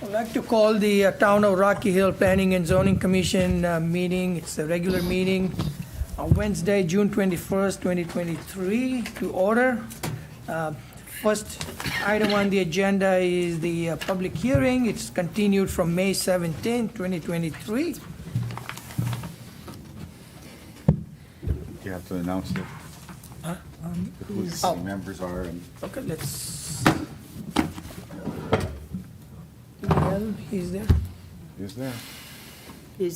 I'd like to call the Town of Rocky Hill Planning and Zoning Commission meeting. It's a regular meeting on Wednesday, June 21st, 2023, to order. First item on the agenda is the public hearing. It's continued from May 17, 2023. You have to announce it. Who the city members are and. Okay, let's. Well, he's there. Is there?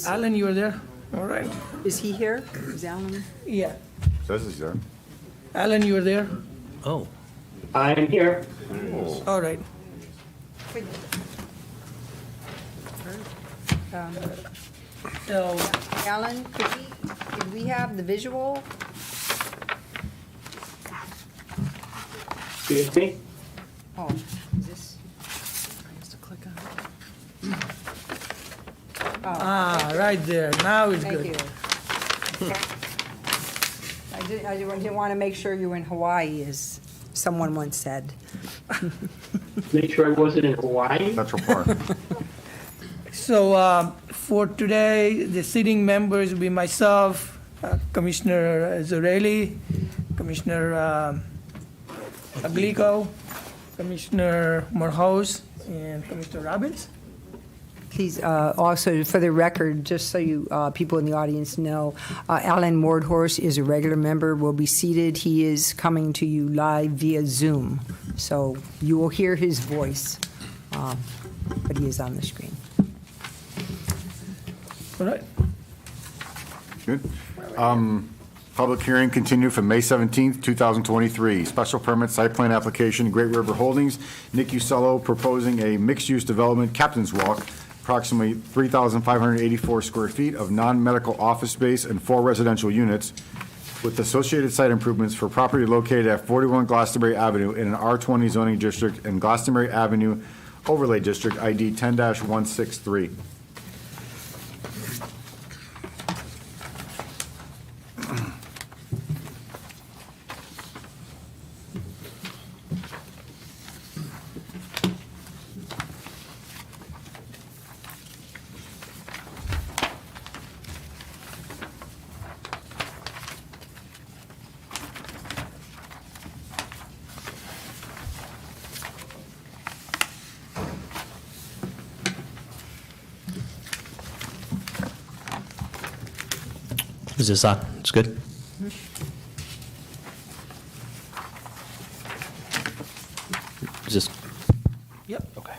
Alan, you're there? All right. Is he here? Is Alan? Yeah. Says he's there. Alan, you're there? Oh, I am here. All right. So, Alan, could we have the visual? Excuse me? Oh, is this? right there. Now it's Thank good. you. I didn't want to make sure you were in Hawaii, as someone once said. Make sure I wasn't in Hawaii. Central Park. So for today, the sitting members will be myself, Commissioner Zarelli, Commissioner Aglico, Commissioner Morhose, and Commissioner Robbins. Please, also, for the record, just so you, people in the audience know, Alan Wardhorse is a regular member, will be seated. He is coming to you live via Zoom, so you will hear his voice, but he is on the screen. All right. Good. Public hearing continued from May 17th, 2023. Special permit site plan application, Great River Holdings, Nick Usello proposing a mixed-use development, Captain's Walk, approximately 3,584 square feet of non-medical office space and 4 residential units with associated site improvements for property located at 41 Glastonbury Avenue in an R20 zoning district and Glastonbury Avenue Overlay District ID 10-163. is this on? It's good? Is this? Yep. Okay.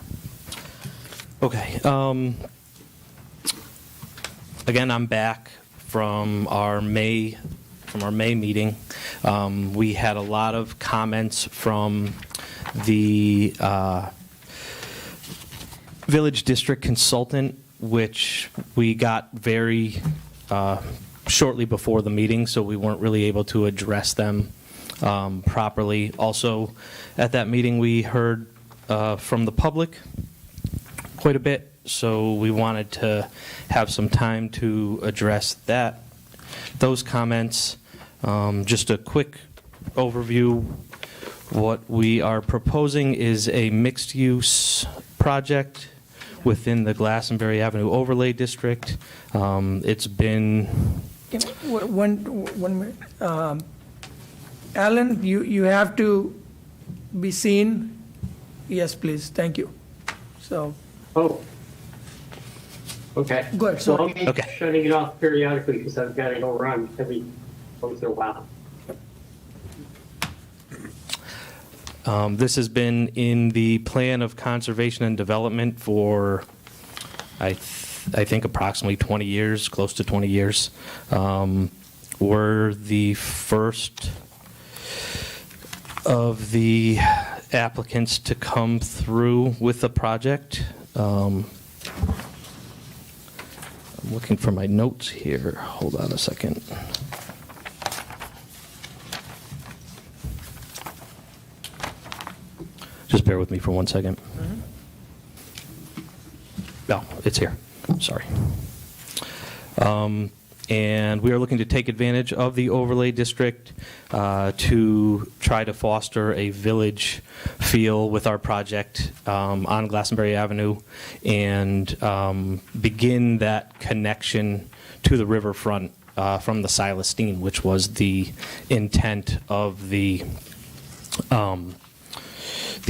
Okay. Again, I'm back from our May meeting. We had a lot of comments from the village district consultant, which we got very shortly before the meeting, so we weren't really able to address them properly. Also, at that meeting, we heard from the public quite a bit, so we wanted to have some time to address those comments. Just a quick overview. What we are proposing is a mixed-use project within the Glastonbury Avenue Overlay District. It's been... One minute. Alan, you have to be seen. Yes, please. Thank you. So, Oh. Okay. Good, So so- I'll be Okay. shutting it off periodically because I've got to go run every once in a while. This has been in the plan of conservation and development for, I think, approximately 20 years, close to 20 years. We're the first of the applicants to come through with the project. I'm looking for my notes here. Hold on a second. Just bear with me for 1 second. No, it's here. Sorry. And we are looking to take advantage of the overlay district to try to foster a village feel with our project on Glastonbury Avenue and begin that connection to the riverfront from the Silestine, which was the intent of the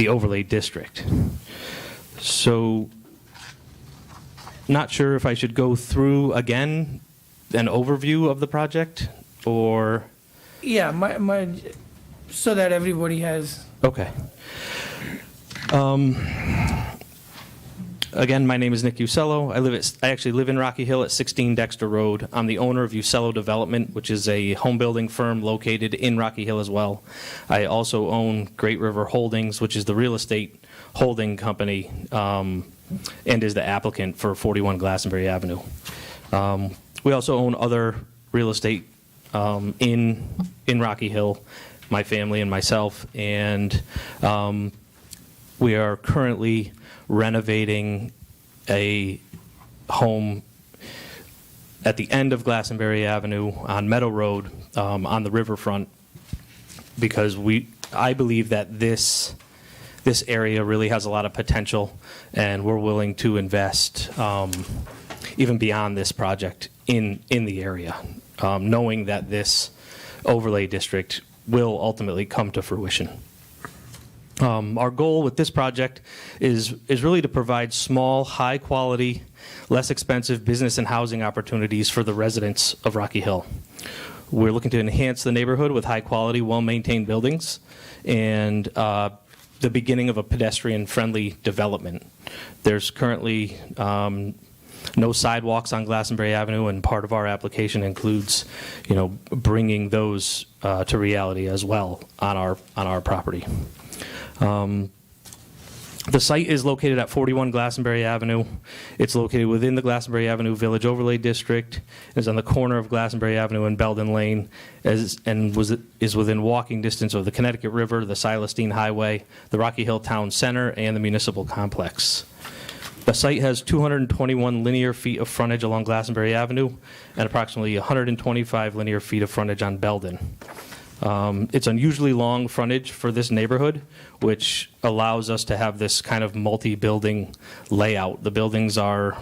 overlay district. So, not sure if I should go through again an overview of the project, or? Yeah, so that everybody has, Okay. Again, my name is Nick Usello. I actually live in Rocky Hill at 16 Dexter Road. I'm the owner of Usello Development, which is a home building firm located in Rocky Hill as well. I also own Great River Holdings, which is the real estate holding company, and is the applicant for 41 Glastonbury Avenue. We also own other real estate in Rocky Hill, my family and myself, and we are currently renovating a home at the end of Glastonbury Avenue on Meadow Road on the riverfront, because I believe that this area really has a lot of potential, and we're willing to invest even beyond this project in the area, knowing that this overlay district will ultimately come to fruition. Our goal with this project is really to provide small, high-quality, less expensive business and housing opportunities for the residents of Rocky Hill. We're looking to enhance the neighborhood with high-quality, well-maintained buildings and the beginning of a pedestrian-friendly development. There's currently no sidewalks on Glastonbury Avenue, and part of our application includes, bringing those to reality as well on our property. The site is located at 41 Glastonbury Avenue. It's located within the Glastonbury Avenue Village Overlay District. It's on the corner of Glastonbury Avenue and Belden Lane, is within walking distance of the Connecticut River, the Silestine Highway, the Rocky Hill Town Center, and the municipal complex. The site has 221 linear feet of frontage along Glastonbury Avenue and approximately 125 linear feet of frontage on Belden. It's unusually long frontage for this neighborhood, which allows us to have this kind of multi-building layout. The buildings they're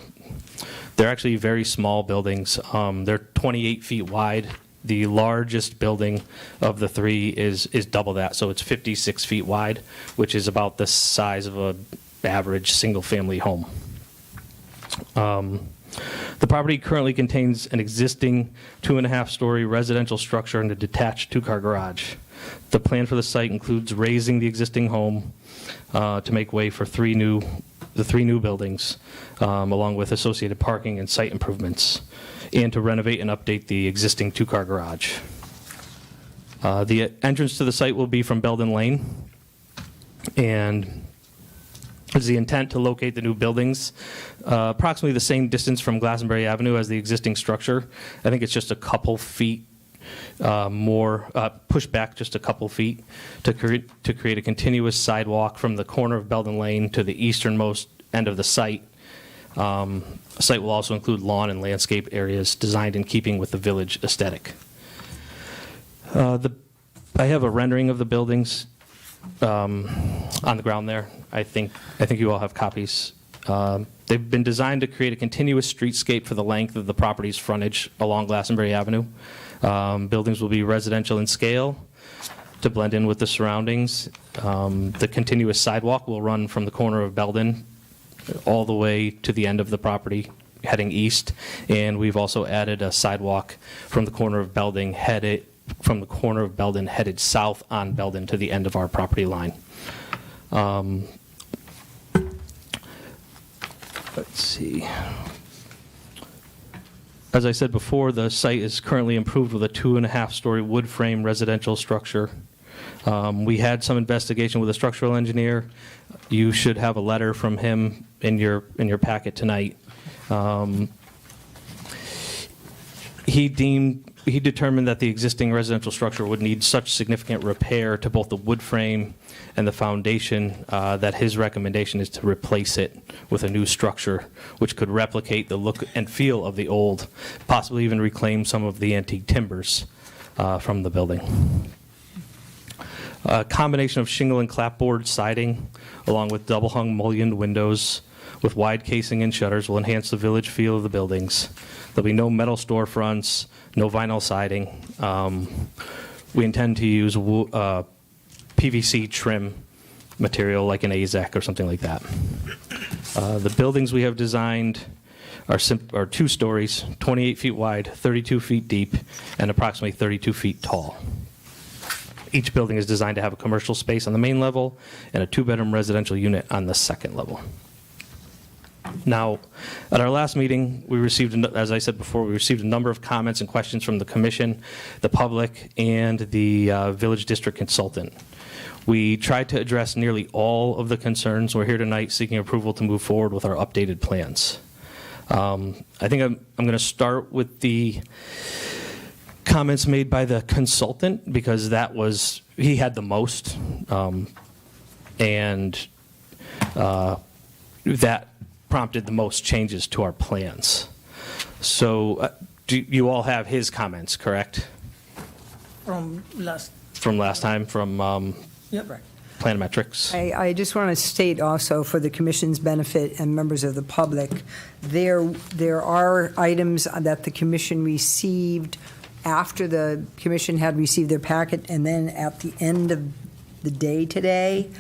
actually very small buildings. They're 28 feet wide. The largest building of the three is double that, so it's 56 feet wide, which is about the size of an average single-family home. The property currently contains an existing 2.5-story residential structure and a detached 2-car garage. The plan for the site includes raising the existing home to make way for the three new buildings, along with associated parking and site improvements, and to renovate and update the existing 2-car garage. The entrance to the site will be from Belden Lane, and is the intent to locate the new buildings approximately the same distance from Glastonbury Avenue as the existing structure. I think it's just a couple feet more, push back just a couple feet to create a continuous sidewalk from the corner of Belden Lane to the easternmost end of the site. The site will also include lawn and landscape areas designed in keeping with the village aesthetic. I have a rendering of the buildings on the ground there. I think you all have copies. They've been designed to create a continuous streetscape for the length of the property's frontage along Glastonbury Avenue. Buildings will be residential in scale to blend in with the surroundings. The continuous sidewalk will run from the corner of Belden all the way to the end of the property heading east, and we've also added a sidewalk from the corner of Belden headed south on Belden to the end of our property line. Let's see. As I said before, the site is currently improved with a 2.5-story wood frame residential structure. We had some investigation with a structural engineer. You should have a letter from him in your packet tonight. He deemed he determined that the existing residential structure would need such significant repair to both the wood frame and the foundation that his recommendation is to replace it with a new structure which could replicate the look and feel of the old, possibly even reclaim some of the antique timbers from the building. A combination of shingle and clapboard siding, along with double-hung mullioned windows with wide casing and shutters, will enhance the village feel of the buildings. There'll be no metal storefronts, no vinyl siding. We intend to use PVC trim material like an AZEK or something like that. The buildings we have designed are 2 stories, 28 feet wide, 32 feet deep, and approximately 32 feet tall. Each building is designed to have a commercial space on the main level and a 2-bedroom residential unit on the second level. Now, at our last meeting, we received, as I said before, we received a number of comments and questions from the commission, the public, and the village district consultant. We tried to address nearly all of the concerns. We're here tonight seeking approval to move forward with our updated plans. I think I'm going to start with the comments made by the consultant, because he had the most, and that prompted the most changes to our plans. So you all have his comments, correct? From last, From last time, from yep, right. Planometrics? I just want to state also for the commission's benefit and members of the public, there are items that the commission received after the commission had received their packet, and then at the end of the day today,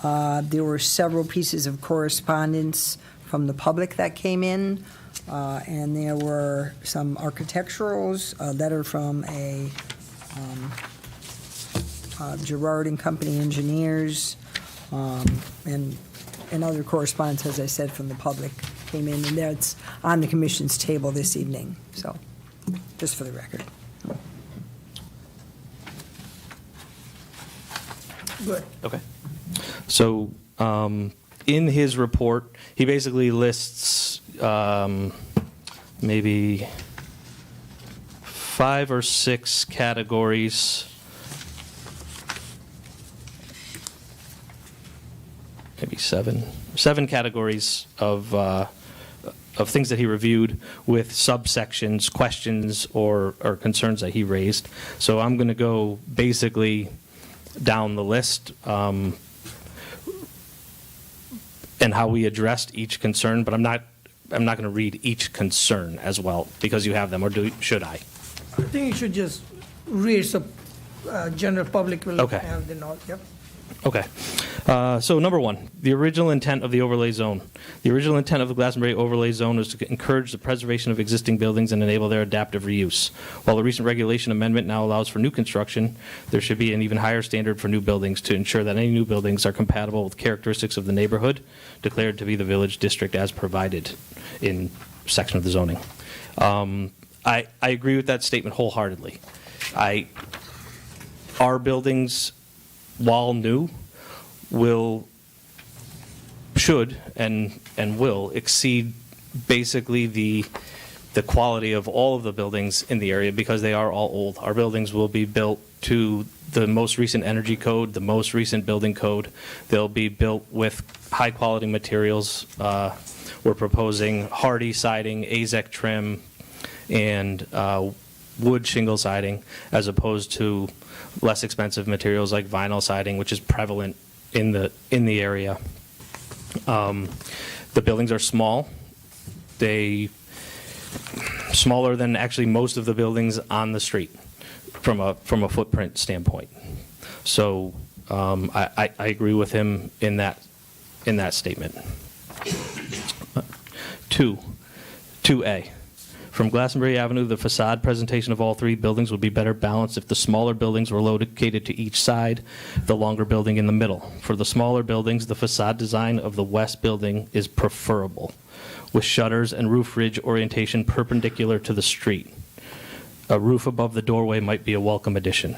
there were several pieces of correspondence from the public that came in, and there were some architecturals, a letter from a Gerard and Company engineers, and other correspondence, as I said, from the public came in, and that's on the commission's table this evening, so, just for the record. Good. Okay. So in his report, he basically lists maybe 5 or 6 categories. Maybe 7 categories of things that he reviewed with subsections, questions, or concerns that he raised. So I'm going to go basically down the list and how we addressed each concern, but I'm not going to read each concern as well because you have them, or should I? I think you should just read, so general public will Okay. have the knowledge, yep. Okay. So number 1, the original intent of the overlay zone. The original intent of the Glastonbury overlay zone was to encourage the preservation of existing buildings and enable their adaptive reuse. While the recent regulation amendment now allows for new construction, there should be an even higher standard for new buildings to ensure that any new buildings are compatible with characteristics of the neighborhood declared to be the village district as provided in section of the zoning. I agree with that statement wholeheartedly. Our buildings, while new, should and will exceed basically the quality of all of the buildings in the area because they are all old. Our buildings will be built to the most recent energy code, the most recent building code. They'll be built with high-quality materials. We're proposing hardy siding, AZEK trim, and wood shingle siding, as opposed to less expensive materials like vinyl siding, which is prevalent in the area. The buildings are small. Smaller than actually most of the buildings on the street from a footprint standpoint. So I agree with him in that statement. 2A. From Glastonbury Avenue, the facade presentation of all 3 buildings would be better balanced if the smaller buildings were located to each side, the longer building in the middle. For the smaller buildings, the facade design of the west building is preferable, with shutters and roof ridge orientation perpendicular to the street. A roof above the doorway might be a welcome addition.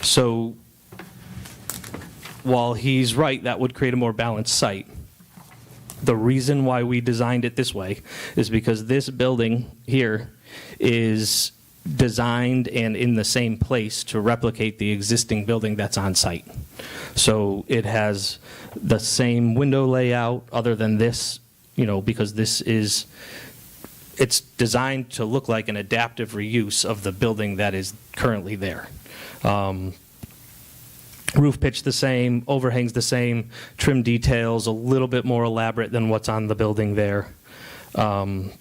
So while he's right, that would create a more balanced site. The reason why we designed it this way is because this building here is designed and in the same place to replicate the existing building that's on site. So it has the same window layout other than this, because it's designed to look like an adaptive reuse of the building that is currently there. Roof pitch the same, overhangs the same, trim details a little bit more elaborate than what's on the building there. And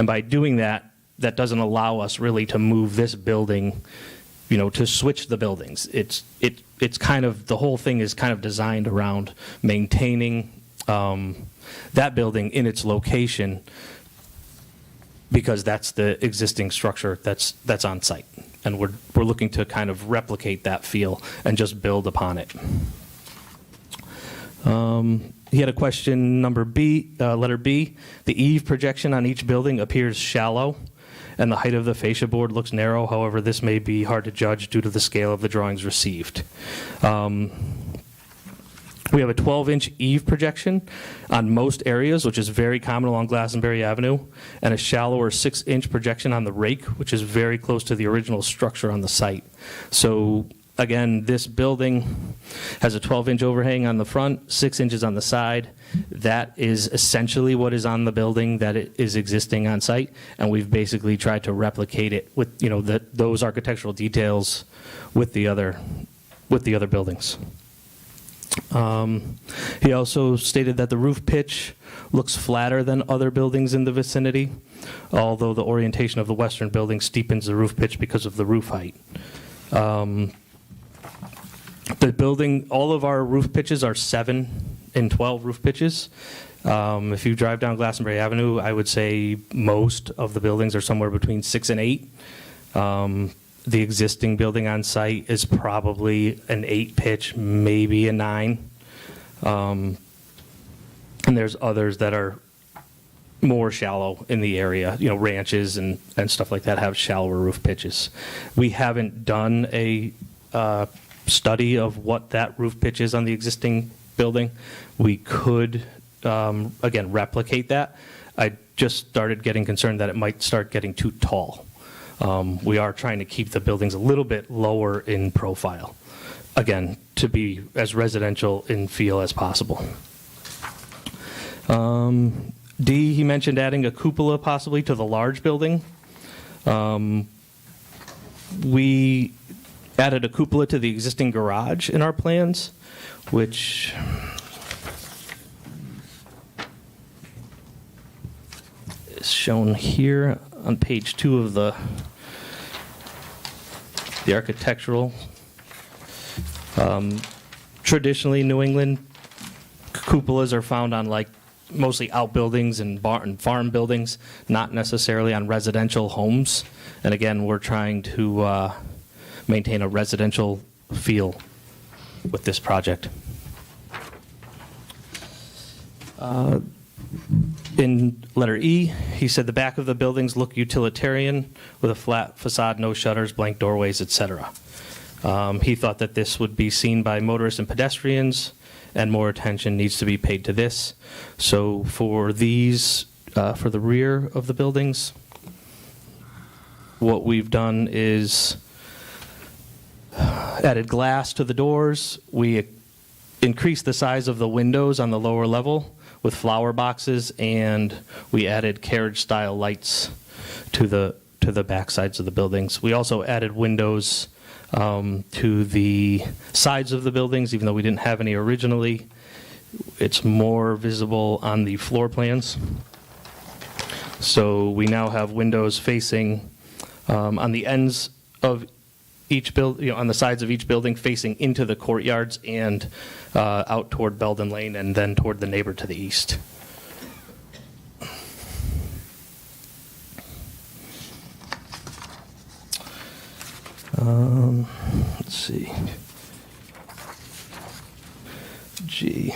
by doing that, that doesn't allow us really to move this building, to switch the buildings. It's kind of, the whole thing is kind of designed around maintaining that building in its location, because that's the existing structure that's on site. And we're looking to kind of replicate that feel and just build upon it. He had a question, number B, letter B. The eave projection on each building appears shallow, and the height of the fascia board looks narrow. However, this may be hard to judge due to the scale of the drawings received. We have a 12-inch eave projection on most areas, which is very common along Glastonbury Avenue, and a shallower 6-inch projection on the rake, which is very close to the original structure on the site. So again, this building has a 12-inch overhang on the front, 6 inches on the side. That is essentially what is on the building that is existing on site, and we've basically tried to replicate it with those architectural details with the other buildings. He also stated that the roof pitch looks flatter than other buildings in the vicinity, although the orientation of the western building steepens the roof pitch because of the roof height. The building, all of our roof pitches are 7 and 12 roof pitches. If you drive down Glastonbury Avenue, I would say most of the buildings are somewhere between 6 and 8. The existing building on site is probably an 8 pitch, maybe a 9. And there's others that are more shallow in the area, ranches and stuff like that have shallower roof pitches. We haven't done a study of what that roof pitch is on the existing building. We could, again, replicate that. I just started getting concerned that it might start getting too tall. We are trying to keep the buildings a little bit lower in profile, again, to be as residential in feel as possible. D, he mentioned adding a cupola possibly to the large building. We added a cupola to the existing garage in our plans, which is shown here on page 2 of the architectural. Traditionally, New England cupolas are found on mostly outbuildings and farm buildings, not necessarily on residential homes. And again, we're trying to maintain a residential feel with this project. In letter E, he said the back of the buildings look utilitarian with a flat facade, no shutters, blank doorways, etc. He thought that this would be seen by motorists and pedestrians, and more attention needs to be paid to this. So for these, for the rear of the buildings, what we've done is added glass to the doors. We increased the size of the windows on the lower level with flower boxes, and we added carriage-style lights to the back sides of the buildings. We also added windows to the sides of the buildings, even though we didn't have any originally. It's more visible on the floor plans. So we now have windows facing on the ends of each build, on the sides of each building, facing into the courtyards and out toward Belden Lane, and then toward the neighbor to the east. Let's see. G.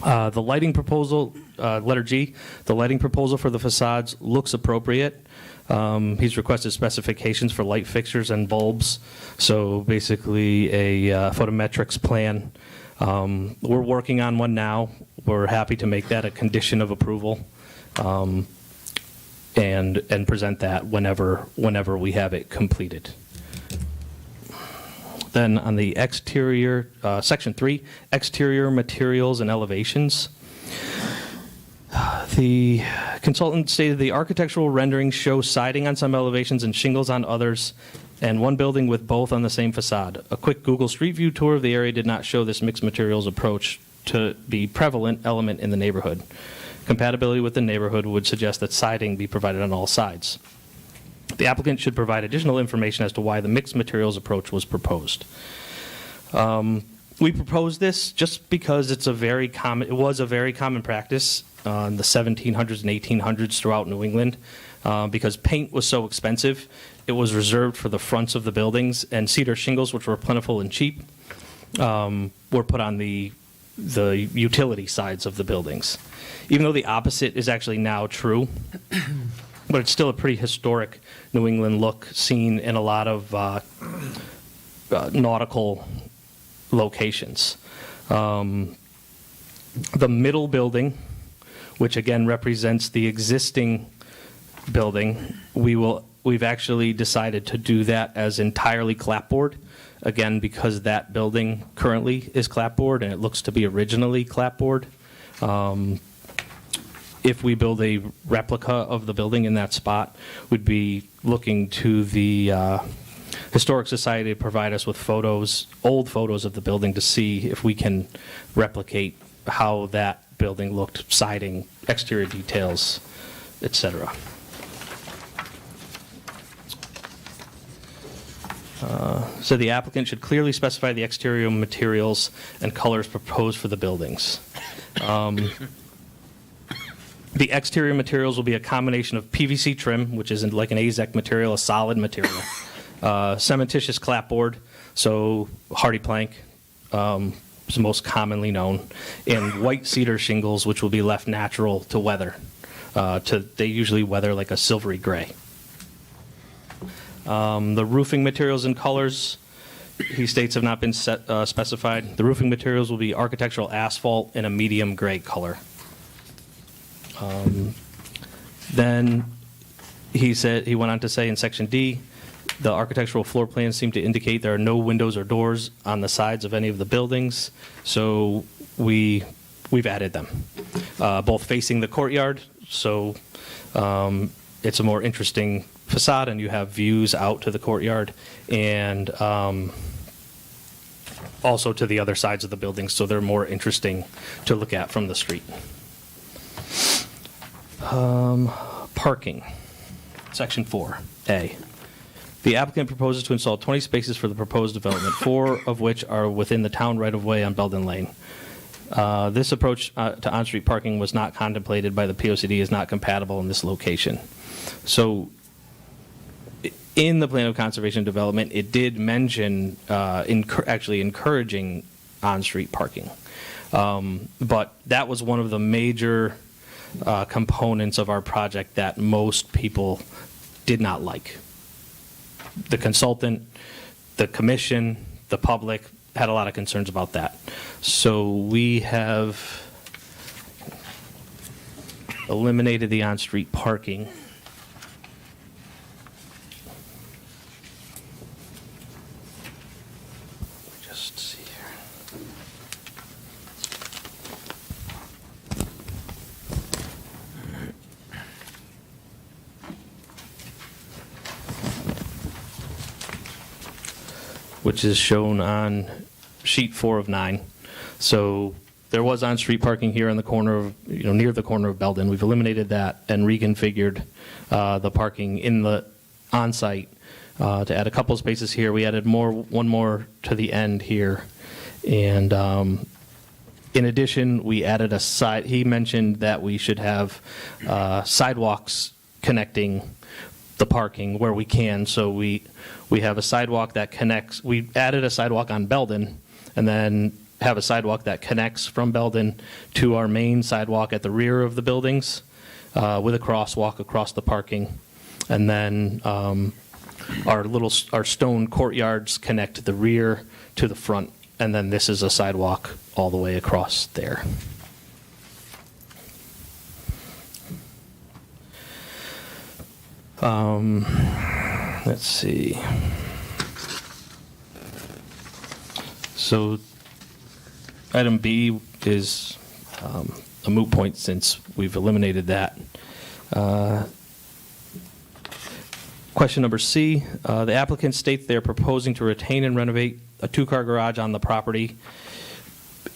The lighting proposal, letter G, the lighting proposal for the facades looks appropriate. He's requested specifications for light fixtures and bulbs. So basically a photometrics plan. We're working on one now. We're happy to make that a condition of approval. and present that whenever we have it completed. Then on the exterior, Section 3, exterior materials and elevations. The consultant stated the architectural renderings show siding on some elevations and shingles on others, and one building with both on the same facade. A quick Google Street View tour of the area did not show this mixed materials approach to be prevalent element in the neighborhood. Compatibility with the neighborhood would suggest that siding be provided on all sides. The applicant should provide additional information as to why the mixed materials approach was proposed. We proposed this just because it was a very common practice in the 1700s and 1800s throughout New England. Because paint was so expensive, it was reserved for the fronts of the buildings, and cedar shingles, which were plentiful and cheap, were put on the utility sides of the buildings. Even though the opposite is actually now true, but it's still a pretty historic New England look seen in a lot of nautical locations. The middle building, which again represents the existing building, we've actually decided to do that as entirely clapboard, again because that building currently is clapboard and it looks to be originally clapboard. If we build a replica of the building in that spot, we'd be looking to the Historic Society to provide us with old photos of the building to see if we can replicate how that building looked, siding, exterior details, etc. So the applicant should clearly specify the exterior materials and colors proposed for the buildings. The exterior materials will be a combination of PVC trim, which is like an AZEK material, a solid material, cementitious clapboard, so hardy plank is most commonly known, and white cedar shingles, which will be left natural to weather. They usually weather like a silvery gray. The roofing materials and colors, he states, have not been specified. The roofing materials will be architectural asphalt in a medium gray color. Then he went on to say in Section D, the architectural floor plans seem to indicate there are no windows or doors on the sides of any of the buildings, so we've added them, both facing the courtyard, so it's a more interesting facade and you have views out to the courtyard, and also to the other sides of the building, so they're more interesting to look at from the street. Parking, Section 4A. The applicant proposes to install 20 spaces for the proposed development, 4 of which are within the town right-of-way on Belden Lane. This approach to on-street parking was not contemplated by the POCD, is not compatible in this location. So in the plan of conservation and development, it did mention actually encouraging on-street parking. But that was one of the major components of our project that most people did not like. The consultant, the commission, the public had a lot of concerns about that. So we have eliminated the on-street parking. Just see here. Which is shown on sheet 4 of 9. So there was on-street parking here on the corner of, near the corner of Belden. We've eliminated that and reconfigured the parking in the on-site to add a couple spaces here. We added one more to the end here. And in addition, we added he mentioned that we should have sidewalks connecting the parking where we can. So we have a sidewalk that connects. We added a sidewalk on Belden and then have a sidewalk that connects from Belden to our main sidewalk at the rear of the buildings with a crosswalk across the parking. And then our stone courtyards connect the rear to the front. And then this is a sidewalk all the way across there. Let's see. So item B is a moot point since we've eliminated that. Question number C, the applicant states they're proposing to retain and renovate a two-car garage on the property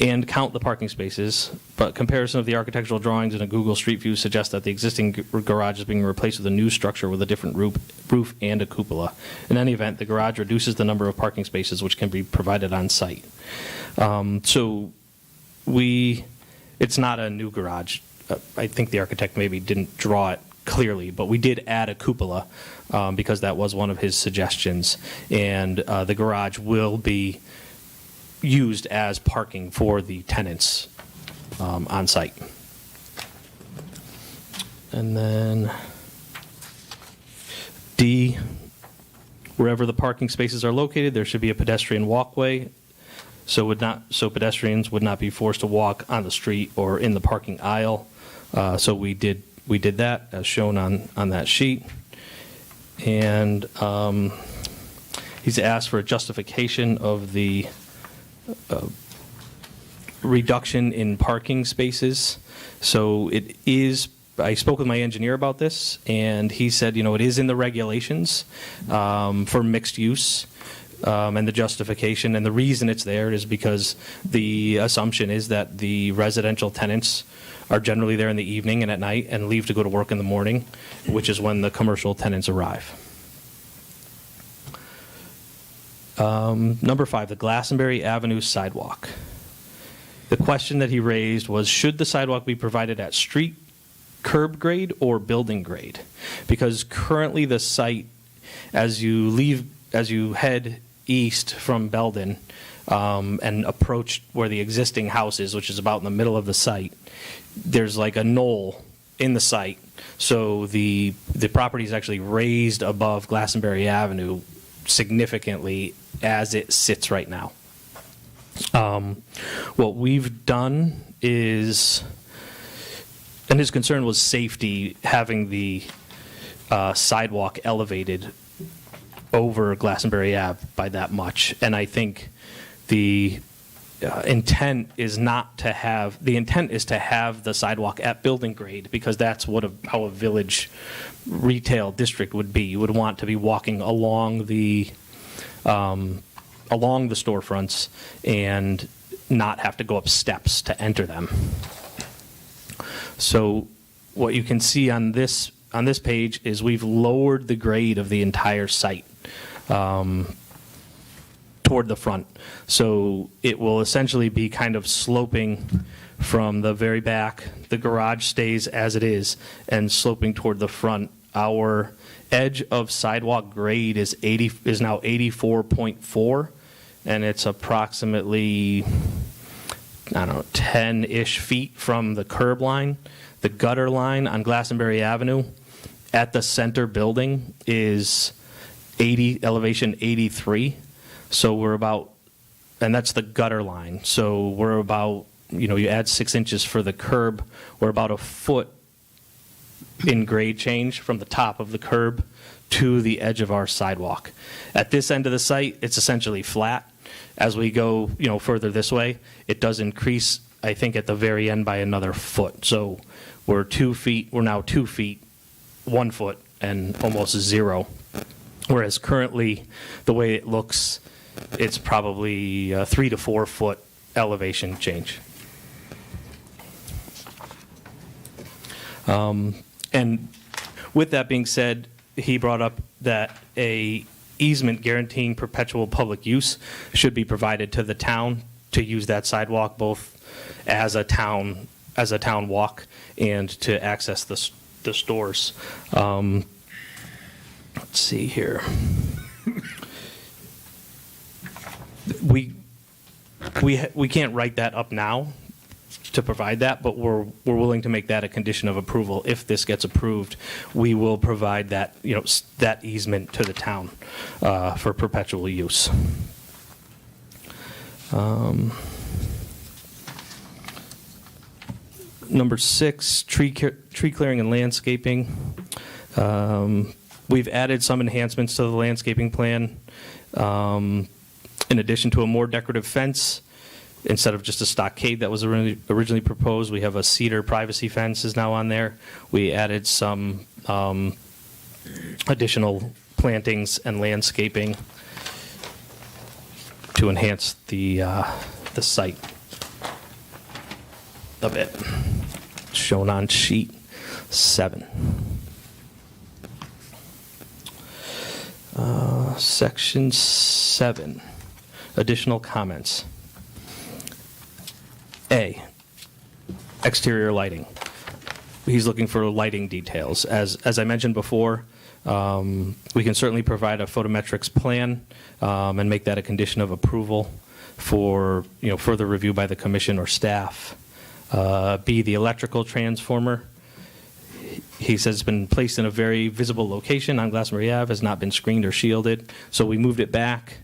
and count the parking spaces, but comparison of the architectural drawings in a Google Street View suggests that the existing garage is being replaced with a new structure with a different roof and a cupola. In any event, the garage reduces the number of parking spaces which can be provided on site. It's not a new garage. I think the architect maybe didn't draw it clearly, but we did add a cupola because that was one of his suggestions, and the garage will be used as parking for the tenants on site. And then D, wherever the parking spaces are located, there should be a pedestrian walkway, so pedestrians would not be forced to walk on the street or in the parking aisle. So we did that as shown on that sheet. And he's asked for a justification of the reduction in parking spaces. So it is, I spoke with my engineer about this, and he said, it is in the regulations for mixed use, and the justification, and the reason it's there is because the assumption is that the residential tenants are generally there in the evening and at night and leave to go to work in the morning, which is when the commercial tenants arrive. Number 5, the Glastonbury Avenue sidewalk. The question that he raised was, should the sidewalk be provided at street curb grade or building grade? Because currently the site, as you head east from Belden and approach where the existing house is, which is about in the middle of the site, there's like a knoll in the site. So the property is actually raised above Glastonbury Avenue significantly as it sits right now. What we've done is, and his concern was safety, having the sidewalk elevated over Glastonbury Ave by that much. And I think the intent is to have the sidewalk at building grade, because that's how a village retail district would be. You would want to be walking along the storefronts and not have to go up steps to enter them. So what you can see on this page is we've lowered the grade of the entire site toward the front. So it will essentially be kind of sloping from the very back. The garage stays as it is and sloping toward the front. Our edge of sidewalk grade is now 84.4, and it's approximately, 10-ish feet from the curb line. The gutter line on Glastonbury Avenue at the center building is elevation 83. So we're about, and that's the gutter line. So we're about, you add 6 inches for the curb, we're about a foot in grade change from the top of the curb to the edge of our sidewalk. At this end of the site, it's essentially flat. As we go, further this way, it does increase, I think, at the very end by another foot. So we're now 2 feet, 1 foot, and almost 0. Whereas currently, the way it looks, it's probably a 3 to 4 foot elevation change. And with that being said, he brought up that a easement guaranteeing perpetual public use should be provided to the town to use that sidewalk both as a town walk and to access the stores. Let's see here. We can't write that up now to provide that, but we're willing to make that a condition of approval. If this gets approved, we will provide that that easement to the town for perpetual use. Number 6, tree clearing and landscaping. We've added some enhancements to the landscaping plan. In addition to a more decorative fence, instead of just a stockade that was originally proposed, we have a cedar privacy fence is now on there. We added some additional plantings and landscaping to enhance the site a bit, shown on sheet 7. Section 7, additional comments. A, exterior lighting. He's looking for lighting details. As I mentioned before, we can certainly provide a photometrics plan and make that a condition of approval for further review by the commission or staff. B, the electrical transformer. He says it's been placed in a very visible location on Glastonbury Ave, has not been screened or shielded. So we moved it back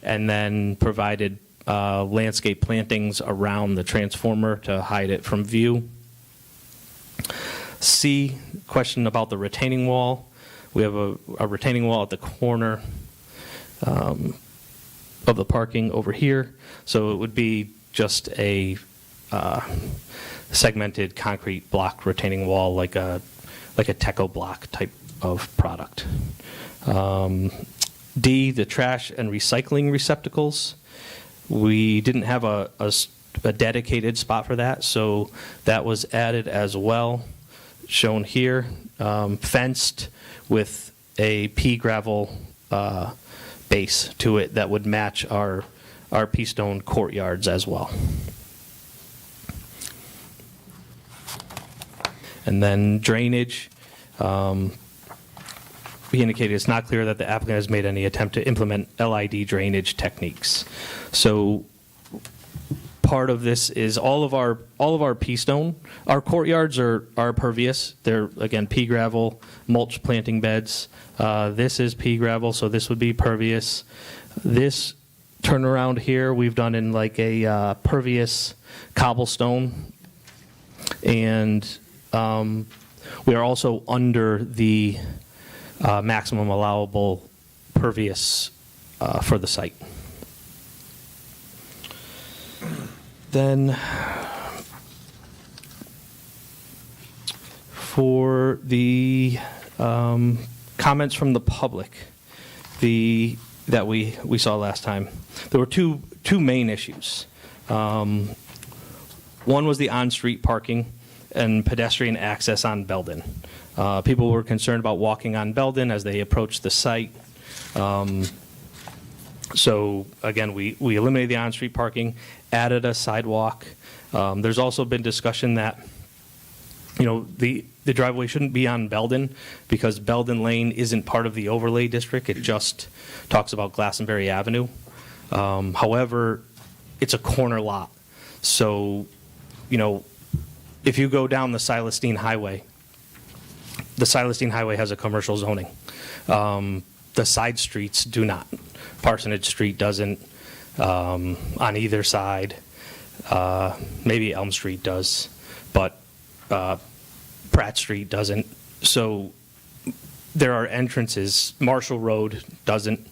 and then provided landscape plantings around the transformer to hide it from view. C, question about the retaining wall. We have a retaining wall at the corner of the parking over here. So it would be just a segmented concrete block retaining wall, like a Teco block type of product. D, the trash and recycling receptacles. We didn't have a dedicated spot for that, so that was added as well, shown here, fenced with a pea gravel base to it that would match our pea stone courtyards as well. And then drainage. He indicated it's not clear that the applicant has made any attempt to implement LID drainage techniques. So part of this is all of our pea stone. Our courtyards are pervious. They're, again, pea gravel, mulch planting beds. This is pea gravel, so this would be pervious. This turnaround here we've done in like a pervious cobblestone. And we are also under the maximum allowable pervious for the site. Then for the comments from the public that we saw last time, there were two main issues. One was the on-street parking and pedestrian access on Belden. People were concerned about walking on Belden as they approached the site. So again, we eliminated the on-street parking, added a sidewalk. There's also been discussion that the driveway shouldn't be on Belden because Belden Lane isn't part of the overlay district. It just talks about Glastonbury Avenue. However, it's a corner lot. So, if you go down the Silestine Highway has a commercial zoning. The side streets do not. Parsonage Street doesn't on either side. Maybe Elm Street does, but Pratt Street doesn't. So there are entrances. Marshall Road doesn't,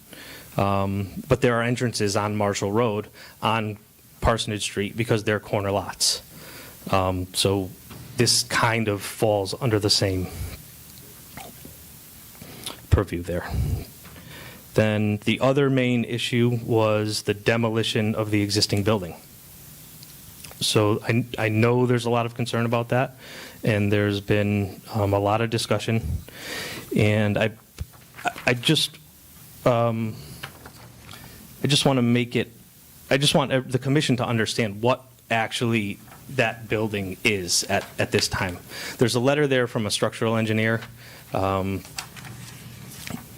but there are entrances on Marshall Road on Parsonage Street because they're corner lots. So this kind of falls under the same purview there. Then the other main issue was the demolition of the existing building. So I know there's a lot of concern about that, and there's been a lot of discussion, and I just want to make it. I just want the commission to understand what actually that building is at this time. There's a letter there from a structural engineer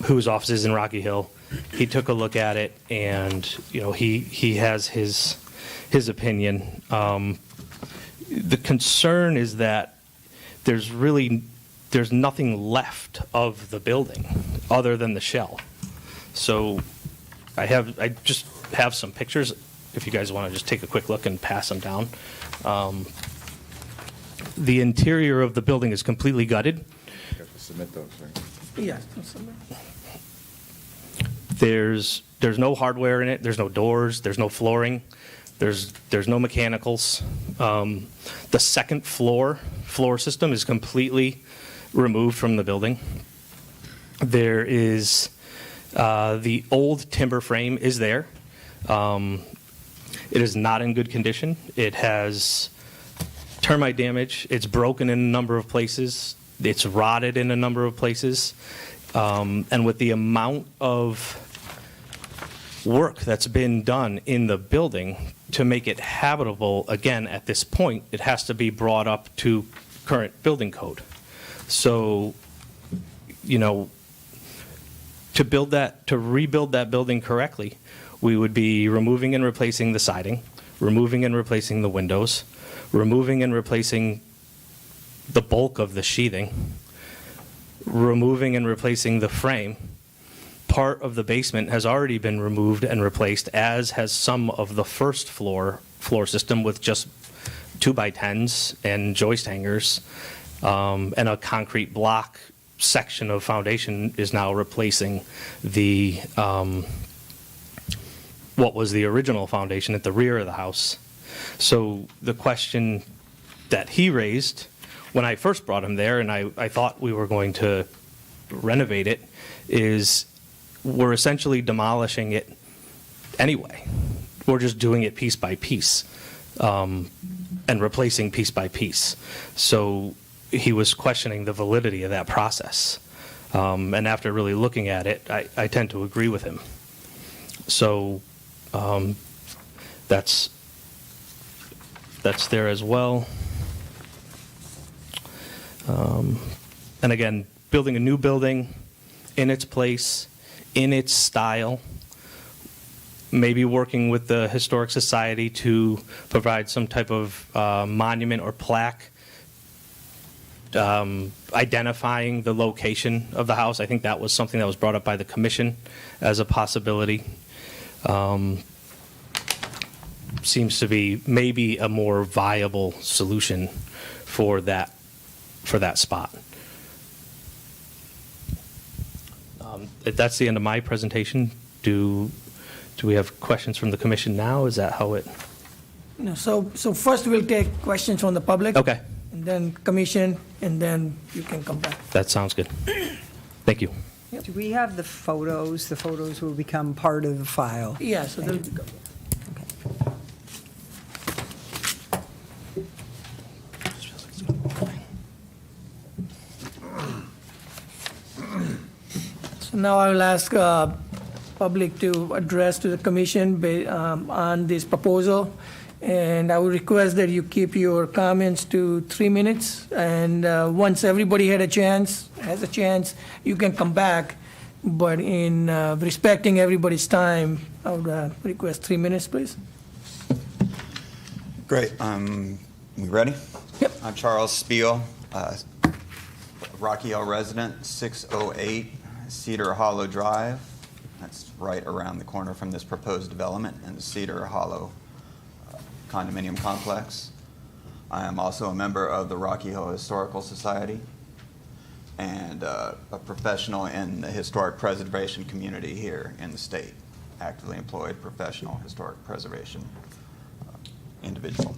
whose office is in Rocky Hill. He took a look at it, and he has his opinion. The concern is that there's nothing left of the building other than the shell. So I just have some pictures. If you guys want to just take a quick look and pass them down. The interior of the building is completely gutted. You have to submit those, right? Yes. There's no hardware in it. There's no doors. There's no flooring. There's no mechanicals. The second floor system is completely removed from the building. There is the old timber frame is there. It is not in good condition. It has termite damage. It's broken in a number of places. It's rotted in a number of places. And with the amount of work that's been done in the building to make it habitable, again, at this point, it has to be brought up to current building code. So, you know, to rebuild that building correctly, we would be removing and replacing the siding, removing and replacing the windows, removing and replacing the bulk of the sheathing, removing and replacing the frame. Part of the basement has already been removed and replaced, as has some of the first floor system with just 2x10s and joist hangers, and a concrete block section of foundation is now replacing the what was the original foundation at the rear of the house. So the question that he raised when I first brought him there, and I thought we were going to renovate it, is we're essentially demolishing it anyway. We're just doing it piece by piece, and replacing piece by piece. So he was questioning the validity of that process. And after really looking at it, I tend to agree with him. So that's there as well. And again, building a new building in its place, in its style, maybe working with the Historic Society to provide some type of monument or plaque identifying the location of the house. I think that was something that was brought up by the commission as a possibility. Seems to be maybe a more viable solution for that spot. That's the end of my presentation. Do we have questions from the commission now? Is that how it? No, so first we'll take questions from the public. Okay, And then commission, and then you can come back. that sounds good. Thank you. Do we have the photos? The photos will become part of the file. Yeah, so there'll be. So now I will ask public to address to the commission on this proposal. And I would request that you keep your comments to 3 minutes. And once everybody has a chance, you can come back. But in respecting everybody's time, I would request 3 minutes, please. Great. We ready? Yep. I'm Charles Spiel, Rocky Hill resident, 608 Cedar Hollow Drive. That's right around the corner from this proposed development in the Cedar Hollow condominium complex. I am also a member of the Rocky Hill Historical Society and a professional in the historic preservation community here in the state, actively employed professional historic preservation individual.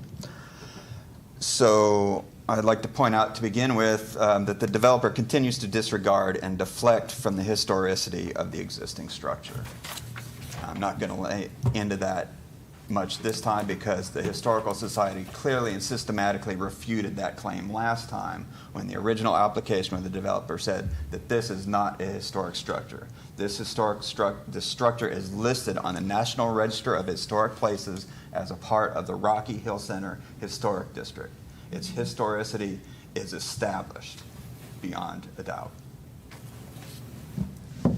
So I'd like to point out to begin with that the developer continues to disregard and deflect from the historicity of the existing structure. I'm not going to lay into that much this time because the Historical Society clearly and systematically refuted that claim last time when the original application of the developer said that this is not a historic structure. This structure is listed on the National Register of Historic Places as a part of the Rocky Hill Center Historic District. Its historicity is established beyond a doubt.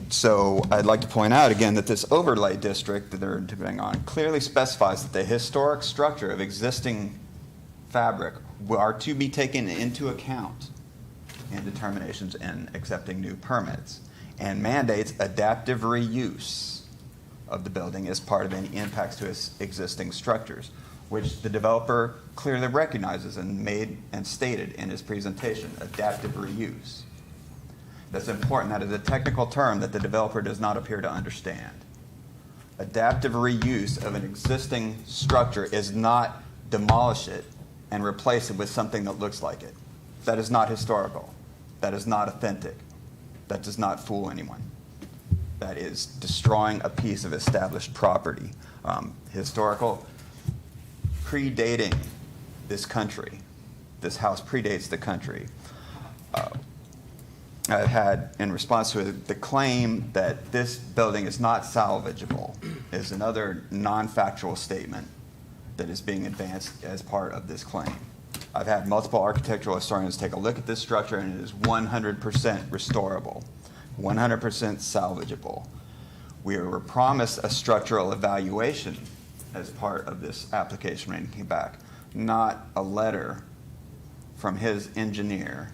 So I'd like to point out again that this overlay district that they're debating on clearly specifies that the historic structure of existing fabric are to be taken into account in determinations and accepting new permits, and mandates adaptive reuse of the building as part of any impacts to its existing structures, which the developer clearly recognizes and made and stated in his presentation, adaptive reuse. That's important. That is a technical term that the developer does not appear to understand. Adaptive reuse of an existing structure is not demolish it and replace it with something that looks like it. That is not historical. That is not authentic. That does not fool anyone. That is destroying a piece of established property. Historical, predating this country. This house predates the country. I've had, in response to the claim that this building is not salvageable, is another non-factual statement that is being advanced as part of this claim. I've had multiple architectural historians take a look at this structure, and it is 100% restorable, 100% salvageable. We were promised a structural evaluation as part of this application when it came back, not a letter from his engineer,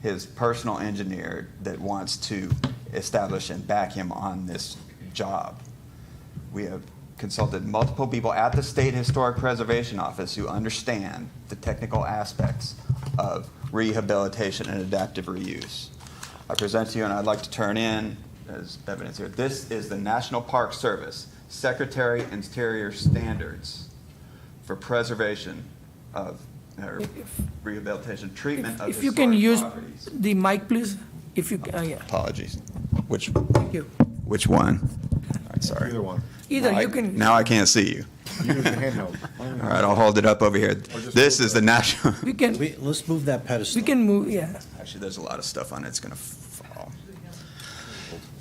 his personal engineer that wants to establish and back him on this job. We have consulted multiple people at the State Historic Preservation Office who understand the technical aspects of rehabilitation and adaptive reuse. I present to you, and I'd like to turn in as evidence here. This is the National Park Service Secretary Interior Standards for preservation of rehabilitation, treatment of If you can historic use properties. the mic, please, if you, yeah, Apologies. thank you. Which one? All right, sorry. Either one. Either Now you I- can. Now I can't see you. Use the handheld. All right, I'll hold it up over here. just This move is the national, We can, Let's move that pedestal. we can move, yeah. actually, there's a lot of stuff on it, it's gonna fall.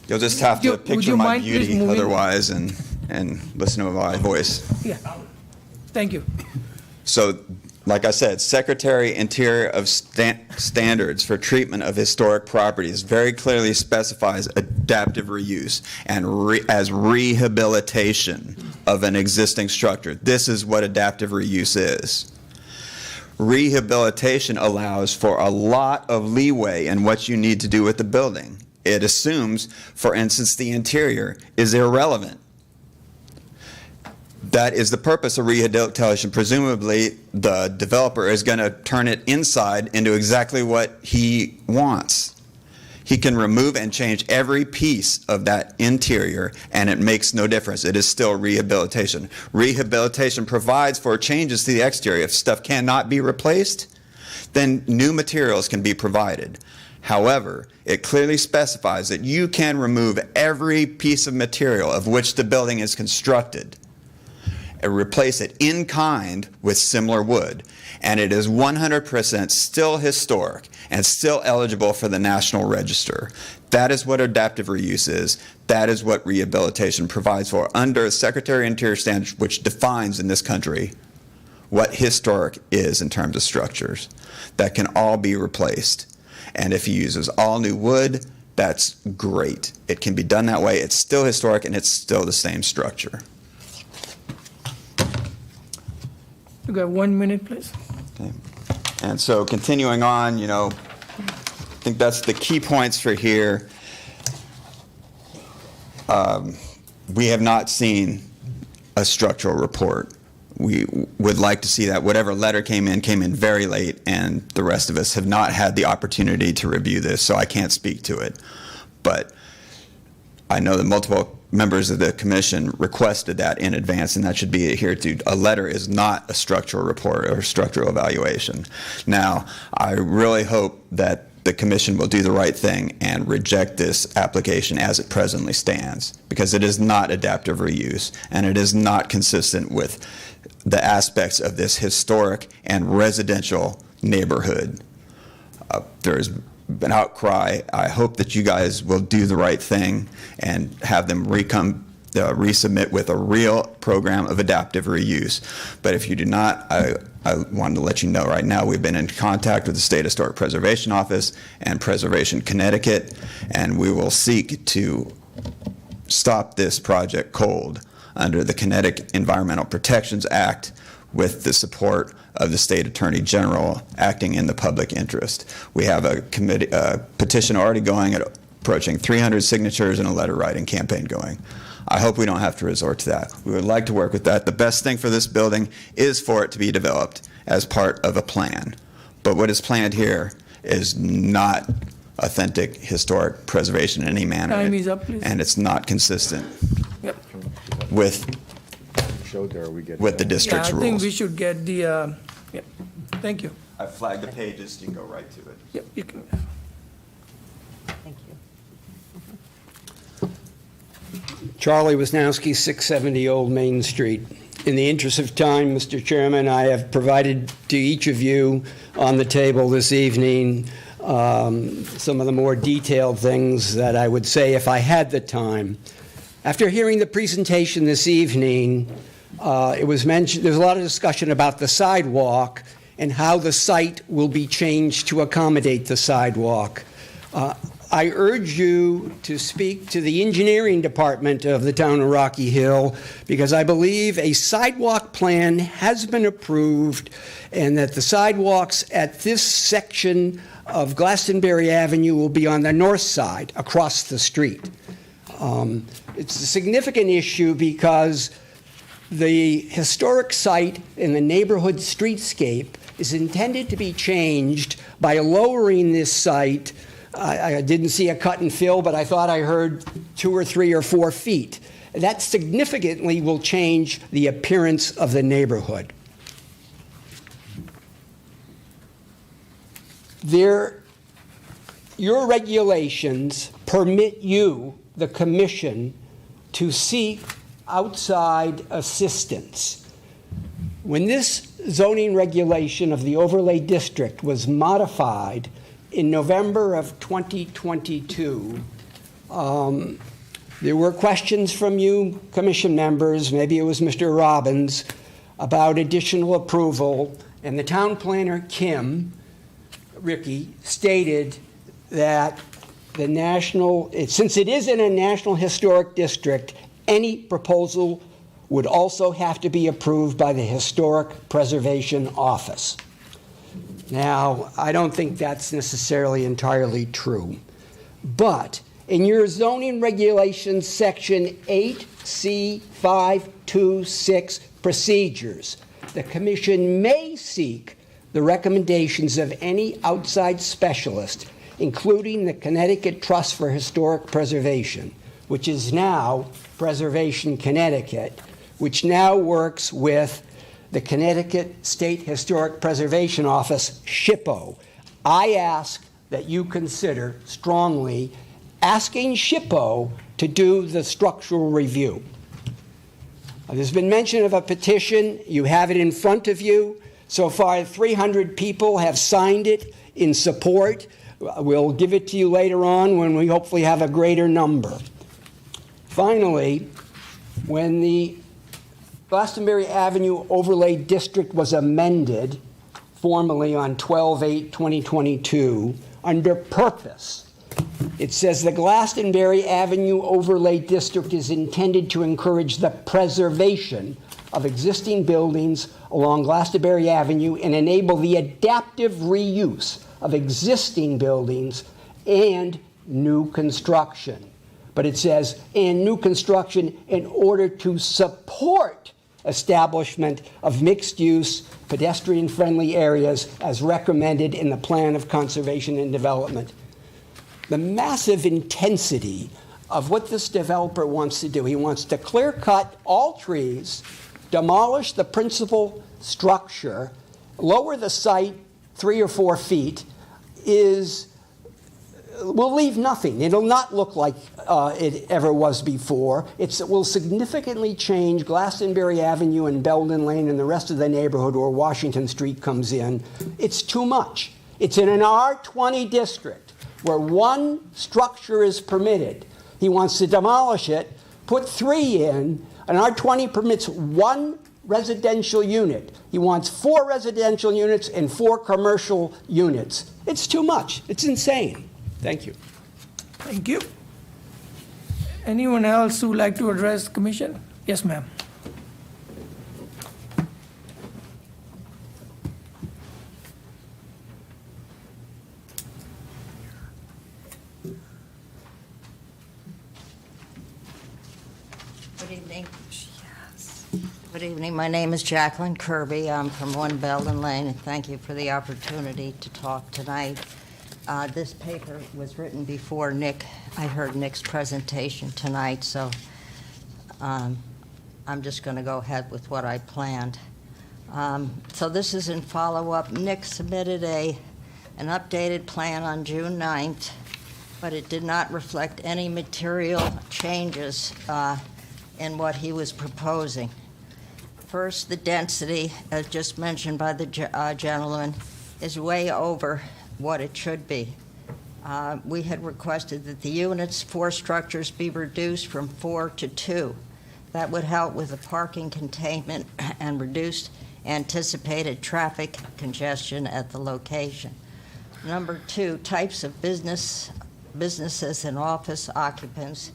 You'll just have to Would picture you my mind please beauty moving? otherwise and listen to my voice. Yeah. Thank you. So, like I said, Secretary Interior of Standards for Treatment of Historic Properties very clearly specifies adaptive reuse and as rehabilitation of an existing structure. This is what adaptive reuse is. Rehabilitation allows for a lot of leeway in what you need to do with the building. It assumes, for instance, the interior is irrelevant. That is the purpose of rehabilitation. Presumably, the developer is going to turn it inside into exactly what he wants. He can remove and change every piece of that interior, and it makes no difference. It is still rehabilitation. Rehabilitation provides for changes to the exterior. If stuff cannot be replaced, then new materials can be provided. However, it clearly specifies that you can remove every piece of material of which the building is constructed and replace it in kind with similar wood. And it is 100% still historic and still eligible for the National Register. That is what adaptive reuse is. That is what rehabilitation provides for under Secretary of Interior standards, which defines in this country what historic is in terms of structures. That can all be replaced. And if he uses all new wood, that's great. It can be done that way. It's still historic and it's still the same structure. You got 1 minute, please. Okay. And so continuing on, I think that's the key points for here. We have not seen a structural report. We would like to see that. Whatever letter came in very late, and the rest of us have not had the opportunity to review this, so I can't speak to it. But I know that multiple members of the commission requested that in advance, and that should be adhered to. A letter is not a structural report or structural evaluation. Now, I really hope that the commission will do the right thing and reject this application as it presently stands, because it is not adaptive reuse, and it is not consistent with the aspects of this historic and residential neighborhood. There's an outcry. I hope that you guys will do the right thing and have them resubmit with a real program of adaptive reuse. But if you do not, I wanted to let you know right now we've been in contact with the State Historic Preservation Office and Preservation Connecticut, and we will seek to stop this project cold under the Connecticut Environmental Protections Act with the support of the State Attorney General acting in the public interest. We have a petition already going at approaching 300 signatures and a letter writing campaign going. I hope we don't have to resort to that. We would like to work with that. The best thing for this building is for it to be developed as part of a plan. But what is planned here is not authentic historic preservation in any manner. Time is up, please. And it's not consistent Yep. with Showed there, we get. the Yeah, district's I think we rules. should get the, yep, thank you. I flagged the pages, you can go right to it. Yep, you can. Thank you. Charlie Wisnowski, 670 Old Main Street. In the interest of time, Mr. Chairman, I have provided to each of you on the table this evening some of the more detailed things that I would say if I had the time. After hearing the presentation this evening, it was mentioned, there's a lot of discussion about the sidewalk and how the site will be changed to accommodate the sidewalk. I urge you to speak to the engineering department of the town of Rocky Hill, because I believe a sidewalk plan has been approved and that the sidewalks at this section of Glastonbury Avenue will be on the north side, across the street. It's a significant issue because the historic site in the neighborhood streetscape is intended to be changed by lowering this site. I didn't see a cut and fill, but I thought I heard 2 or 3 or 4 feet. That significantly will change the appearance of the neighborhood. Your regulations permit you, the commission, to seek outside assistance. When this zoning regulation of the overlay district was modified in November of 2022, there were questions from you commission members, maybe it was Mr. Robbins, about additional approval, and the town planner, Ricky, stated that since it is in a National Historic District, any proposal would also have to be approved by the Historic Preservation Office. Now, I don't think that's necessarily entirely true, but in your zoning regulations section 8C526 procedures, the commission may seek the recommendations of any outside specialist, including the Connecticut Trust for Historic Preservation, which is now Preservation Connecticut, which now works with the Connecticut State Historic Preservation Office, SHPO. I ask that you consider strongly asking SHPO to do the structural review. There's been mention of a petition. You have it in front of you. So far, 300 people have signed it in support. We'll give it to you later on when we hopefully have a greater number. Finally, when the Glastonbury Avenue Overlay District was amended formally on 12/8/2022 under purpose, it says the Glastonbury Avenue Overlay District is intended to encourage the preservation of existing buildings along Glastonbury Avenue and enable the adaptive reuse of existing buildings and new construction. But it says, and new construction in order to support establishment of mixed-use, pedestrian-friendly areas as recommended in the Plan of Conservation and Development. The massive intensity of what this developer wants to do, he wants to clear-cut all trees, demolish the principal structure, lower the site 3 or 4 feet, will leave nothing. It'll not look like it ever was before. It will significantly change Glastonbury Avenue and Belden Lane and the rest of the neighborhood where Washington Street comes in. It's too much. It's in an R20 district where one structure is permitted. He wants to demolish it, put 3 in. An R20 permits 1 residential unit. He wants 4 residential units and 4 commercial units. It's too much. It's insane. Thank you. Thank you. Anyone else who would like to address the commission? Yes, ma'am. Good evening. Good evening. My name is Jacqueline Kirby. I'm from 1 Belden Lane, and thank you for the opportunity to talk tonight. This paper was written before Nick, I heard Nick's presentation tonight, so I'm just going to go ahead with what I planned. So this is in follow-up. Nick submitted an updated plan on June 9th, but it did not reflect any material changes in what he was proposing. First, the density, as just mentioned by the gentleman, is way over what it should be. We had requested that the units, 4 structures, be reduced from 4 to 2. That would help with the parking containment and reduced anticipated traffic congestion at the location. Number 2, types of businesses and office occupants.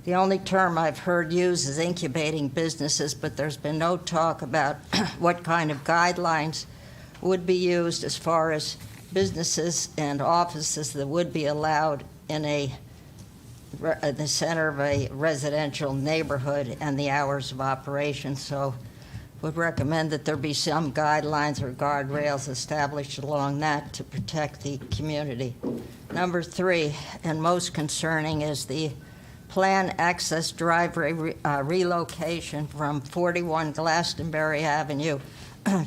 The only term I've heard used is incubating businesses, but there's been no talk about what kind of guidelines would be used as far as businesses and offices that would be allowed in the center of a residential neighborhood and the hours of operation. So would recommend that there be some guidelines or guardrails established along that to protect the community. Number 3, and most concerning, is the plan access driveway relocation from 41 Glastonbury Avenue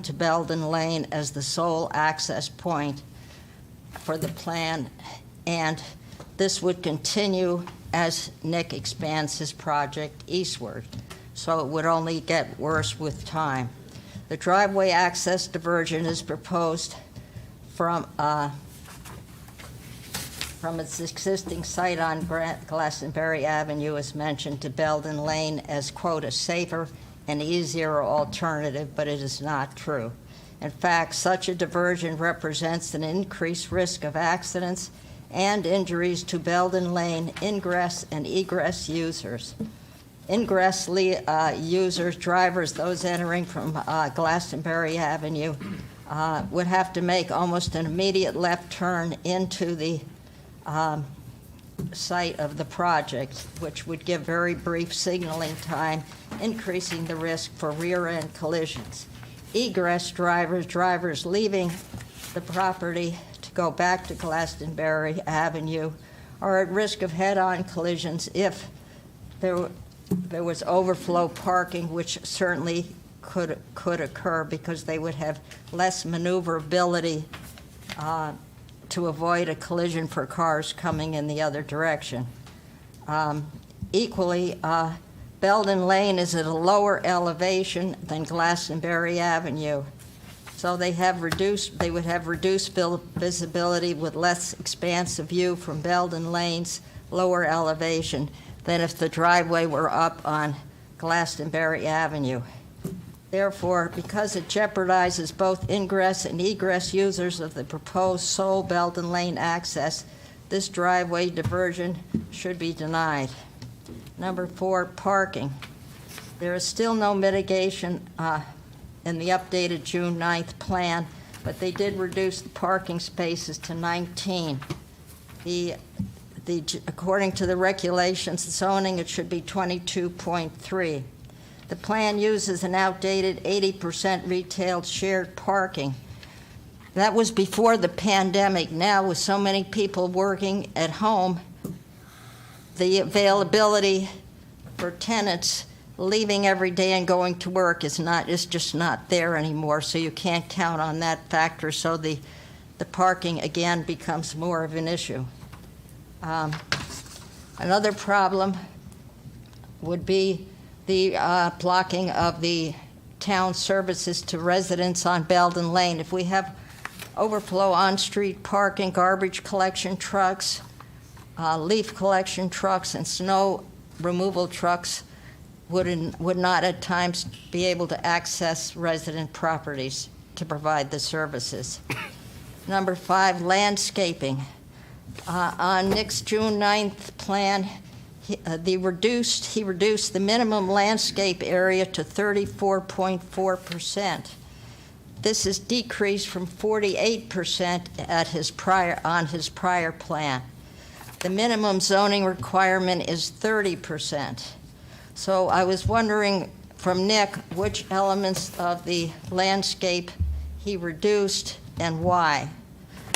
to Belden Lane as the sole access point for the plan, and this would continue as Nick expands his project eastward, so it would only get worse with time. The driveway access diversion is proposed from its existing site on Glastonbury Avenue, as mentioned, to Belden Lane as, quote, a safer and easier alternative, but it is not true. In fact, such a diversion represents an increased risk of accidents and injuries to Belden Lane ingress and egress users. Ingress users, drivers, those entering from Glastonbury Avenue, would have to make almost an immediate left turn into the site of the project, which would give very brief signaling time, increasing the risk for rear-end collisions. Egress drivers leaving the property to go back to Glastonbury Avenue are at risk of head-on collisions if there was overflow parking, which certainly could occur because they would have less maneuverability to avoid a collision for cars coming in the other direction. Equally, Belden Lane is at a lower elevation than Glastonbury Avenue, so they would have reduced visibility with less expansive view from Belden Lane's lower elevation than if the driveway were up on Glastonbury Avenue. Therefore, because it jeopardizes both ingress and egress users of the proposed sole Belden Lane access, this driveway diversion should be denied. Number 4, parking. There is still no mitigation in the updated June 9th plan, but they did reduce the parking spaces to 19. According to the regulations zoning, it should be 22.3. The plan uses an outdated 80% retail shared parking. That was before the pandemic. Now, with so many people working at home, the availability for tenants leaving every day and going to work is just not there anymore, so you can't count on that factor, so the parking, again, becomes more of an issue. Another problem would be the blocking of the town services to residents on Belden Lane. If we have overflow on-street parking, garbage collection trucks, leaf collection trucks, and snow removal trucks would not at times be able to access resident properties to provide the services. Number 5, landscaping. On Nick's June 9th plan, he reduced the minimum landscape area to 34.4%. This is decreased from 48% on his prior plan. The minimum zoning requirement is 30%. So I was wondering from Nick which elements of the landscape he reduced and why.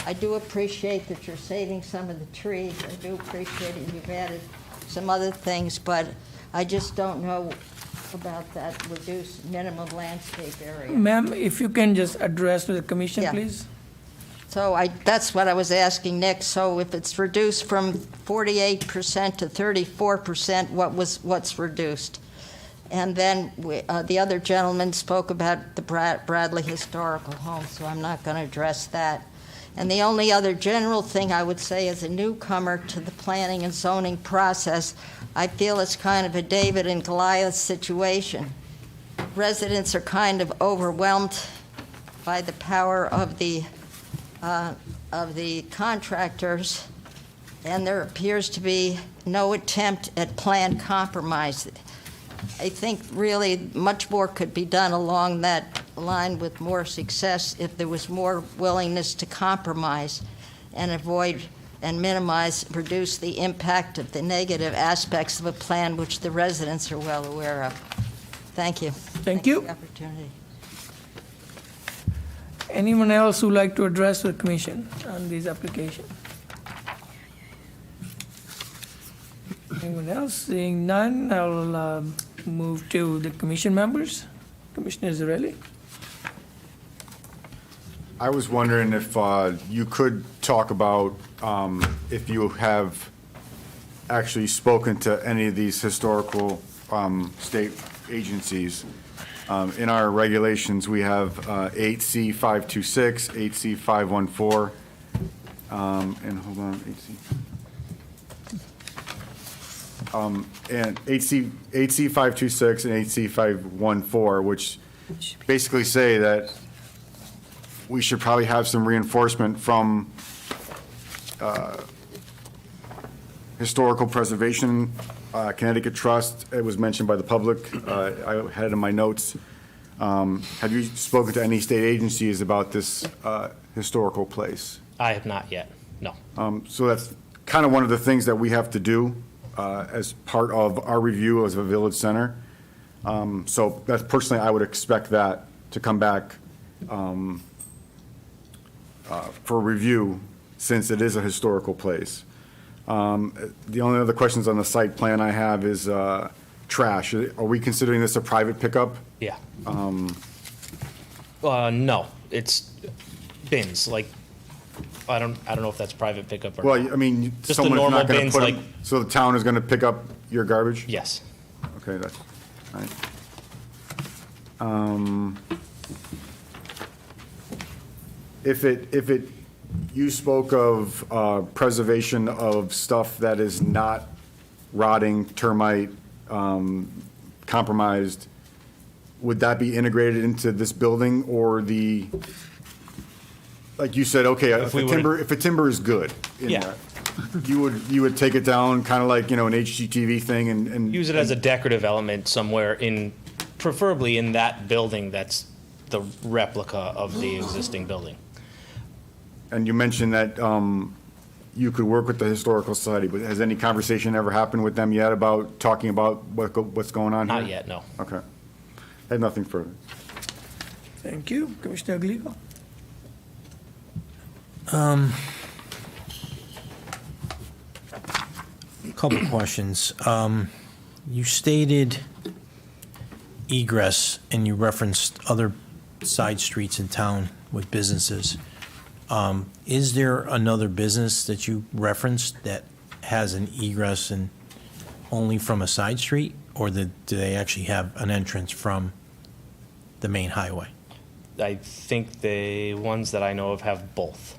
I do appreciate that you're saving some of the trees. I do appreciate it. You've added some other things, but I just don't know about that reduced minimum landscape area. Ma'am, if you can just address to the commission, Yeah. please? So that's what I was asking Nick. So if it's reduced from 48% to 34%, what's reduced? And then the other gentleman spoke about the Bradley Historical Home, so I'm not going to address that. And the only other general thing I would say as a newcomer to the planning and zoning process, I feel it's kind of a David and Goliath situation. Residents are kind of overwhelmed by the power of the contractors, and there appears to be no attempt at planned compromise. I think really much more could be done along that line with more success if there was more willingness to compromise and avoid and minimize, reduce the impact of the negative aspects of a plan which the residents are well aware of. Thank you. Thank Thanks you. for the opportunity. Anyone else who'd like to address the commission on this application? Anyone else? Seeing none, I'll move to the commission members. Commissioner Zarelli? I was wondering if you could talk about if you have actually spoken to any of these historical state agencies. In our regulations, we have 8C 526, 8C 514, and hold on, 8C. And 8C 526 and 8C 514, which basically say that we should probably have some reinforcement from Historical Preservation, Connecticut Trust. It was mentioned by the public. I had it in my notes. Have you spoken to any state agencies about this historical place? I have not yet, no. So that's kind of one of the things that we have to do as part of our review as a village center. So that's personally, I would expect that to come back for review, since it is a historical place. The only other questions on the site plan I have is trash. Are we considering this a private pickup? Yeah. No, it's bins, like, I don't know if that's private pickup or not. Well, I mean, Just the someone's normal not going to bins, put like- them, so the town is going to pick up your garbage? Yes. Okay, that's, all right. If it, you spoke of preservation of stuff that is not rotting, termite, compromised, would that be integrated into this building, or like you said, okay, if we were a timber is good in Yeah. there, you would take it down, kind of like, an HGTV thing and. Use it as a decorative element somewhere preferably in that building that's the replica of the existing building. And you mentioned that you could work with the Historical Society, but has any conversation ever happened with them yet about talking about what's going on here? Not yet, no. Okay. I have nothing further. Thank you. Commissioner Glico? Couple questions. You stated egress, and you referenced other side streets in town with businesses. Is there another business that you referenced that has an egress and only from a side street, or do they actually have an entrance from the main highway? I think the ones that I know of have both.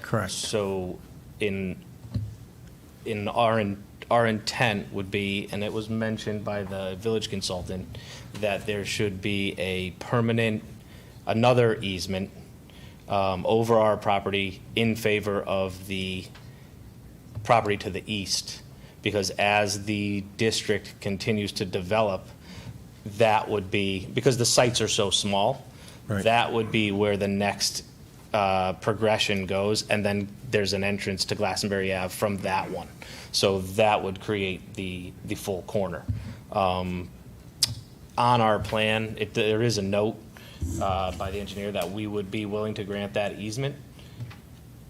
Correct. So in our intent would be, and it was mentioned by the village consultant, that there should be a permanent, another easement over our property in favor of the property to the east, because as the district continues to develop, that would be, because the sites are so small, Right. that would be where the next progression goes, and then there's an entrance to Glastonbury Ave from that one. So that would create the full corner. On our plan, there is a note by the engineer that we would be willing to grant that easement.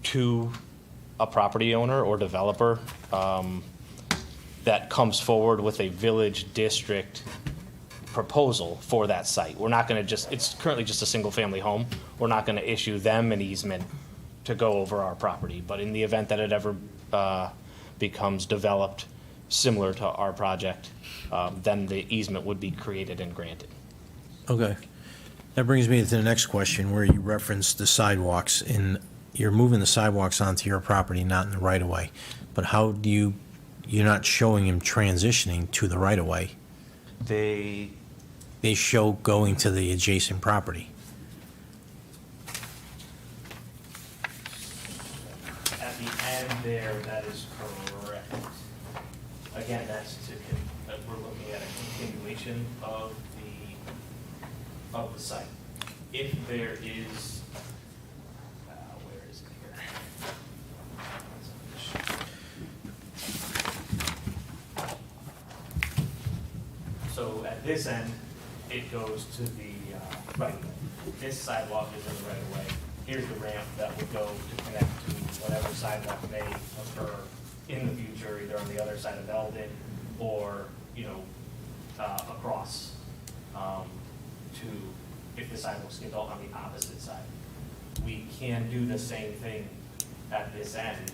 to a property owner or developer that comes forward with a village district proposal for that site. We're not going to it's currently just a single-family home. We're not going to issue them an easement to go over our property. But in the event that it ever becomes developed similar to our project, then the easement would be created and granted. Okay. That brings me to the next question, where you referenced the sidewalks, and you're moving the sidewalks onto your property, not in the right-of-way. But how do you're not showing him transitioning to the right-of-way? They Show going to the adjacent property. At the end there, that is correct. Again, we're looking at a continuation of the site. If there is, where is it here? So at this end, it goes to the right. This sidewalk is in the right of way. Here's the ramp that would go to connect to whatever sidewalk may occur in the future, either on the other side of Eldon or, across to, if the sidewalks get built on the opposite side. We can do the same thing at this end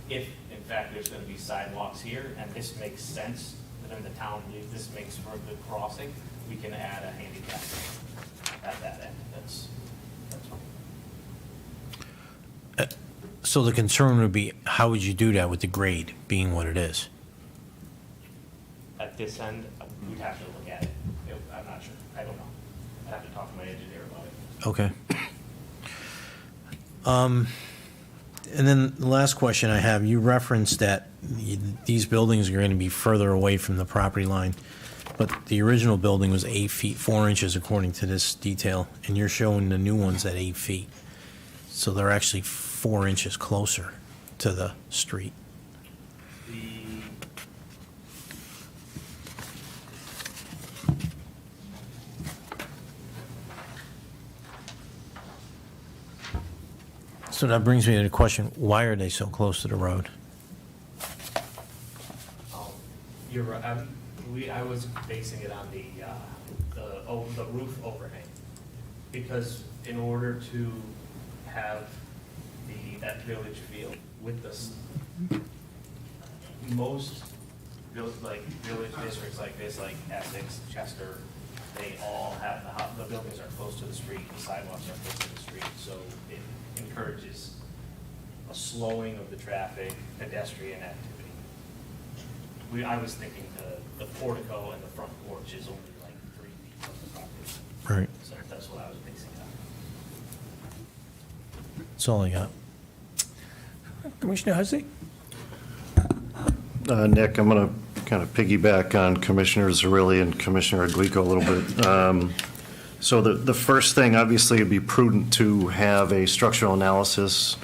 if, in fact, there's going to be sidewalks here, and this makes sense, within the town believes this makes for a good crossing, we can add a handicap at that end. That's all. So the concern would be, how would you do that with the grade being what it is? At this end, we'd have to look at it. I'm not sure. I don't know. I'd have to talk to my engineer about it. Okay. And then the last question I have, you referenced that these buildings are going to be further away from the property line, but the original building was 8 feet 4 inches according to this detail, and you're showing the new ones at 8 feet. So they're actually 4 inches closer to the street. So that brings me to the question, why are they so close to the road? You're right. I was basing it on the roof overhang, because in order to have that village feel with most village districts like this, like Essex, Chester, they all have the buildings are close to the street, the sidewalks are close to the street, so it encourages a slowing of the traffic, pedestrian activity. I was thinking the portico and the front porch is only like 3 feet from the property. Right. So that's what I was basing it on. That's all I got. Commissioner Hussey? Nick, I'm going to kind of piggyback on Commissioner Zarilli and Commissioner Aglico a little bit. So the first thing, obviously, would be prudent to have a structural analysis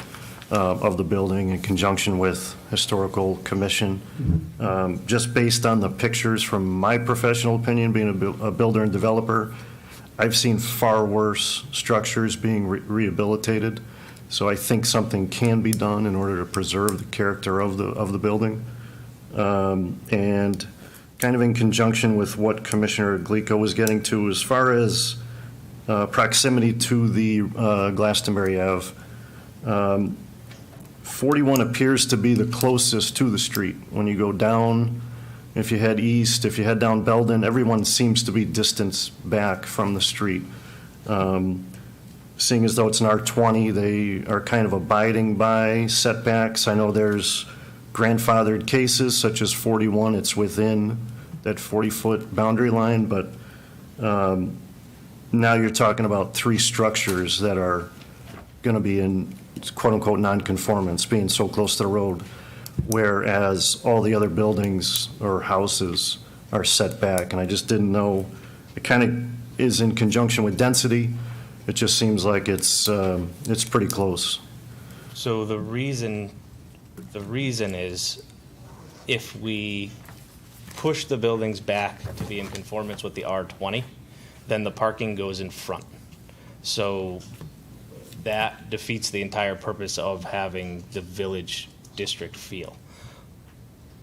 of the building in conjunction with Historical Commission. Just based on the pictures, from my professional opinion, being a builder and developer, I've seen far worse structures being rehabilitated. So I think something can be done in order to preserve the character of the building. And kind of in conjunction with what Commissioner Glico was getting to, as far as proximity to the Glastonbury Ave, 41 appears to be the closest to the street. When you go down, if you head east, if you head down Belden, everyone seems to be distanced back from the street. Seeing as though it's an R20, they are kind of abiding by setbacks. I know there's grandfathered cases, such as 41, it's within that 40-foot boundary line, but now you're talking about 3 structures that are going to be in quote-unquote non-conformance, being so close to the road, whereas all the other buildings or houses are set back, and I just didn't know, it kind of is in conjunction with density. It just seems like it's pretty close. So the reason is, if we push the buildings back to be in conformance with the R20, then the parking goes in front. So that defeats the entire purpose of having the village district feel.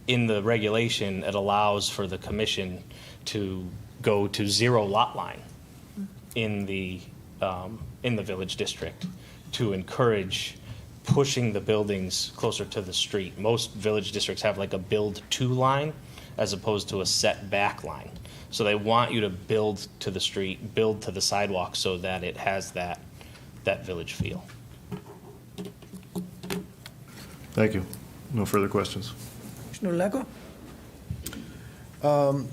In the regulation, it allows for the commission to go to 0 lot line in the village district to encourage pushing the buildings closer to the street. Most village districts have like a build to line as opposed to a set back line. So they want you to build to the street, build to the sidewalk so that it has that village feel. Thank you. No further questions. Commissioner Leco?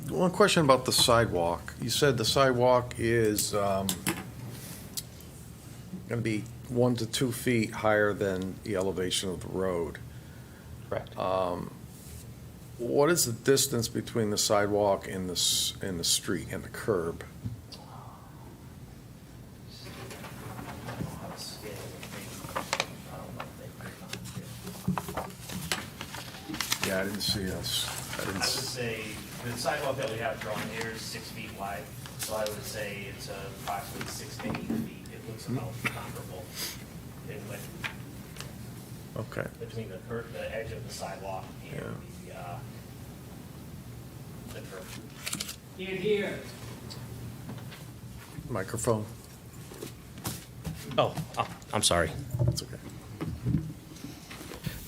One question about the sidewalk. You said the sidewalk is going to be 1 to 2 feet higher than the elevation of the road. Correct. What is the distance between the sidewalk and the street and the curb? Yeah, I didn't see us. I would say the sidewalk that we have drawn here is 6 feet wide, so I would say it's approximately 6 to 8 feet. It looks about comparable in width Okay. between the edge of the sidewalk and the curb. Here. Microphone? Oh, I'm sorry. That's okay.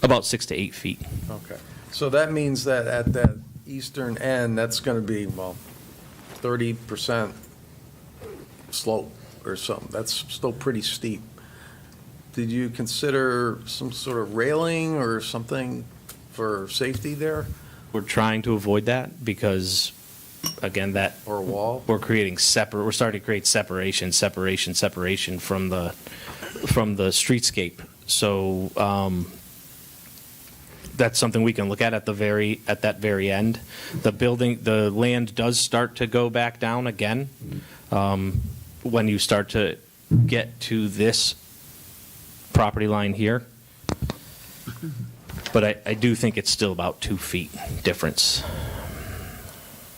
About 6 to 8 feet. Okay. So that means that at that eastern end, that's going to be, 30% slope or something. That's still pretty steep. Did you consider some sort of railing or something for safety there? We're trying to avoid that because, again, Or a wall? we're starting to create separation from the streetscape. So that's something we can look at that very end. The land does start to go back down again when you start to get to this property line here. But I do think it's still about 2 feet difference.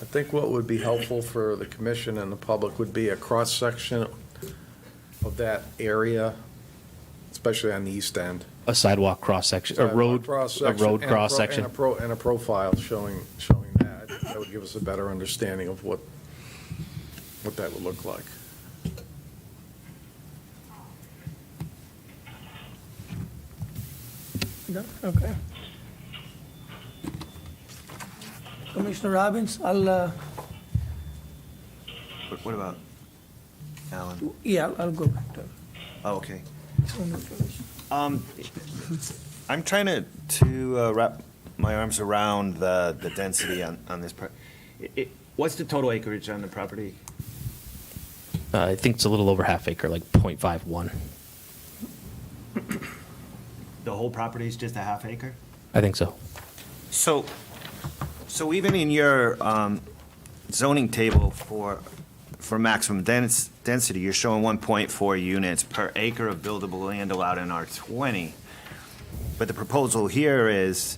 I think what would be helpful for the commission and the public would be a cross-section of that area, especially on the east end. A sidewalk cross-section, a road cross-section. And a profile showing that. That would give us a better understanding of what that would look like. No? Okay. Commissioner Robbins, I'll, What about Alan? yeah, I'll go back to. Oh, okay. I'm trying to wrap my arms around the density on this part. What's the total acreage on the property? I think it's a little over half acre, like 0.51. The whole property is just a half acre? I think so. So even in your zoning table for maximum density, you're showing 1.4 units per acre of buildable land allowed in R20. But the proposal here is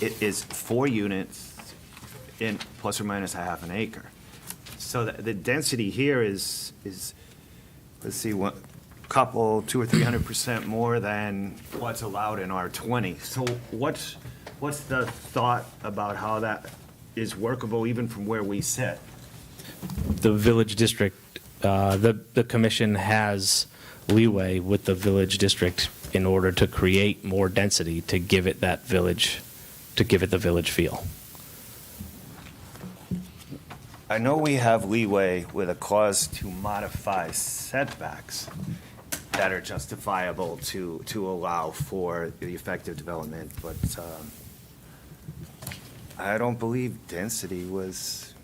4 units in plus or minus a half an acre. So the density here is let's see, 200 or 300% more than what's allowed in R20. So what's the thought about how that is workable even from where we sit? The village district, the commission has leeway with the village district in order to create more density to give it the village feel. I know we have leeway with a clause to modify setbacks that are justifiable to allow for the effective development, but I don't believe density was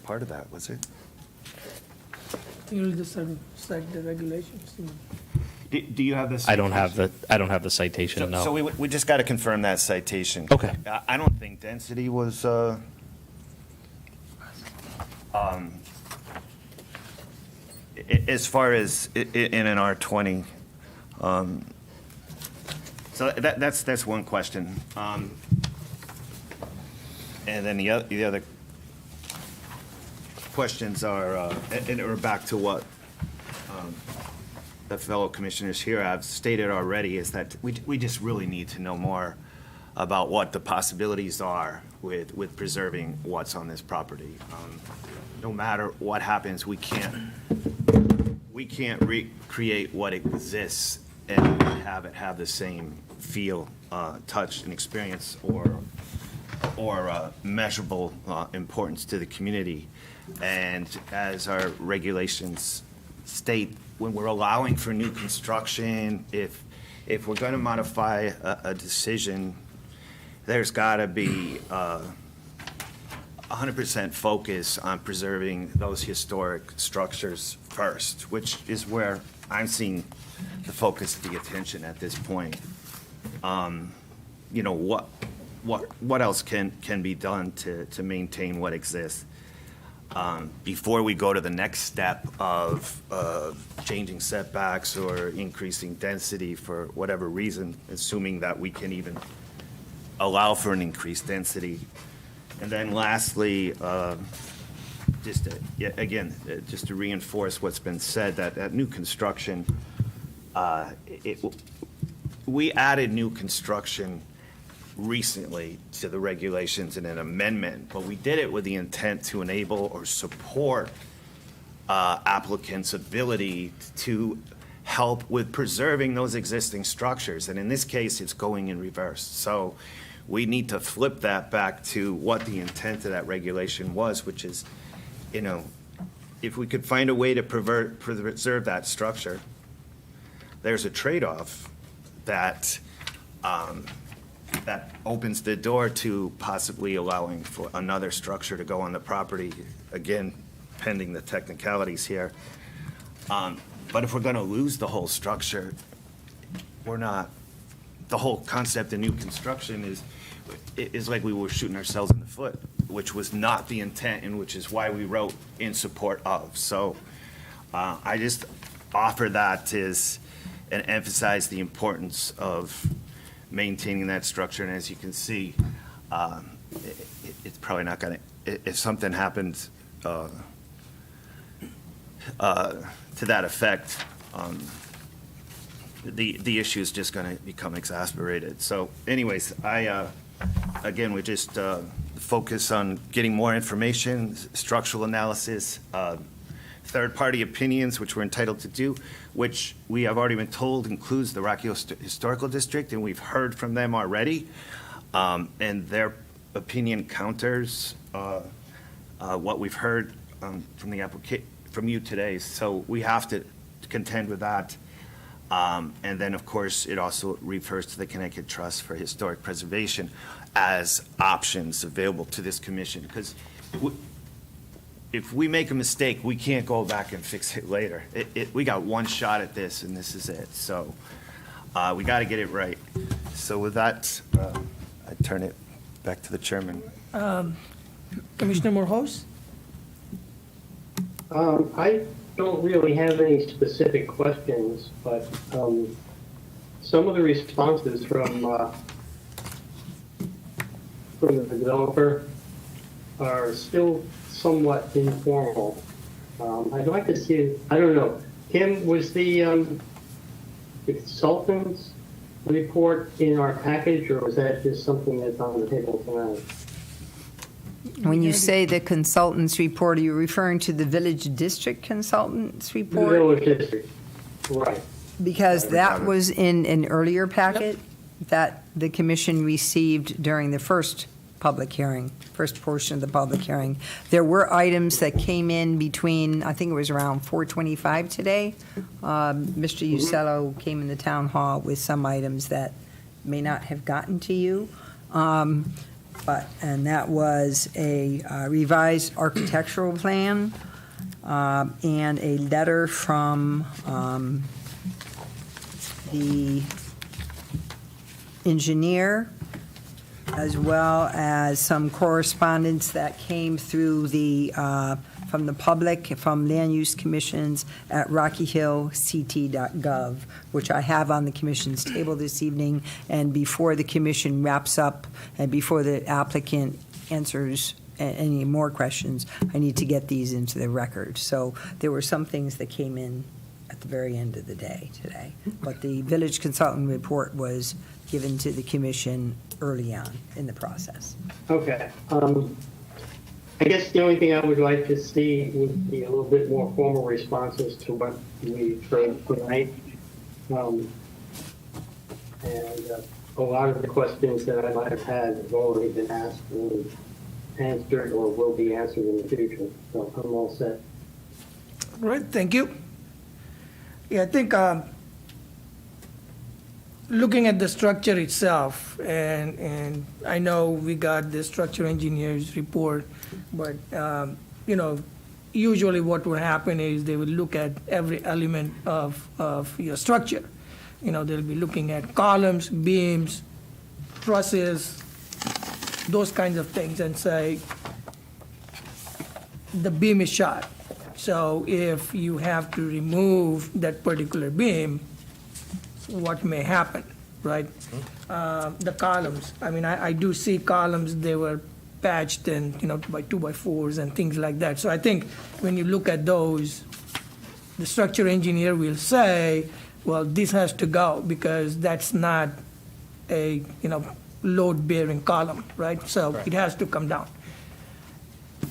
part of that, was it? You'll just cite the regulations. Do you have this? I don't have the citation, no. So we just got to confirm that citation. Okay. I don't think density was, as far as in an R20. So that's one question. And then the other questions are, and we're back to what the fellow commissioners here have stated already, is that we just really need to know more about what the possibilities are with preserving what's on this property. No matter what happens, we can't recreate what exists and have it have the same feel, touch, and experience, or measurable importance to the community. And as our regulations state, when we're allowing for new construction, if we're going to modify a decision, there's got to be 100% focus on preserving those historic structures first, which is where I'm seeing the focus of the attention at this point. You know, what else can be done to maintain what exists? Before we go to the next step of changing setbacks or increasing density for whatever reason, assuming that we can even allow for an increased density. And then lastly, just to reinforce what's been said, that new construction, we added new construction recently to the regulations in an amendment, but we did it with the intent to enable or support applicants' ability to help with preserving those existing structures. And in this case, it's going in reverse. So we need to flip that back to what the intent of that regulation was, which is, you know, if we could find a way to preserve that structure, there's a trade-off that that opens the door to possibly allowing for another structure to go on the property, again, pending the technicalities here. But if we're going to lose the whole structure, we're not. The whole concept of new construction is like we were shooting ourselves in the foot, which was not the intent, and which is why we wrote in support of. So I just offer that as and emphasize the importance of maintaining that structure. And as you can see, it's probably not going to, if something happened to that effect, the issue is just going to become exasperated. So anyways, again, we just focus on getting more information, structural analysis, third-party opinions, which we're entitled to do, which we have already been told includes the Rocky Hill Historical District, and we've heard from them already. And their opinion counters what we've heard from you today. So we have to contend with that. And then, of course, it also refers to the Connecticut Trust for Historic Preservation as options available to this commission. Because if we make a mistake, we can't go back and fix it later. We got one shot at this, and this is it. So we got to get it right. So with that, I turn it back to the chairman. Commissioner Morhos? I don't really have any specific questions, but some of the responses from the developer are still somewhat informal. I'd like to see, I don't know, Kim, was the consultant's report in our package, or was that just something that's on the table tonight? When you say the consultant's report, are you referring to the village district consultant's report? The village district, right. Because that was in an earlier packet that the commission received during the first public hearing, first portion of the public hearing. There were items that came in between, I think it was around 4:25 today. Mr. Usello came in the town hall with some items that may not have gotten to you. And that was a revised architectural plan and a letter from the engineer, as well as some correspondence that came through from the public, from land use commissions at rockyhillct.gov, which I have on the commission's table this evening. And before the commission wraps up and before the applicant answers any more questions, I need to get these into the record. So there were some things that came in at the very end of the day today. But the village consultant report was given to the commission early on in the process. Okay. I guess the only thing I would like to see would be a little bit more formal responses to what we heard tonight. A lot of the questions that I might have had have already been asked and answered or will be answered in the future. So I'm all set. All right, thank you. Yeah, I think looking at the structure itself, and I know we got the structural engineer's report, but, usually what will happen is they will look at every element of your structure. They'll be looking at columns, beams, trusses, those kinds of things, and say, the beam is shot. So if you have to remove that particular beam, what may happen, right? The columns, I do see columns, they were patched and, by 2x4s and things like that. So I think when you look at those, the structural engineer will say, well, this has to go because that's not a, load-bearing column, right? So it has to come down.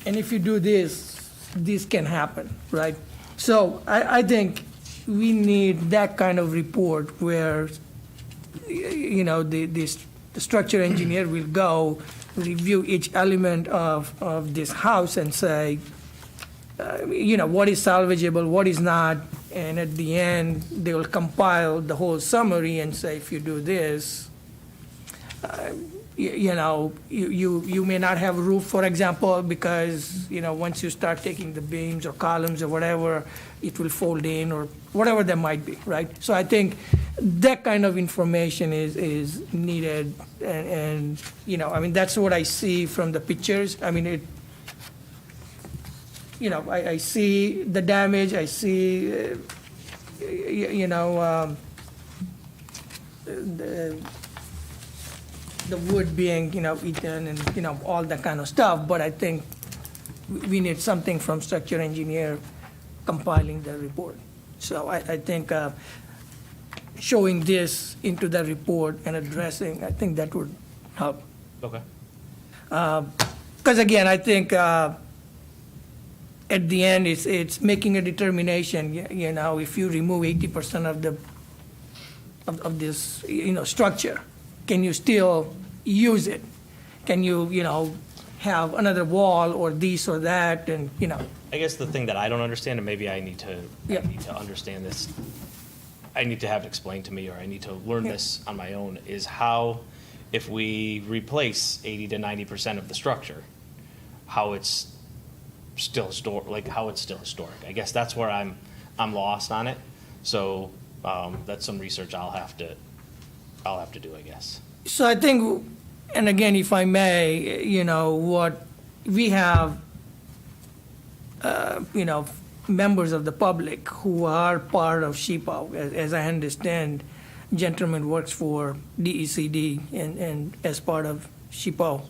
And if you do this can happen, right? So I think we need that kind of report where, the structural engineer will go review each element of this house and say, what is salvageable, what is not, and at the end, they will compile the whole summary and say, if you do this, you may not have a roof, for example, because, once you start taking the beams or columns or whatever, it will fold in or whatever that might be, right? So I think that kind of information is needed, and that's what I see from the pictures. I see the damage, I see, the wood being, eaten and, all that kind of stuff, but I think we need something from structural engineer compiling the report. So I think showing this into the report and addressing, I think that would help. Okay. Because again, I think at the end, it's making a determination, if you remove 80% of this, structure, can you still use it? Can you, have another wall or this or that, and, I guess the thing that I don't understand, and maybe I need to understand this, I need to have it explained to me, or I need to learn this on my own, is how, if we replace 80 to 90% of the structure, how it's still how it's still historic. I guess that's where I'm lost on it. So that's some research I'll have to do, I guess. So I think, and again, if I may, what we have, members of the public who are part of SHPO, as I understand, gentleman works for DECD and as part of SHPO.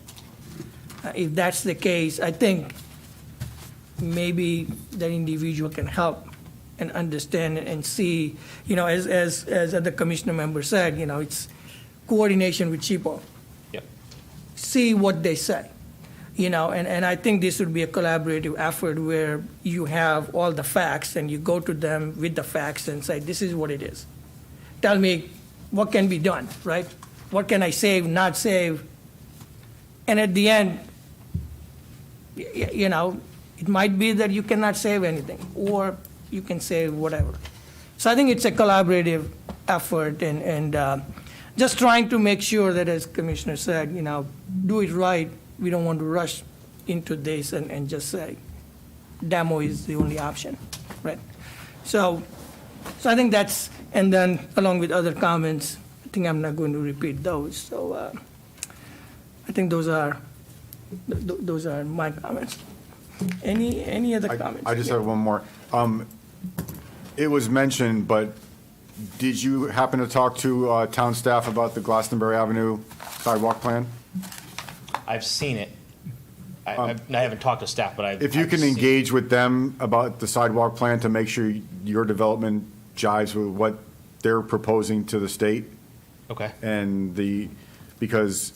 If that's the case, I think maybe that individual can help and understand and see, as the commissioner member said, it's coordination with SHPO. Yep. See what they say, and I think this would be a collaborative effort where you have all the facts and you go to them with the facts and say, this is what it is. Tell me what can be done, right? What can I save, not save? And at the end, it might be that you cannot save anything, or you can save whatever. So I think it's a collaborative effort, and just trying to make sure that, as Commissioner said, do it right. We don't want to rush into this and just say demo is the only option, right? So I think that's, and then along with other comments, I think I'm not going to repeat those. So I think those are my comments. Any other comments? I just have one more. It was mentioned, but did you happen to talk to town staff about the Glastonbury Avenue sidewalk plan? I've seen it. I haven't talked to staff, but If you can engage with them about the sidewalk plan to make sure your development jives with what they're proposing to the state. Okay. And because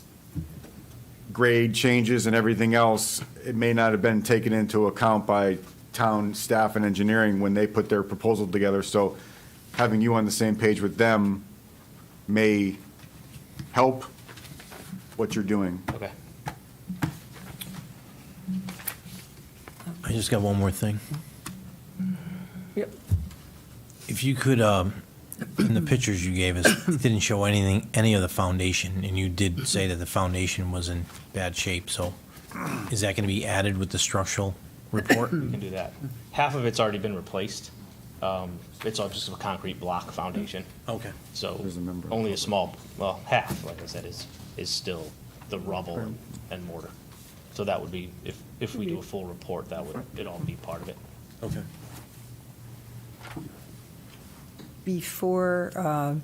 grade changes and everything else, it may not have been taken into account by town staff and engineering when they put their proposal together. So having you on the same page with them may help what you're doing. Okay. I just got one more thing. Yep. If you could, in the pictures you gave us, it didn't show any of the foundation, and you did say that the foundation was in bad shape, so is that going to be added with the structural report? We can do that. Half of it's already been replaced. It's all just a concrete block foundation. Okay. So There's a member. only a small, well, half, like I said, is still the rubble and mortar. So that would be, if we do a full report, that would, it'd all be part of it. Okay. Before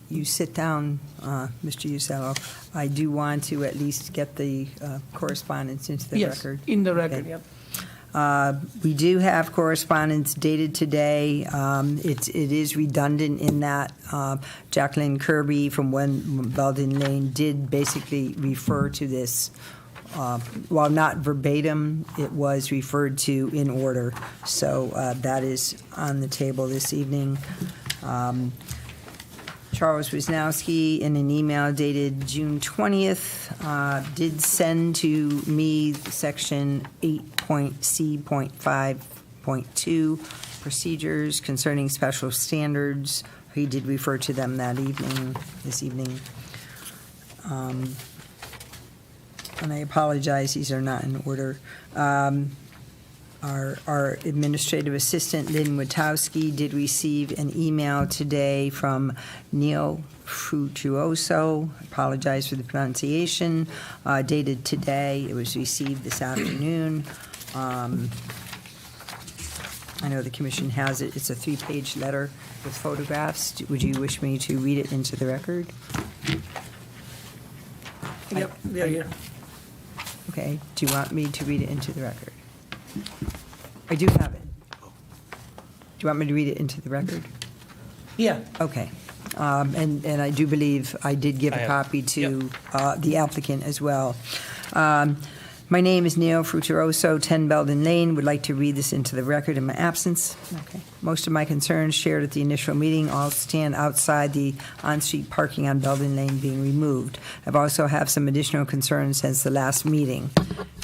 you sit down, Mr. Usello, I do want to at least get the correspondence into the Yes, record. in the record, Okay. yep. We do have correspondence dated today. It is redundant in that Jacqueline Kirby from Belden Lane did basically refer to this, while not verbatim, it was referred to in order. So that is on the table this evening. Charles Wisnowski, in an email dated June 20th, did send to me section 8.C.5.2, procedures concerning special standards. He did refer to them this evening. And I apologize, these are not in order. Our administrative assistant, Lynn Witowski, did receive an email today from Neil Frutuoso, apologize for the pronunciation, dated today. It was received this afternoon. I know the commission has it. It's a 3-page letter with photographs. Would you wish me to read it into the record? Yep, they're here. Okay, do you want me to read it into the record? I do have it. Do you want me to read it into the record? Yeah, Okay. And I do believe I did give I a have- copy to the applicant as well. My name is Neil Frutuoso, 10 Belden Lane. Would like to read this into the record in my absence. Okay. Most of my concerns shared at the initial meeting all stand outside the on-street parking on Belden Lane being removed. I've also have some additional concerns since the last meeting.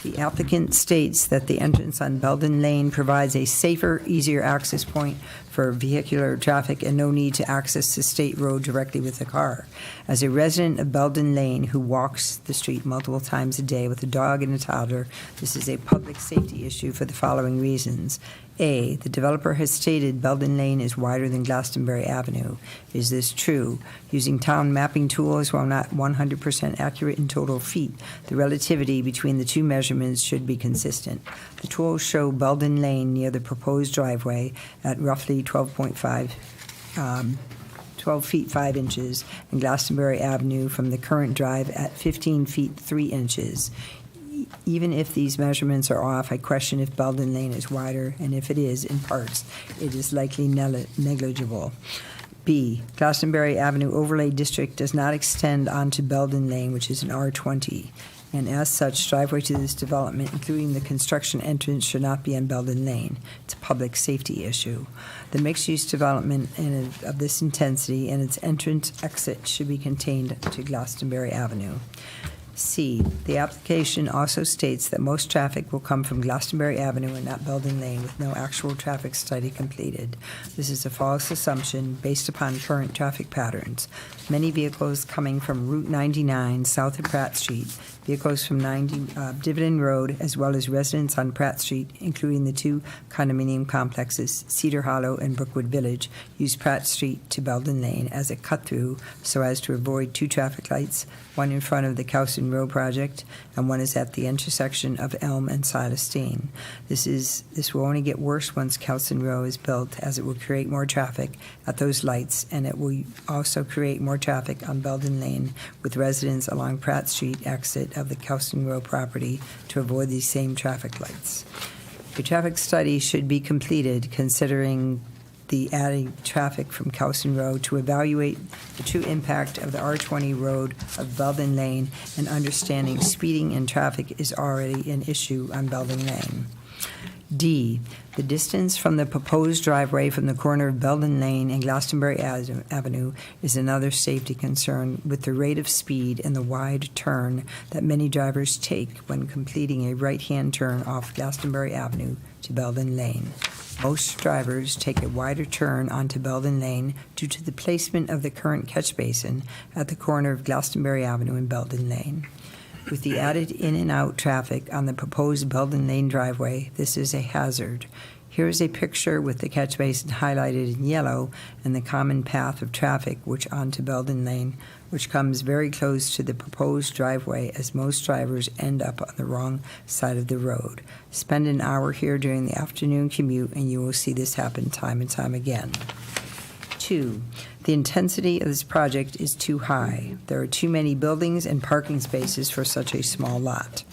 The applicant states that the entrance on Belden Lane provides a safer, easier access point for vehicular traffic and no need to access the state road directly with a car. As a resident of Belden Lane who walks the street multiple times a day with a dog and a toddler, this is a public safety issue for the following reasons. A, the developer has stated Belden Lane is wider than Glastonbury Avenue. Is this true? Using town mapping tools, while not 100% accurate in total feet, the relativity between the two measurements should be consistent. The tools show Belden Lane near the proposed driveway at roughly 12 feet 5 inches, and Glastonbury Avenue from the current drive at 15 feet 3 inches. Even if these measurements are off, I question if Belden Lane is wider, and if it is, in parts, it is likely negligible. B, Glastonbury Avenue Overlay District does not extend onto Belden Lane, which is an R20, and as such, driveway to this development, including the construction entrance, should not be on Belden Lane. It's a public safety issue. The mixed-use development of this intensity and its entrance-exit should be contained to Glastonbury Avenue. C, the application also states that most traffic will come from Glastonbury Avenue and not Belden Lane with no actual traffic study completed. This is a false assumption based upon current traffic patterns. Many vehicles coming from Route 99 south of Pratt Street, vehicles from Dividend Road, as well as residents on Pratt Street, including the two condominium complexes, Cedar Hollow and Brookwood Village, use Pratt Street to Belden Lane as a cut-through so as to avoid two traffic lights, one in front of the Cowson Road project, and one is at the intersection of Elm and Silas Steen. This will only get worse once Cowson Row is built, as it will create more traffic at those lights, and it will also create more traffic on Belden Lane with residents along Pratt Street exit of the Cowson Row property to avoid these same traffic lights. A traffic study should be completed considering the adding traffic from Kelston Road to evaluate the true impact of the R20 road of Belden Lane and understanding speeding and traffic is already an issue on Belden Lane. D, the distance from the proposed driveway from the corner of Belden Lane and Glastonbury Avenue is another safety concern with the rate of speed and the wide turn that many drivers take when completing a right-hand turn off Glastonbury Avenue to Belden Lane. Most drivers take a wider turn onto Belden Lane due to the placement of the current catch basin at the corner of Glastonbury Avenue and Belden Lane. With the added in and out traffic on the proposed Belden Lane driveway, this is a hazard. Here is a picture with the catch basin highlighted in yellow and the common path of traffic which onto Belden Lane, which comes very close to the proposed driveway as most drivers end up on the wrong side of the road. Spend an hour here during the afternoon commute and you will see this happen time and time again. 2, the intensity of this project is too high. There are too many buildings and parking spaces for such a small lot.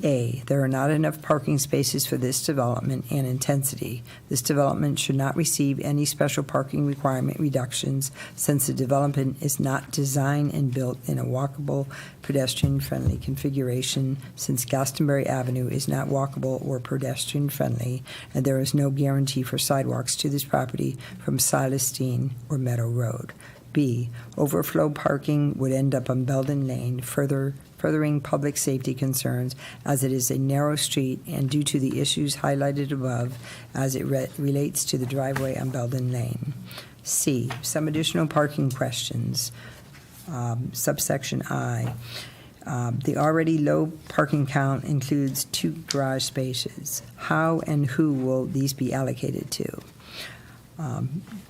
A, there are not enough parking spaces for this development and intensity. This development should not receive any special parking requirement reductions since the development is not designed and built in a walkable, pedestrian-friendly configuration since Glastonbury Avenue is not walkable or pedestrian-friendly, and there is no guarantee for sidewalks to this property from Silas Dean or Meadow Road. B, overflow parking would end up on Belden Lane, furthering public safety concerns as it is a narrow street and due to the issues highlighted above as it relates to the driveway on Belden Lane. C, some additional parking questions. Subsection I. The already low parking count includes 2 garage spaces. How and who will these be allocated to?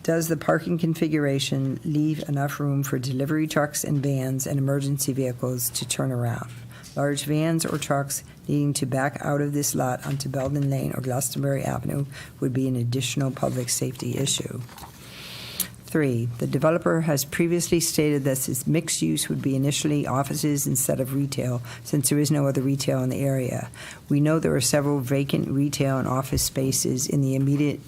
Does the parking configuration leave enough room for delivery trucks and vans and emergency vehicles to turn around? Large vans or trucks needing to back out of this lot onto Belden Lane or Glastonbury Avenue would be an additional public safety issue. 3, the developer has previously stated that its mixed use would be initially offices instead of retail, since there is no other retail in the area. We know there are several vacant retail and office spaces in the immediate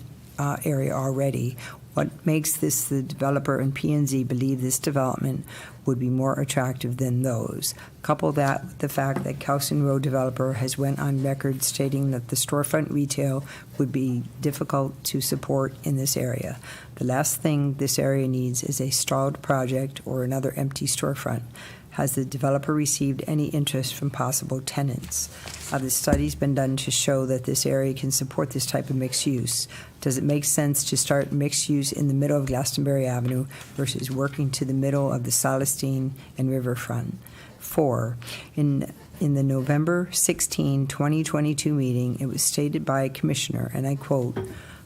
area already. What makes this the developer and P&Z believe this development would be more attractive than those? Couple that with the fact that Kelston Road developer has went on record stating that the storefront retail would be difficult to support in this area. The last thing this area needs is a stalled project or another empty storefront. Has the developer received any interest from possible tenants? Have the studies been done to show that this area can support this type of mixed use? Does it make sense to start mixed use in the middle of Glastonbury Avenue versus working to the middle of the Celestine and Riverfront? 4, in the November 16, 2022 meeting, it was stated by a commissioner, and I quote,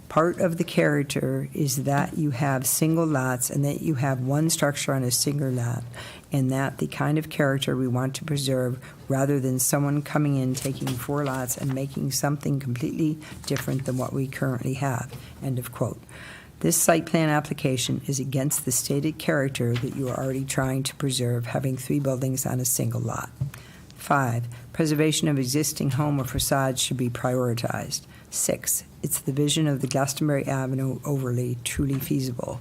"Part of the character is that you have single lots and that you have one structure on a single lot, and that the kind of character we want to preserve rather than someone coming in, taking 4 lots and making something completely different than what we currently have." End of quote. This site plan application is against the stated character that you are already trying to preserve, having 3 buildings on a single lot. 5, preservation of existing home or facades should be prioritized. 6, is the vision of the Glastonbury Avenue overlay truly feasible?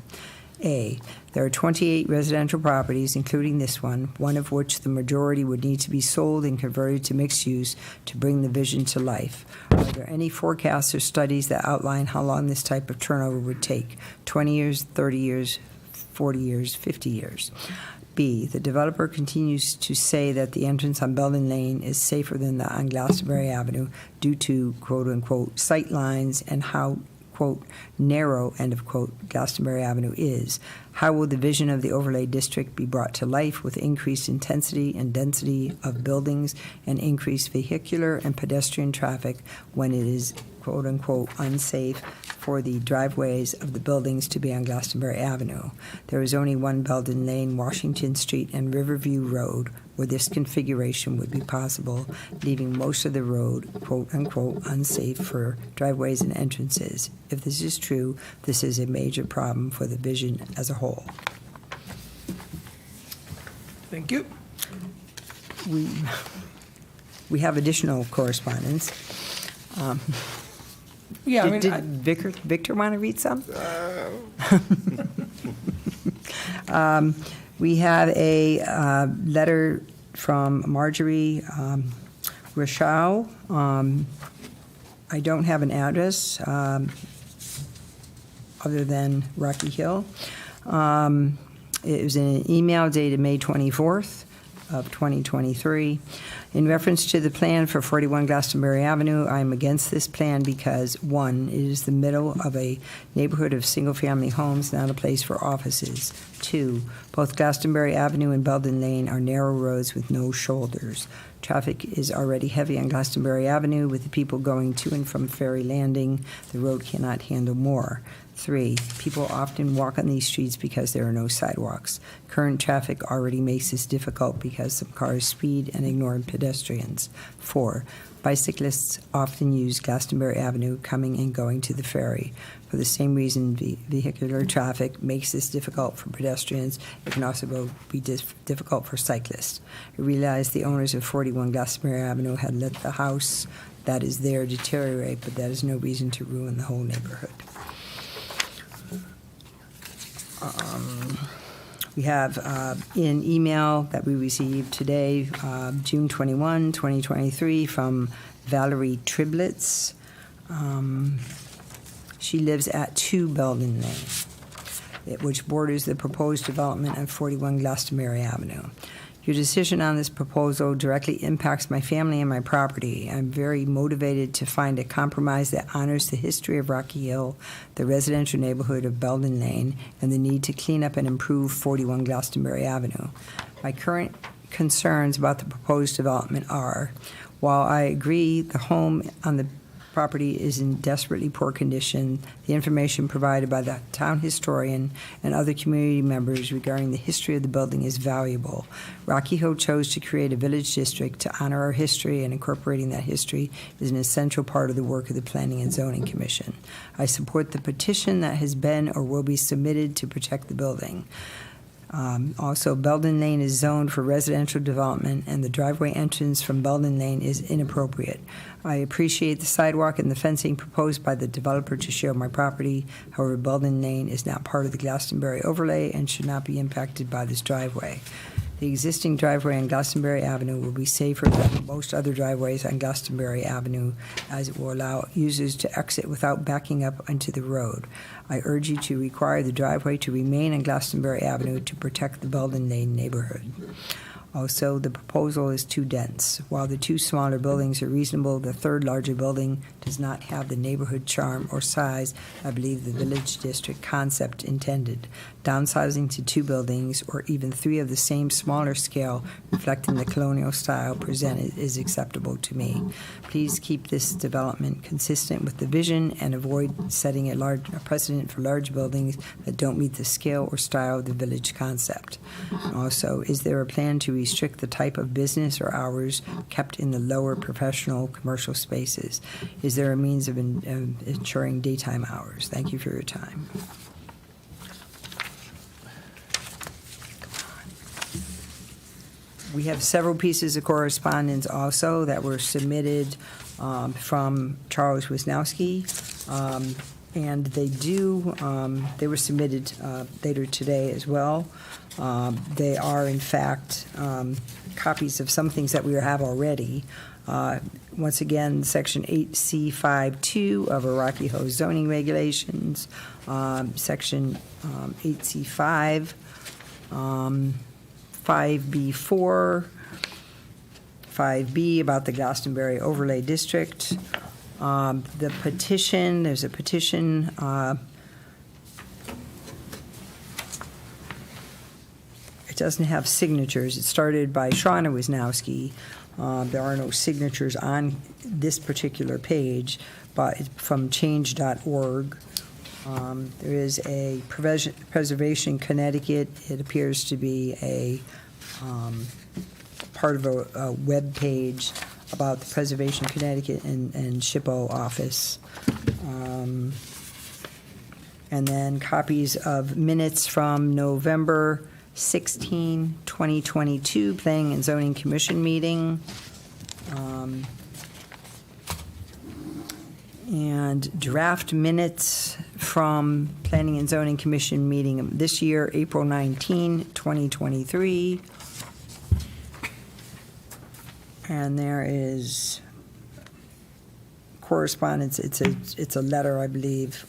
A, there are 28 residential properties, including this one of which the majority would need to be sold and converted to mixed use to bring the vision to life. Are there any forecasts or studies that outline how long this type of turnover would take? 20 years, 30 years, 40 years, 50 years? B, the developer continues to say that the entrance on Belden Lane is safer than the on Glastonbury Avenue due to, quote-unquote, sight lines and how, quote, narrow, end of quote, Glastonbury Avenue is. How will the vision of the overlay district be brought to life with increased intensity and density of buildings and increased vehicular and pedestrian traffic when it is, quote unquote, unsafe for the driveways of the buildings to be on Glastonbury Avenue? There is only one Belden Lane, Washington Street, and Riverview Road where this configuration would be possible, leaving most of the road, quote unquote, unsafe for driveways and entrances. If this is true, this is a major problem for the vision as a whole. Thank you. We have additional correspondence. Yeah, I mean, Did Victor want to read some? We have a letter from Marjorie Rochelle. I don't have an address other than Rocky Hill. It was in an email dated May 24th of 2023. In reference to the plan for 41 Glastonbury Avenue, I'm against this plan because, one, it is the middle of a neighborhood of single-family homes, not a place for offices. Two, both Glastonbury Avenue and Belden Lane are narrow roads with no shoulders. Traffic is already heavy on Glastonbury Avenue with the people going to and from Ferry Landing. The road cannot handle more. 3, people often walk on these streets because there are no sidewalks. Current traffic already makes this difficult because some cars speed and ignore pedestrians. 4, bicyclists often use Glastonbury Avenue coming and going to the ferry. For the same reason vehicular traffic makes this difficult for pedestrians, it can also be difficult for cyclists. I realize the owners of 41 Glastonbury Avenue had let the house that is there deteriorate, but that is no reason to ruin the whole neighborhood. We have an email that we received today, June 21, 2023, from Valerie Triblitz. She lives at 2 Belden Lane, which borders the proposed development of 41 Glastonbury Avenue. Your decision on this proposal directly impacts my family and my property. I'm very motivated to find a compromise that honors the history of Rocky Hill, the residential neighborhood of Belden Lane, and the need to clean up and improve 41 Glastonbury Avenue. My current concerns about the proposed development are, while I agree the home on the property is in desperately poor condition, the information provided by the town historian and other community members regarding the history of the building is valuable. Rocky Hill chose to create a village district to honor our history, and incorporating that history is an essential part of the work of the Planning and Zoning Commission. I support the petition that has been or will be submitted to protect the building. Also, Belden Lane is zoned for residential development, and the driveway entrance from Belden Lane is inappropriate. I appreciate the sidewalk and the fencing proposed by the developer to share my property. However, Belden Lane is not part of the Glastonbury overlay and should not be impacted by this driveway. The existing driveway on Glastonbury Avenue will be safer than most other driveways on Glastonbury Avenue, as it will allow users to exit without backing up onto the road. I urge you to require the driveway to remain on Glastonbury Avenue to protect the Belden Lane neighborhood. Also, the proposal is too dense. While the 2 smaller buildings are reasonable, the third larger building does not have the neighborhood charm or size I believe the village district concept intended. Downsizing to 2 buildings, or even 3 of the same smaller scale, reflecting the colonial style presented, is acceptable to me. Please keep this development consistent with the vision and avoid setting a precedent for large buildings that don't meet the scale or style of the village concept. Also, is there a plan to restrict the type of business or hours kept in the lower professional commercial spaces? Is there a means of ensuring daytime hours? Thank you for your time. We have several pieces of correspondence also that were submitted from Charles Wisnowski, and they were submitted later today as well. They are, in fact, copies of some things that we have already. Once again, Section 8C52 of Rocky Hill zoning regulations, Section 8C5, 5B4, 5B about the Glastonbury Overlay District. The petition, there's a petition it doesn't have signatures. It started by Shauna Wisnowski. There are no signatures on this particular page, but it's from change.org. There is a Preservation Connecticut. It appears to be a part of a web page about the Preservation Connecticut and SHPO office. And then copies of minutes from November 16, 2022, Planning and Zoning Commission meeting. And draft minutes from Planning and Zoning Commission meeting this year, April 19, 2023. And there is correspondence, it's a letter, I believe,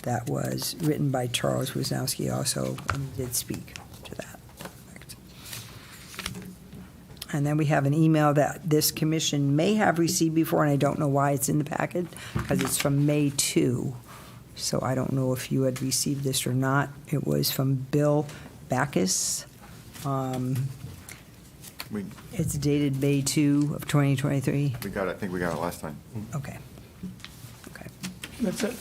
that was written by Charles Wisniewski also, and did speak to that. And then we have an email that this commission may have received before, and I don't know why it's in the packet, because it's from May 2. So I don't know if you had received this or not. It was from Bill Backus. It's dated May 2 of 2023. We got it, I think we got it last time. Okay. Okay. That's it.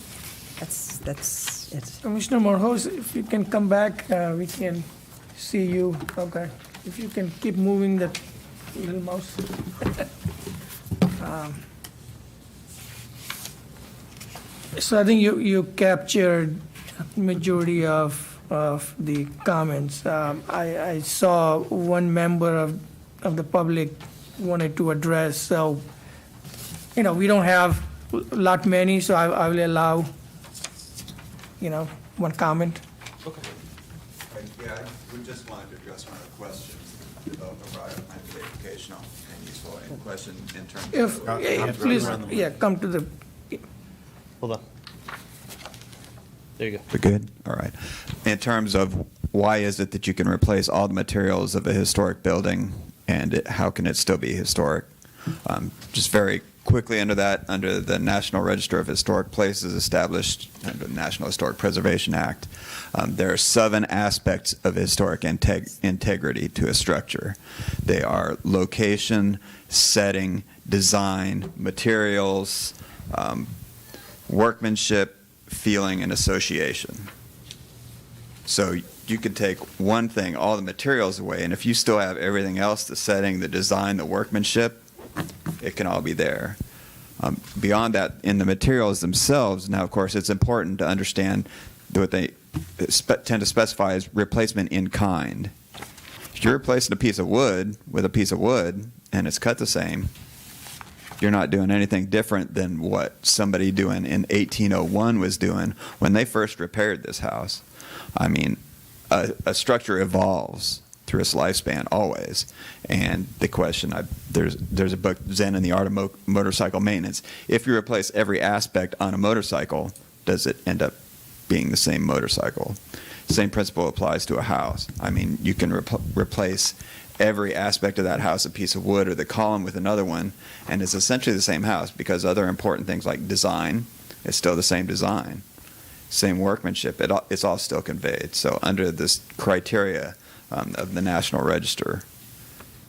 That's it. Commissioner Morhos, if you can come back, we can see you. Okay. If you can keep moving that little mouse. So I think you captured majority of the comments. I saw one member of the public wanted to address, so, we don't have lot many, so I will allow, one comment. Okay. Yeah, we just wanted to address one of the questions the developer brought up, might be educational and useful, and question in terms of. Please, come to the, Hold on. There you go. We're good? All right. In terms of why is it that you can replace all the materials of a historic building and how can it still be historic? Just very quickly under the National Register of Historic Places established under the National Historic Preservation Act, there are 7 aspects of historic integrity to a structure. They are location, setting, design, materials, workmanship, feeling, and association. So you could take one thing, all the materials away, and if you still have everything else, the setting, the design, the workmanship, it can all be there. Beyond that, in the materials themselves, now, of course, it's important to understand what they tend to specify as replacement in kind. If you're replacing a piece of wood with a piece of wood and it's cut the same, you're not doing anything different than what somebody doing in 1801 was doing when they first repaired this house. I mean, a structure evolves through its lifespan always. And the question, there's a book, Zen and the Art of Motorcycle Maintenance. If you replace every aspect on a motorcycle, does it end up being the same motorcycle? Same principle applies to a house. I mean, you can replace every aspect of that house, a piece of wood or the column with another one, and it's essentially the same house because other important things like design, it's still the same design. Same workmanship, it's all still conveyed. So under this criteria of the National Register,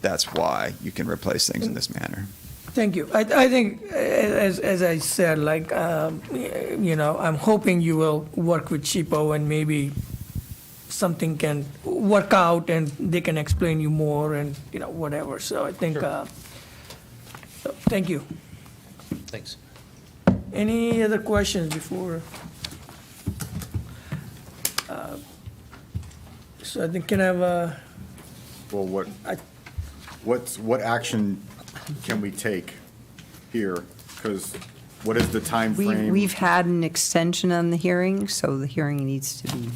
that's why you can replace things in this manner. Thank you. I think, as I said, I'm hoping you will work with SHPO and maybe something can work out and they can explain you more and, whatever. So I think, so thank you. Thanks. Any other questions before? So I think can I have a, Well, what action can we take here? Because what is the time frame? We've had an extension on the hearing, so the hearing needs to be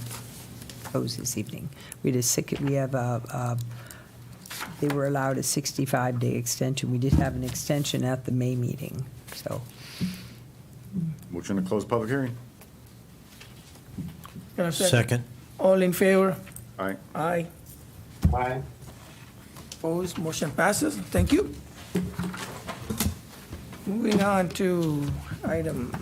closed this evening. They were allowed a 65-day extension. We did have an extension at the May meeting, so. Motion to close public hearing. can I Second. All in favor? Aye. Aye. Aye. Opposed, motion passes. Thank you. Moving on to item,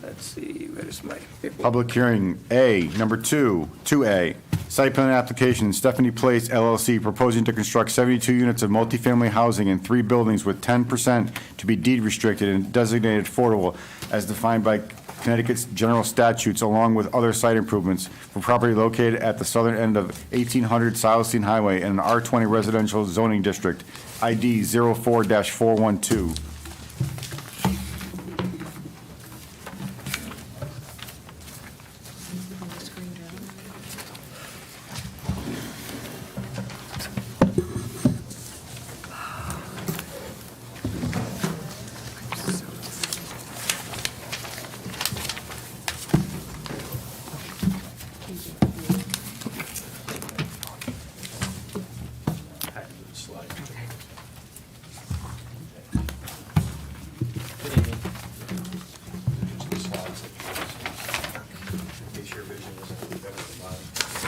let's see, where's my paper? Public hearing A, number 2A, site plan application, Stephanie Place LLC, proposing to construct 72 units of multifamily housing in 3 buildings with 10% to be deed restricted and designated affordable as defined by Connecticut's general statutes, along with other site improvements for property located at the southern end of 1800 Silestein Highway in an R20 residential zoning district, ID 04-412.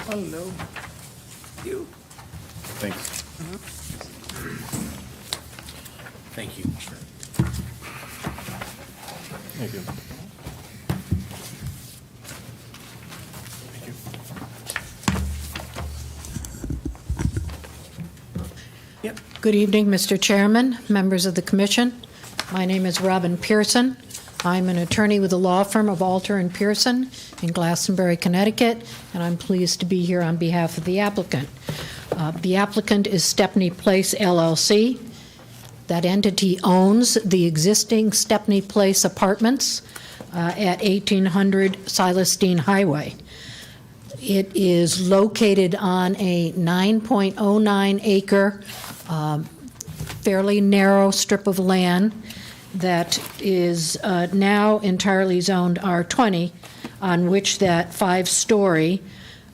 Hello. You. Thanks. Thank you. Thank you. Yep. Good evening, Mr. Chairman, members of the commission. My name is Robin Pearson. I'm an attorney with the law firm of Alter and Pearson in Glastonbury, Connecticut, and I'm pleased to be here on behalf of the applicant. The applicant is Stepney Place LLC. That entity owns the existing Stepney Place apartments at 1800 Silas Deane Highway. It is located on a 9.09 acre, fairly narrow strip of land that is now entirely zoned R20, on which that 5-story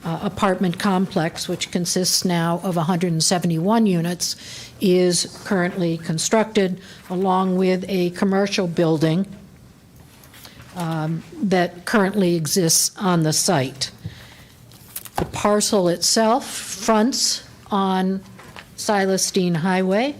apartment complex, which consists now of 171 units, is currently constructed, along with a commercial building that currently exists on the site. The parcel itself fronts on Silas Deane Highway.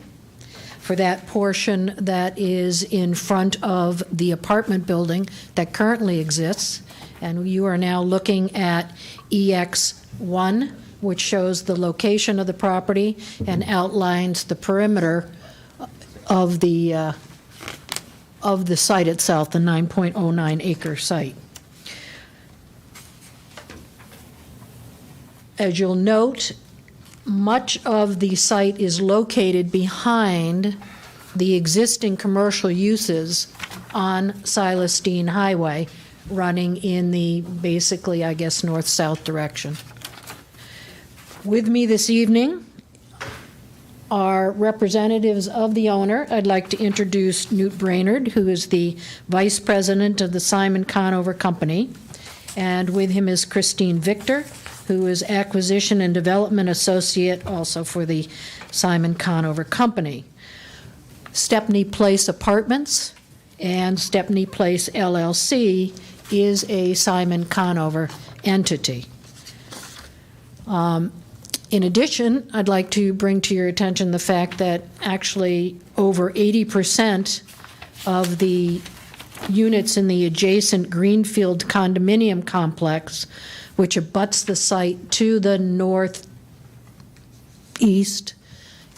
For that portion that is in front of the apartment building that currently exists, and you are now looking at EX1, which shows the location of the property and outlines the perimeter of the site itself, the 9.09 acre site. As you'll note, much of the site is located behind the existing commercial uses on Silas Deane Highway, running in the basically, I guess, north-south direction. With me this evening are representatives of the owner. I'd like to introduce Newt Brainerd, who is the vice president of the Simon Conover Company, and with him is Christine Victor, who is acquisition and development associate also for the Simon Conover Company. Stepney Place Apartments and Stepney Place LLC is a Simon Conover entity. In addition, I'd like to bring to your attention the fact that actually over 80% of the units in the adjacent Greenfield condominium complex, which abuts the site to the northeast,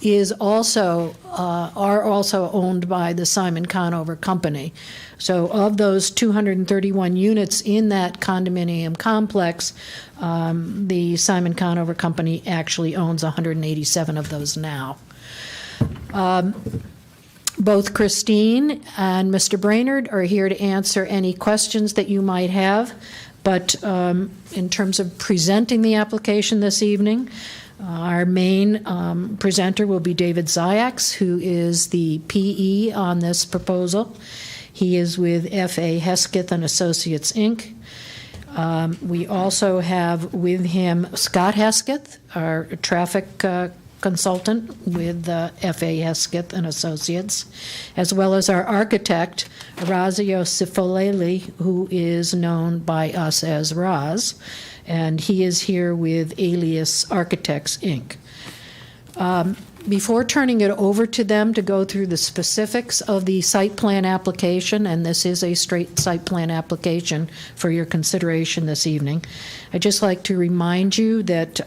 are also owned by the Simon Conover Company. So of those 231 units in that condominium complex, the Simon Conover Company actually owns 187 of those now. Both Christine and Mr. Brainerd are here to answer any questions that you might have, but in terms of presenting the application this evening, our main presenter will be David Ziax, who is the PE on this proposal. He is with F.A. Hesketh and Associates, Inc. We also have with him Scott Hesketh, our traffic consultant with F.A. Hesketh and Associates, as well as our architect, Orazio Cifolelli, who is known by us as Raz, and he is here with Alias Architects, Inc. Before turning it over to them to go through the specifics of the site plan application, and this is a straight site plan application for your consideration this evening, I'd just like to remind you that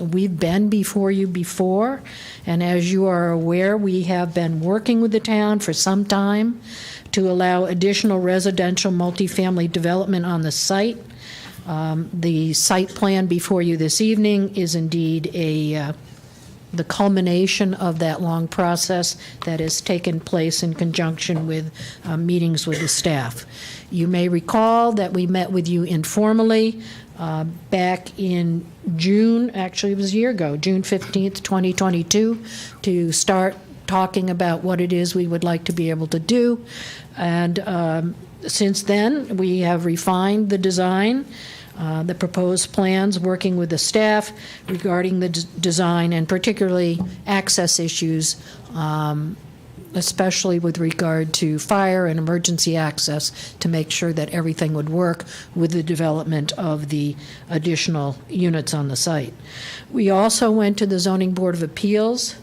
we've been before you before, and as you are aware, we have been working with the town for some time to allow additional residential multifamily development on the site. The site plan before you this evening is indeed the culmination of that long process that has taken place in conjunction with meetings with the staff. You may recall that we met with you informally back in June, actually it was a year ago, June 15th, 2022, to start talking about what it is we would like to be able to do. And since then, we have refined the design, the proposed plans, working with the staff regarding the design and particularly access issues especially with regard to fire and emergency access, to make sure that everything would work with the development of the additional units on the site. We also went to the Zoning Board of Appeals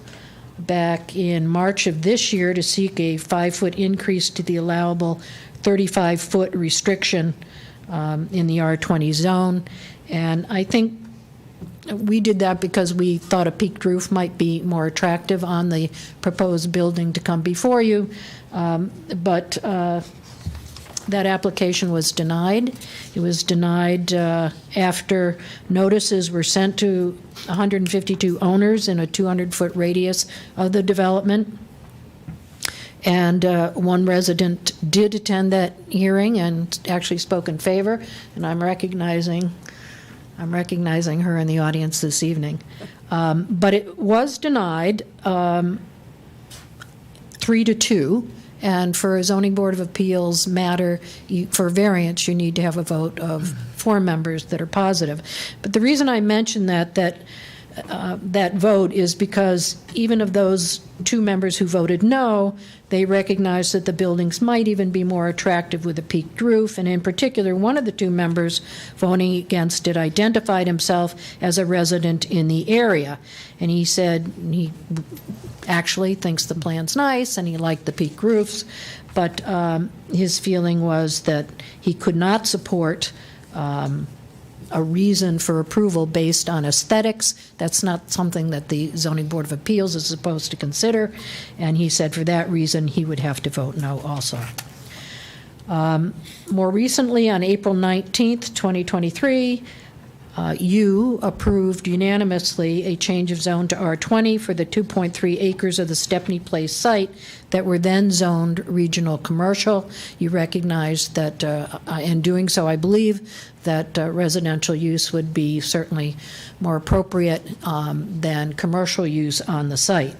back in March of this year to seek a 5-foot increase to the allowable 35-foot restriction in the R20 zone. And I think we did that because we thought a peaked roof might be more attractive on the proposed building to come before you. But that application was denied. It was denied after notices were sent to 152 owners in a 200-foot radius of the development. And one resident did attend that hearing and actually spoke in favor, and I'm recognizing her in the audience this evening. But it was denied 3-2, and for a zoning board of appeals matter, for variance, you need to have a vote of 4 members that are positive. But the reason I mention that vote is because even of those 2 members who voted no, they recognized that the buildings might even be more attractive with a peaked roof, and in particular, one of the 2 members voting against it identified himself as a resident in the area. And he said he actually thinks the plan's nice and he liked the peaked roofs, but his feeling was that he could not support a reason for approval based on aesthetics. That's not something that the Zoning Board of Appeals is supposed to consider, and he said for that reason he would have to vote no also. More recently, on April 19th, 2023, you approved unanimously a change of zone to R20 for the 2.3 acres of the Stepney Place site that were then zoned regional commercial. You recognized that in doing so, I believe, that residential use would be certainly more appropriate than commercial use on the site.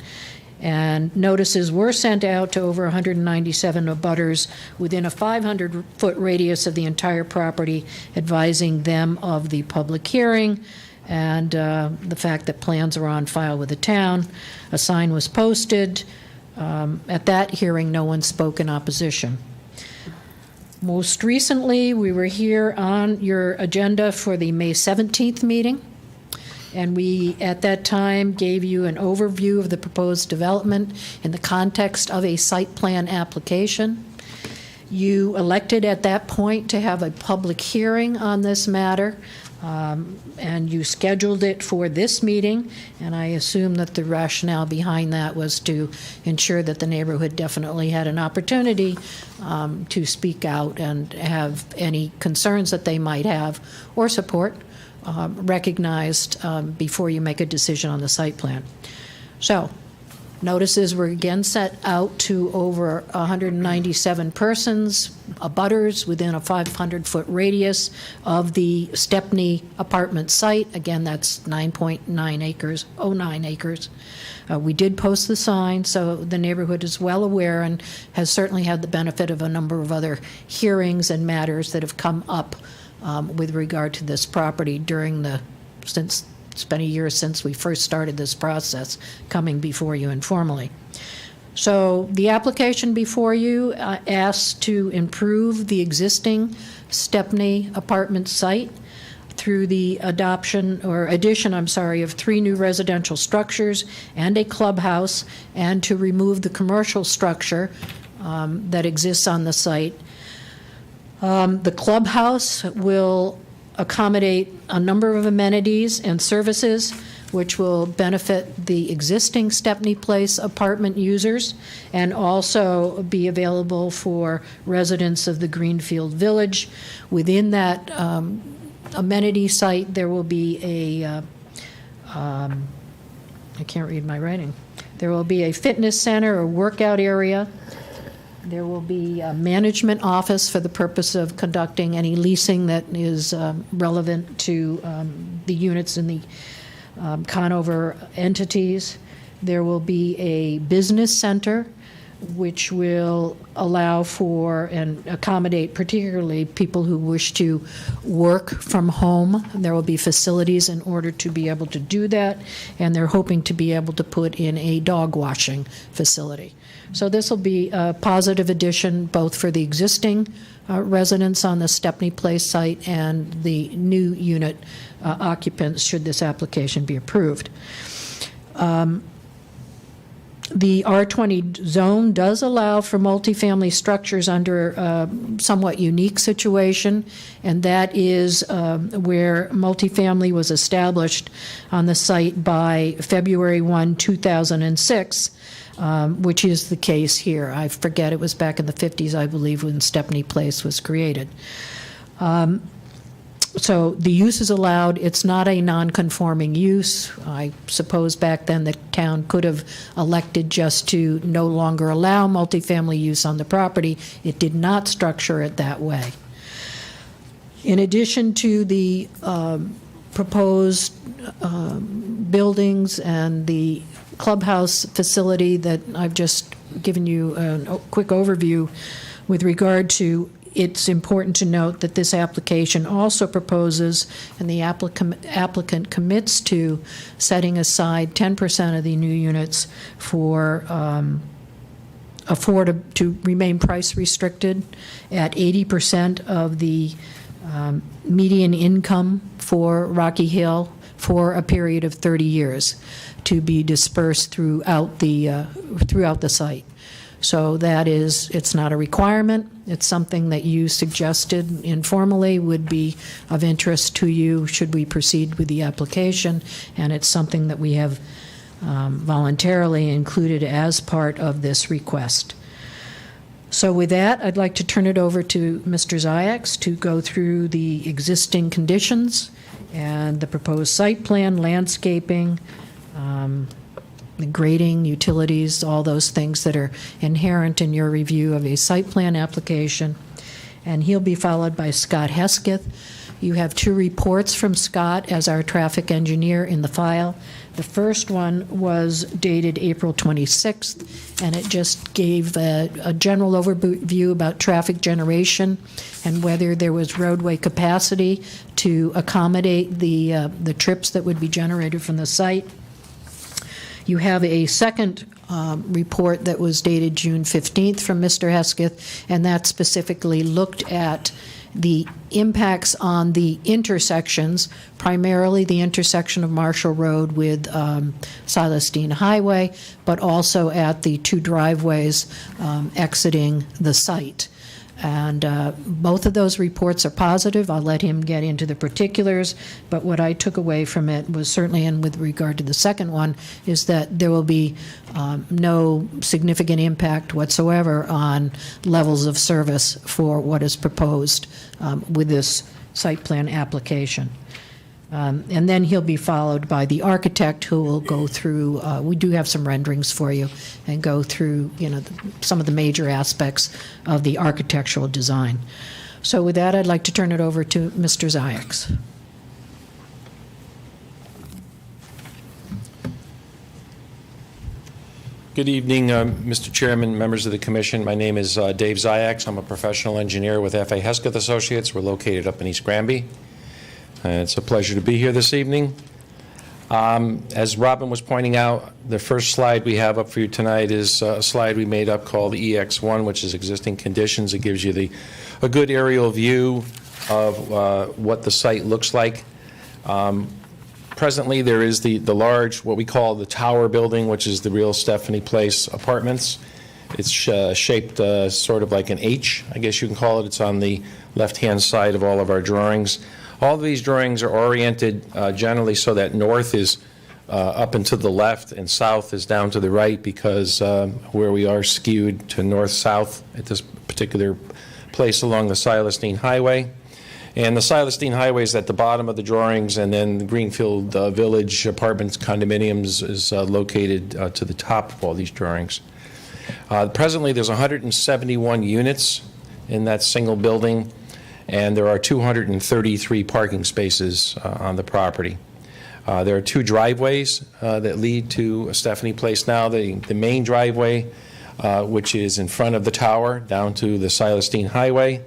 And notices were sent out to over 197 abutters within a 500-foot radius of the entire property, advising them of the public hearing and the fact that plans are on file with the town. A sign was posted. At that hearing, no one spoke in opposition. Most recently, we were here on your agenda for the May 17th meeting. And we, at that time, gave you an overview of the proposed development in the context of a site plan application. You elected at that point to have a public hearing on this matter, and you scheduled it for this meeting, and I assume that the rationale behind that was to ensure that the neighborhood definitely had an opportunity to speak out and have any concerns that they might have or support recognized before you make a decision on the site plan. So, notices were again sent out to over 197 persons, abutters within a 500-foot radius of the Stepney apartment site. Again, that's 9.9 acres, 09 acres. We did post the sign, so the neighborhood is well aware and has certainly had the benefit of a number of other hearings and matters that have come up with regard to this property since it's been a year since we first started this process, coming before you informally. So the application before you asks to improve the existing Stepney apartment site through the addition of 3 new residential structures and a clubhouse, and to remove the commercial structure that exists on the site. The clubhouse will accommodate a number of amenities and services which will benefit the existing Stepney Place apartment users and also be available for residents of the Greenfield Village. Within that amenity site, there will be I can't read my writing. There will be a fitness center or workout area. There will be a management office for the purpose of conducting any leasing that is relevant to the units in the Conover entities. There will be a business center which will allow for and accommodate particularly people who wish to work from home. There will be facilities in order to be able to do that, and they're hoping to be able to put in a dog washing facility. So this will be a positive addition both for the existing residents on the Stepney Place site and the new unit occupants should this application be approved. The R20 zone does allow for multifamily structures under a somewhat unique situation, and that is where multifamily was established on the site by February 1, 2006, which is the case here. I forget, it was back in the 50s, I believe, when Stepney Place was created. So the use is allowed. It's not a non-conforming use. I suppose back then the town could have elected just to no longer allow multifamily use on the property. It did not structure it that way. In addition to the proposed buildings and the clubhouse facility that I've just given you a quick overview with regard to, it's important to note that this application also proposes, and the applicant commits to, setting aside 10% of the new units for to remain price restricted at 80% of the median income for Rocky Hill for a period of 30 years to be dispersed throughout the site. So that is, it's not a requirement. It's something that you suggested informally would be of interest to you should we proceed with the application, and it's something that we have voluntarily included as part of this request. So with that, I'd like to turn it over to Mr. Ziyax to go through the existing conditions and the proposed site plan, landscaping, the grading, utilities, all those things that are inherent in your review of a site plan application. And he'll be followed by Scott Hesketh. You have two reports from Scott as our traffic engineer in the file. The first one was dated April 26th, and it just gave a general overview about traffic generation and whether there was roadway capacity to accommodate the trips that would be generated from the site. You have a second report that was dated June 15th from Mr. Hesketh, and that specifically looked at the impacts on the intersections, primarily the intersection of Marshall Road with Silas Deane Highway, but also at the two driveways exiting the site. And both of those reports are positive. I'll let him get into the particulars, but what I took away from it was certainly, and with regard to the second one, is that there will be no significant impact whatsoever on levels of service for what is proposed with this site plan application. And then he'll be followed by the architect, who will go through, we do have some renderings for you, and go through, some of the major aspects of the architectural design. So with that, I'd like to turn it over to Mr. Ziyax. Good evening, Mr. Chairman, members of the commission. My name is Dave Ziyax. I'm a professional engineer with F.A. Hesketh Associates. We're located up in East Granby. It's a pleasure to be here this evening. As Robin was pointing out, the first slide we have up for you tonight is a slide we made up called EX1, which is existing conditions. It gives you a good aerial view of what the site looks like. Presently, there is the large, what we call the tower building, which is the real Stepney Place apartments. It's shaped sort of like an H, I guess you can call it. It's on the left-hand side of all of our drawings. All of these drawings are oriented generally so that north is up and to the left and south is down to the right, because where we are skewed to north-south at this particular place along the Silas Deane Highway. And the Silas Deane Highway is at the bottom of the drawings, and then the Greenfield Village Apartments condominiums is located to the top of all these drawings. Presently, there's 171 units in that single building, and there are 233 parking spaces on the property. There are two driveways that lead to Stepney Place now. The main driveway which is in front of the tower down to the Silas Deane Highway.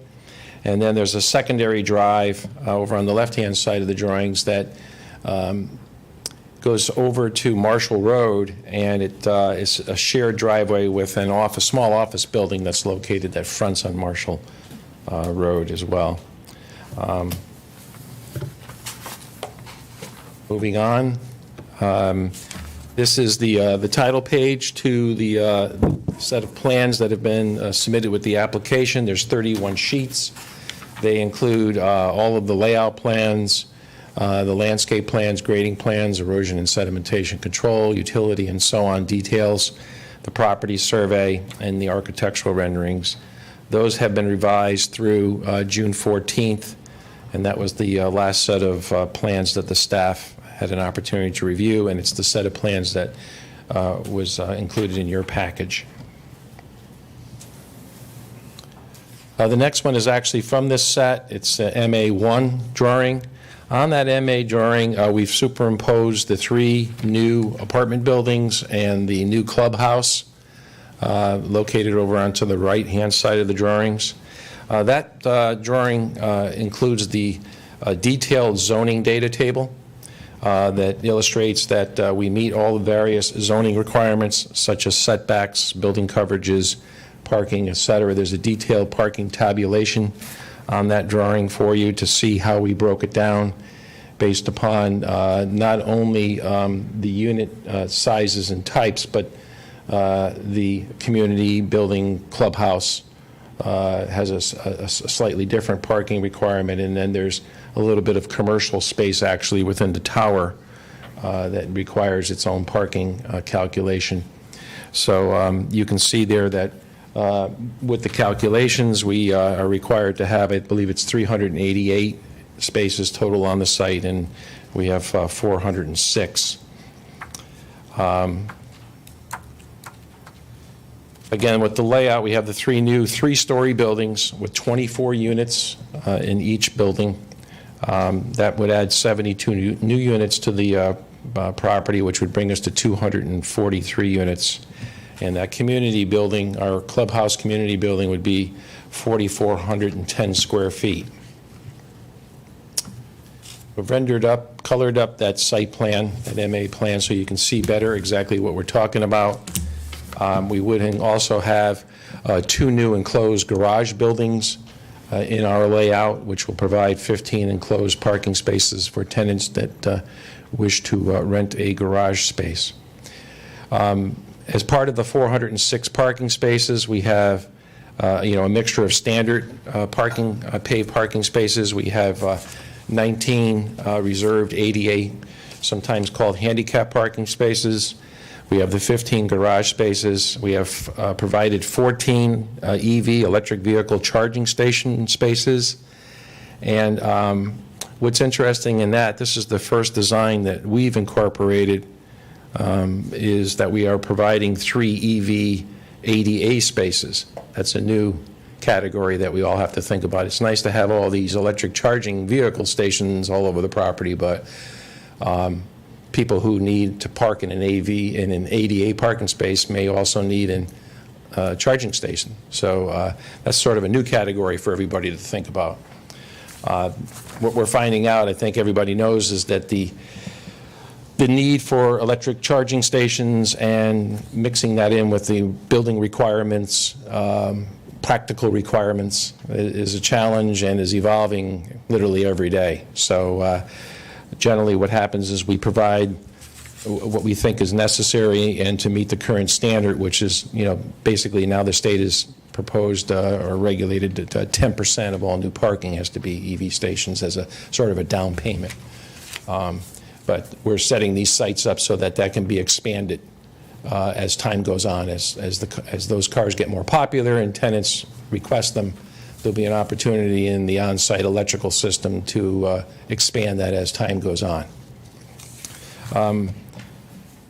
And then there's a secondary drive over on the left-hand side of the drawings that goes over to Marshall Road, and it is a shared driveway with a small office building that's located that fronts on Marshall Road as well. Moving on, this is the title page to the set of plans that have been submitted with the application. There's 31 sheets. They include all of the layout plans, the landscape plans, grading plans, erosion and sedimentation control, utility, and so on, details, the property survey, and the architectural renderings. Those have been revised through June 14th, and that was the last set of plans that the staff had an opportunity to review, and it's the set of plans that was included in your package. The next one is actually from this set. It's MA1 drawing. On that MA drawing, we've superimposed the 3 new apartment buildings and the new clubhouse located over onto the right-hand side of the drawings. That drawing includes the detailed zoning data table that illustrates that we meet all the various zoning requirements, such as setbacks, building coverages, parking, et cetera. There's a detailed parking tabulation on that drawing for you to see how we broke it down based upon not only the unit sizes and types, but the community building clubhouse has a slightly different parking requirement, and then there's a little bit of commercial space actually within the tower that requires its own parking calculation. So you can see there that with the calculations, we are required to have, I believe it's 388 spaces total on the site, and we have 406. Again, with the layout, we have the 3 new 3-story buildings with 24 units in each building. That would add 72 new units to the property, which would bring us to 243 units. And that community building, our clubhouse community building, would be 4,410 square feet. We've colored up that site plan, that MA plan, so you can see better exactly what we're talking about. We would also have 2 new enclosed garage buildings in our layout, which will provide 15 enclosed parking spaces for tenants that wish to rent a garage space. As part of the 406 parking spaces, we have a mixture of standard paved parking spaces. We have 19 reserved ADA, sometimes called handicap parking spaces. We have the 15 garage spaces. We have provided 14 EV, electric vehicle charging station spaces. And what's interesting in that, this is the first design that we've incorporated, is that we are providing 3 EV ADA spaces. That's a new category that we all have to think about. It's nice to have all these electric charging vehicle stations all over the property, but people who need to park in an ADA parking space may also need a charging station. So that's sort of a new category for everybody to think about. What we're finding out, I think everybody knows, is that the need for electric charging stations and mixing that in with the building requirements, practical requirements, is a challenge and is evolving literally every day. So generally what happens is we provide what we think is necessary and to meet the current standard, which is, basically now the state has proposed or regulated that 10% of all new parking has to be EV stations as a sort of a down payment. But we're setting these sites up so that can be expanded as time goes on. As those cars get more popular and tenants request them, there'll be an opportunity in the on-site electrical system to expand that as time goes on.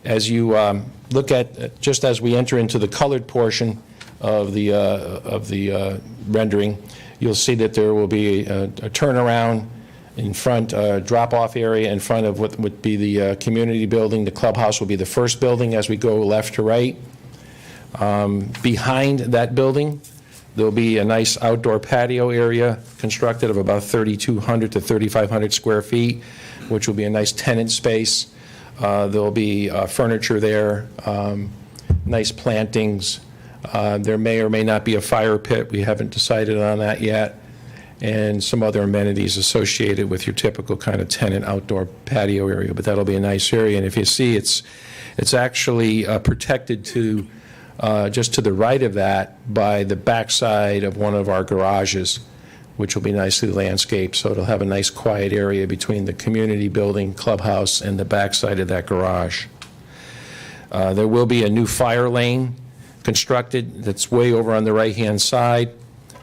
As you look at, just as we enter into the colored portion of the rendering, you'll see that there will be a turnaround in front, drop-off area in front of what would be the community building. The clubhouse will be the first building as we go left to right. Behind that building, there'll be a nice outdoor patio area constructed of about 3,200 to 3,500 square feet, which will be a nice tenant space. There'll be furniture there, nice plantings. There may or may not be a fire pit. We haven't decided on that yet. And some other amenities associated with your typical kind of tenant outdoor patio area, but that'll be a nice area. And if you see, it's actually protected to just to the right of that by the backside of one of our garages, which will be nicely landscaped. So it'll have a nice quiet area between the community building, clubhouse, and the backside of that garage. There will be a new fire lane constructed that's way over on the right-hand side,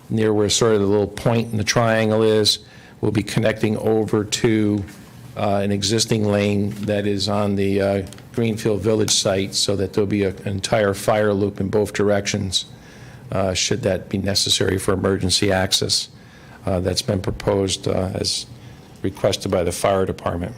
near where sort of the little point in the triangle is. We'll be connecting over to an existing lane that is on the Greenfield Village site, so that there'll be an entire fire loop in both directions, should that be necessary for emergency access. That's been proposed as requested by the fire department.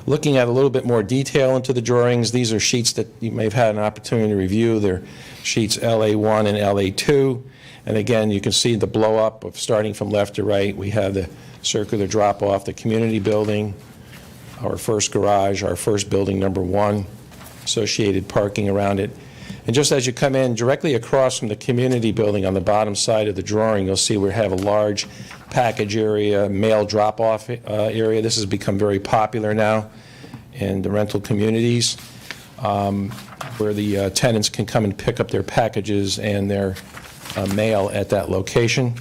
Looking at a little bit more detail into the drawings, these are sheets that you may have had an opportunity to review. They're sheets LA1 and LA2. And again, you can see the blow up of starting from left to right. We have the circular drop off, the community building, our first garage, our first building number 1, associated parking around it. And just as you come in, directly across from the community building on the bottom side of the drawing, you'll see we have a large package area, mail drop-off area. This has become very popular now in the rental communities, where the tenants can come and pick up their packages and their mail at that location.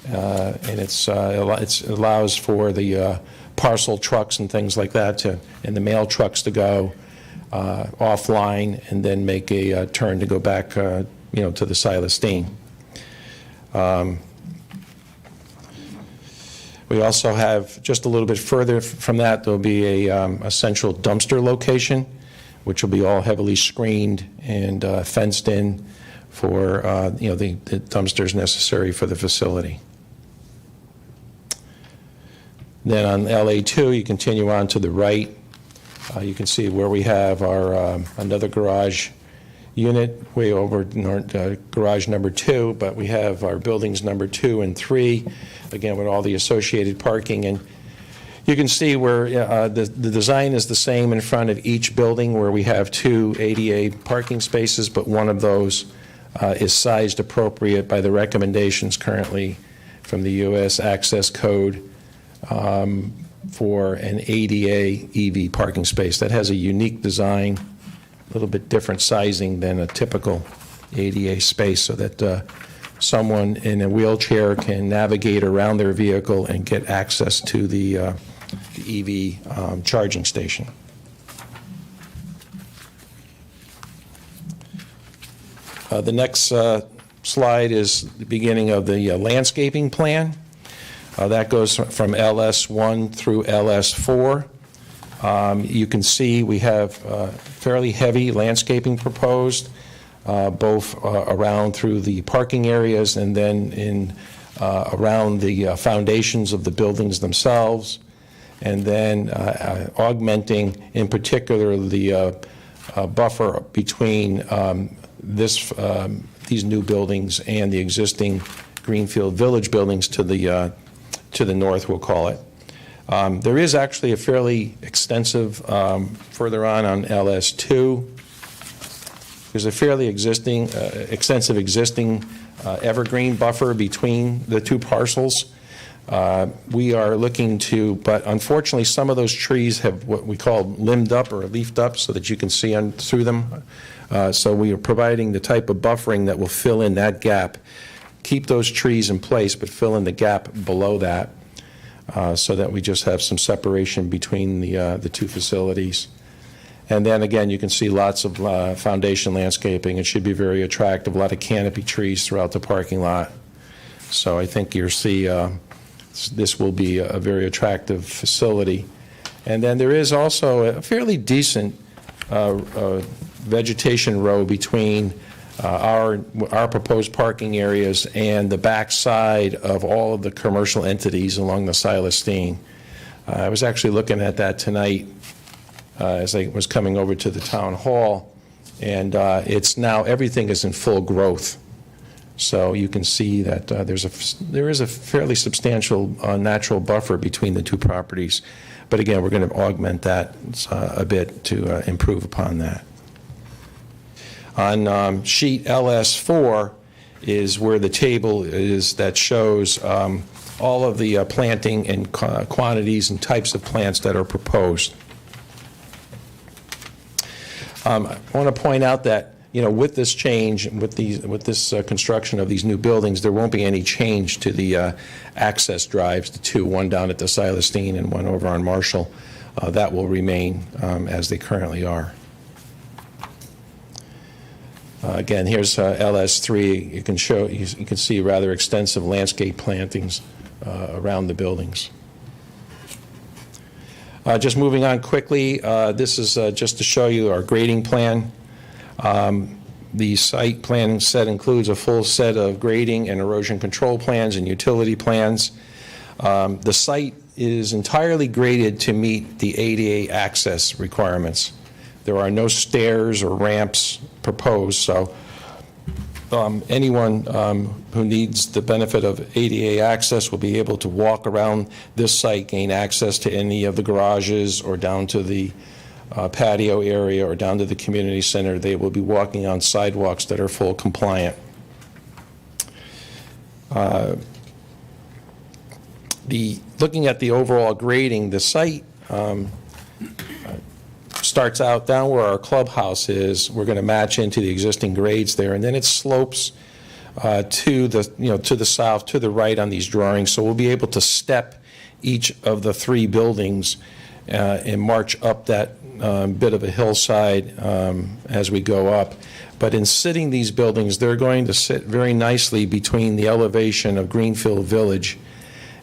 And it allows for the parcel trucks and things like that and the mail trucks to go offline and then make a turn to go back, to the Silas Dean. We also have, just a little bit further from that, there'll be a central dumpster location, which will be all heavily screened and fenced in for the dumpsters necessary for the facility. Then on LA2, you continue on to the right. You can see where we have our another garage unit way over garage number 2, but we have our buildings number 2 and 3, again with all the associated parking. And you can see where the design is the same in front of each building, where we have 2 ADA parking spaces, but one of those is sized appropriate by the recommendations currently from the U.S. Access Code for an ADA EV parking space. That has a unique design, a little bit different sizing than a typical ADA space, so that someone in a wheelchair can navigate around their vehicle and get access to the EV charging station. The next slide is the beginning of the landscaping plan. That goes from LS1 through LS4. You can see we have fairly heavy landscaping proposed, both around through the parking areas and then around the foundations of the buildings themselves, and then augmenting, in particular, the buffer between these new buildings and the existing Greenfield Village buildings to the north, we'll call it. There is actually a fairly extensive, further on LS2, there's a fairly extensive existing evergreen buffer between the 2 parcels. We are looking to, but unfortunately some of those trees have what we call limbed up or leafed up so that you can see through them. So we are providing the type of buffering that will fill in that gap, keep those trees in place, but fill in the gap below that, so that we just have some separation between the 2 facilities. And then again, you can see lots of foundation landscaping. It should be very attractive, a lot of canopy trees throughout the parking lot. So I think you'll see this will be a very attractive facility. And then there is also a fairly decent vegetation row between our proposed parking areas and the backside of all of the commercial entities along the Silas Dean. I was actually looking at that tonight as I was coming over to the town hall, And it's now, everything is in full growth. So you can see that there is a fairly substantial natural buffer between the two properties. But again, we're going to augment that a bit to improve upon that. On sheet LS4 is where the table is that shows all of the planting and quantities and types of plants that are proposed. I want to point out that, with this change, with this construction of these new buildings, there won't be any change to the access drives, the two, one down at the Silestein and one over on Marshall. That will remain as they currently are. Again, here's LS3. You can see rather extensive landscape plantings around the buildings. Just moving on quickly, this is just to show you our grading plan. The site plan set includes a full set of grading and erosion control plans and utility plans. The site is entirely graded to meet the ADA access requirements. There are no stairs or ramps proposed, so anyone who needs the benefit of ADA access will be able to walk around this site, gain access to any of the garages or down to the patio area or down to the community center. They will be walking on sidewalks that are full compliant. Looking at the overall grading, the site starts out down where our clubhouse is. We're going to match into the existing grades there, and then it slopes to the south, to the right on these drawings. So we'll be able to step each of the three buildings and march up that bit of a hillside as we go up. But in sitting these buildings, they're going to sit very nicely between the elevation of Greenfield Village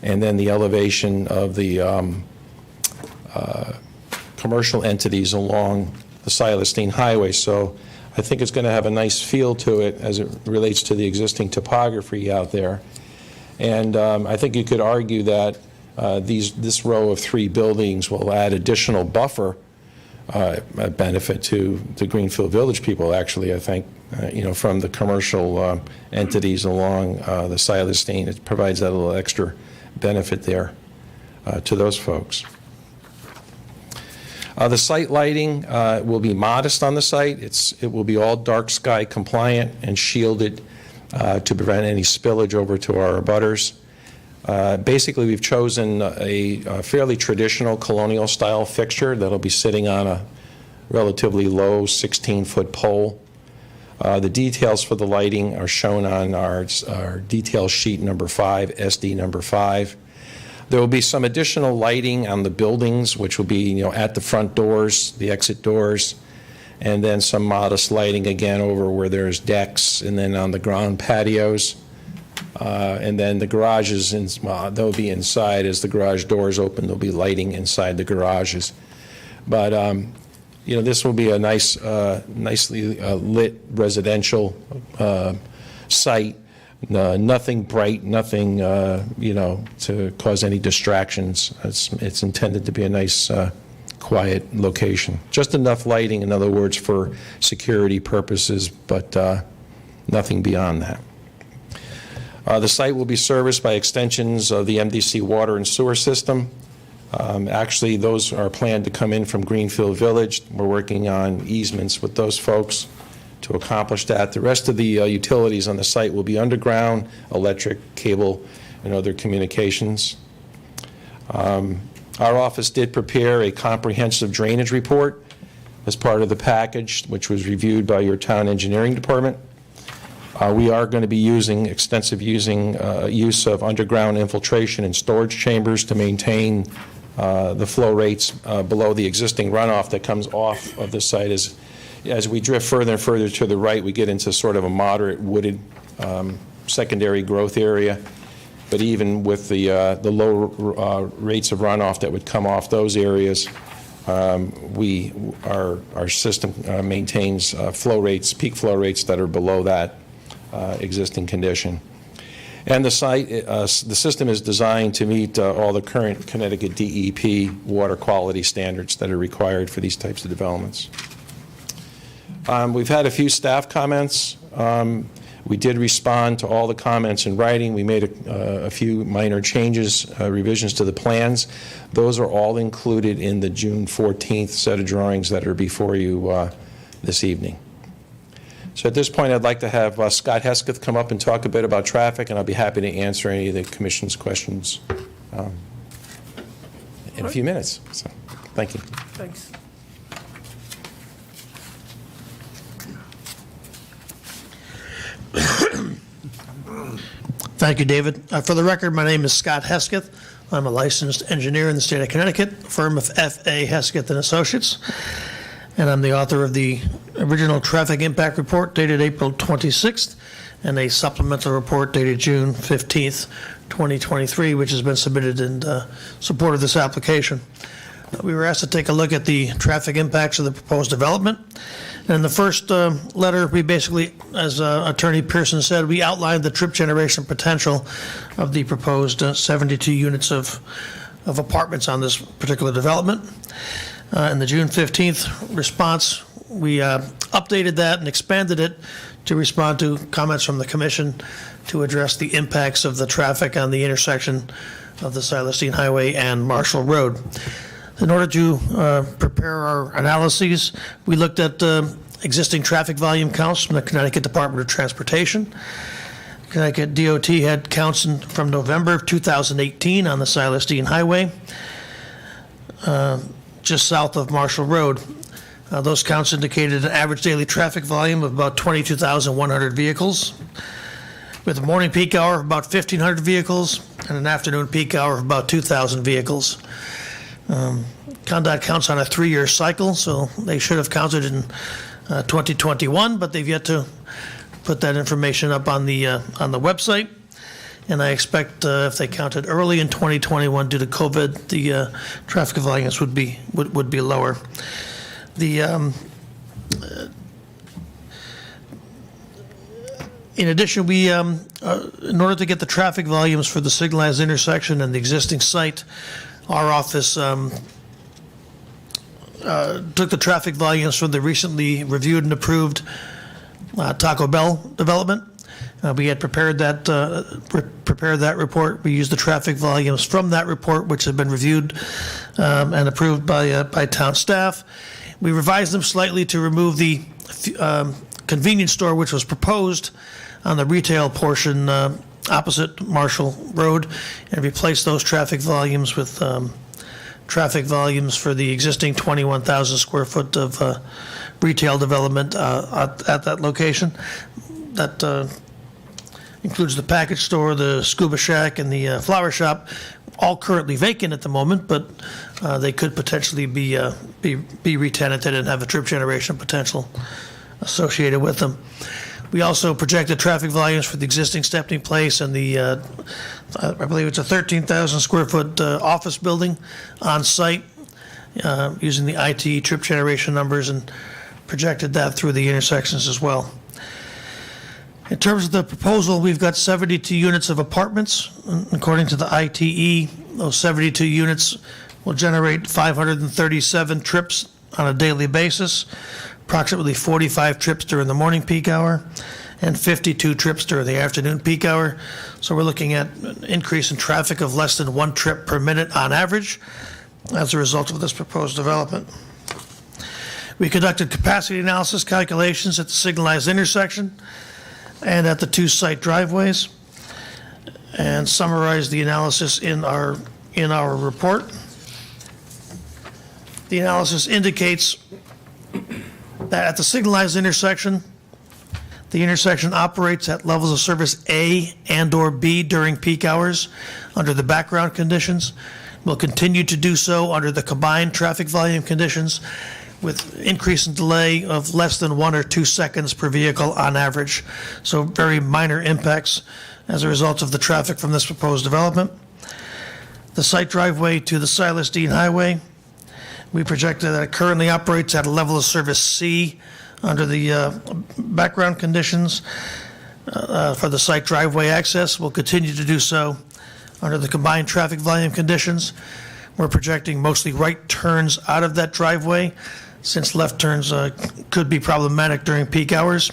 and then the elevation of the commercial entities along the Silestein Highway. So I think it's going to have a nice feel to it as it relates to the existing topography out there. And I think you could argue that this row of three buildings will add additional buffer benefit to the Greenfield Village people, actually, I think, from the commercial entities along the Silestein. It provides that little extra benefit there to those folks. The site lighting will be modest on the site. It will be all dark sky compliant and shielded to prevent any spillage over to our abutters. Basically, we've chosen a fairly traditional colonial style fixture that'll be sitting on a relatively low 16-foot pole. The details for the lighting are shown on our detail sheet number 5, SD number 5. There will be some additional lighting on the buildings, which will be, at the front doors, the exit doors, and then some modest lighting again over where there's decks, and then on the ground patios. And then the garages, they'll be inside. As the garage doors open, there'll be lighting inside the garages. But, this will be a nicely lit residential site. Nothing bright, nothing, to cause any distractions. It's intended to be a nice, quiet location. Just enough lighting, in other words, for security purposes, but nothing beyond that. The site will be serviced by extensions of the MDC water and sewer system. Actually, those are planned to come in from Greenfield Village. We're working on easements with those folks to accomplish that. The rest of the utilities on the site will be underground, electric, cable, and other communications. Our office did prepare a comprehensive drainage report as part of the package, which was reviewed by your town engineering department. We are going to be using extensive use of underground infiltration and storage chambers to maintain the flow rates below the existing runoff that comes off of the site. As we drift further and further to the right, we get into sort of a moderate wooded secondary growth area. But even with the low rates of runoff that would come off those areas, our system maintains flow rates, peak flow rates that are below that existing condition. And the system is designed to meet all the current Connecticut DEP water quality standards that are required for these types of developments. We've had a few staff comments. We did respond to all the comments in writing. We made a few minor changes, revisions to the plans. Those are all included in the June 14th set of drawings that are before you this evening. So at this point, I'd like to have Scott Hesketh come up and talk a bit about traffic, and I'll be happy to answer any of the commission's questions in a few minutes. So, thank you. Thanks. Thank you, David. For the record, my name is Scott Hesketh. I'm a licensed engineer in the state of Connecticut, firm of F.A. Hesketh & Associates, and I'm the author of the original traffic impact report dated April 26th and a supplemental report dated June 15th, 2023, which has been submitted in support of this application. We were asked to take a look at the traffic impacts of the proposed development. And in the first letter, we basically, as Attorney Pearson said, we outlined the trip generation potential of the proposed 72 units of apartments on this particular development. In the June 15th response, we updated that and expanded it to respond to comments from the Commission to address the impacts of the traffic on the intersection of the Silas Deane Highway and Marshall Road. In order to prepare our analyses, we looked at existing traffic volume counts from the Connecticut Department of Transportation. Connecticut DOT had counts from November of 2018 on the Silas Deane Highway, just south of Marshall Road. Those counts indicated an average daily traffic volume of about 22,100 vehicles, with a morning peak hour of about 1,500 vehicles and an afternoon peak hour of about 2,000 vehicles. ConnDOT counts on a 3-year cycle, so they should have counted in 2021, but they've yet to put that information up on the website. And I expect if they counted early in 2021 due to COVID, the traffic volumes would be lower. In addition, we, in order to get the traffic volumes for the signalized intersection and the existing site, our office took the traffic volumes from the recently reviewed and approved Taco Bell development. We had prepared that report. We used the traffic volumes from that report, which had been reviewed and approved by town staff. We revised them slightly to remove the convenience store, which was proposed on the retail portion opposite Marshall Road, and replace those traffic volumes with traffic volumes for the existing 21,000 square foot of retail development at that location. That includes the package store, the Scuba Shack, and the flower shop, all currently vacant at the moment, but they could potentially be re-tenanted and have a trip generation potential associated with them. We also projected traffic volumes for the existing Stepney Place and the, I believe it's a 13,000 square foot office building on site, using the IT trip generation numbers, and projected that through the intersections as well. In terms of the proposal, we've got 72 units of apartments. According to the ITE, those 72 units will generate 537 trips on a daily basis, approximately 45 trips during the morning peak hour, and 52 trips during the afternoon peak hour. So we're looking at an increase in traffic of less than 1 trip per minute on average as a result of this proposed development. We conducted capacity analysis calculations at the signalized intersection and at the 2 site driveways, and summarized the analysis in our report. The analysis indicates that at the signalized intersection, the intersection operates at levels of service A and/or B during peak hours under the background conditions. Will continue to do so under the combined traffic volume conditions, with increase in delay of less than 1 or 2 seconds per vehicle on average. So very minor impacts as a result of the traffic from this proposed development. The site driveway to the Silas Deane Highway, we projected that it currently operates at a level of service C under the background conditions for the site driveway access. Will continue to do so under the combined traffic volume conditions. We're projecting mostly right turns out of that driveway since left turns could be problematic during peak hours.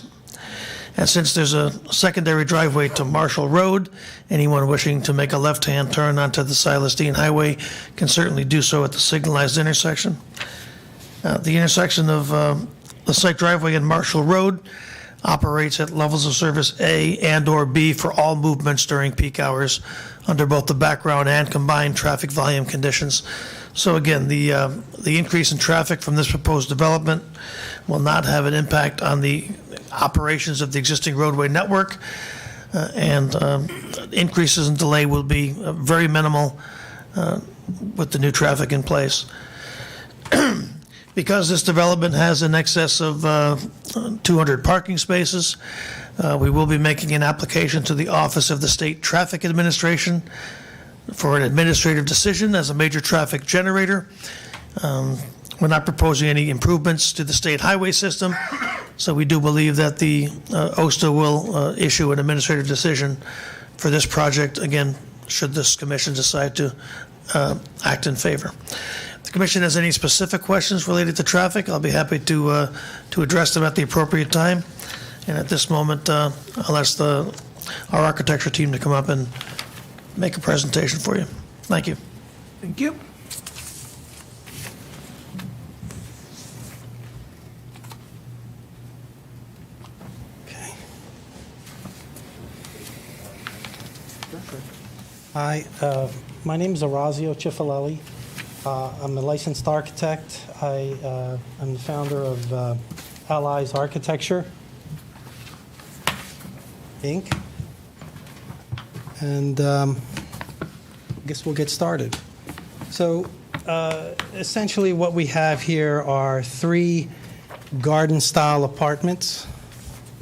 And since there's a secondary driveway to Marshall Road, anyone wishing to make a left-hand turn onto the Silas Dean Highway can certainly do so at the signalized intersection. The intersection of the site driveway and Marshall Road operates at levels of service A and/or B for all movements during peak hours under both the background and combined traffic volume conditions. So again, the increase in traffic from this proposed development will not have an impact on the operations of the existing roadway network, and increases in delay will be very minimal with the new traffic in place. Because this development has in excess of 200 parking spaces, we will be making an application to the Office of the State Traffic Administration for an administrative decision as a major traffic generator. We're not proposing any improvements to the state highway system, so we do believe that the OSTA will issue an administrative decision for this project, again, should this commission decide to act in favor. If the commission has any specific questions related to traffic, I'll be happy to address them at the appropriate time. And at this moment, I'll ask our architecture team to come up and make a presentation for you. Thank you. Thank you. Hi, my name is Orazio Ciffalelli. I'm a licensed architect. I'm the founder of Allies Architecture, Inc. And I guess we'll get started. So essentially what we have here are 3 garden-style apartments,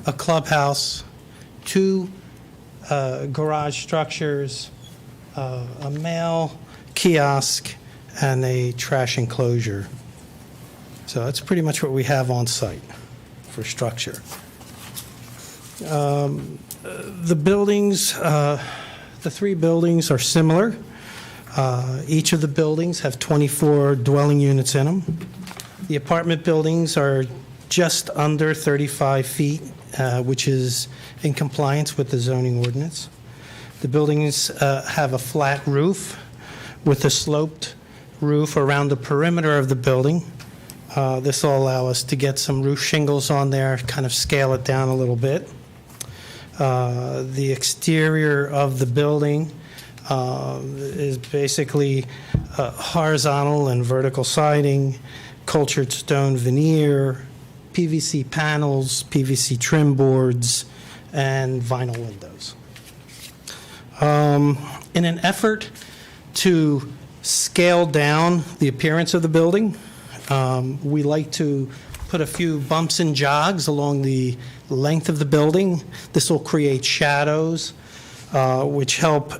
a clubhouse, 2 garage structures, a mail kiosk, and a trash enclosure. So that's pretty much what we have on site for structure. The buildings, the 3 buildings are similar. Each of the buildings have 24 dwelling units in them. The apartment buildings are just under 35 feet, which is in compliance with the zoning ordinance. The buildings have a flat roof with a sloped roof around the perimeter of the building. This will allow us to get some roof shingles on there, kind of scale it down a little bit. The exterior of the building is basically horizontal and vertical siding, cultured stone veneer, PVC panels, PVC trim boards, and vinyl windows. In an effort to scale down the appearance of the building, we like to put a few bumps and jogs along the length of the building. This will create shadows, which help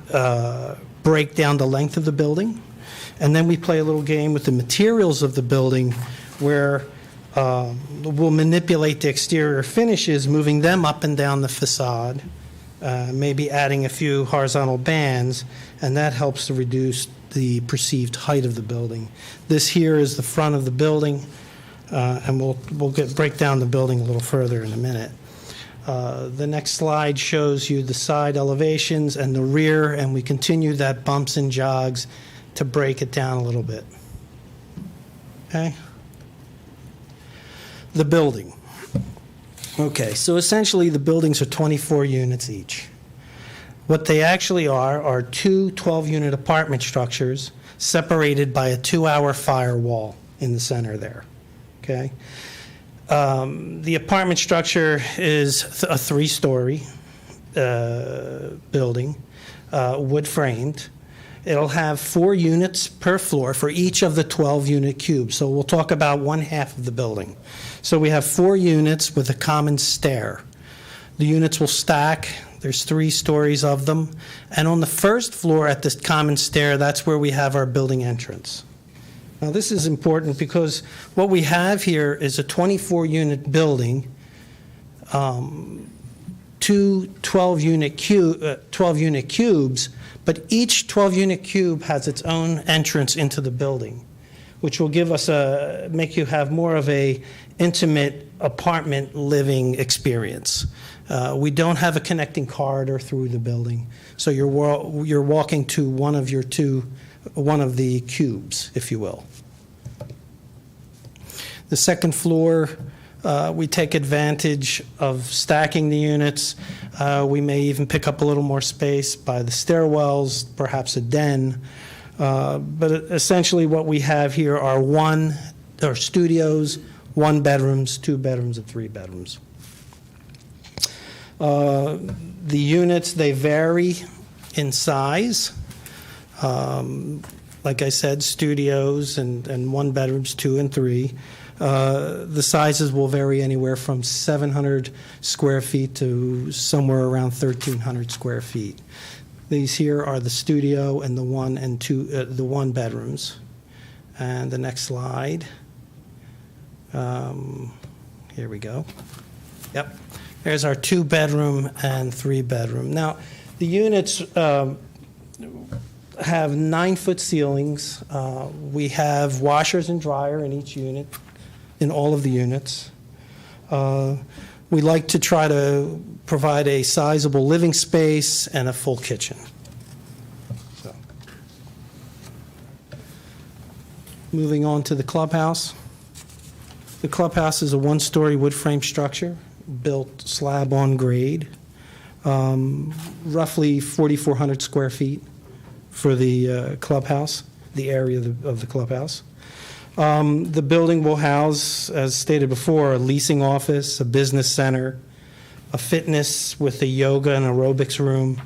break down the length of the building. And then we play a little game with the materials of the building where we'll manipulate the exterior finishes, moving them up and down the facade, maybe adding a few horizontal bands, and that helps to reduce the perceived height of the building. This here is the front of the building, and we'll break down the building a little further in a minute. The next slide shows you the side elevations and the rear, and we continue that bumps and jogs to break it down a little bit. Okay? The building. Okay, so essentially the buildings are 24 units each. What they actually are 2 12-unit apartment structures separated by a 2-hour firewall in the center there. Okay? The apartment structure is a 3-story building, wood framed. It'll have 4 units per floor for each of the 12-unit cubes. So we'll talk about 1/2 of the building. So we have 4 units with a common stair. The units will stack. There's 3 stories of them. And on the first floor at this common stair, that's where we have our building entrance. Now, this is important because what we have here is a 24-unit building, 2 12-unit cubes, but each 12-unit cube has its own entrance into the building, which will make you have more of a intimate apartment living experience. We don't have a connecting corridor through the building, so you're walking to one of the cubes, if you will. The second floor, we take advantage of stacking the units. We may even pick up a little more space by the stairwells, perhaps a den. But essentially what we have here are studios, 1 bedrooms, 2 bedrooms, and 3 bedrooms. The units, they vary in size. Like I said, studios and 1 bedrooms, 2 and 3. The sizes will vary anywhere from 700 square feet to somewhere around 1,300 square feet. These here are the studio and the 1 bedrooms. And the next slide. Here we go. Yep. There's our 2 bedroom and 3 bedroom. Now, the units have 9-foot ceilings. We have washers and dryer in each unit, in all of the units. We like to try to provide a sizable living space and a full kitchen. So. Moving on to the clubhouse. The clubhouse is a 1-story wood frame structure built slab on grade, roughly 4,400 square feet for the clubhouse, the area of the clubhouse. The building will house, as stated before, a leasing office, a business center, a fitness with a yoga and aerobics room,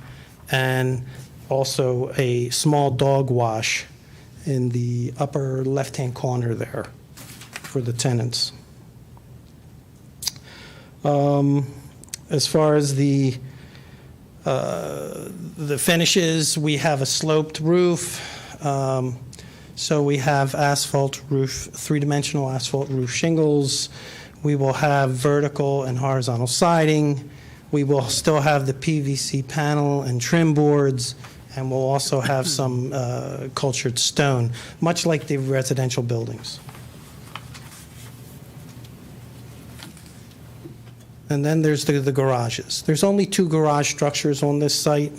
and also a small dog wash in the upper left-hand corner there for the tenants. As far as the finishes, we have a sloped roof. So we have asphalt roof, 3-dimensional asphalt roof shingles. We will have vertical and horizontal siding. We will still have the PVC panel and trim boards, and we'll also have some cultured stone, much like the residential buildings. And then there's the garages. There's only 2 garage structures on this site.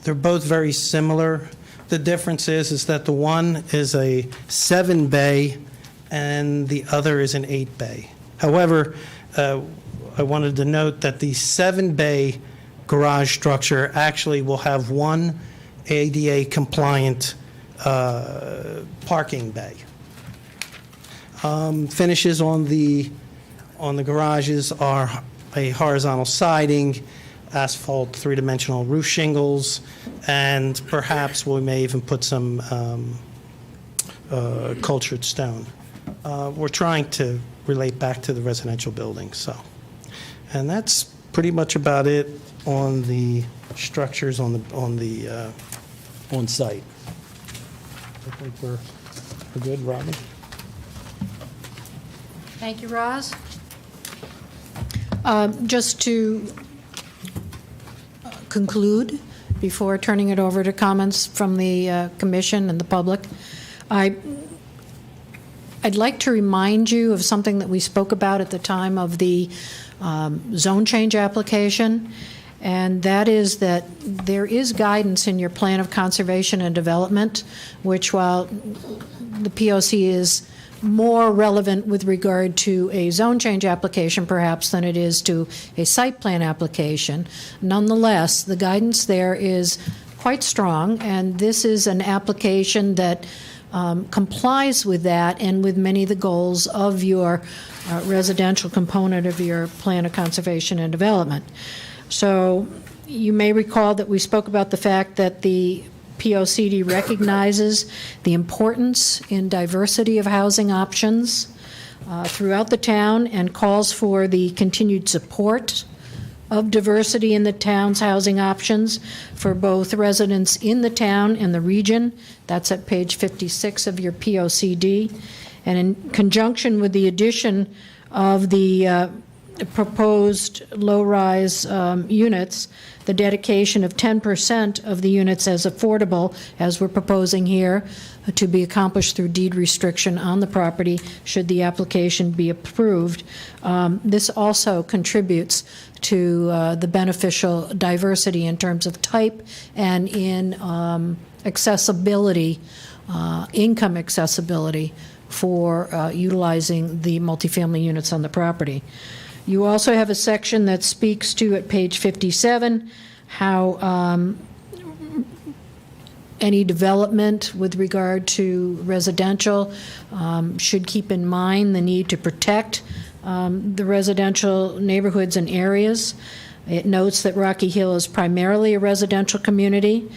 They're both very similar. The difference is that the one is a 7-bay and the other is an 8-bay. However, I wanted to note that the 7-bay garage structure actually will have 1 ADA-compliant parking bay. Finishes on the garages are a horizontal siding, asphalt 3-dimensional roof shingles, and perhaps we may even put some cultured stone. We're trying to relate back to the residential buildings, so. And that's pretty much about it on the structures on site. I think we're good, Robin? Thank you, Roz. Just to conclude, before turning it over to comments from the commission and the public, I'd like to remind you of something that we spoke about at the time of the zone change application, and that is that there is guidance in your plan of conservation and development, which, while the POC is more relevant with regard to a zone change application perhaps than it is to a site plan application, nonetheless, the guidance there is quite strong, and this is an application that complies with that and with many of the goals of your residential component of your plan of conservation and development. So you may recall that we spoke about the fact that the POCD recognizes the importance in diversity of housing options throughout the town and calls for the continued support of diversity in the town's housing options for both residents in the town and the region. That's at page 56 of your POCD. And in conjunction with the addition of the proposed low-rise units, the dedication of 10% of the units as affordable, as we're proposing here, to be accomplished through deed restriction on the property should the application be approved. This also contributes to the beneficial diversity in terms of type and in accessibility, income accessibility for utilizing the multifamily units on the property. You also have a section that speaks to, at page 57, how any development with regard to residential should keep in mind the need to protect the residential neighborhoods and areas. It notes that Rocky Hill is primarily a residential community,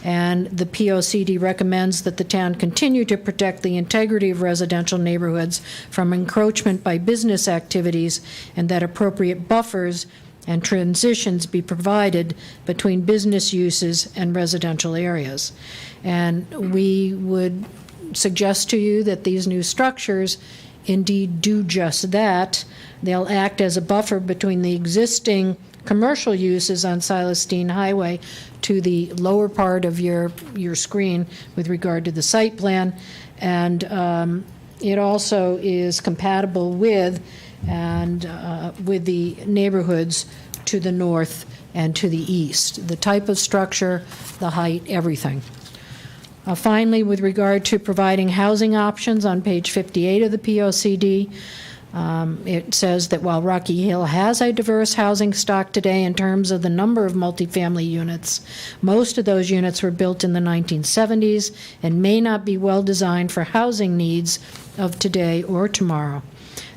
and the POCD recommends that the town continue to protect the integrity of residential neighborhoods from encroachment by business activities, and that appropriate buffers and transitions be provided between business uses and residential areas. And we would suggest to you that these new structures indeed do just that. They'll act as a buffer between the existing commercial uses on Silas Deane Highway to the lower part of your screen with regard to the site plan, and it also is compatible with with the neighborhoods to the north and to the east. The type of structure, the height, everything. Finally, with regard to providing housing options on page 58 of the POCD, it says that while Rocky Hill has a diverse housing stock today in terms of the number of multifamily units, most of those units were built in the 1970s and may not be well designed for housing needs of today or tomorrow.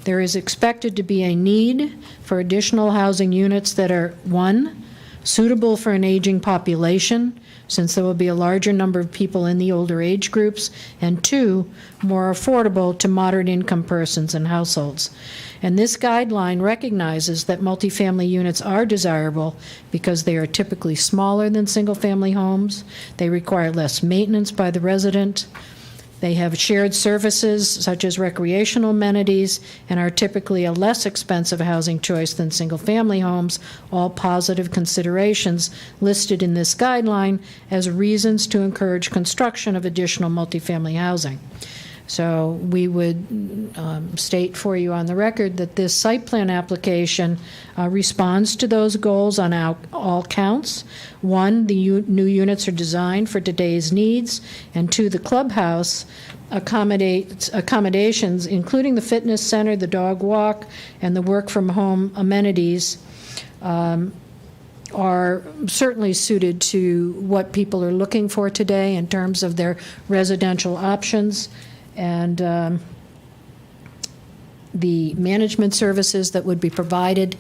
There is expected to be a need for additional housing units that are, 1, suitable for an aging population, since there will be a larger number of people in the older age groups, and 2, more affordable to moderate income persons and households. And this guideline recognizes that multifamily units are desirable because they are typically smaller than single-family homes, they require less maintenance by the resident, they have shared services such as recreational amenities, and are typically a less expensive housing choice than single-family homes, all positive considerations listed in this guideline as reasons to encourage construction of additional multifamily housing. So we would state for you on the record that this site plan application responds to those goals on all counts. 1, the new units are designed for today's needs, and 2, the clubhouse accommodations, including the fitness center, the dog walk, and the work-from-home amenities, are certainly suited to what people are looking for today in terms of their residential options. And the management services that would be provided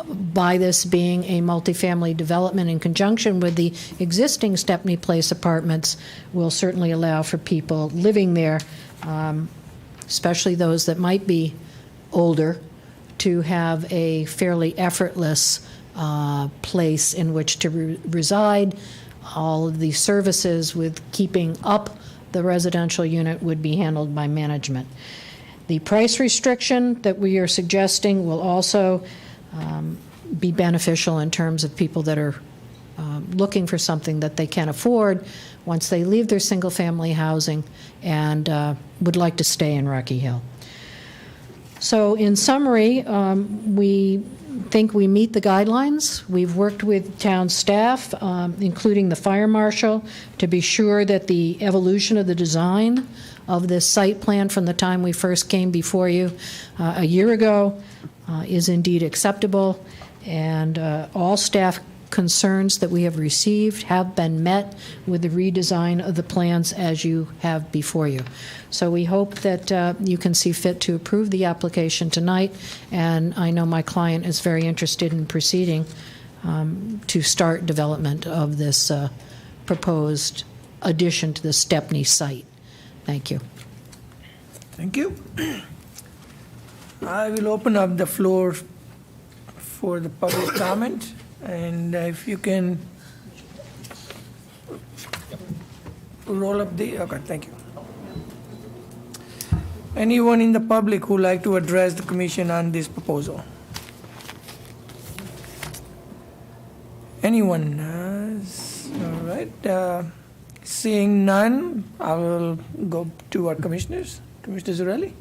by this being a multifamily development in conjunction with the existing Stepney Place apartments will certainly allow for people living there, especially those that might be older, to have a fairly effortless place in which to reside. All of the services with keeping up the residential unit would be handled by management. The price restriction that we are suggesting will also be beneficial in terms of people that are looking for something that they can afford once they leave their single-family housing and would like to stay in Rocky Hill. So in summary, we think we meet the guidelines. We've worked with town staff, including the fire marshal, to be sure that the evolution of the design of this site plan from the time we first came before you a year ago is indeed acceptable, and all staff concerns that we have received have been met with the redesign of the plans as you have before you. So we hope that you can see fit to approve the application tonight, and I know my client is very interested in proceeding to start development of this proposed addition to the Stepney site. Thank you. Thank you. I will open up the floor for the public comment, and if you can roll up the, okay, thank you. Anyone in the public who would like to address the commission on this proposal? Anyone? All right. Seeing none, I will go to our commissioners. Commissioner Zarelli?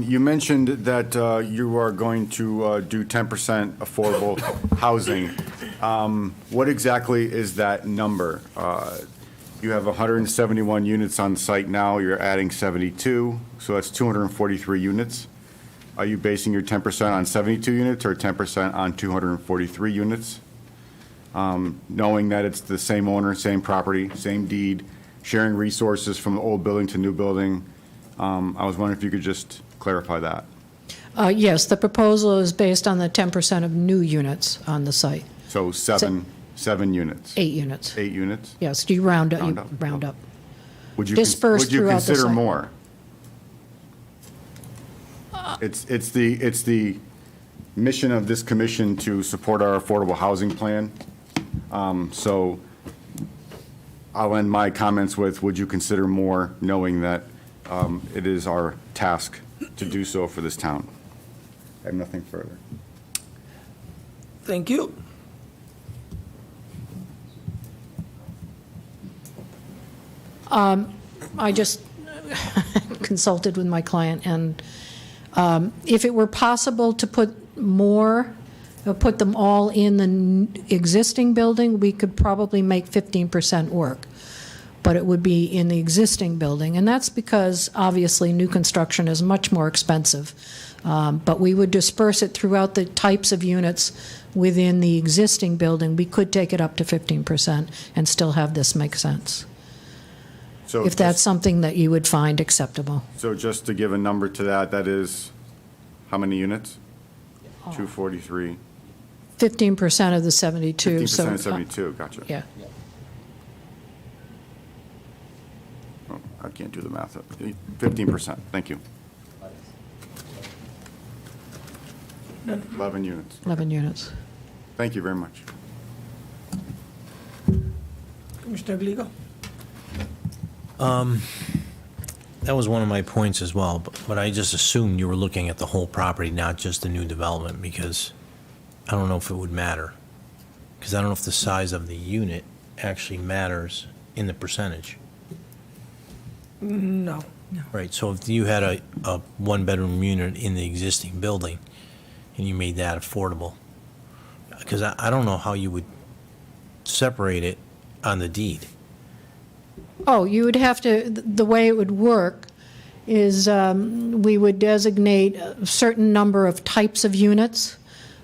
You mentioned that you are going to do 10% affordable housing. What exactly is that number? You have 171 units on site now, you're adding 72, so that's 243 units. Are you basing your 10% on 72 units or 10% on 243 units? Knowing that it's the same owner, same property, same deed, sharing resources from the old building to new building. I was wondering if you could just clarify that. Yes, the proposal is based on the 10% of new units on the site. So seven units? 8 units. 8 units? Yes, you round up. Would you Dispersed would you throughout the consider site. more? It's the mission of this commission to support our affordable housing plan. So I'll end my comments with, would you consider more, knowing that it is our task to do so for this town? I have nothing further. Thank you. I just consulted with my client, and if it were possible to put them all in the existing building, we could probably make 15% work. But it would be in the existing building, and that's because obviously new construction is much more expensive. But we would disperse it throughout the types of units within the existing building. We could take it up to 15% and still have this make sense, So if that's something that you would find acceptable. So just to give a number to that, that is how many units? 243. 15% of the 72. 15% of 72, gotcha. Yeah. Oh, I can't do the math. 15%, thank you. 11 units. 11 units. Thank you very much. Commissioner Glico? That was one of my points as well, but I just assumed you were looking at the whole property, not just the new development, because I don't know if it would matter. Because I don't know if the size of the unit actually matters in the percentage. No. Right, so if you had a one-bedroom unit in the existing building and you made that affordable, because I don't know how you would separate it on the deed. Oh, you would have to, the way it would work is we would designate a certain number of types of units.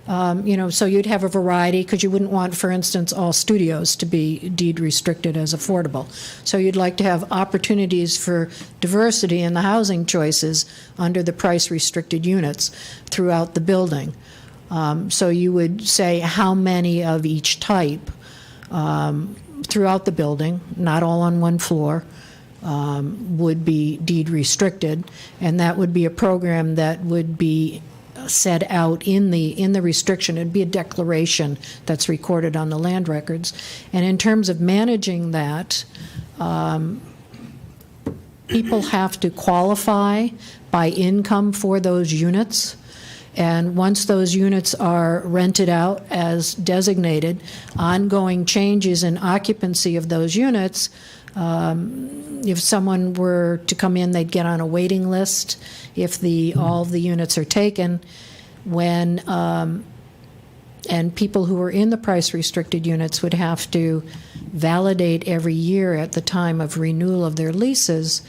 So you'd have a variety, because you wouldn't want, for instance, all studios to be deed restricted as affordable. So you'd like to have opportunities for diversity in the housing choices under the price restricted units throughout the building. So you would say how many of each type throughout the building, not all on one floor, would be deed restricted, and that would be a program that would be set out in the restriction. It'd be a declaration that's recorded on the land records. And in terms of managing that, people have to qualify by income for those units. And once those units are rented out as designated, ongoing changes in occupancy of those units, if someone were to come in, they'd get on a waiting list if all of the units are taken. And people who are in the price-restricted units would have to validate every year at the time of renewal of their leases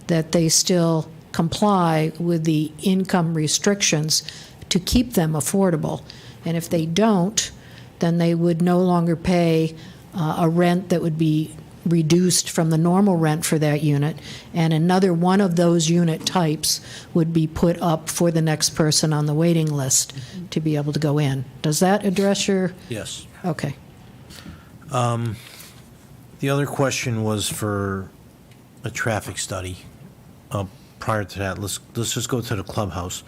that they still comply with the income restrictions to keep them affordable. And if they don't, then they would no longer pay a rent that would be reduced from the normal rent for that unit, and another one of those unit types would be put up for the next person on the waiting list to be able to go in. Does that address your? Yes. Okay. The other question was for a traffic study. Prior to that, let's just go to the clubhouse.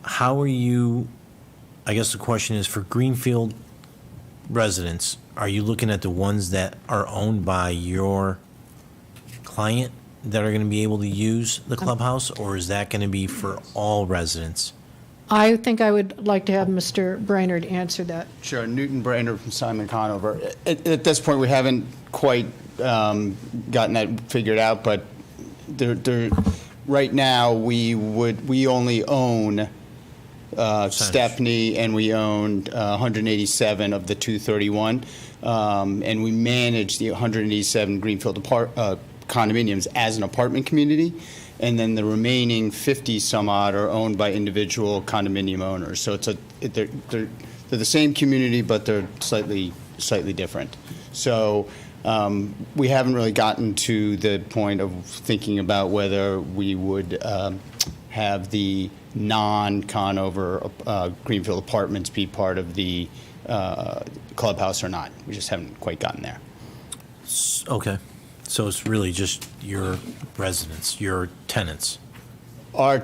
How are you, I guess the question is for Greenfield residents, are you looking at the ones that are owned by your client that are going to be able to use the clubhouse, or is that going to be for all residents? I think I would like to have Mr. Brainerd answer that. Sure, Newton Brainerd from Simon Conover. At this point, we haven't quite gotten that figured out, but right now, we only own Stepney, and we own 187 of the 231, and we manage the 187 Greenfield condominiums as an apartment community, and then the remaining 50 some odd are owned by individual condominium owners. So they're the same community, but they're slightly different. So we haven't really gotten to the point of thinking about whether we would have the non-Conover Greenfield apartments be part of the clubhouse or not. We just haven't quite gotten there. Okay. So it's really just your residents, your tenants? Our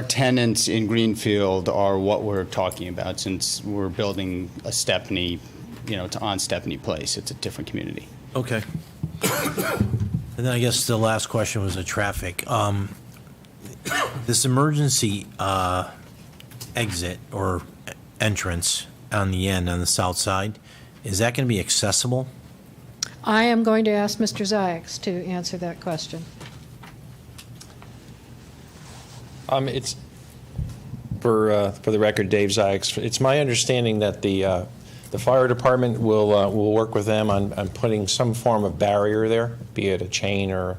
tenants in Greenfield are what we're talking about, since we're building a Stepney, on Stepney Place. It's a different community. Okay. And then I guess the last question was the traffic. This emergency exit or entrance on the end, on the south side, is that going to be accessible? I am going to ask Mr. Zieks to answer that question. It's, for the record, Dave Zieks, it's my understanding that the fire department will work with them on putting some form of barrier there, be it a chain or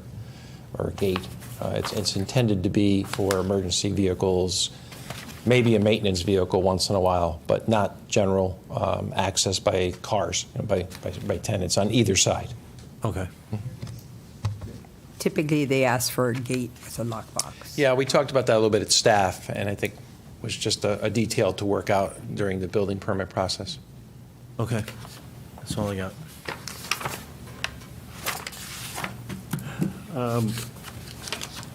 a gate. It's intended to be for emergency vehicles, maybe a maintenance vehicle once in a while, but not general access by cars, by tenants on either side. Okay. Typically, they ask for a gate with a lockbox. Yeah, we talked about that a little bit at staff, and I think it was just a detail to work out during the building permit process. Okay. That's all I got.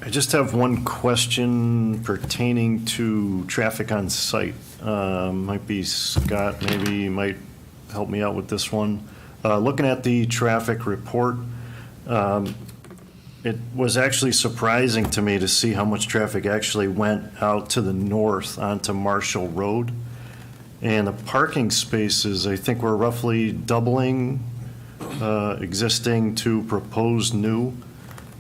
I just have one question pertaining to traffic on site. Might be Scott, maybe you might help me out with this one. Looking at the traffic report, it was actually surprising to me to see how much traffic actually went out to the north onto Marshall Road. And the parking spaces, I think, were roughly doubling existing to proposed new.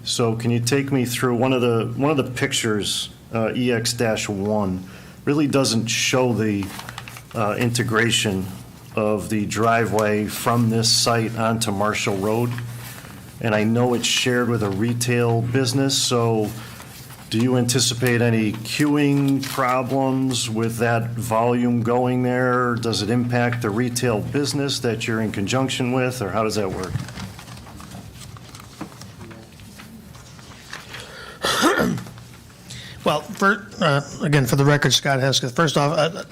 So can you take me through one of the pictures, EX-1, really doesn't show the integration of the driveway from this site onto Marshall Road. And I know it's shared with a retail business, so do you anticipate any queuing problems with that volume going there? Does it impact the retail business that you're in conjunction with, or how does that work? Well, again, for the record, Scott Hesketh, first off,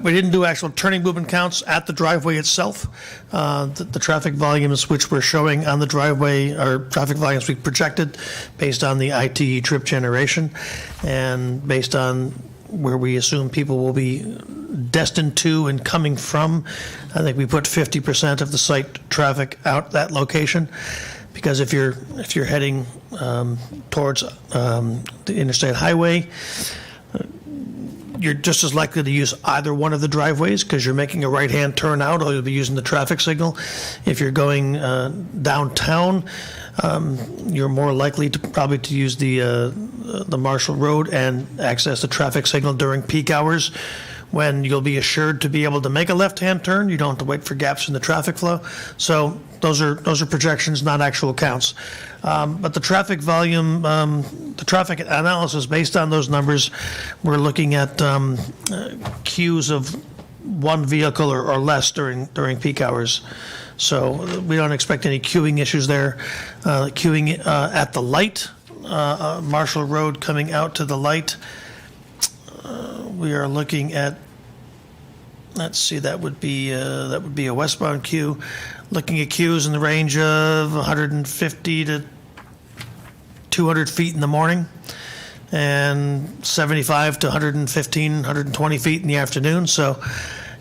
we didn't do actual turning movement counts at the driveway itself. The traffic volumes which we're showing on the driveway are traffic volumes we projected based on the ITE trip generation and based on where we assume people will be destined to and coming from. I think we put 50% of the site traffic out that location. Because if you're heading towards the interstate highway, you're just as likely to use either one of the driveways because you're making a right-hand turn out, or you'll be using the traffic signal. If you're going downtown, you're more likely to probably to use the Marshall Road and access the traffic signal during peak hours, when you'll be assured to be able to make a left-hand turn. You don't have to wait for gaps in the traffic flow. So those are projections, not actual counts. But the traffic volume, the traffic analysis based on those numbers, we're looking at queues of one vehicle or less during peak hours. So we don't expect any queuing issues there. Queuing at the light, Marshall Road coming out to the light, we are looking at, let's see, that would be a westbound queue. Looking at queues in the range of 150 to 200 feet in the morning, and 75 to 115, 120 feet in the afternoon. So,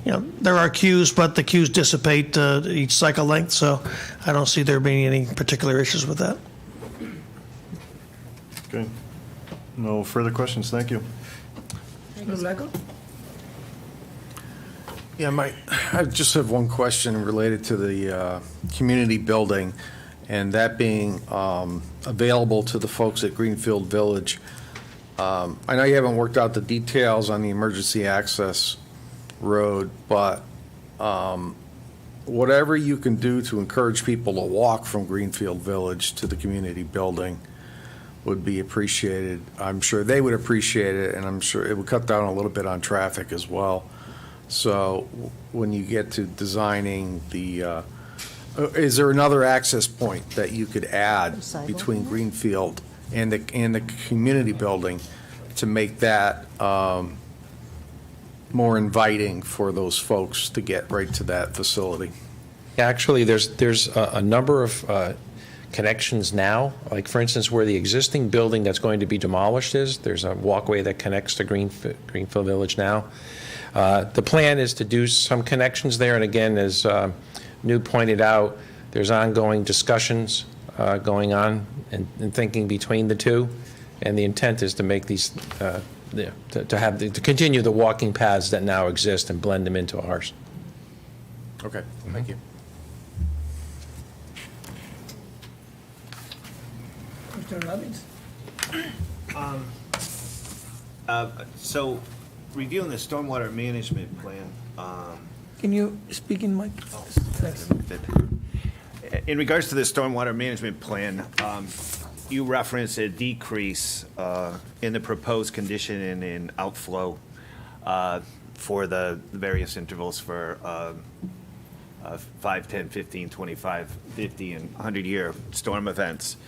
there are queues, but the queues dissipate each cycle length. So, I don't see there being any particular issues with that. Okay. No further questions. Thank you. Mr. Blacko? Yeah, I just have one question related to the community building, and that being available to the folks at Greenfield Village. I know you haven't worked out the details on the emergency access road, but whatever you can do to encourage people to walk from Greenfield Village to the community building would be appreciated. I'm sure they would appreciate it, and I'm sure it would cut down a little bit on traffic as well. So when you get to designing the, is there another access point that you could add between Greenfield and the community building to make that more inviting for those folks to get right to that facility? Actually, there's a number of connections now. Like, for instance, where the existing building that's going to be demolished is, there's a walkway that connects to Greenfield Village now. The plan is to do some connections there, and again, as New pointed out, there's ongoing discussions going on and thinking between the two, and the intent is to make these, to continue the walking paths that now exist and blend them into ours. Okay, thank you. Mr. Robbins? So, reviewing the stormwater management plan. Can you speak in mic? Thanks. In regards to the stormwater management plan, you reference a decrease in the proposed condition and in outflow for the various intervals for 5, 10, 15, 25, 50, and 100-year storm events.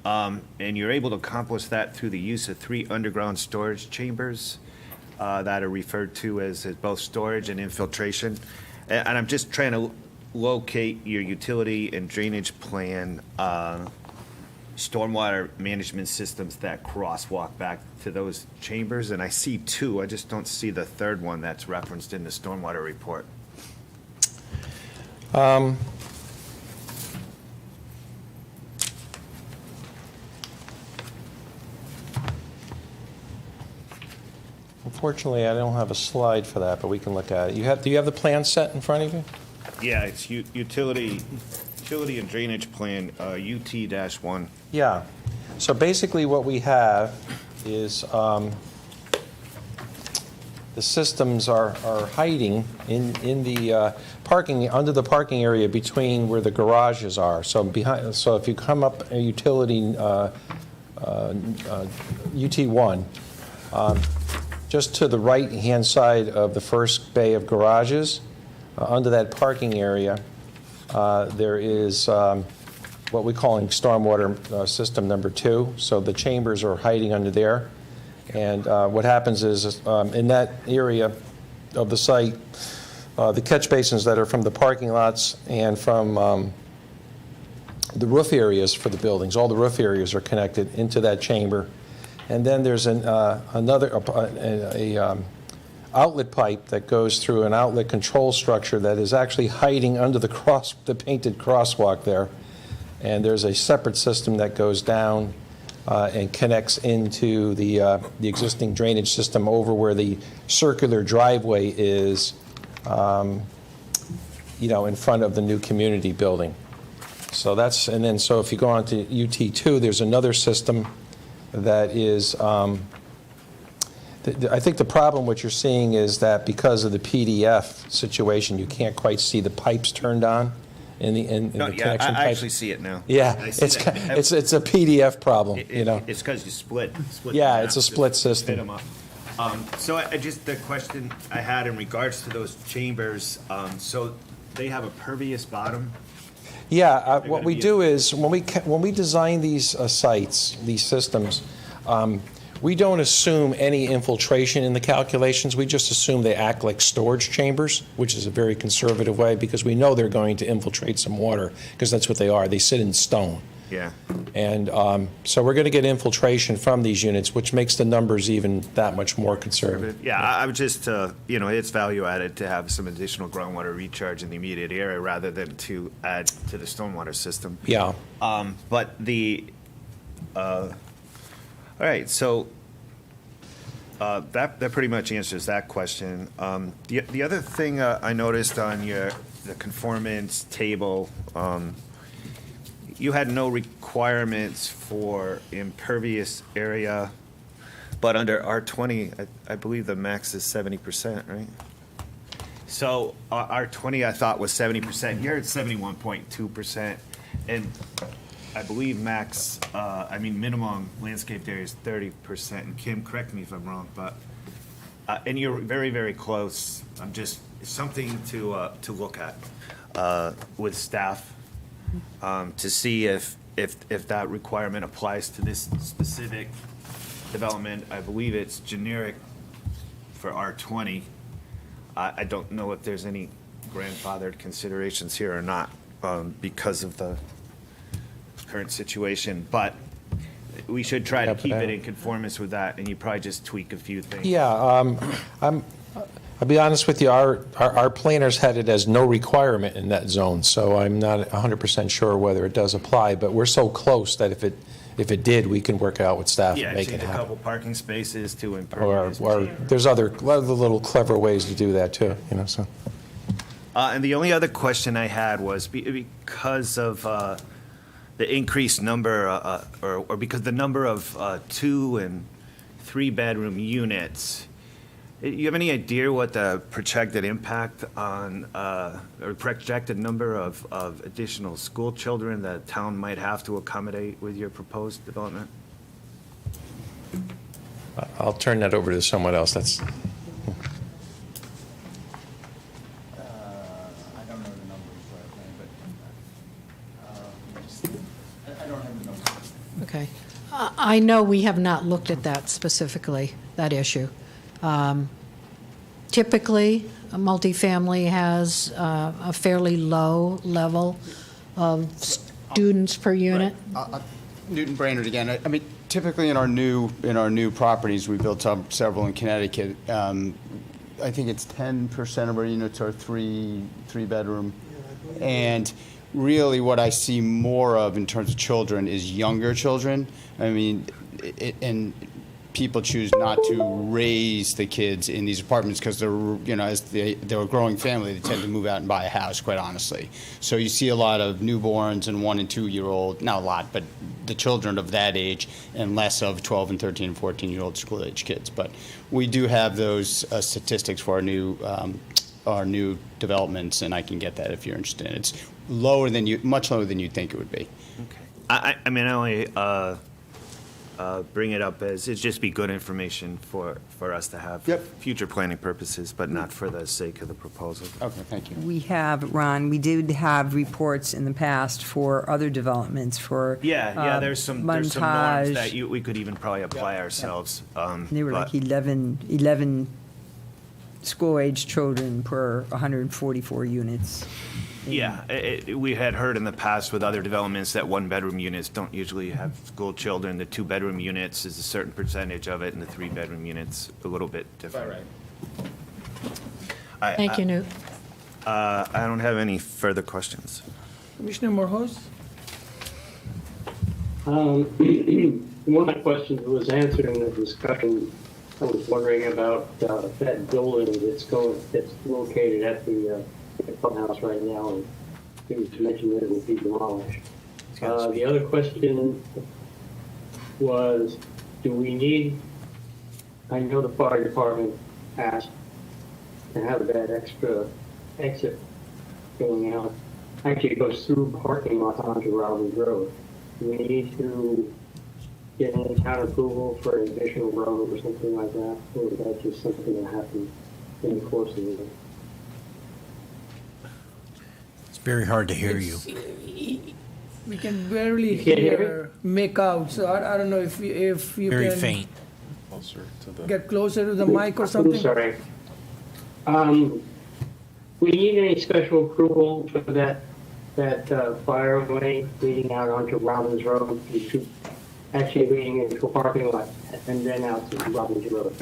And you're able to accomplish that through the use of 3 underground storage chambers that are referred to as both storage and infiltration. And I'm just trying to locate your utility and drainage plan stormwater management systems that crosswalk back to those chambers. And I see 2. I just don't see the third one that's referenced in the stormwater report. Unfortunately, I don't have a slide for that, but we can look at it. Do you have the plan set in front of you? Yeah, it's utility and drainage plan, UT-1. Yeah. So basically what we have is the systems are hiding in the parking, under the parking area between where the garages are. So if you come up a utility UT1, just to the right-hand side of the first bay of garages, under that parking area, there is what we're calling stormwater system number 2. So the chambers are hiding under there. And what happens is in that area of the site, the catch basins that are from the parking lots and from the roof areas for the buildings, all the roof areas are connected into that chamber. And then there's another outlet pipe that goes through an outlet control structure that is actually hiding under the painted crosswalk there. And there's a separate system that goes down and connects into the existing drainage system over where the circular driveway is, in front of the new community building. So so if you go on to UT2, there's another system that is, I think the problem what you're seeing is that because of the PDF situation, you can't quite see the pipes turned on in the connection pipes. I actually see it now. Yeah, I see that. it's a PDF problem, It's because you split. Yeah, them it's up a split to fit system. them up. So the question I had in regards to those chambers, so they have a pervious bottom? Yeah, what we do is, when we design these sites, these systems, we don't assume any infiltration in the calculations. We just assume they act like storage chambers, which is a very conservative way, because we know they're going to infiltrate some water, because that's what they are. They sit in stone. Yeah. And so we're going to get infiltration from these units, which makes the numbers even that much more conservative. Yeah, I would just, it's value added to have some additional groundwater recharge in the immediate area rather than to add to the stormwater system. Yeah. But all right, so That pretty much answers that question. The other thing I noticed on the conformance table, you had no requirements for impervious area, but under R20, I believe the max is 70%, right? So R20 I thought was 70%. You're at 71.2%, and I believe minimum landscaped area is 30%. And Kim, correct me if I'm wrong, but and you're very, very close. I'm just something to look at with staff to see if that requirement applies to this specific development. I believe it's generic for R20. I don't know if there's any grandfathered considerations here or not because of the current situation, but we should try to keep it in conformance with that, and you probably just tweak a few things. Yeah, I'll be honest with you, our planners had it as no requirement in that zone, so I'm not 100% sure whether it does apply, but we're so close that if it did, we can work it out with staff Yeah, and make change it a happen. couple parking spaces to Or impervious. there's other little clever ways to do that too, so. And the only other question I had was because of the increased number, or because the number of 2- and 3-bedroom units, you have any idea what the projected impact on, or projected number of additional school children that town might have to accommodate with your proposed development? I'll turn that over to someone else. I don't know the numbers right now, but I don't have the numbers. Okay. I know we have not looked at that specifically, that issue. Typically, a multifamily has a fairly low level of students per unit. Newton Brainerd again. I mean, typically in our new properties, we built up several in Connecticut. I think it's 10% of our units are three bedroom, and really what I see more of in terms of children is younger children. I mean, and people choose not to raise the kids in these apartments because they're, as they're a growing family, they tend to move out and buy a house, quite honestly. So you see a lot of newborns and 1- and 2-year-old, not a lot, but the children of that age, and less of 12 and 13 and 14-year-old school-age kids. But we do have those statistics for our new developments, and I can get that if you're interested. It's much lower than you'd think it would be. Okay. I only bring it up as it'd just be good information for us to have future planning purposes, but not for the sake of the proposal. Okay, thank you. We did have reports in the past for other developments for there's some norms Montage. that we could even probably apply ourselves. They were like 11 school-age children per 144 units. Yeah, we had heard in the past with other developments that 1-bedroom units don't usually have school children. The 2-bedroom units is a certain percentage of it, and the 3-bedroom units a little bit different. Thank you, Newt. I don't have any further questions. Commissioner Morhos? One of my questions was answered in the discussion. I was wondering about that building that's located at the clubhouse right now, and you mentioned that it will be demolished. The other question was, do we need, I know the fire department asked to have that extra exit going out. Actually, it goes through parking lot onto Robbins Road. Do we need to get any town approval for an additional road or something like that? Or is that just something that happens in the course of the year? It's very hard to hear you. We can barely You can't hear make out, so I don't know if you Very can faint. get closer to the mic or something. I'm sorry. We need any special approval for that fireway leading out onto Robbins Road, actually leading into a parking lot and then out to Robbins Road.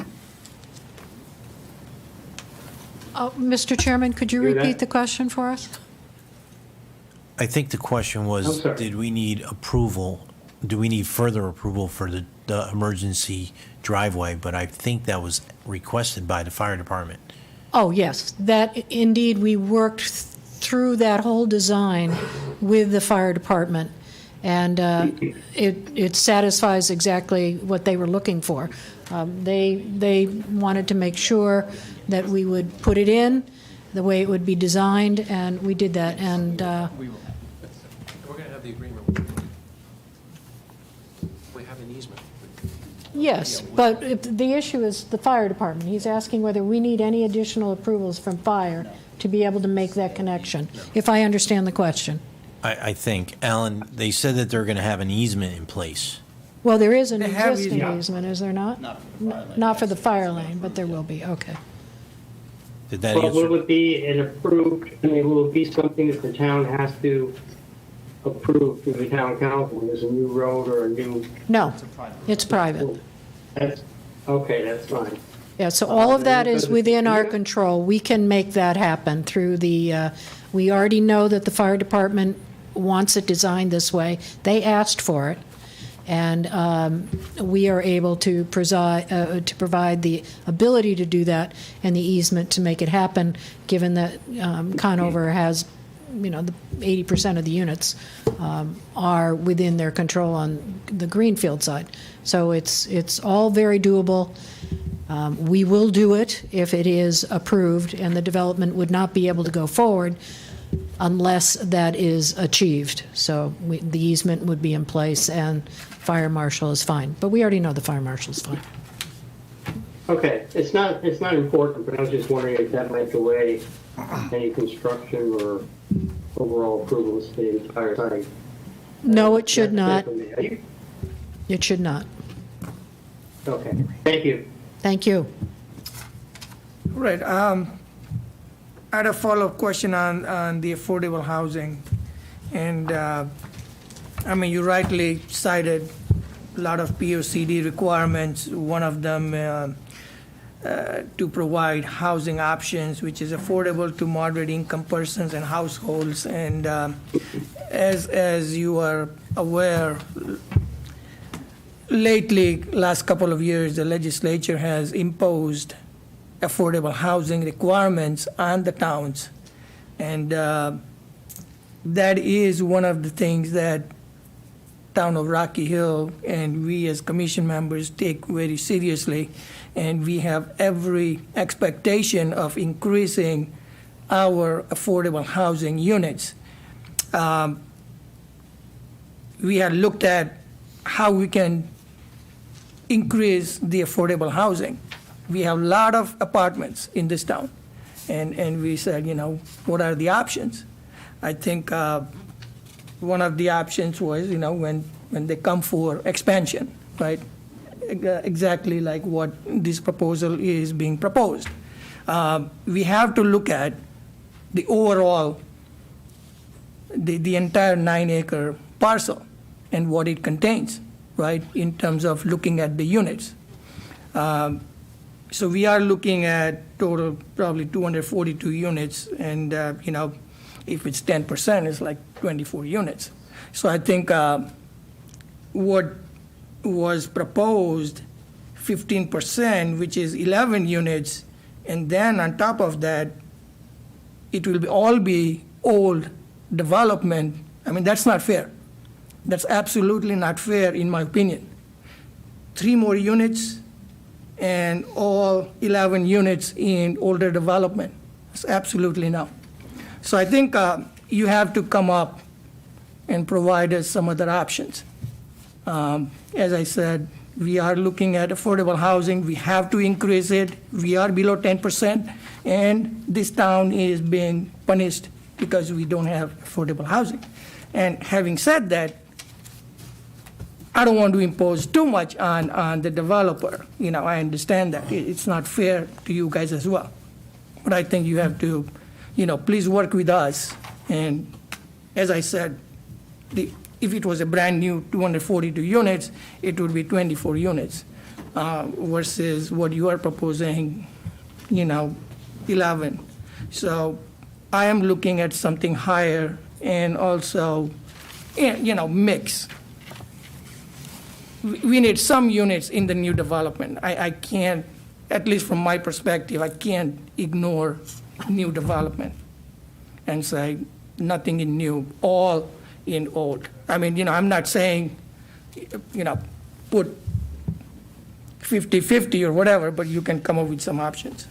Mr. Chairman, could you Hear that? repeat the question for us? I think the question I'm was, sorry. did we need approval do we need further approval for the emergency driveway? But I think that was requested by the fire department. Oh, yes, that, indeed, we worked through that whole design with the fire department, and it satisfies exactly what they were looking for. They wanted to make sure that we would put it in the way it would be designed, and we did that, and We're going to have the agreement. We have an easement. yes, but the issue is the fire department. He's asking whether we need any additional approvals from fire to be able to make that connection, if I understand the question. I think, Alan, they said that they're going to have an easement in place. Well, there is an They have existing easement. easement, is there not? Not for the fire lane, but there will be, okay. Did that Well, answer? will it be an approved, I mean, will it be something that the town has to approve through the town council when there's a new road or a new? No, it's private. That's, okay, that's fine. Yeah, so all of that is Because- within our control. We can make that happen through the, we already know that the fire department wants it designed this way. They asked for it, and we are able to provide the ability to do that and the easement to make it happen, given that Conover has, the 80% of the units are within their control on the Greenfield side. So it's all very doable. We will do it if it is approved, and the development would not be able to go forward unless that is achieved. So the easement would be in place, and fire marshal is fine. But we already know the fire marshal is fine. Okay, it's not important, but I was just wondering if that might delay any construction or overall approvals for the entire site. No, it should not. That's it for me. It should not. Okay, thank you. Thank you. Right. I had a follow-up question on the affordable housing. And, you rightly cited a lot of POCD requirements, one of them to provide housing options, which is affordable to moderate income persons and households. And as you are aware, lately, last couple of years, the legislature has imposed affordable housing requirements on the towns. And that is one of the things that town of Rocky Hill and we as commission members take very seriously. And we have every expectation of increasing our affordable housing units. We had looked at how we can increase the affordable housing. We have a lot of apartments in this town, and we said, what are the options? I think one of the options was, when they come for expansion, right? Exactly like what this proposal is being proposed. We have to look at the overall, the entire 9-acre parcel and what it contains, right, in terms of looking at the units. So we are looking at total probably 242 units, and, if it's 10%, it's like 24 units. So I think what was proposed, 15%, which is 11 units, and then on top of that, it will all be old development. That's not fair. That's absolutely not fair, in my opinion. 3 more units and all 11 units in older development. It's absolutely no. So I think you have to come up and provide us some other options. As I said, we are looking at affordable housing. We have to increase it. We are below 10%, and this town is being punished because we don't have affordable housing. And having said that, I don't want to impose too much on the developer. I understand that. It's not fair to you guys as well. But I think you have to, please work with us. And as I said, if it was a brand-new 242 units, it would be 24 units versus what you are proposing, 11. So I am looking at something higher and also, mix. we need some units in the new development. I can't, at least from my perspective, I can't ignore new development and say nothing in new, all in old. I mean, I'm not saying, put 50-50 or whatever, but you can come up with some options.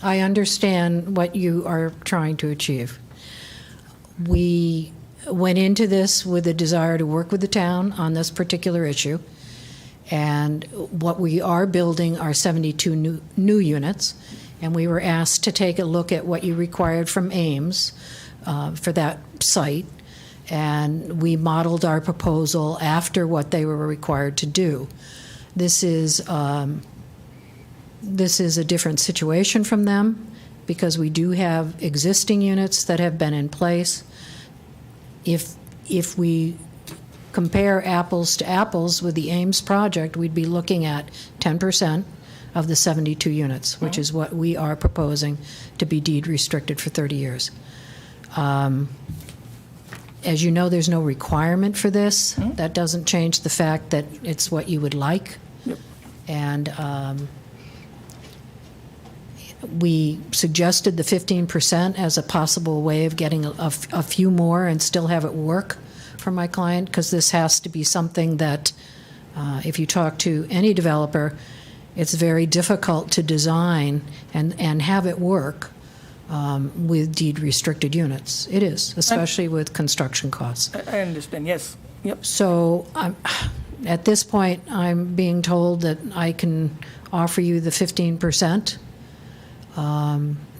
I understand what you are trying to achieve. We went into this with a desire to work with the town on this particular issue, and what we are building are 72 new units, and we were asked to take a look at what you required from Ames for that site, and we modeled our proposal after what they were required to do. This is a different situation from them because we do have existing units that have been in place. If we compare apples to apples with the Ames project, we'd be looking at 10% of the 72 units, which is what we are proposing to be deed restricted for 30 years. As you know, there's no requirement for this. That doesn't change the fact that it's what you would like. Yep. And we suggested the 15% as a possible way of getting a few more and still have it work for my client, because this has to be something that, if you talk to any developer, it's very difficult to design and have it work with deed-restricted units. It is, especially with construction costs. I understand, yes. Yep. So at this point, I'm being told that I can offer you the 15%.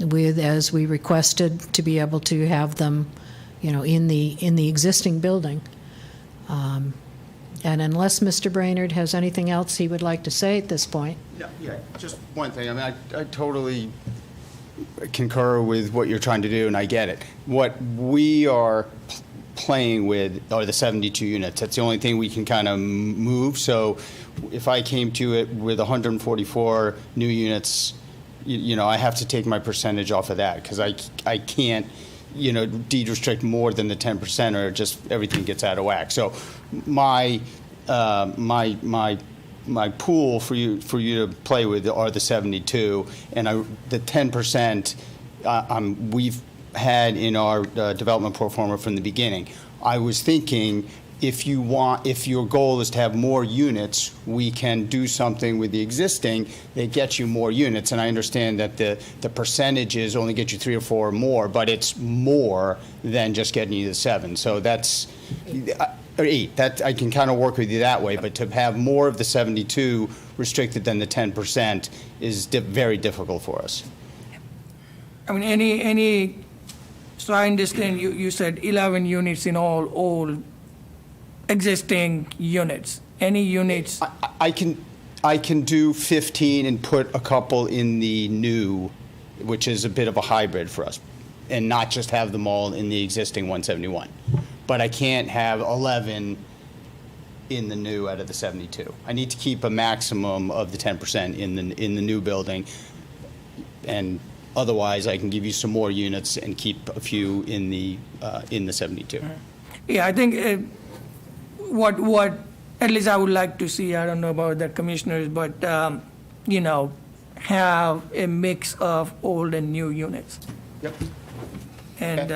With, as we requested, to be able to have them, in the existing building. And unless Mr. Brainerd has anything else he would like to say at this point. Yeah, just one thing. I mean, I totally concur with what you're trying to do, and I get it. What we are playing with are the 72 units. That's the only thing we can kind of move. So if I came to it with 144 new units, I have to take my percentage off of that because I can't, deed restrict more than the 10% or just everything gets out of whack. So my pool for you to play with are the 72, and the 10% we've had in our development pro forma from the beginning. I was thinking, if your goal is to have more units, we can do something with the existing that gets you more units. And I understand that the percentages only get you 3 or 4 more, but it's more than just getting you the 7. So that's or 8. That I can kind of work with you that way. But to have more of the 72 restricted than the 10% is very difficult for us. I mean, so I understand you said 11 units in all old existing units. Any units? I can do 15 and put a couple in the new, which is a bit of a hybrid for us, and not just have them all in the existing 171. But I can't have 11 in the new out of the 72. I need to keep a maximum of the 10% in the new building, and otherwise I can give you some more units and keep a few in the 72. Yeah, I think what at least I would like to see, I don't know about the commissioners, but, have a mix of old and new units. Yep. And,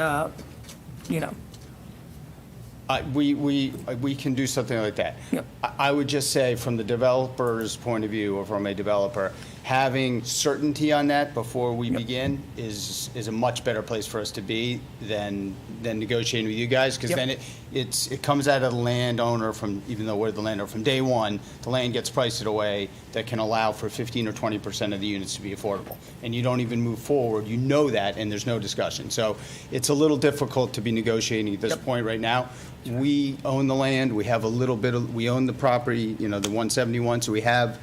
We can do something like that. Yep. I would just say, from the developer's point of view, or from a developer, having certainty on that before we begin is a much better place for us to be than negotiating with you guys, because then it comes out of the landowner even though we're the landowner, from day one, the land gets priced in a way that can allow for 15 or 20% of the units to be affordable. And you don't even move forward, that, and there's no discussion. So it's a little difficult to be negotiating at this point right now. We own the land, we have we own the property, the 171, so we have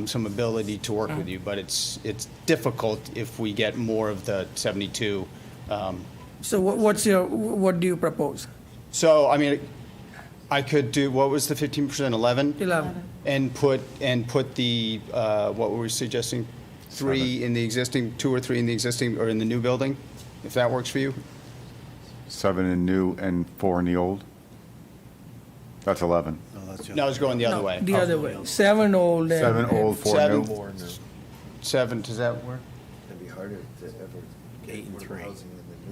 some ability to work with you, but it's difficult if we get more of the 72 So what do you propose? So, I mean, I could do, what was the 15%, 11? 11. And put the, what were we suggesting? 3 in the existing, 2 or 3 in the existing, or in the new building, if that works for you? 7 in new and 4 in the old? That's 11. No, I was going the other way. The other way. 7 old and... 7 old, 4 Seven. new. 7, does that work? It'd be harder to ever 8 and 3.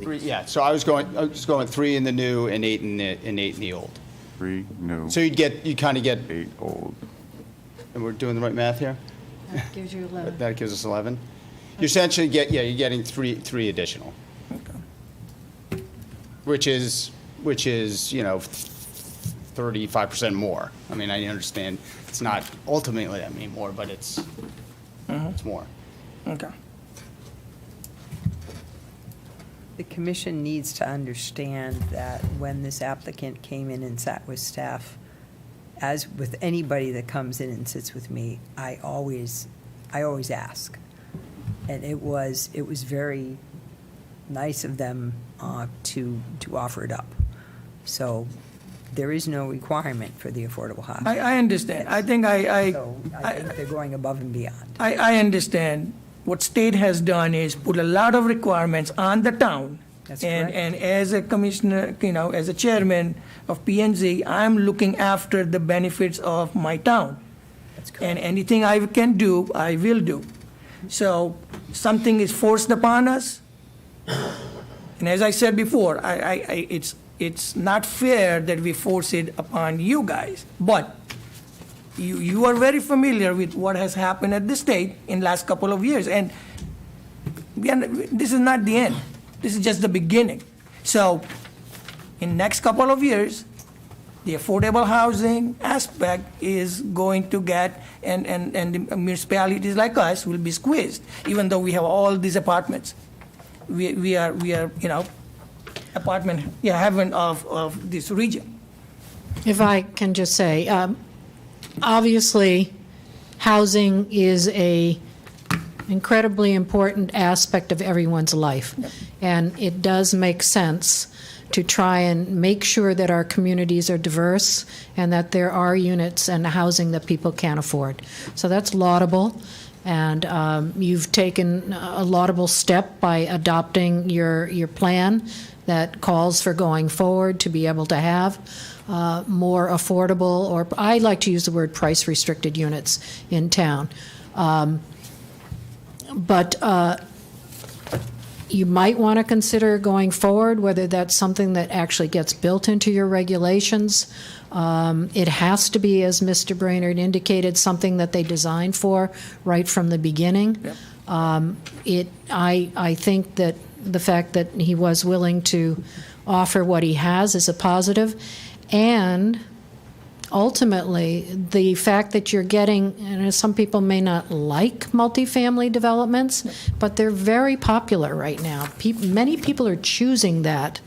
3, yeah, so I was going 3 in the new and 8 in the old. 3 new, So you kind of get, 8 old. and we're doing the right math here? That gives you 11. That gives us 11? You essentially you're getting 3 additional. Which is, 35% more. I mean, I understand it's not ultimately that many more, but it's more. Okay. The commission needs to understand that when this applicant came in and sat with staff, as with anybody that comes in and sits with me, I always ask. And it was very nice of them to offer it up. So there is no requirement for the affordable housing. I understand. I think So I think they're going above and beyond. I understand. What state has done is put a lot of requirements on the town. That's and, correct. and as a commissioner, as a chairman of P&Z, I'm looking after the benefits of my town. That's correct. And anything I can do, I will do. So something is forced upon us. And as I said before, it's not fair that we force it upon you guys. But you are very familiar with what has happened at the state in last couple of years. And this is not the end. This is just the beginning. So in next couple of years, the affordable housing aspect is going to get, and the municipalities like us will be squeezed, even though we have all these apartments. We are apartment heaven of this region. If I can just say, obviously, housing is a incredibly important aspect of everyone's life. And it does make sense to try and make sure that our communities are diverse and that there are units and housing that people can afford. So that's laudable. And you've taken a laudable step by adopting your plan that calls for going forward to be able to have more affordable, or I like to use the word price-restricted units in town. But you might want to consider going forward, whether that's something that actually gets built into your regulations. It has to be, as Mr. Brainerd indicated, something that they designed for right from the beginning. Yep. I think that the fact that he was willing to offer what he has is a positive, and ultimately, the fact that you're getting, and some people may not like multifamily developments, but they're very popular right now. Many people are choosing that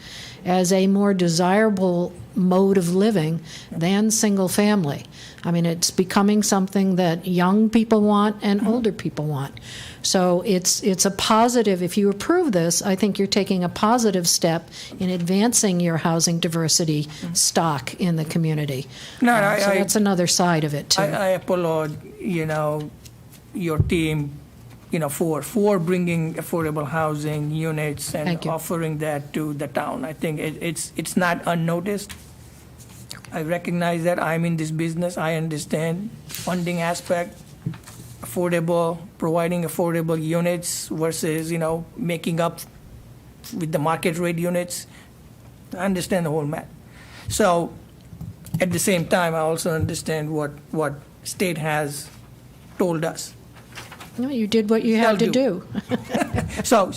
as a more desirable mode of living than single family. I mean, it's becoming something that young people want and older people want. So it's a positive. If you approve this, I think you're taking a positive step in advancing your housing diversity stock in the community. No, So that's another side of it, too. I applaud, your team, for bringing affordable housing units and Thank you. offering that to the town. I think it's not unnoticed. I recognize that I'm in this business. I understand funding aspect, providing affordable units versus, making up with the market rate units. I understand the whole math. So at the same time, I also understand what state has told us. No, you did what you had to do. So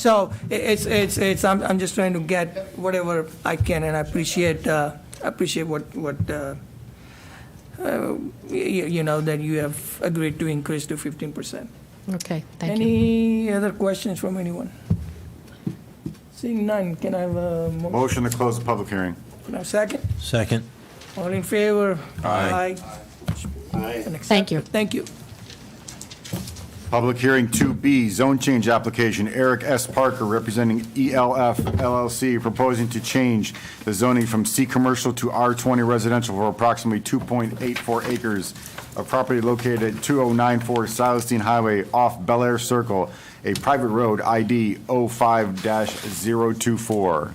it's I'm just trying to get whatever I can, and I appreciate what that you have agreed to increase to 15%. Okay, thank you. Any other questions from anyone? Seeing none, can I have a Motion to close the public hearing. Can I have a second? Second. All in favor? Aye. Aye. Thank you. Thank you. Public hearing 2B, zone change application, Eric S. Parker representing ELF LLC, proposing to change the zoning from C commercial to R20 residential for approximately 2.84 acres of property located at 2094 Silestein Highway off Bel Air Circle, a private road ID 05-024.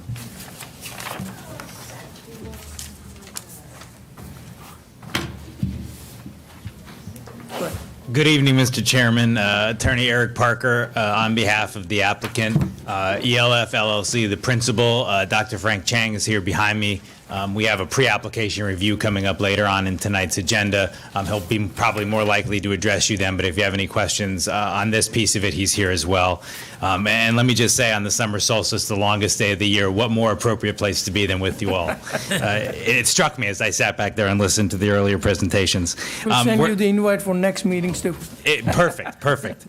Good evening, Mr. Chairman. Attorney Eric Parker, on behalf of the applicant, ELF LLC, the principal. Dr. Frank Chang is here behind me. We have a pre-application review coming up later on in tonight's agenda. He'll be probably more likely to address you then, but if you have any questions on this piece of it, he's here as well. And let me just say, on the summer solstice, the longest day of the year, what more appropriate place to be than with you all? It struck me as I sat back there and listened to the earlier presentations. We'll send you the invite for next meetings too. Perfect.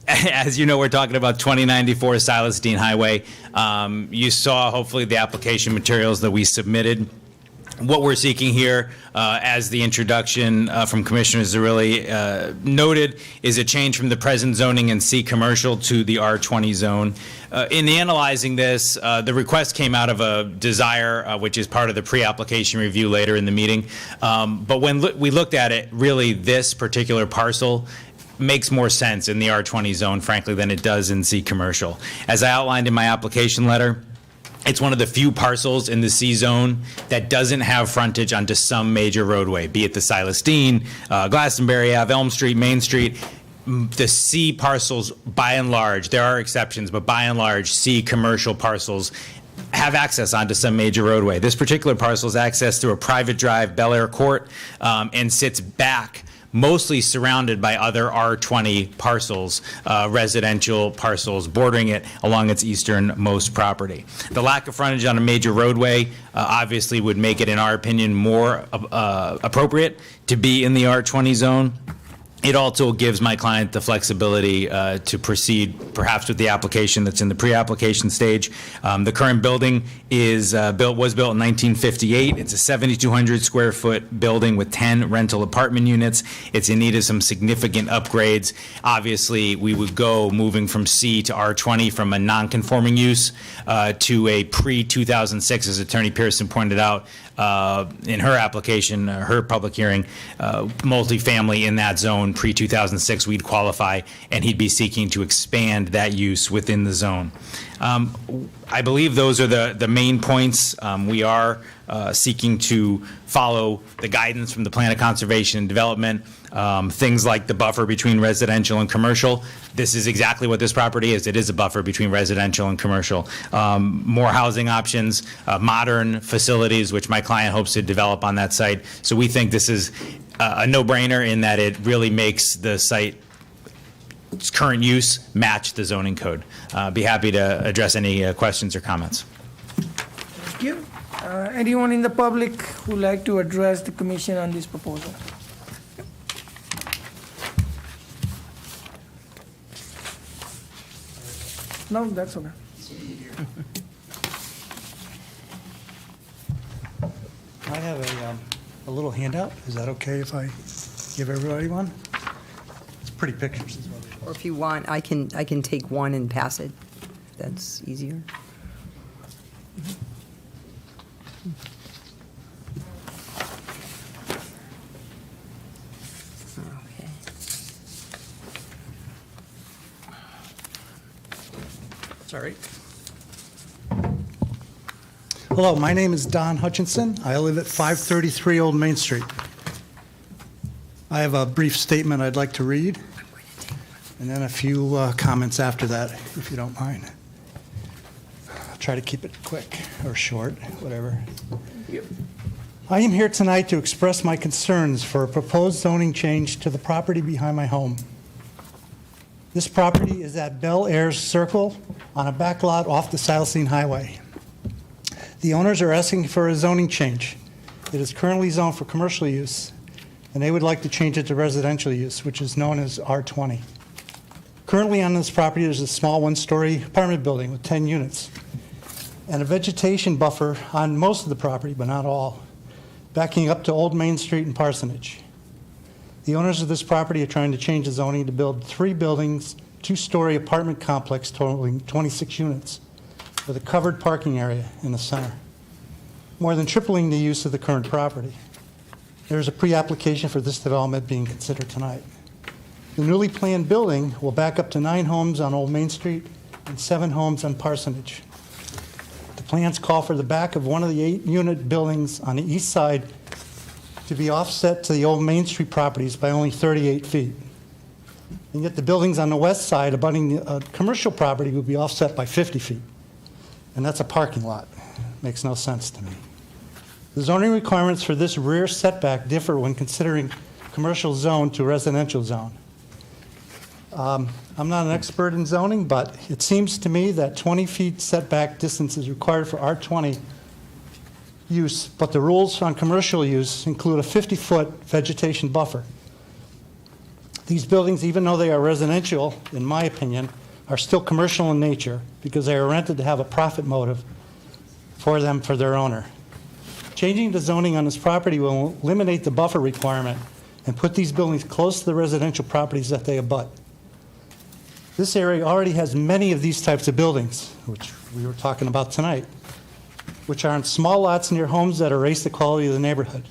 As you know, we're talking about 2094 Silestein Highway. You saw, hopefully, the application materials that we submitted. What we're seeking here, as the introduction from Commissioner Zerilli noted, is a change from the present zoning in C commercial to the R20 zone. In analyzing this, the request came out of a desire, which is part of the pre-application review later in the meeting. But when we looked at it, really this particular parcel makes more sense in the R20 zone, frankly, than it does in C commercial. As I outlined in my application letter, it's one of the few parcels in the C zone that doesn't have frontage onto some major roadway, be it the Silestein, Glastonbury Ave, Elm Street, Main Street. The C parcels, by and large, there are exceptions, but by and large, C commercial parcels have access onto some major roadway. This particular parcel is accessed through a private drive, Bel Air Court, and sits back, mostly surrounded by other R20 parcels, residential parcels, bordering it along its easternmost property. The lack of frontage on a major roadway obviously would make it, in our opinion, more appropriate to be in the R20 zone. It also gives my client the flexibility to proceed perhaps with the application that's in the pre-application stage. The current building was built in 1958. It's a 7,200 square foot building with 10 rental apartment units. It's in need of some significant upgrades. Obviously, we would go moving from C to R20 from a non-conforming use to a pre-2006, as Attorney Pearson pointed out in her application, her public hearing, multifamily in that zone. Pre-2006, we'd qualify, and he'd be seeking to expand that use within the zone. I believe those are the main points. We are seeking to follow the guidance from the Plan of Conservation and Development, things like the buffer between residential and commercial. This is exactly what this property is. It is a buffer between residential and commercial. More housing options, modern facilities, which my client hopes to develop on that site. So we think this is a no-brainer in that it really makes the site's current use match the zoning code. Be happy to address any questions or comments. Thank you. Anyone in the public who would like to address the commission on this proposal? No, that's okay. I have a little handout. Is that okay if I give everybody one? It's pretty pictures as well. Or if you want, I can take one and pass it. That's easier. Okay. Sorry. Hello, my name is Don Hutchinson. I live at 533 Old Main Street. I have a brief statement I'd like to read, and then a few comments after that, if you don't mind. I'll try to keep it quick or short, whatever. I am here tonight to express my concerns for a proposed zoning change to the property behind my home. This property is at Bel Air Circle on a back lot off the Silestein Highway. The owners are asking for a zoning change. It is currently zoned for commercial use, and they would like to change it to residential use, which is known as R20. Currently on this property, there's a small one-story apartment building with 10 units and a vegetation buffer on most of the property, but not all, backing up to Old Main Street and Parsonage. The owners of this property are trying to change the zoning to build 3 buildings, 2-story apartment complex totaling 26 units with a covered parking area in the center, more than tripling the use of the current property. There is a pre-application for this development being considered tonight. The newly planned building will back up to 9 homes on Old Main Street and 7 homes on Parsonage. The plans call for the back of one of the 8-unit buildings on the east side to be offset to the Old Main Street properties by only 38 feet. And yet the buildings on the west side abutting a commercial property would be offset by 50 feet. And that's a parking lot. Makes no sense to me. The zoning requirements for this rear setback differ when considering commercial zone to residential zone. I'm not an expert in zoning, but it seems to me that 20 feet setback distance is required for R20 use, but the rules on commercial use include a 50-foot vegetation buffer. These buildings, even though they are residential, in my opinion, are still commercial in nature because they are rented to have a profit motive for them, for their owner. Changing the zoning on this property will eliminate the buffer requirement and put these buildings close to the residential properties that they abut. This area already has many of these types of buildings, which we were talking about tonight, which are on small lots near homes that erase the quality of the neighborhood.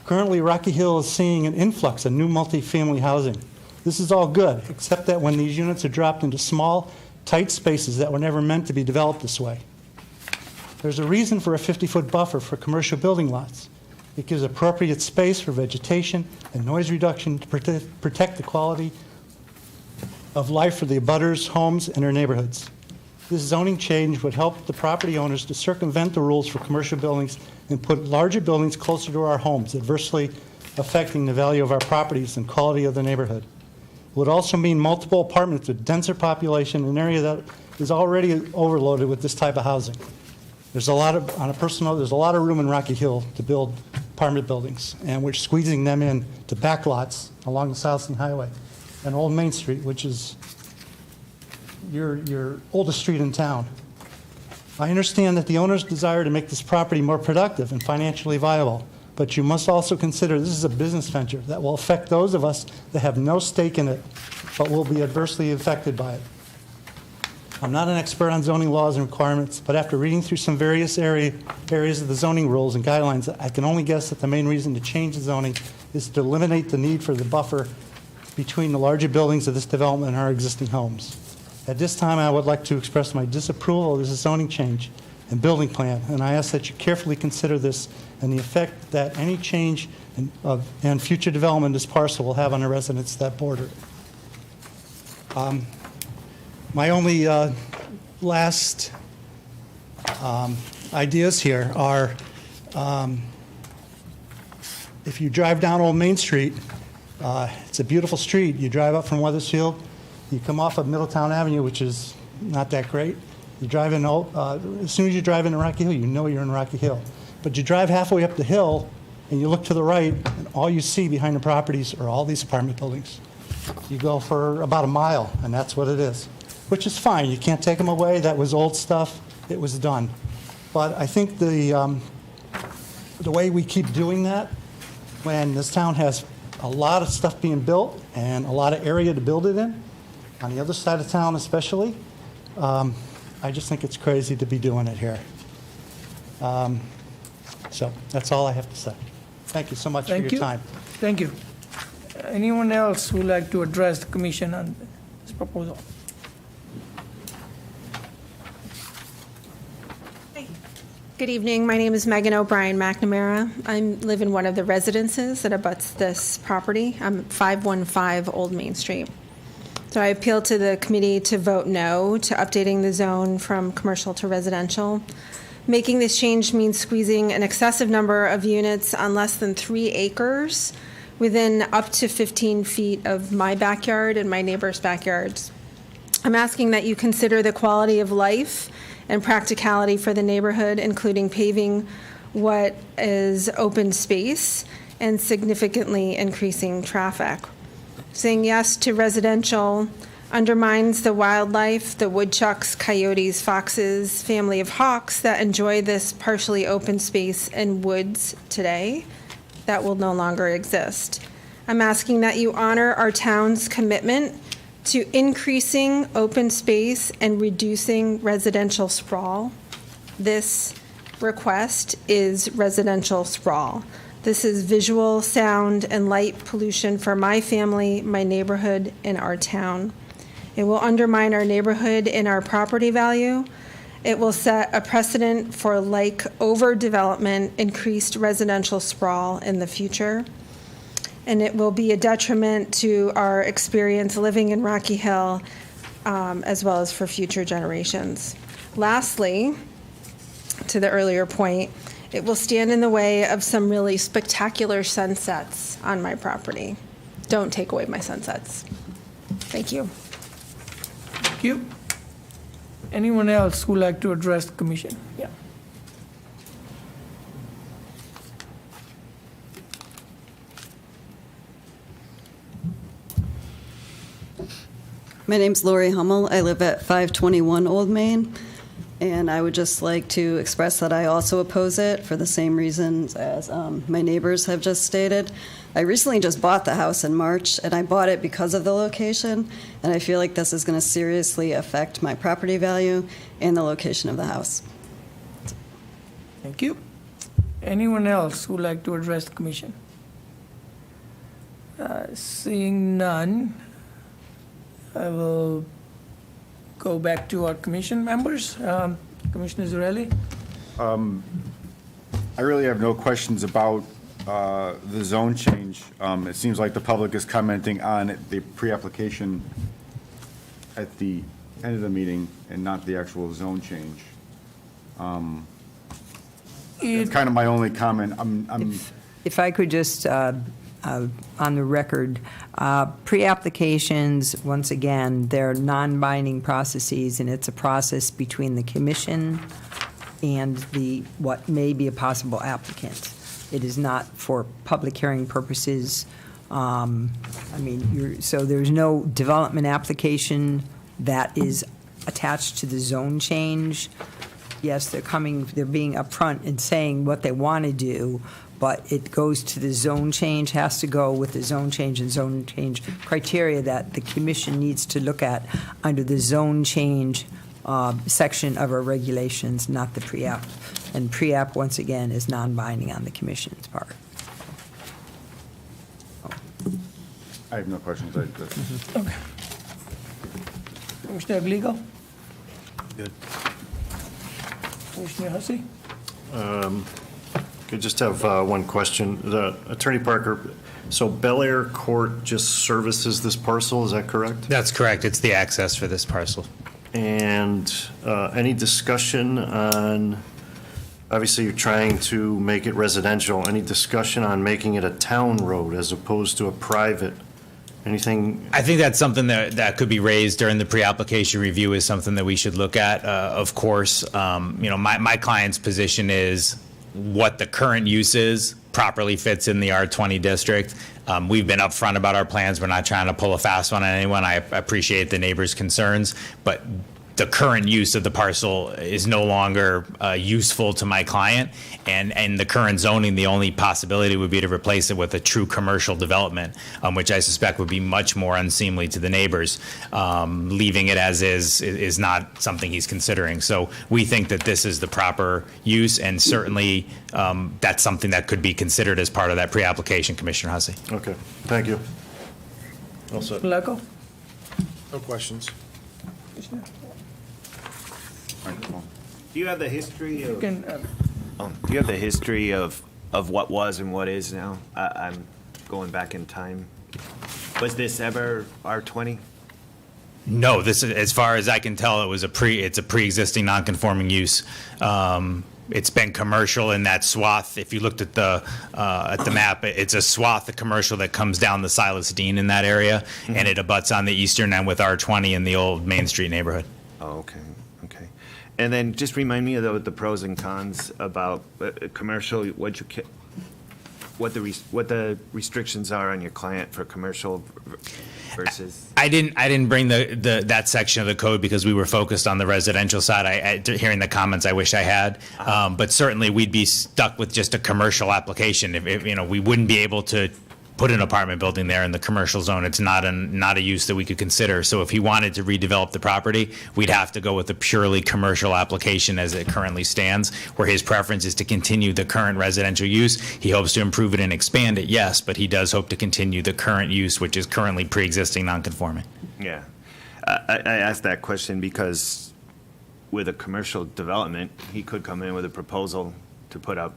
Currently, Rocky Hill is seeing an influx of new multifamily housing. This is all good, except that when these units are dropped into small, tight spaces that were never meant to be developed this way. There's a reason for a 50-foot buffer for commercial building lots. It gives appropriate space for vegetation and noise reduction to protect the quality of life for the abutters, homes, and their neighborhoods. This zoning change would help the property owners to circumvent the rules for commercial buildings and put larger buildings closer to our homes, adversely affecting the value of our properties and quality of the neighborhood. It would also mean multiple apartments with denser population in an area that is already overloaded with this type of housing. There's a lot of, on a personal note, there's a lot of room in Rocky Hill to build apartment buildings, and we're squeezing them in to back lots along the South State Highway and Old Main Street, which is your oldest street in town. I understand that the owners desire to make this property more productive and financially viable, but you must also consider this is a business venture that will affect those of us that have no stake in it, but will be adversely affected by it. I'm not an expert on zoning laws and requirements, but after reading through some various areas of the zoning rules and guidelines, I can only guess that the main reason to change the zoning is to eliminate the need for the buffer between the larger buildings of this development and our existing homes. At this time, I would like to express my disapproval of this zoning change and building plan, and I ask that you carefully consider this and the effect that any change and future development of this parcel will have on the residents that border it. My only last ideas here are, if you drive down Old Main Street, it's a beautiful street. You drive up from Weathersfield, you come off of Middletown Avenue, which is not that great. You drive in, as soon as you drive into Rocky Hill, you know you're in Rocky Hill. But you drive halfway up the hill, and you look to the right, and all you see behind the properties are all these apartment buildings. You go for about a mile, and that's what it is, which is fine. You can't take them away. That was old stuff. It was done. But I think the way we keep doing that, when this town has a lot of stuff being built and a lot of area to build it in, on the other side of town especially, I just think it's crazy to be doing it here. So that's all I have to say. Thank you so much for your time. Thank you. Anyone else who would like to address the commission on this proposal? Good evening. My name is Megan O'Brien McNamara. I live in one of the residences that abuts this property. I'm at 515 Old Main Street. So I appeal to the committee to vote no to updating the zone from commercial to residential. Making this change means squeezing an excessive number of units on less than 3 acres within up to 15 feet of my backyard and my neighbor's backyards. I'm asking that you consider the quality of life and practicality for the neighborhood, including paving what is open space and significantly increasing traffic. Saying yes to residential undermines the wildlife, the woodchucks, coyotes, foxes, family of hawks that enjoy this partially open space and woods today that will no longer exist. I'm asking that you honor our town's commitment to increasing open space and reducing residential sprawl. This request is residential sprawl. This is visual, sound, and light pollution for my family, my neighborhood, and our town. It will undermine our neighborhood and our property value. It will set a precedent for like overdevelopment, increased residential sprawl in the future. And it will be a detriment to our experience living in Rocky Hill, as well as for future generations. Lastly, to the earlier point, it will stand in the way of some really spectacular sunsets on my property. Don't take away my sunsets. Thank you. Thank you. Anyone else who would like to address the commission? Yeah. My name's Lori Hummel. I live at 521 Old Main, and I would just like to express that I also oppose it for the same reasons as my neighbors have just stated. I recently just bought the house in March, and I bought it because of the location, and I feel like this is going to seriously affect my property value and the location of the house. Thank you. Anyone else who would like to address the commission? Seeing none, I will go back to our commission members. Commissioner Zarelli? I really have no questions about the zone change. It seems like the public is commenting on the pre-application at the end of the meeting and not the actual zone change. It's kind of my only comment. If I could just, on the record, pre-applications, once again, they're non-binding processes, and it's a process between the commission and what may be a possible applicant. It is not for public hearing purposes. So there's no development application that is attached to the zone change. Yes, they're being upfront and saying what they want to do, but it goes to the zone change, has to go with the zone change and zone change criteria that the commission needs to look at under the zone change section of our regulations, not the pre-app. And pre-app, once again, is non-binding on the commission's part. I have no questions. Okay. Commissioner Glico? Good. Commissioner Hussey? Could just have one question. Attorney Parker, so Bel Air Court just services this parcel, is that correct? That's correct. It's the access for this parcel. And any discussion on, obviously you're trying to make it residential, any discussion on making it a town road as opposed to a private? Anything? I think that's something that could be raised during the pre-application review, is something that we should look at. Of course, my client's position is what the current use is properly fits in the R20 district. We've been upfront about our plans. We're not trying to pull a fast one on anyone. I appreciate the neighbors' concerns, but the current use of the parcel is no longer useful to my client, and the current zoning, the only possibility would be to replace it with a true commercial development, which I suspect would be much more unseemly to the neighbors. Leaving it as is not something he's considering. So we think that this is the proper use, and certainly that's something that could be considered as part of that pre-application, Commissioner Hussey. Okay, thank you. All set. Flacco? No questions. Commissioner? Do you have the history You of, can, do you have the history of what was and what is now? I'm going back in time. Was this ever R20? No, this is, as far as I can tell, it's a pre-existing non-conforming use. It's been commercial in that swath. If you looked at the map, it's a swath of commercial that comes down the Silas Dean in that area, and it abuts on the eastern end with R20 in the old Main Street neighborhood. Oh, okay. And then just remind me of the pros and cons about commercial. What the restrictions are on your client for commercial versus. I didn't bring that section of the code because we were focused on the residential side. Hearing the comments, I wish I had, but certainly we'd be stuck with just a commercial application. If we wouldn't be able to put an apartment building there in the commercial zone. It's not a use that we could consider. So if he wanted to redevelop the property, we'd have to go with a purely commercial application as it currently stands, where his preference is to continue the current residential use. He hopes to improve it and expand it, yes, but he does hope to continue the current use, which is currently pre-existing non-conforming. Yeah. I asked that question because with a commercial development, he could come in with a proposal to put up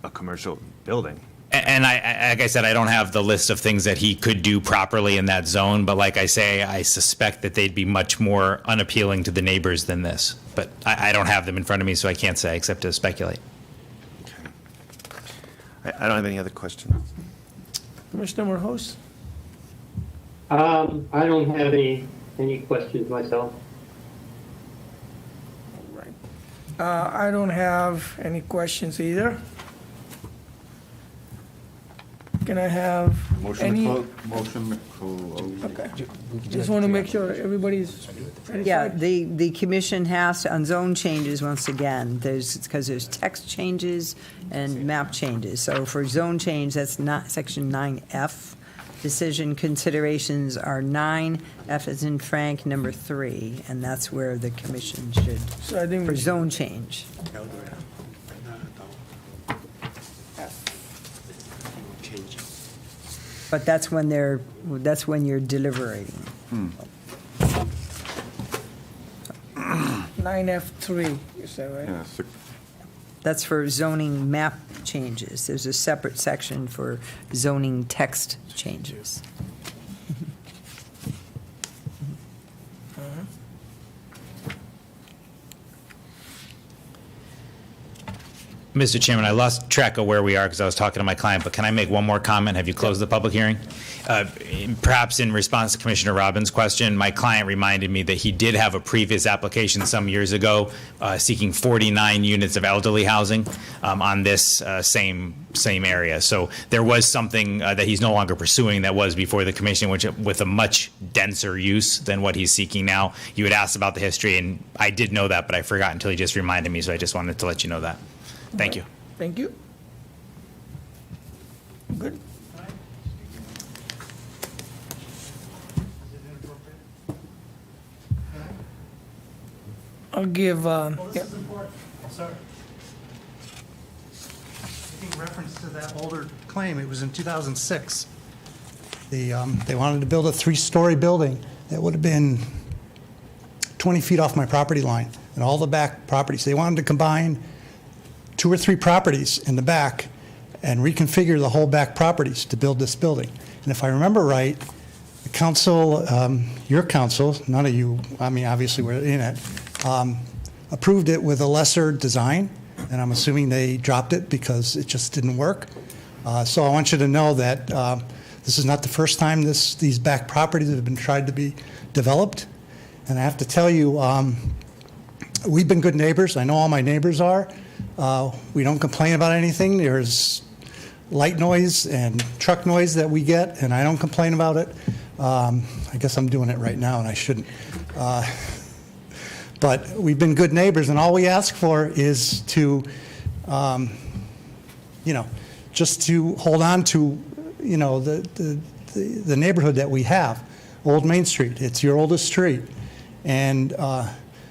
a commercial building. And like I said, I don't have the list of things that he could do properly in that zone, but like I say, I suspect that they'd be much more unappealing to the neighbors than this. But I don't have them in front of me, so I can't say except to speculate. I don't have any other questions. Commissioner Morhos? I don't have any questions myself. I don't have any questions either. Can I have any? Motion to close. Okay. Just want to make sure everybody's satisfied. Yeah, the commission has, on zone changes, once again, because there's text changes and map changes. So for zone change, that's not section 9F. Decision considerations are 9, F as in Frank, number 3, and that's where the commission should, So I think for we zone change. But that's when you're deliberating. 9F3, is that right? Yeah, That's for zoning map changes. There's a separate section for zoning text changes. Mr. Chairman, I lost track of where we are because I was talking to my client, but can I make one more comment? Have you closed the public hearing? Perhaps in response to Commissioner Robbins' question, my client reminded me that he did have a previous application some years ago seeking 49 units of elderly housing on this same area. So there was something that he's no longer pursuing that was before the commission, which with a much denser use than what he's seeking now. You had asked about the history, and I did know that, but I forgot until he just reminded me, so I just wanted to let you know that. Thank you. Thank you. Good. I'll give, yeah. Sorry. Making reference to that older claim, it was in 2006. They wanted to build a 3-story building that would have been 20 feet off my property line and all the back properties. They wanted to combine 2 or 3 properties in the back and reconfigure the whole back properties to build this building. And if I remember right, the council, your council, none of you, I mean, obviously were in it, approved it with a lesser design, and I'm assuming they dropped it because it just didn't work. So I want you to know that this is not the first time these back properties have been tried to be developed. And I have to tell you, we've been good neighbors. I know all my neighbors are. We don't complain about anything. There's light noise and truck noise that we get, and I don't complain about it. I guess I'm doing it right now, and I shouldn't. But we've been good neighbors, and all we ask for is to, just to hold on to, the neighborhood that we have, Old Main Street. It's your oldest street. And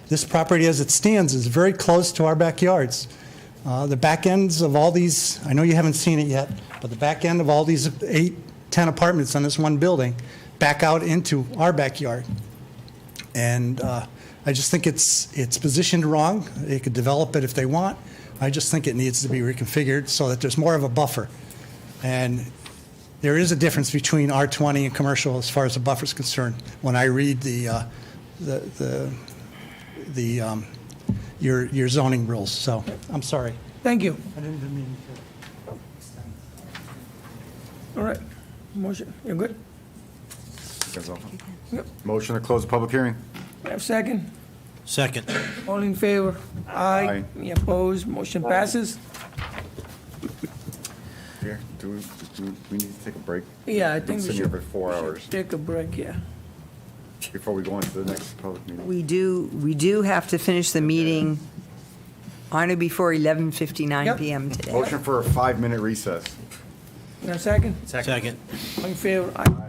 this property as it stands is very close to our backyards. The back ends of all these, I know you haven't seen it yet, but the back end of all these 8, 10 apartments on this one building back out into our backyard. And I just think it's positioned wrong. They could develop it if they want. I just think it needs to be reconfigured so that there's more of a buffer. And there is a difference between R20 and commercial as far as the buffer is concerned. When I read your zoning rules, so I'm sorry. Thank you. I didn't even mean to. All right. Motion, you're good? Yep. Motion to close the public hearing. We have second? Second. All in favor? Aye. Any opposed? Motion passes? Here, do we need to take a break? Yeah, I think Been we sitting here should for 4 hours take a break, yeah. before we go on to the next public meeting. We do have to finish the meeting on or before 11:59 Yep. PM today. Motion for a 5-minute recess. Can I have a second? Second. All in favor? Aye.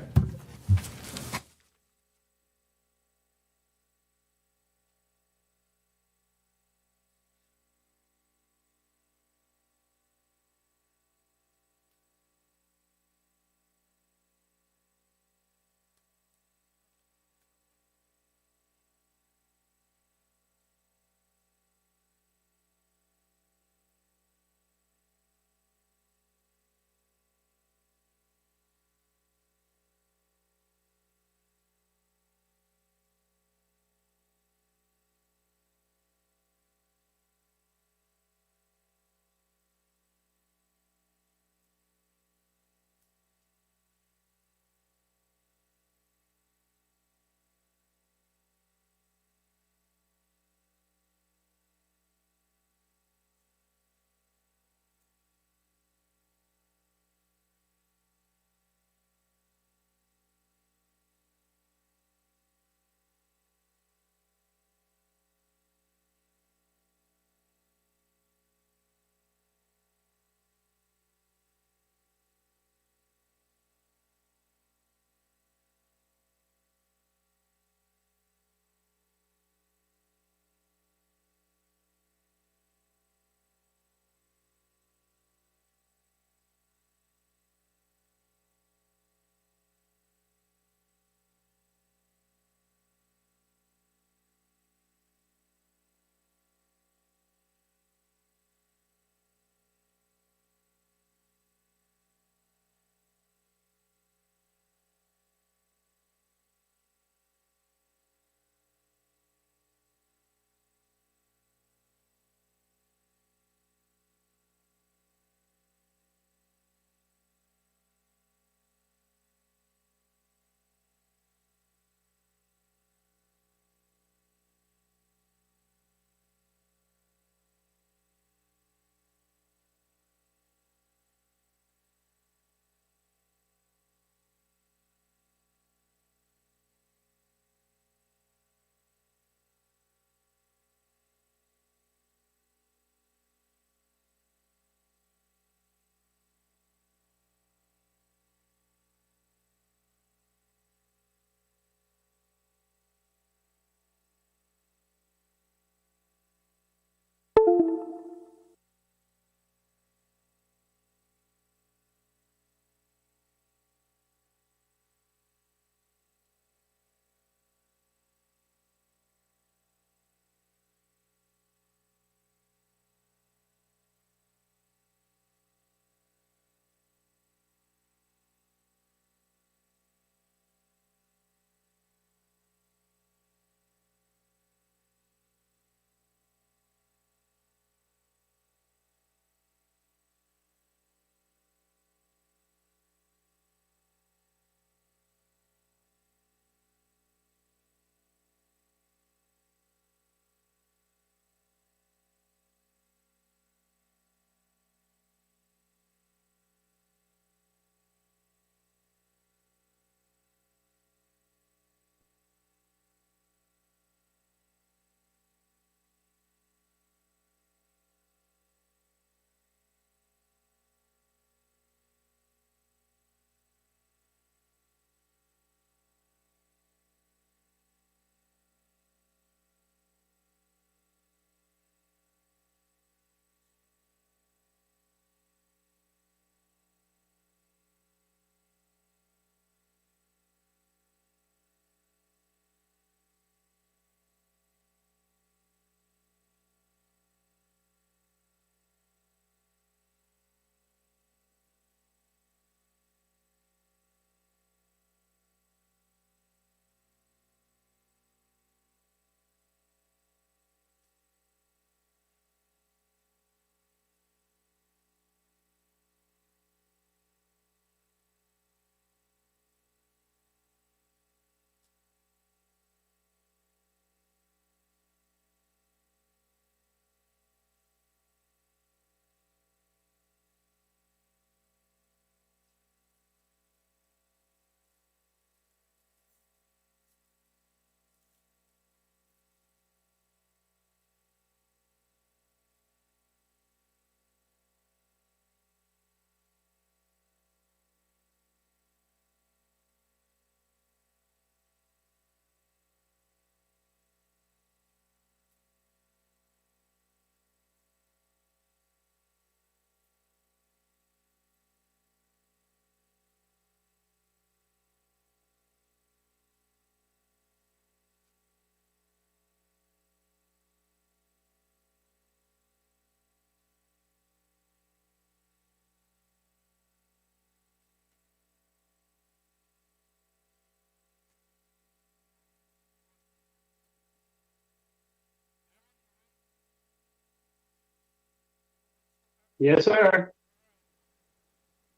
Yes, sir.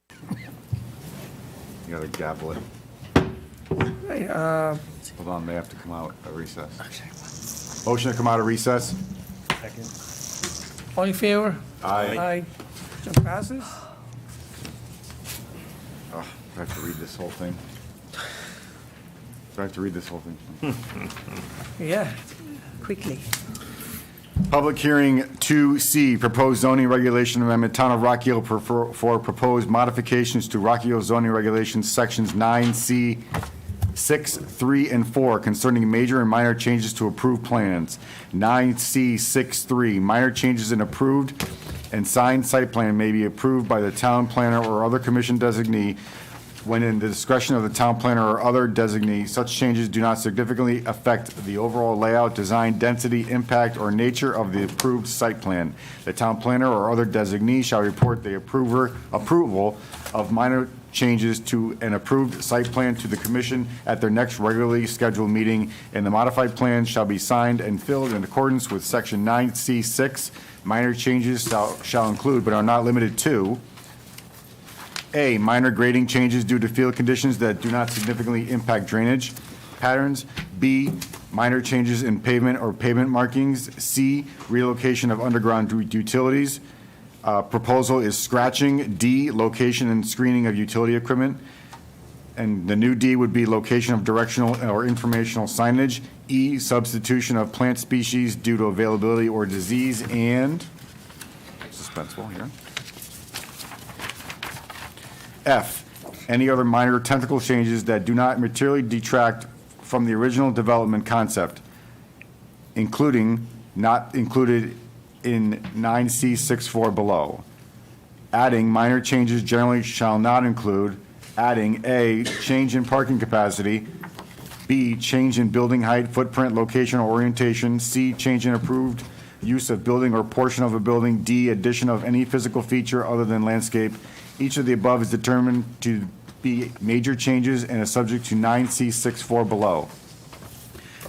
You gotta gavel it. Right, Hold on, they have to come out of recess. Motion to come out of recess? all in favor? Aye. Aye. Motion passes. Oh, I have to read this whole thing. Do I have to read this whole thing? Yeah. Quickly. Public hearing 2C, proposed zoning regulation amendment, Town of Rock Hill for proposed modifications to Rock Hill zoning regulations, sections 9C, 6, 3, and 4 concerning major and minor changes to approved plans. 9C, 6, 3, minor changes in approved and signed site plan may be approved by the town planner or other commission designee when in the discretion of the town planner or other designee. Such changes do not significantly affect the overall layout, design, density, impact, or nature of the approved site plan. The town planner or other designee shall report the approval of minor changes to an approved site plan to the commission at their next regularly scheduled meeting, and the modified plans shall be signed and filled in accordance with section 9C6. Minor changes shall include, but are not limited to, A, minor grading changes due to field conditions that do not significantly impact drainage patterns. B, minor changes in pavement or pavement markings. C, relocation of underground utilities. Proposal is scratching. D, location and screening of utility equipment. And the new D would be location of directional or informational signage. E, substitution of plant species due to availability or disease. And, suspenseful here. F, any other minor technical changes that do not materially detract from the original development concept, including not included in 9C64 below. Adding minor changes generally shall not include adding A, change in parking capacity, B, change in building height, footprint, location, or orientation, C, change in approved use of building or portion of a building, D, addition of any physical feature other than landscape. Each of the above is determined to be major changes and is subject to 9C64 below.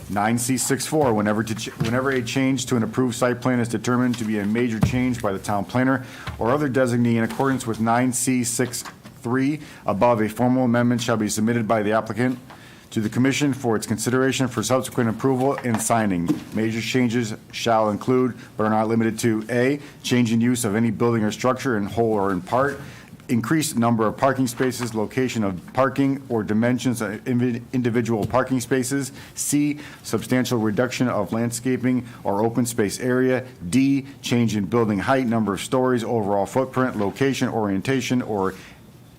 9C64, whenever a change to an approved site plan is determined to be a major change by the town planner or other designee in accordance with 9C63 above, a formal amendment shall be submitted by the applicant to the commission for its consideration for subsequent approval and signing. Major changes shall include, but are not limited to, A, change in use of any building or structure in whole or in part, increased number of parking spaces, location of parking, or dimensions of individual parking spaces. C, substantial reduction of landscaping or open space area. D, change in building height, number of stories, overall footprint, location, orientation, or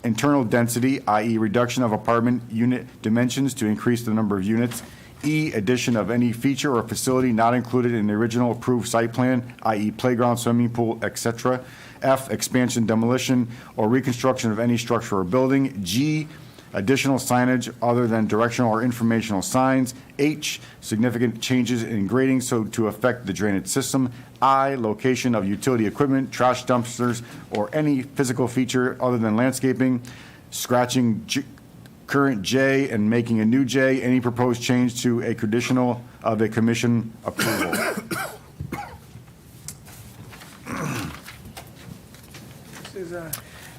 internal density, i.e. reduction of apartment unit dimensions to increase the number of units. E, addition of any feature or facility not included in the original approved site plan, i.e. playground, swimming pool, etc. F, expansion, demolition, or reconstruction of any structure or building. G, additional signage other than directional or informational signs. H, significant changes in grading so to affect the drainage system. I, location of utility equipment, trash dumpsters, or any physical feature other than landscaping. Scratching current J and making a new J, any proposed change to a conditional of a commission approval.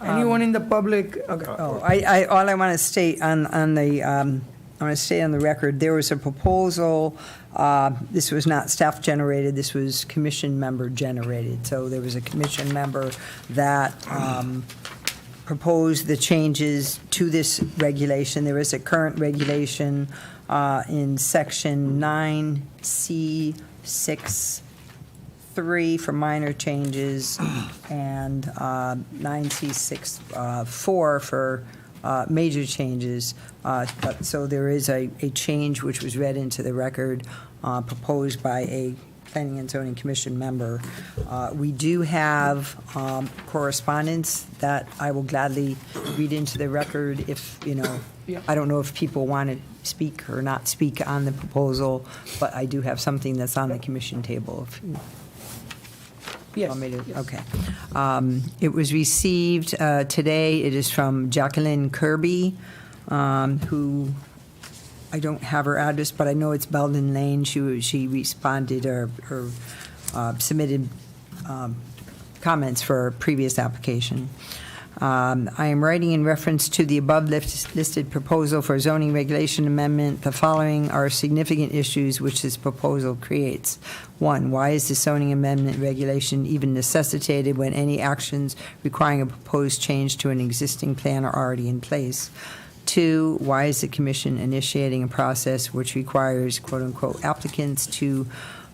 Anyone in the public? Okay. All I want to state on the record, there was a proposal, this was not staff generated, this was commission member generated. So there was a commission member that proposed the changes to this regulation. There is a current regulation in section 9C63 for minor changes and 9C64 for major changes. So there is a change which was read into the record proposed by a Planning and Zoning Commission member. We do have correspondence that I will gladly read into the record if, I don't know if people want to speak or not speak on the proposal, but I do have something that's on the commission table. If you want me to, okay. It was received today. It is from Jacqueline Kirby, who, I don't have her address, but I know it's Belden Lane. She responded or submitted comments for a previous application. I am writing in reference to the above listed proposal for zoning regulation amendment. The following are significant issues which this proposal creates. 1, why is the zoning amendment regulation even necessitated when any actions requiring a proposed change to an existing plan are already in place? 2, why is the commission initiating a process which requires quote-unquote applicants to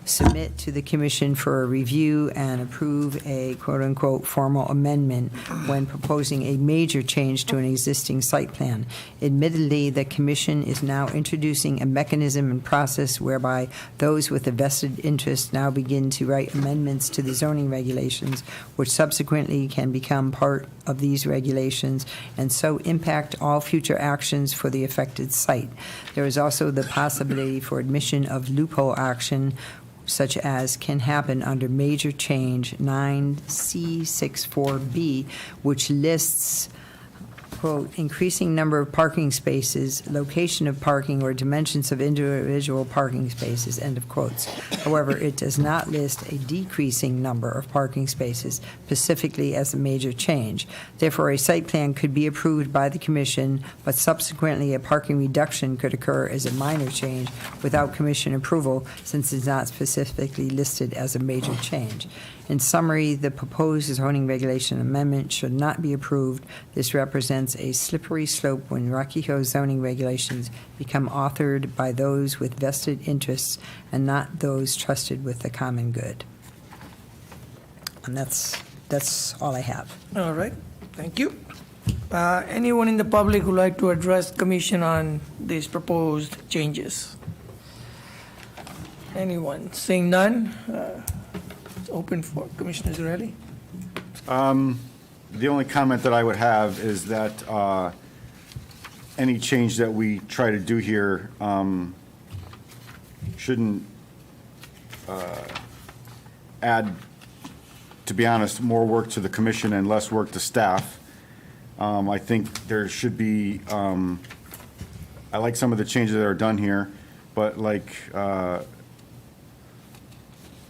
submit to the commission for a review and approve a quote-unquote formal amendment when proposing a major change to an existing site plan? Admittedly, the commission is now introducing a mechanism and process whereby those with a vested interest now begin to write amendments to the zoning regulations, which subsequently can become part of these regulations and so impact all future actions for the affected site. There is also the possibility for admission of loophole action such as can happen under Major Change 9C64B, which lists, quote, increasing number of parking spaces, location of parking, or dimensions of individual parking spaces, end of quotes. However, it does not list a decreasing number of parking spaces specifically as a major change. Therefore, a site plan could be approved by the commission, but subsequently a parking reduction could occur as a minor change without commission approval, since it's not specifically listed as a major change. In summary, the proposed zoning regulation amendment should not be approved. This represents a slippery slope when Rocky Hill zoning regulations become authored by those with vested interests and not those trusted with the common good. And that's all I have. All right, thank you. Anyone in the public who'd like to address commission on these proposed changes? Anyone? Seeing none, it's open for Commissioner Zarelli. The only comment that I would have is that any change that we try to do here shouldn't add, to be honest, more work to the commission and less work to staff. I think there should be, I like some of the changes that are done here, but like,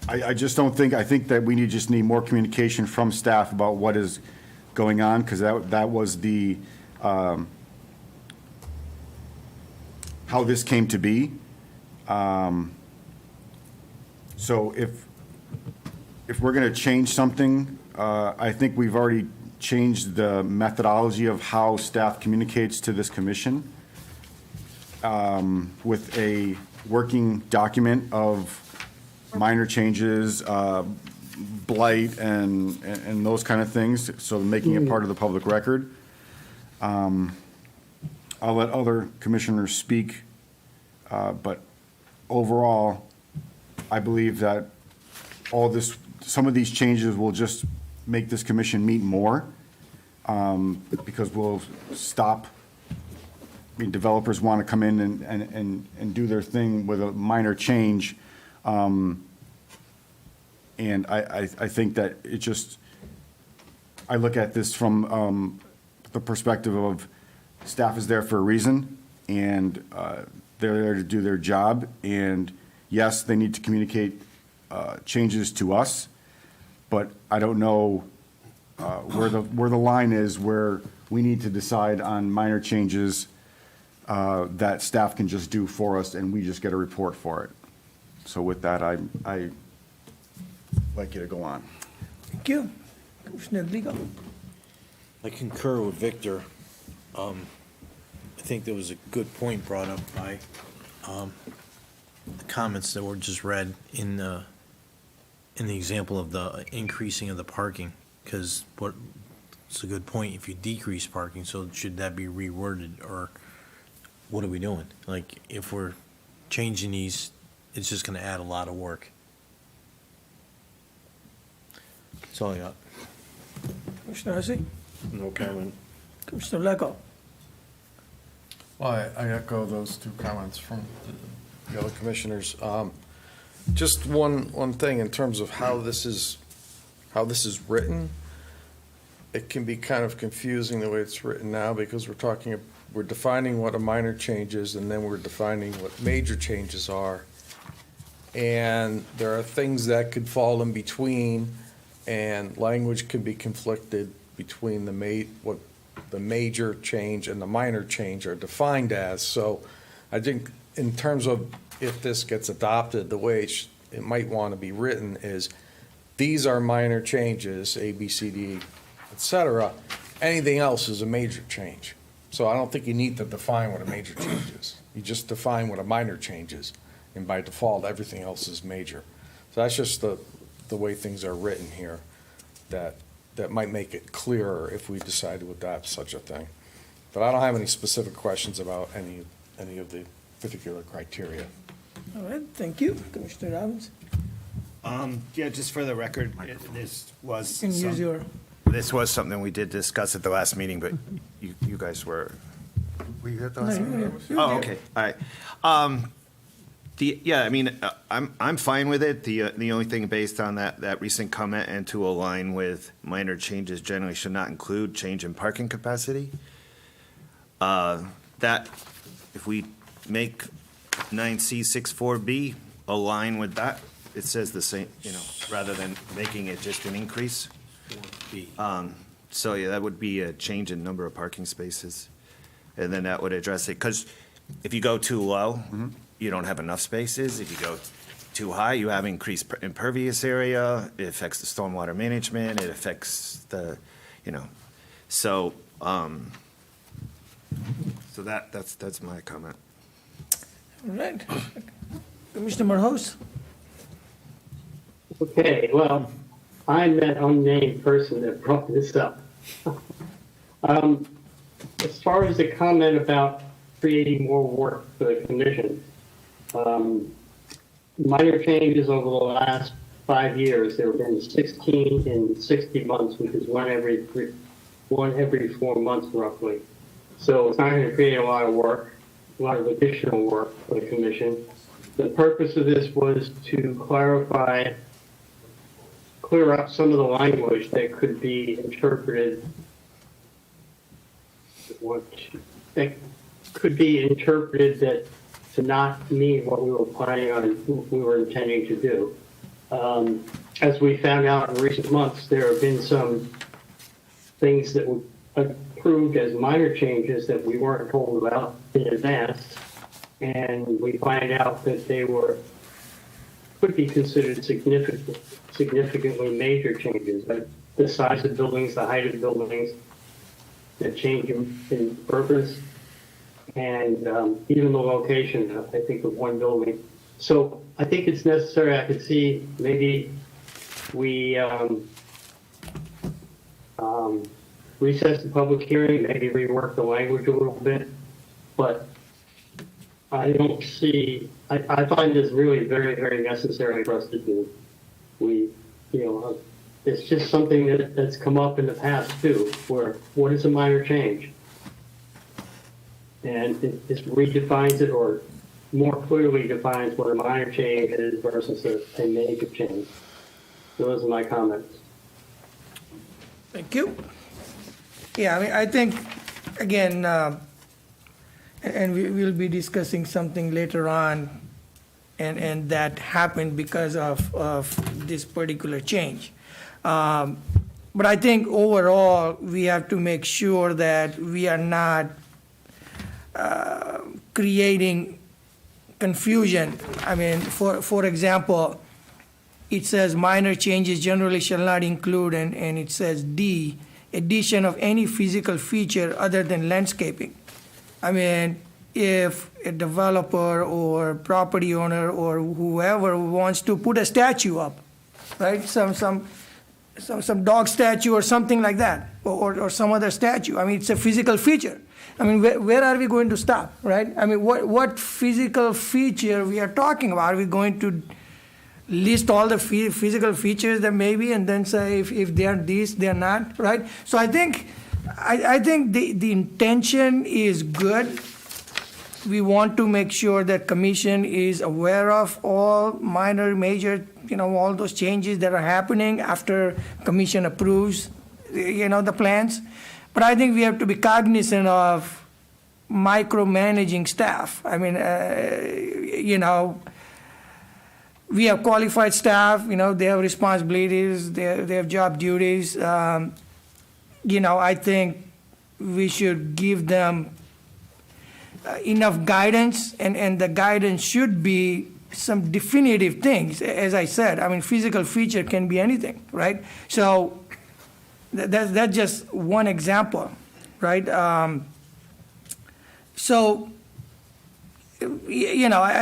I just don't think, I think that we just need more communication from staff about what is going on, because that was the, how this came to be. So if we're going to change something, I think we've already changed the methodology of how staff communicates to this commission with a working document of minor changes, blight, and those kind of things, so making it part of the public record. I'll let other commissioners speak, but overall, I believe that some of these changes will just make this commission meet more, because we'll stop. I mean, developers want to come in and do their thing with a minor change. And I think that it just, I look at this from the perspective of staff is there for a reason, and they're there to do their job. And yes, they need to communicate changes to us, but I don't know where the line is where we need to decide on minor changes that staff can just do for us, and we just get a report for it. So with that, I like you to go on. Thank you. Commissioner Glico. I concur with Victor. I think there was a good point brought up by the comments that were just read in the example of the increasing of the parking, because it's a good point if you decrease parking, so should that be reworded, or what are we doing? Like, if we're changing these, it's just going to add a lot of work. That's all I got. Commissioner Hussey. No comment. Commissioner Lecco. Well, I echo those two comments from the other commissioners. Just one thing in terms of how this is written. It can be kind of confusing the way it's written now, because we're defining what a minor change is, and then we're defining what major changes are. And there are things that could fall in between, and language can be conflicted between what the major change and the minor change are defined as. So I think in terms of if this gets adopted, the way it might want to be written is, these are minor changes, A, B, C, D, et cetera. Anything else is a major change. So I don't think you need to define what a major change is. You just define what a minor change is, and by default, everything else is major. So that's just the way things are written here, that might make it clearer if we decide to adopt such a thing. But I don't have any specific questions about any of the particular criteria. All right, thank you. Commissioner Robbins? Yeah, just for the record, this was. You can use your. This was something we did discuss at the last meeting, but you guys were. Were you at the No, last you- meeting? you- Oh, okay, all right. Yeah, I mean, I'm fine with it. The only thing based on that recent comment and to align with minor changes generally should not include change in parking capacity. That, if we make 9C64B align with that, it says the same, rather than making it just an increase. So yeah, that would be a change in number of parking spaces. And then that would address it, because if you go too low, you don't have enough spaces. If you go too high, you have increased impervious area. It affects the stormwater management. It affects the, so, so that's my comment. All right. Commissioner Morhos? Okay, well, I'm that unnamed person that brought this up. As far as the comment about creating more work for the commission, minor changes over the last 5 years, there have been 16 in 60 months, which is one every 4 months roughly. So it's not going to create a lot of work, a lot of additional work for the commission. The purpose of this was to clear up some of the language that could be interpreted that to not mean what we were planning on, we were intending to do. As we found out in recent months, there have been some things that were approved as minor changes that we weren't told about in advance, and we find out that they could be considered significantly major changes, like the size of buildings, the height of buildings, the change in purpose, and even the location, I think, of one building. So I think it's necessary. I could see maybe we recess the public hearing, maybe rework the language a little bit, but I don't see, I find this really very, very necessary for us to do. It's just something that's come up in the past too, where what is a minor change? And it just redefines it, or more clearly defines what a minor change is versus a major change. So those are my comments. Thank you. Yeah, I mean, I think, again, and we'll be discussing something later on, and that happened because of this particular change. But I think overall, we have to make sure that we are not creating confusion. I mean, for example, it says minor changes generally shall not include, and it says D, addition of any physical feature other than landscaping. I mean, if a developer or property owner or whoever wants to put a statue up, right, some dog statue or something like that, or some other statue, I mean, it's a physical feature. I mean, where are we going to stop, right? I mean, what physical feature we are talking about? Are we going to list all the physical features that may be, and then say if they are these, they are not, right? So I think the intention is good. We want to make sure that commission is aware of all minor, major, all those changes that are happening after commission approves, the plans. But I think we have to be cognizant of micromanaging staff. I mean, we have qualified staff, they have responsibilities, they have job duties. I think we should give them enough guidance, and the guidance should be some definitive things. As I said, physical feature can be anything, right? So that's just one example, right? I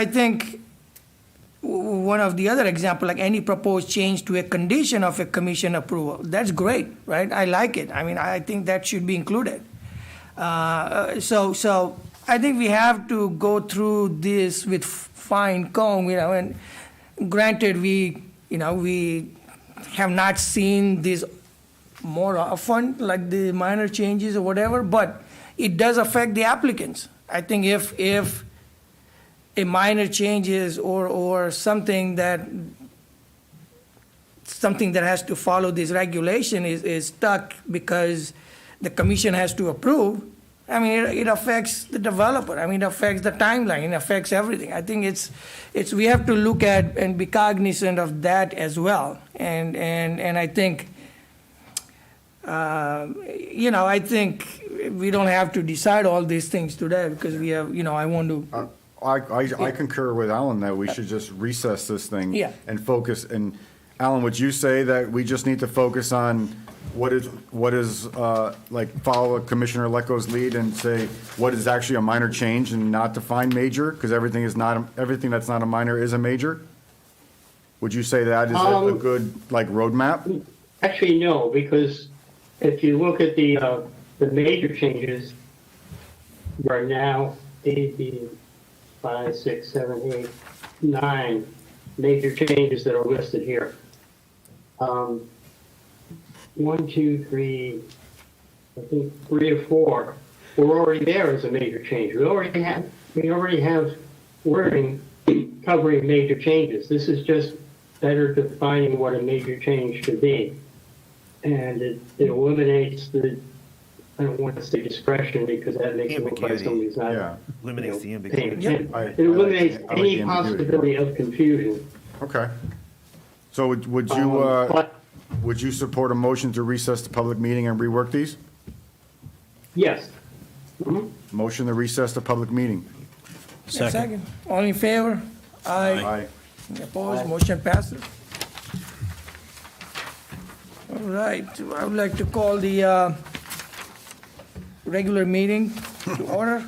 think one of the other example, like any proposed change to a condition of a commission approval, that's great, right? I like it. I think that should be included. So I think we have to go through this with fine comb, and granted, we have not seen this more often, like the minor changes or whatever, but it does affect the applicants. I think if a minor changes or something that has to follow this regulation is stuck because the commission has to approve, it affects the developer. It affects the timeline. It affects everything. I think we have to look at and be cognizant of that as well. And I think, I think we don't have to decide all these things today because we have, I want to. I concur with Alan that we should just recess this thing Yeah. and focus. And Alan, would you say that we just need to focus on what is follow Commissioner Lecko's lead and say what is actually a minor change and not define major, because everything that's not a minor is a major? Would you say that is a good roadmap? Actually, no, because if you look at the major changes, there are now A, B, 5, 6, 7, 8, 9 major changes that are listed here. 1, 2, 3, I think 3 or 4 were already there as a major change. We already have wording covering major changes. This is just better defining what a major change should be. And it eliminates the, I don't want to say discretion because that makes it look like somebody's not Eliminates the paying ambiguity. attention. I It eliminates like the any ambiguity. possibility of confusion. Okay. So would you support a motion to recess the public meeting and rework these? Yes. Motion to recess the public meeting. Second. All in favor? Aye. Opposed? Motion passes. All right, I would like to call the regular meeting to order.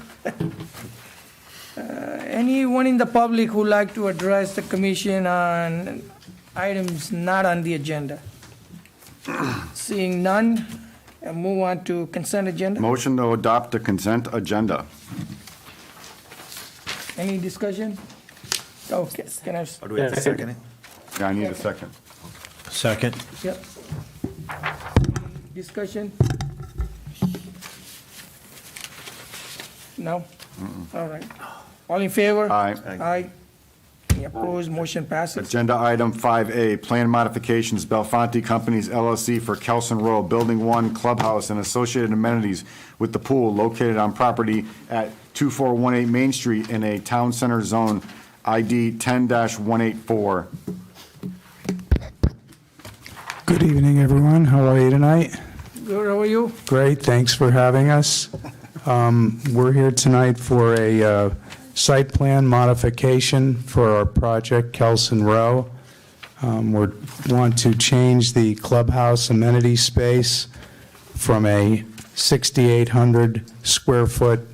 Anyone in the public who would like to address the commission on items not on the agenda? Seeing none, I'll move on to consent agenda. Motion to adopt the consent agenda. Any discussion? Okay, can I? Or do we have to second it? Yeah, I need a second. Second. Yep. Discussion? No? All right. All in favor? Aye. Aye. Any opposed? Motion passes. Agenda item 5A, plan modifications, Belfonte Companies LLC for Kelson Row, Building 1, Clubhouse, and associated amenities with the pool located on property at 2418 Main Street in a town center zone, ID 10-184. Good evening, everyone. How are you tonight? Good, how are you? Great, thanks for having us. We're here tonight for a site plan modification for our project, Kelson Row. We want to change the clubhouse amenity space from a 6,800 square foot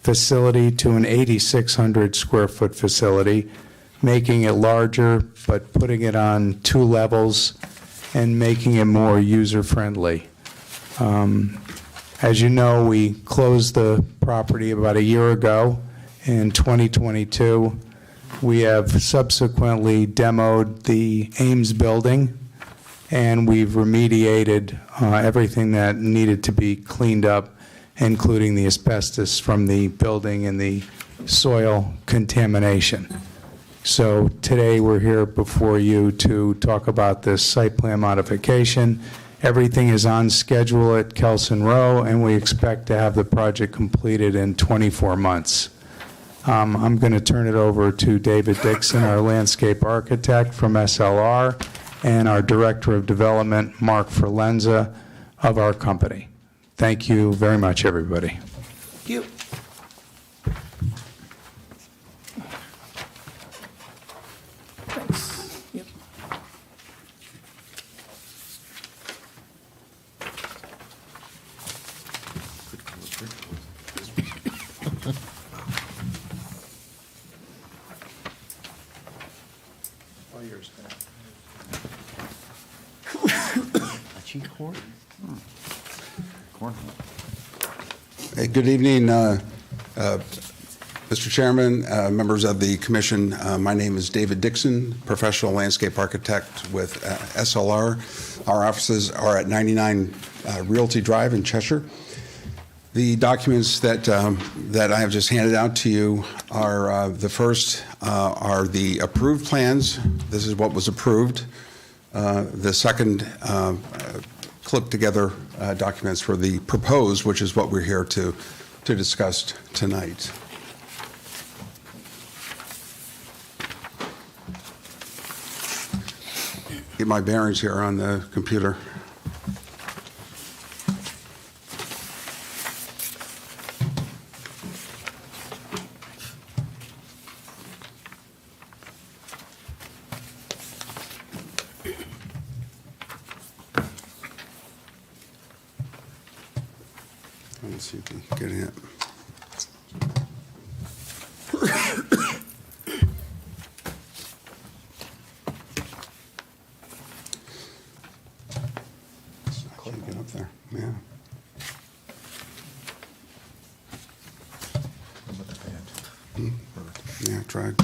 facility to an 8,600 square foot facility, making it larger, but putting it on 2 levels and making it more user-friendly. As you know, we closed the property about a year ago in 2022. We have subsequently demoed the Ames building, and we've remediated everything that needed to be cleaned up, including the asbestos from the building and the soil contamination. So today, we're here before you to talk about this site plan modification. Everything is on schedule at Kelson Row, and we expect to have the project completed in 24 months. I'm going to turn it over to David Dixon, our landscape architect from SLR, and our Director of Development, Mark Forlenza, of our company. Thank you very much, everybody. Thank you. Thanks. Yep. All yours. Hey, good evening, Mr. Chairman, members of the commission. My name is David Dixon, professional landscape architect with SLR. Our offices are at 99 Realty Drive in Cheshire. The documents that I have just handed out to you are the first are the approved plans. This is what was approved. The second clipped together documents for the proposed, which is what we're here to discuss tonight. Get my bearings here on the computer. Let's see if we can get it. Can't get up there. Yeah. Yeah, I tried.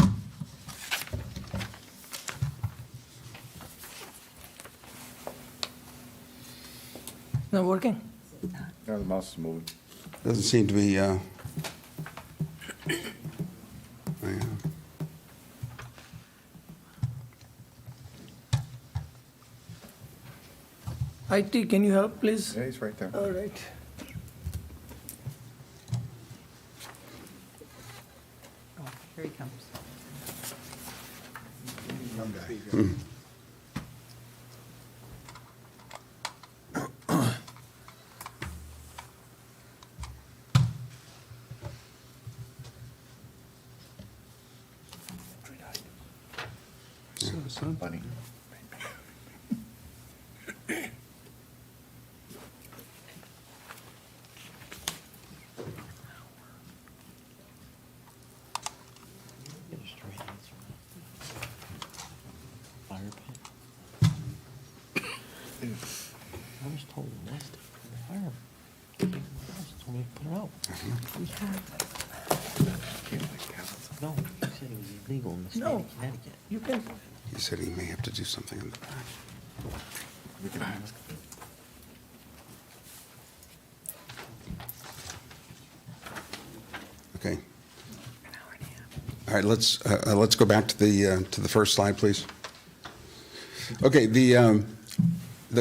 Not working? No, the mouse is moving. Doesn't seem to be, yeah. IT, can you help, please? Yeah, he's right there. All right. Here he comes. Bunny. I was told last fire. Told me to put it out. No, he said it was illegal in the state of Connecticut. You can. He said he may have to do something in the back. Okay. All right, let's go back to the first slide, please. Okay, the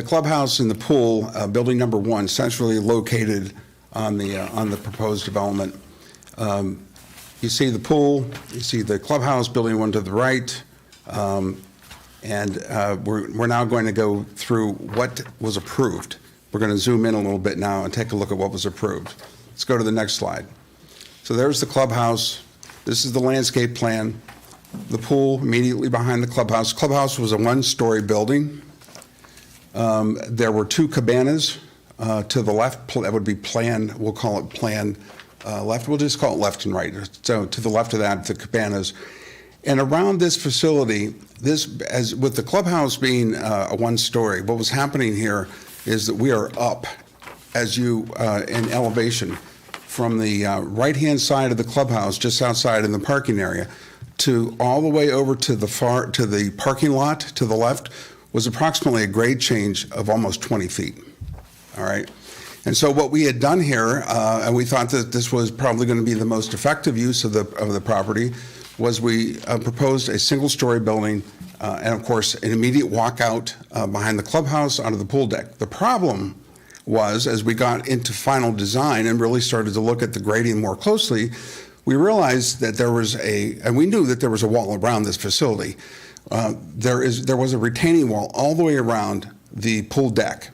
clubhouse and the pool, building number one, centrally located on the proposed development. You see the pool, you see the clubhouse, building one to the right, and we're now going to go through what was approved. We're going to zoom in a little bit now and take a look at what was approved. Let's go to the next slide. So there's the clubhouse. This is the landscape plan. The pool immediately behind the clubhouse. Clubhouse was a one-story building. There were two cabanas to the left. That would be plan, we'll call it plan left. We'll just call it left and right. So to the left of that, the cabanas. And around this facility, as with the clubhouse being a one-story, what was happening here is that we are up in elevation from the right-hand side of the clubhouse, just outside in the parking area, to all the way over to the parking lot to the left was approximately a grade change of almost 20 feet. All right. And so what we had done here, and we thought that this was probably going to be the most effective use of the property, was we proposed a single-story building and, of course, an immediate walkout behind the clubhouse onto the pool deck. The problem was, as we got into final design and really started to look at the grading more closely, we realized that there was and we knew that there was a wall around this facility. There was a retaining wall all the way around the pool deck.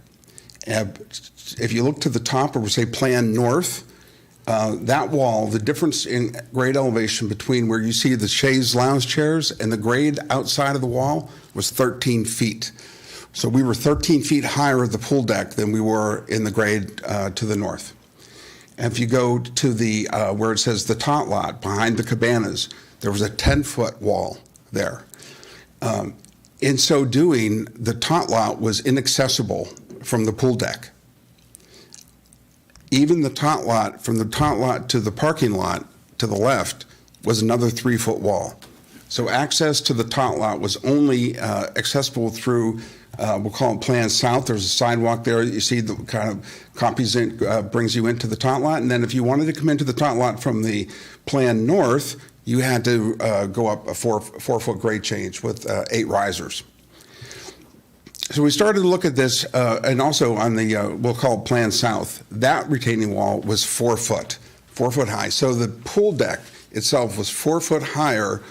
If you look to the top, or we say Plan North, that wall, the difference in grade elevation between where you see the chaise lounge chairs and the grade outside of the wall was 13 feet. So we were 13 feet higher at the pool deck than we were in the grade to the north. And if you go to the where it says the tot lot behind the cabanas, there was a 10-foot wall there. In so doing, the tot lot was inaccessible from the pool deck. Even the tot lot, from the tot lot to the parking lot to the left, was another 3-foot wall. So access to the tot lot was only accessible through, we'll call it Plan South. There's a sidewalk there. You see the kind of copies in, brings you into the tot lot. And then if you wanted to come into the tot lot from the Plan North, you had to go up a 4-foot grade change with 8 risers. So we started to look at this, and also on the, we'll call it Plan South, that retaining wall was 4 foot high. So the pool deck itself was 4 foot higher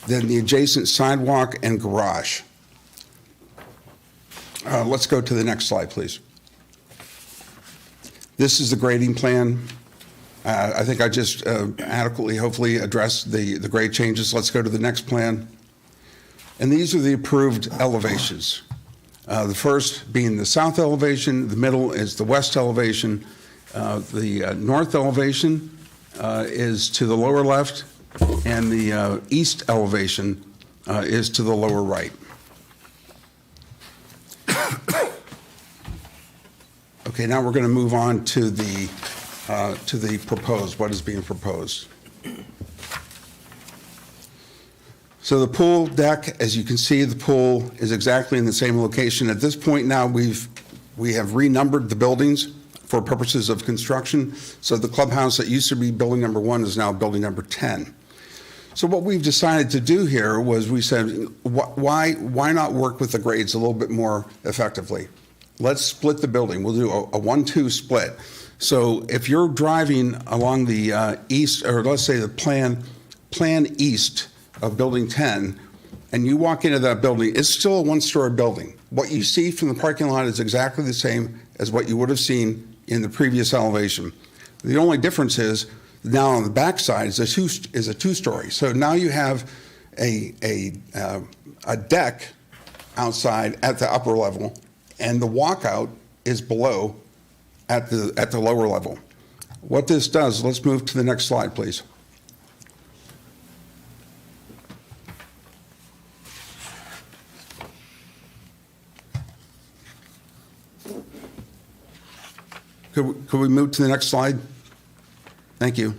than the adjacent sidewalk and garage. Let's go to the next slide, please. This is the grading plan. I think I just adequately, hopefully, addressed the grade changes. Let's go to the next plan. And these are the approved elevations. The first being the south elevation, the middle is the west elevation. The north elevation is to the lower left, and the east elevation is to the lower right. Okay, now we're going to move on to the proposed, what is being proposed. So the pool deck, as you can see, the pool is exactly in the same location. At this point now, we have renumbered the buildings for purposes of construction. So the clubhouse that used to be building number 1 is now building number 10. So what we've decided to do here was we said, why not work with the grades a little bit more effectively? Let's split the building. We'll do a 1-2 split. So if you're driving along the east, or let's say the plan east of building 10, and you walk into that building, it's still a 1-story building. What you see from the parking lot is exactly the same as what you would have seen in the previous elevation. The only difference is now on the back side is a 2-story. So now you have a deck outside at the upper level, and the walkout is below at the lower level. What this does, let's move to the next slide, please. Could we move to the next slide? Thank you.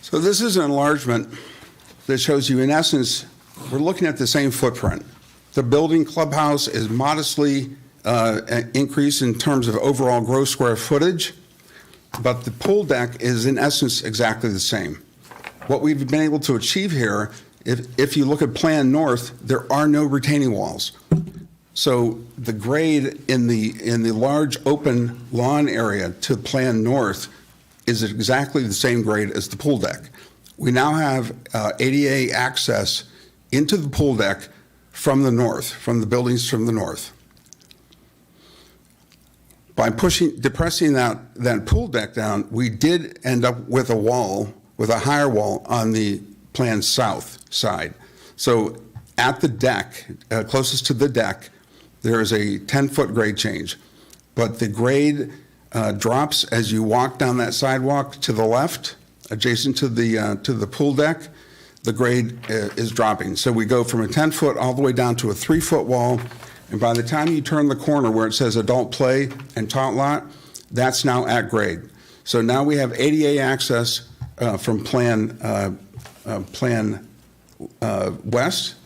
So this is an enlargement that shows you, in essence, we're looking at the same footprint. The building clubhouse is modestly increased in terms of overall gross square footage, but the pool deck is, in essence, exactly the same. What we've been able to achieve here, if you look at Plan North, there are no retaining walls. So the grade in the large open lawn area to Plan North is exactly the same grade as the pool deck. We now have ADA access into the pool deck from the north, from the buildings from the north. By depressing that pool deck down, we did end up with a wall, with a higher wall on the Plan South side. So at the deck, closest to the deck, there is a 10-foot grade change, but the grade drops as you walk down that sidewalk to the left, adjacent to the pool deck. The grade is dropping. So we go from a 10-foot all the way down to a 3-foot wall, and by the time you turn the corner where it says adult play and tot lot, that's now at grade. So now we have ADA access from Plan West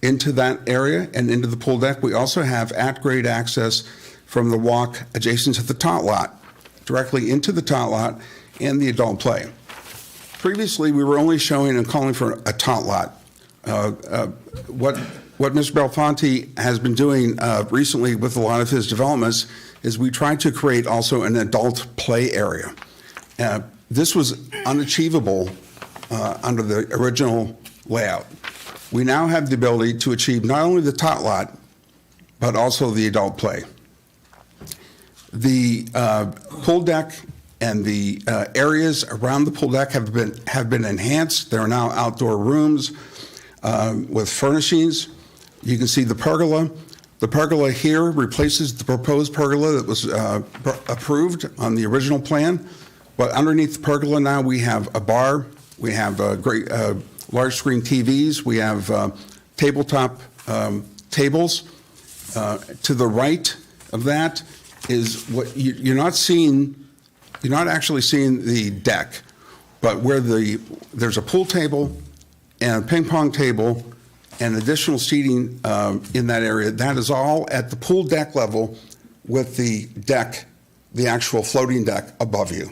into that area and into the pool deck. We also have at-grade access from the walk adjacent to the tot lot, directly into the tot lot and the adult play. Previously, we were only showing and calling for a tot lot. What Mr. Belfonte has been doing recently with a lot of his developments is we tried to create also an adult play area. this was unachievable under the original layout. We now have the ability to achieve not only the tot lot, but also the adult play. The pool deck and the areas around the pool deck have been enhanced. There are now outdoor rooms with furnishings. You can see the pergola. The pergola here replaces the proposed pergola that was approved on the original plan. But underneath the pergola now we have a bar, we have great large screen TVs, we have tabletop tables. To the right of that is what you're not seeing. You're not actually seeing the deck, but where there's a pool table and a ping pong table and additional seating in that area. That is all at the pool deck level with the deck, the actual floating deck above you.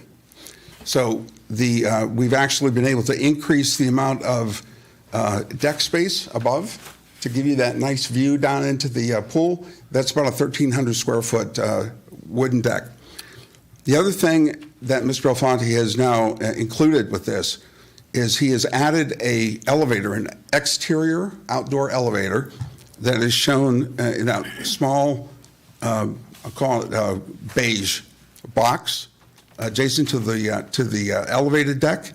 So we've actually been able to increase the amount of deck space above to give you that nice view down into the pool. That's about a 1,300 square foot wooden deck. The other thing that Mr. Alfonte has now included with this is he has added a elevator, an exterior outdoor elevator that is shown in a small, I'll call it beige box adjacent to the elevated deck,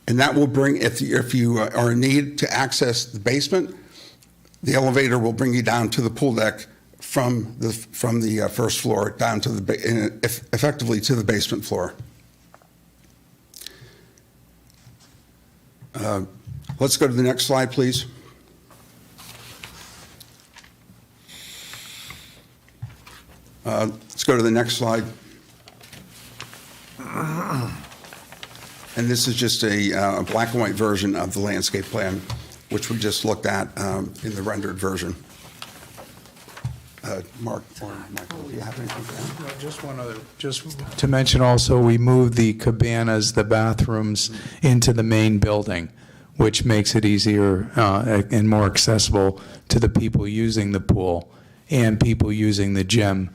and that will bring, if you are in need to access the basement, the elevator will bring you down to the pool deck from the first floor down to effectively to the basement floor. Let's go to the next slide, please. Let's go to the next slide. And this is just a black and white version of the landscape plan, which we just looked at in the rendered version. Mark or Michael, do you have anything to add? Just one other, just to mention also, we moved the cabanas, the bathrooms, into the main building, which makes it easier and more accessible to the people using the pool and people using the gym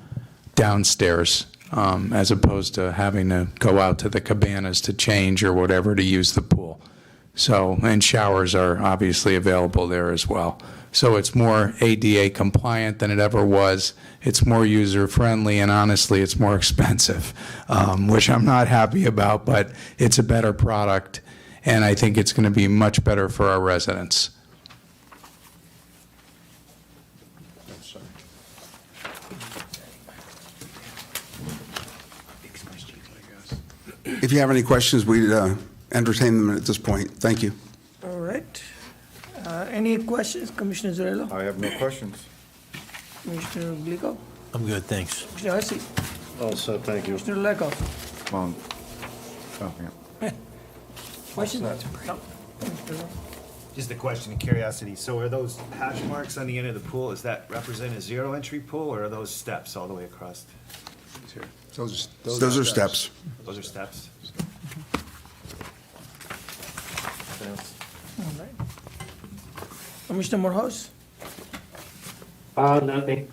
downstairs, as opposed to having to go out to the cabanas to change or whatever to use the pool. So, and showers are obviously available there as well. So it's more ADA compliant than it ever was. It's more user friendly, and honestly, it's more expensive, which I'm not happy about, but it's a better product, and I think it's going to be much better for our residents. If you have any questions, we'd entertain them at this point. Thank you. All right. Any questions, Commissioner Zarello? I have no questions. Commissioner Glico? I'm good, thanks. Commissioner Hussie? All set, thank you. Commissioner Leckow? Questions? No. Just a question of curiosity. So are those hash marks on the end of the pool, does that represent a zero entry pool, or are those steps all the way across? Those are steps. Those are steps? Nothing else? All right. Commissioner Morehouse? Nothing.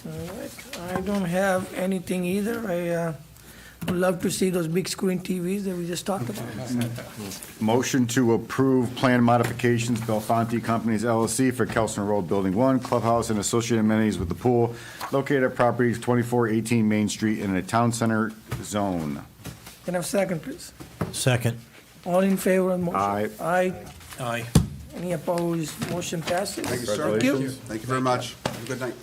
All right. I don't have anything either. I would love to see those big screen TVs that we just talked about. Motion to approve plan modifications, Belfonte Companies LLC for Kelson Road Building 1, clubhouse and associated amenities with the pool, located at properties 2418 Main Street in a town center zone. Can I have a second, please? Second. All in favor of the motion? Aye. Aye. Aye. Any opposed? Motion passes. Thank you, sir. Thank you. Thank you very much. Have a good night.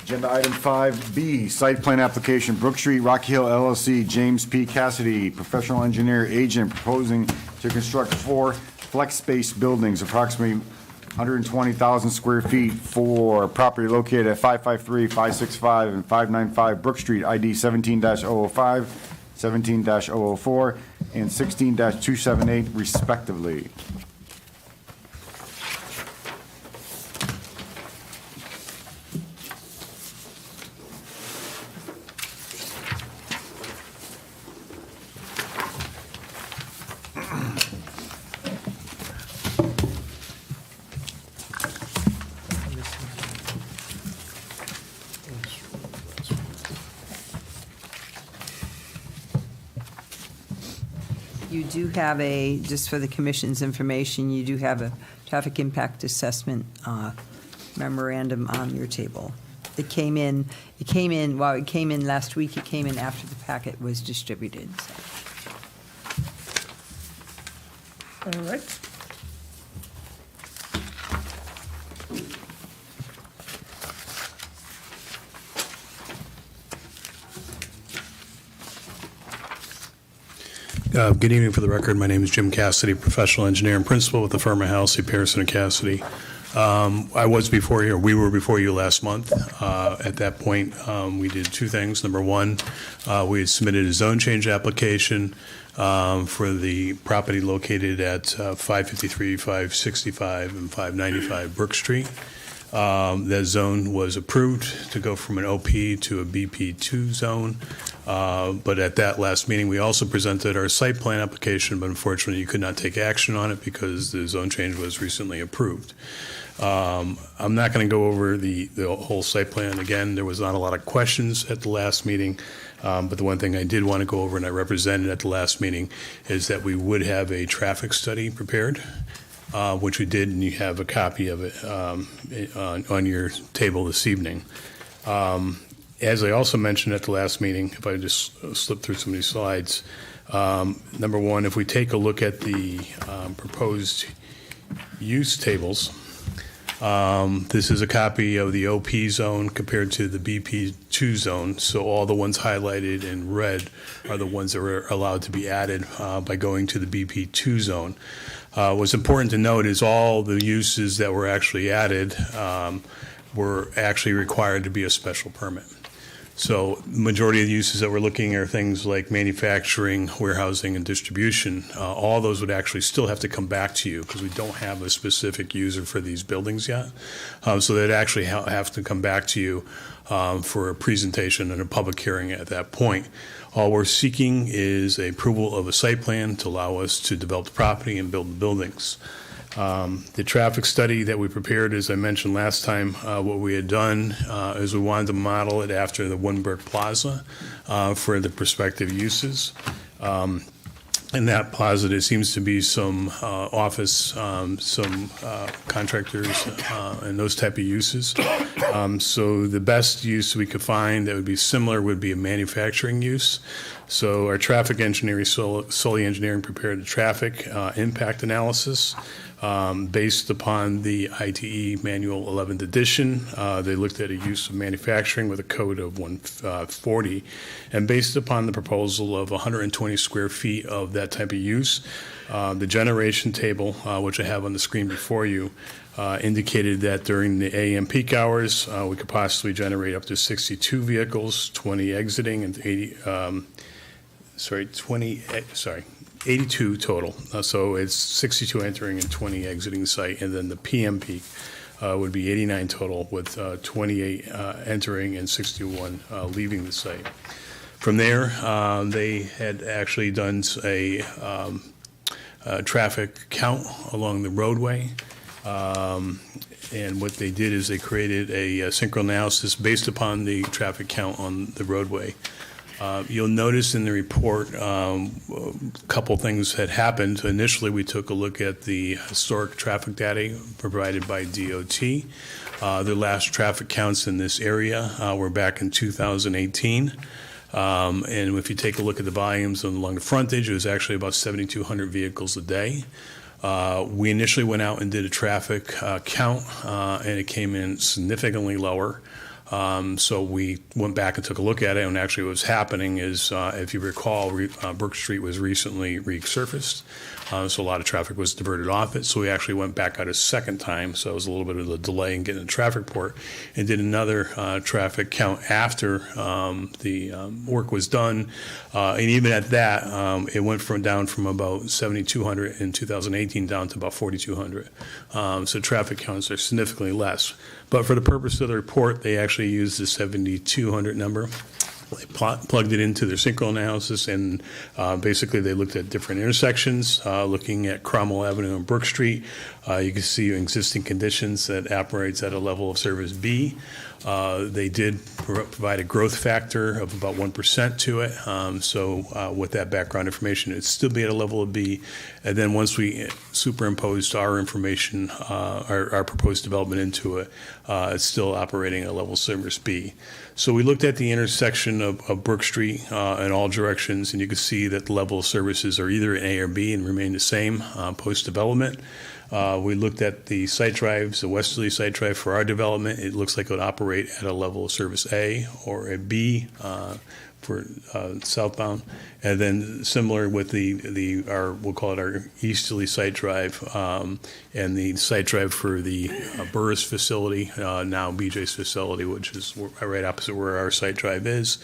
Agenda item 5B, site plan application, Brook Street, Rocky Hill LLC, James P. Cassidy, professional engineer agent, proposing to construct 4 flex space buildings, approximately 120,000 square feet for property located at 553, 565, and 595 Brook Street, ID 17-005, 17-004, and 16-278 respectively. You do have just for the commission's information, you do have a traffic impact assessment memorandum on your table. It came in last week, it came in after the packet was distributed. So. All right. Good evening. For the record, my name is Jim Cassidy, professional engineer and principal with the firm of Halsey, Pearson and Cassidy. We were before you last month. At that point, we did two things. Number one, we had submitted a zone change application for the property located at 553, 565, and 595 Brook Street. That zone was approved to go from an OP to a BP2 zone. But at that last meeting, we also presented our site plan application, but unfortunately, you could not take action on it because the zone change was recently approved. I'm not going to go over the whole site plan. Again, there was not a lot of questions at the last meeting, but the one thing I did want to go over, and I represented at the last meeting, is that we would have a traffic study prepared, which we did, and you have a copy of it on your table this evening. As I also mentioned at the last meeting, if I just slip through some of these slides, number one, if we take a look at the proposed use tables, this is a copy of the OP zone compared to the BP2 zone. So all the ones highlighted in red are the ones that were allowed to be added by going to the BP2 zone. What's important to note is all the uses that were actually added were actually required to be a special permit. So the majority of the uses that we're looking are things like manufacturing, warehousing, and distribution. All those would actually still have to come back to you because we don't have a specific user for these buildings yet. So they'd actually have to come back to you for a presentation and a public hearing at that point. All we're seeking is approval of a site plan to allow us to develop the property and build the buildings. The traffic study that we prepared, as I mentioned last time, what we had done is we wanted to model it after the Winberg Plaza for the prospective uses. In that plaza, there seems to be some office, some contractors, and those type of uses. So the best use we could find that would be similar would be a manufacturing use. So our traffic engineering, Sully Engineering, prepared a traffic impact analysis. Based upon the ITE Manual 11th edition, they looked at a use of manufacturing with a code of 140, and based upon the proposal of 120 square feet of that type of use, the generation table, which I have on the screen before you, indicated that during the AM peak hours, we could possibly generate up to 62 vehicles, 20 exiting, and 82 total. So it's 62 entering and 20 exiting the site, and then the PM peak would be 89 total with 28 entering and 61 leaving the site. From there, they had actually done a traffic count along the roadway. And what they did is they created a synchronous analysis based upon the traffic count on the roadway. You'll notice in the report a couple things had happened. Initially, we took a look at the historic traffic data provided by DOT. The last traffic counts in this area were back in 2018. And if you take a look at the volumes along the frontage, it was actually about 7,200 vehicles a day. We initially went out and did a traffic count, and it came in significantly lower. So we went back and took a look at it, and actually what's happening is, if you recall, Brook Street was recently resurfaced, so a lot of traffic was diverted off it. So we actually went back out a second time, so it was a little bit of a delay in getting the traffic report, and did another traffic count after the work was done. And even at that, it went down from about 7,200 in 2018 down to about 4,200. So traffic counts are significantly less. But for the purpose of the report, they actually used the 7,200 number. They plugged it into their synchronous analysis, and basically they looked at different intersections, looking at Cromwell Avenue and Brook Street. You can see existing conditions that operates at a level of service B. They did provide a growth factor of about 1% to it. So with that background information, it'd still be at a level of B. And then once we superimposed our information, our proposed development into it, it's still operating at a level service B. So we looked at the intersection of Brook Street in all directions, and you can see that the level of services are either an A or B and remain the same post-development. We looked at the site drives, the westerly site drive for our development. It looks like it would operate at a level of service A or a B for southbound. And then similar with our we'll call it our easterly site drive, and the site drive for the Burris facility, now BJ's facility, which is right opposite where our site drive is.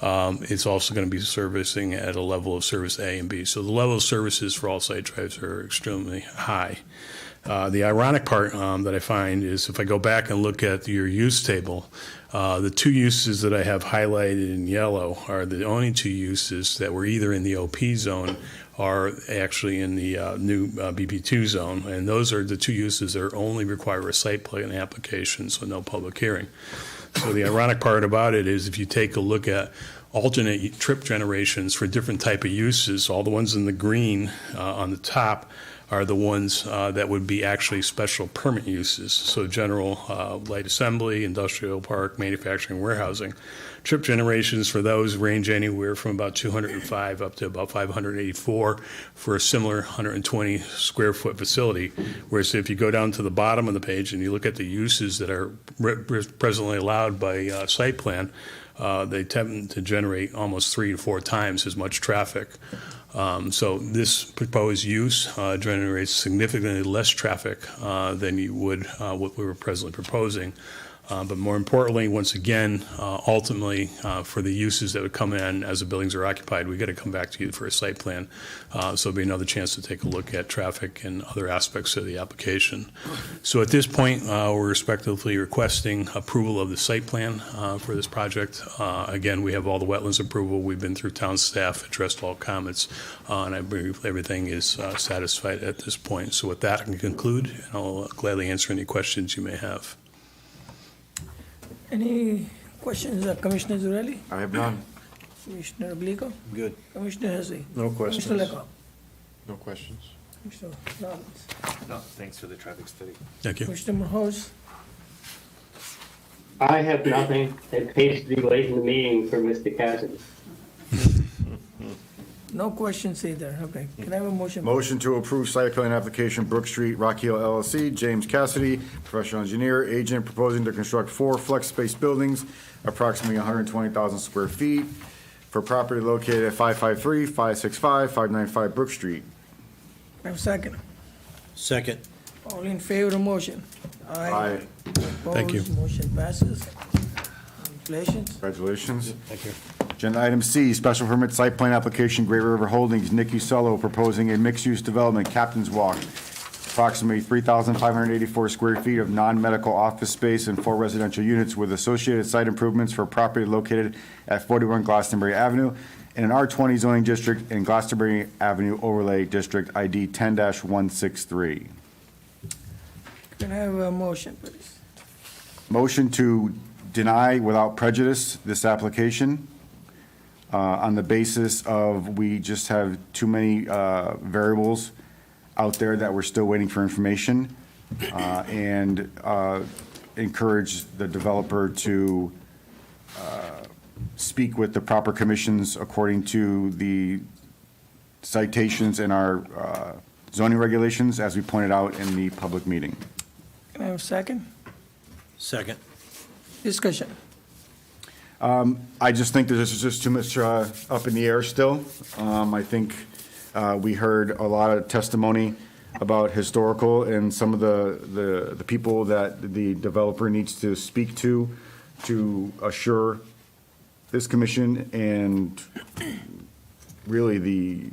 It's also going to be servicing at a level of service A and B. So the level of services for all site drives are extremely high. The ironic part that I find is if I go back and look at your use table, the two uses that I have highlighted in yellow are the only two uses that were either in the OP zone or actually in the new BP2 zone. And those are the two uses that only require a site plan application, so no public hearing. So the ironic part about it is if you take a look at alternate trip generations for different type of uses, all the ones in the green on the top are the ones that would be actually special permit uses. So general light assembly, industrial park, manufacturing, warehousing. Trip generations for those range anywhere from about 205 up to about 584 for a similar 120 square foot facility. Whereas if you go down to the bottom of the page and you look at the uses that are presently allowed by site plan, they tend to generate almost 3 to 4 times as much traffic. So this proposed use generates significantly less traffic than you would what we were presently proposing. But more importantly, once again, ultimately, for the uses that would come in as the buildings are occupied, we got to come back to you for a site plan. So there'll be another chance to take a look at traffic and other aspects of the application. So at this point, we're respectively requesting approval of the site plan for this project. Again, we have all the wetlands approval. We've been through town staff, addressed all comments, and I believe everything is satisfied at this point. So with that, I can conclude, and I'll gladly answer any questions you may have. Any questions, Commissioner Zurelli? I have none. Commissioner Oblico? Good. Commissioner Hesse? No questions. Commissioner Leclerc? No questions. Commissioner Robbins? No, thanks for the traffic study. Thank you. Commissioner Mahos? I have nothing. It pays to be late in the meeting for Mr. Cassidy. No questions either. Okay. Can I have a motion? Motion to approve site plan application Brook Street, Rocky Hill LLC, James Cassidy, professional engineer, agent, proposing to construct 4 flex space buildings, approximately 120,000 square feet, for property located at 553, 565, 595 Brook Street. Can I have a second? Second. All in favor of the motion? Aye. Thank you. Opposed? Motion passes. Congratulations. Congratulations. Thank you. Agenda item C, special permit site plan application, Great River Holdings, Nick Usello, proposing a mixed-use development, Captain's Walk, approximately 3,584 square feet of non-medical office space and 4 residential units with associated site improvements for property located at 41 Glastonbury Avenue in an R20 zoning district in Glastonbury Avenue Overlay District ID 10-163. Can I have a motion, please? Motion to deny without prejudice this application on the basis of we just have too many variables out there that we're still waiting for information, and encourage the developer to speak with the proper commissions according to the citations in our zoning regulations, as we pointed out in the public meeting. Can I have a second? Second. Discussion. I just think that this is just too much up in the air still. I think we heard a lot of testimony about historical and some of the people that the developer needs to speak to assure this commission and really the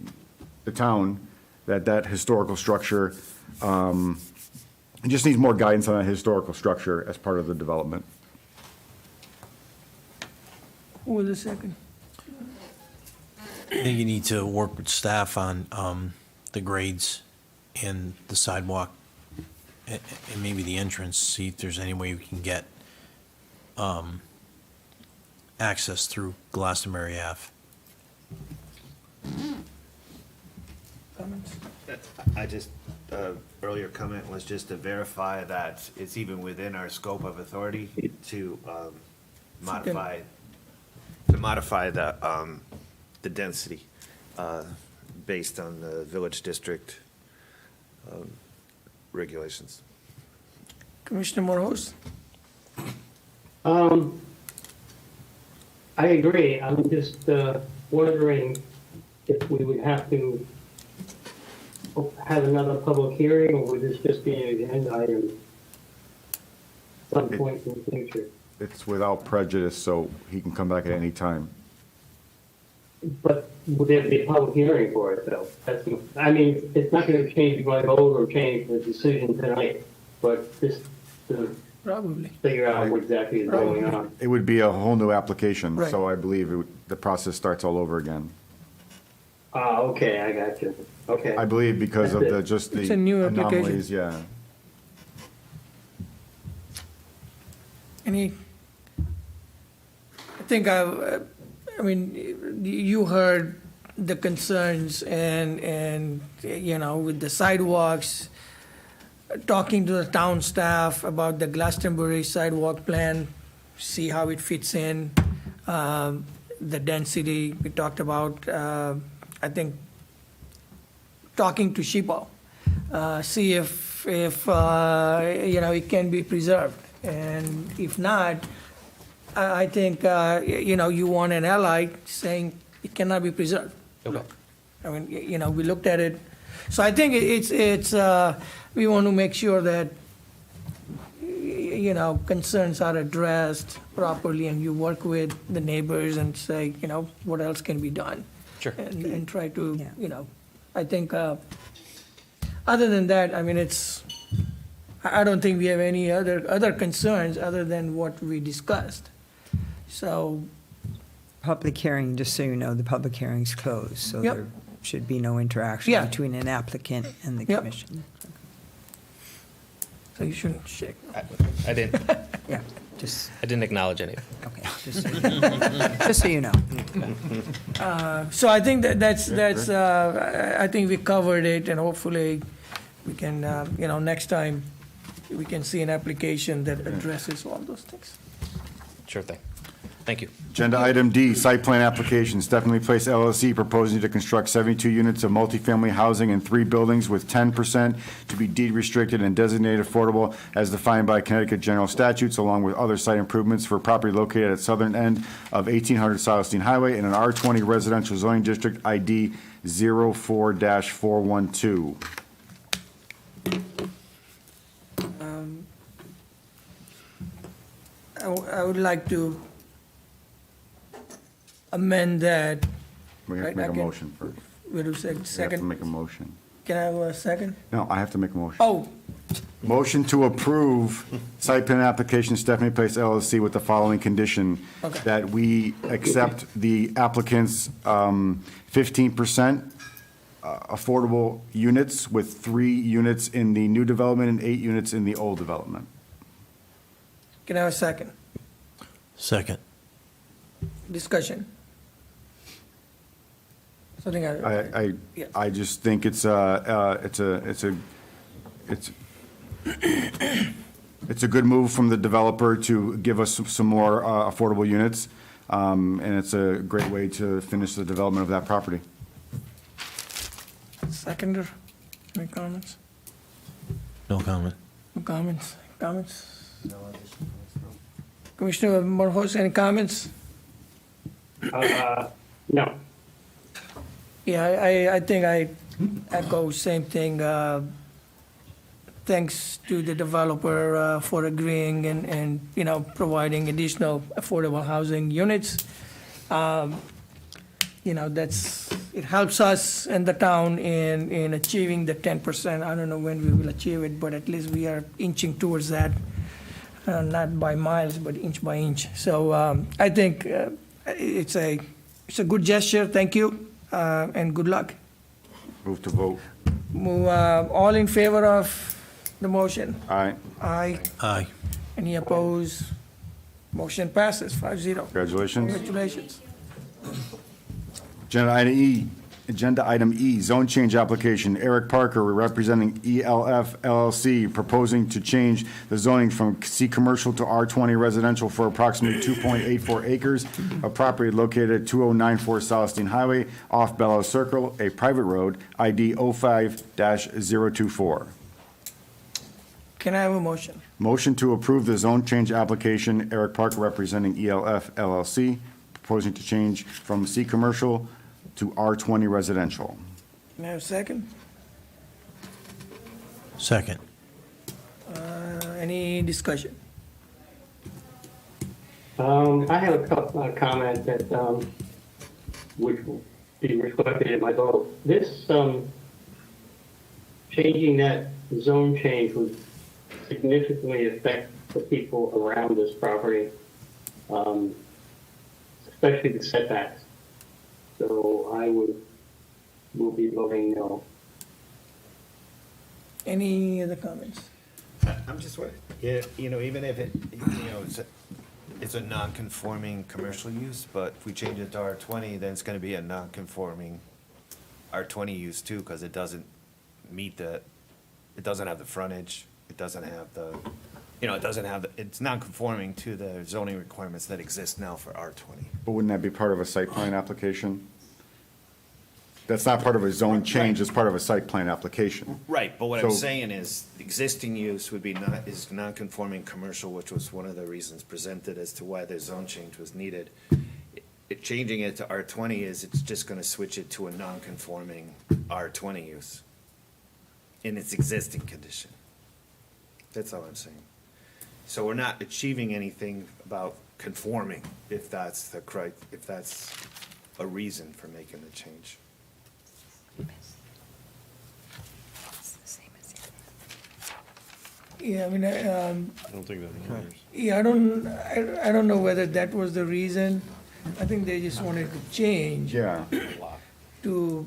town that historical structure, it just needs more guidance on that historical structure as part of the development. Who was the second? I think you need to work with staff on the grades and the sidewalk and maybe the entrance, see if there's any way we can get access through Glastonbury Ave. Comments? I just, earlier comment was just to verify that it's even within our scope of authority to modify, the density based on the village district regulations. Commissioner Morose? I agree. I'm just wondering if we would have to have another public hearing, or would this just be an agenda item at some point in the future? It's without prejudice, so he can come back at any time. But would there be a public hearing for it, though? I mean, it's not going to change my vote or change the decision tonight, but just to Probably. figure out what exactly is going on. It would be a whole new application, Right. so I believe the process starts all over again. Okay, I got you. Okay. I believe because of That's it. the It's a new application. anomalies, yeah. Any, I think I mean, you heard the concerns and, you know, with the sidewalks, talking to the town staff about the Glastonbury sidewalk plan, see how it fits in, the density we talked about, I think, talking to SHPO, see if you know, it can be preserved. And if not, I think, you know, you want an ally saying it cannot be preserved. Okay. I mean, you know, we looked at it. So I think it's we want to make sure that, you know, concerns are addressed properly, and you work with the neighbors and say, you know, what else can be done? Sure. And try to, you know, I think, other than that, I mean, I don't think we have any other concerns other than what we discussed. So, Public hearing, just so you know, the public hearing's closed, so Yep. there should be no interaction Yeah. between an applicant and the Yep. commission. so you shouldn't shake. I didn't, Yeah, just, I didn't acknowledge any. okay, just so you know. Just so you know. So I think that's, I think we covered it, and hopefully we can, you know, next time, we can see an application that addresses all those things. Sure thing. Thank you. Agenda item D, site plan application, Stephanie Place LLC proposing to construct 72 units of multifamily housing in 3 buildings with 10% to be deed restricted and designated affordable as defined by Connecticut general statutes, along with other site improvements for property located at southern end of 1800 Silas Deane Highway in an R20 residential zoning district ID 04-412. I would like to amend that. We have Right, to make I a can- motion first. Wait a We have to second. make a motion. Can I have a second? No, I have to make a motion. Oh, Motion to approve site plan application Stephanie Place LLC with the following condition. Okay. That we accept the applicant's 15% affordable units with 3 units in the new development and 8 units in the old development. can I have a second? Second. Discussion. Something yeah. I just think it's a good move from the developer to give us some more affordable units, and it's a great way to finish the development of that property. Seconder, any comments? No comment. No comments? Comments? Commissioner Morhos, any comments? No. Yeah, I think I echo same thing. Thanks to the developer for agreeing and, you know, providing additional affordable housing units. You know, it helps us and the town in achieving the 10%. I don't know when we will achieve it, but at least we are inching towards that, not by miles, but inch by inch. So I think it's a good gesture. Thank you, and good luck. Move to vote. All in favor of the motion? Aye. Aye. Aye. Any opposed? Motion passes 5-0. Congratulations. Congratulations. Agenda item E, zone change application. Eric Parker, representing ELF LLC, proposing to change the zoning from C commercial to R20 residential for approximately 2.84 acres of property located at 2094 Celestine Highway off Bellows Circle, a private road, ID 05-024. Can I have a motion? Motion to approve the zone change application. Eric Parker, representing ELF LLC, proposing to change from C commercial to R20 residential. Can I have a second? Second. Any discussion? I have a comment that, which will be reflected in my vote. This, changing that zone change would significantly affect the people around this property, especially the setbacks. So I will be voting no. Any other comments? I'm just wondering, even if it's a non-conforming commercial use, but if we change it to R20, then it's gonna be a non-conforming R20 use too, because it doesn't meet it doesn't have the frontage, it doesn't have it's non-conforming to the zoning requirements that exist now for R20. But wouldn't that be part of a site plan application? That's not part of a zone change, it's part of a site plan application. Right, but what I'm So- saying is, the existing use would be is non-conforming commercial, which was one of the reasons presented as to why the zone change was needed. Changing it to R20 it's just gonna switch it to a non-conforming R20 use in its existing condition. That's all I'm saying. So we're not achieving anything about conforming, if that's a reason for making the change. Yeah, I mean, I don't think that matters. yeah, I don't know whether that was the reason. I think they just wanted to change Yeah, to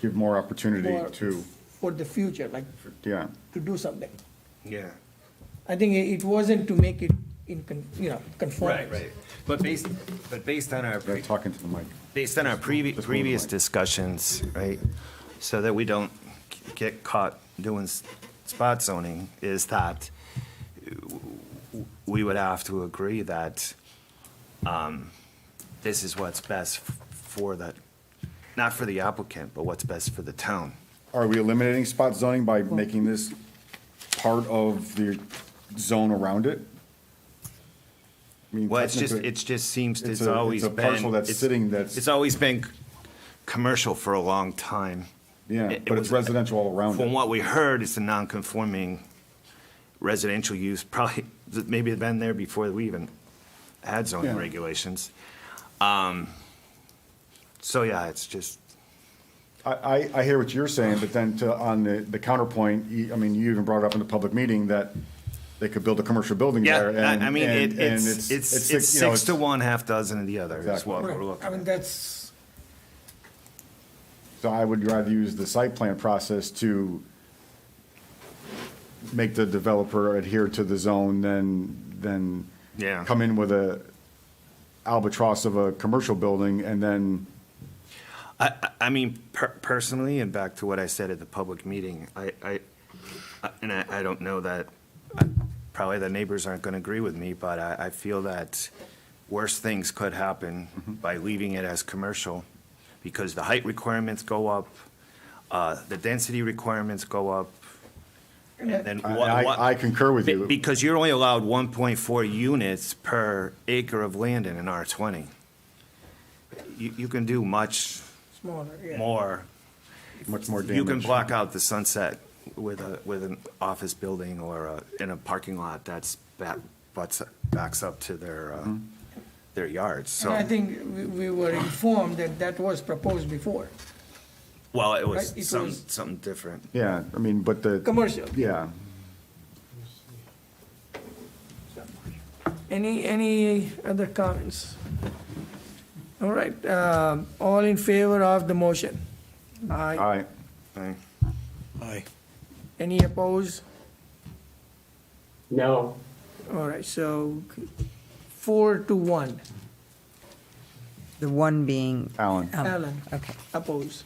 give more opportunity more to, for the future, like yeah. to do something. Yeah. I think it wasn't to make it conforming. Right. But based on our. Talking to the mic. Based on our previous discussions, right, so that we don't get caught doing spot zoning, is that we would have to agree that this is what's best for not for the applicant, but what's best for the town. Are we eliminating spot zoning by making this part of the zone around it? I mean, Well, it's technically, just seems it's it's a- always it's a been. parcel that's sitting that's- It's always been commercial for a long time. Yeah, It but it's was- residential all around From it. what we heard, it's a non-conforming residential use, probably, maybe it's been there before we even had zoning Yeah. regulations. So, yeah, it's just, I hear what you're saying, but then on the counterpoint, I mean, you even brought it up in the public meeting that they could build a commercial building yeah, there. and- I mean, and it's you know, 6 to 1, half dozen of the other, is Exactly. what Right. we're looking I mean, at. that's, So I would rather use the site plan process to make the developer adhere to the zone than Yeah. come in with a albatross of a commercial building and then, I mean, personally, and back to what I said at the public meeting, I don't know that, probably the neighbors aren't going to agree with me, but I feel that worse things could happen by leaving it as commercial, because the height requirements go up, the density requirements go up, and then I concur with you. because you're only allowed 1.4 units per acre of land in an R20. You can do much smaller, yeah. more. Much more damage. You can block out the sunset with an office building or in a parking lot that's backs up to their yards, And I so. think we were informed that that was proposed before. Well, it was Right, it was- something different. Yeah, I mean, but the. Commercial. Yeah. Any other comments? All right, all in favor of the motion? Aye. Aye. Aye. Any opposed? No. All right, so 4-1. The one being? Alan. Alan. Okay. Oppose.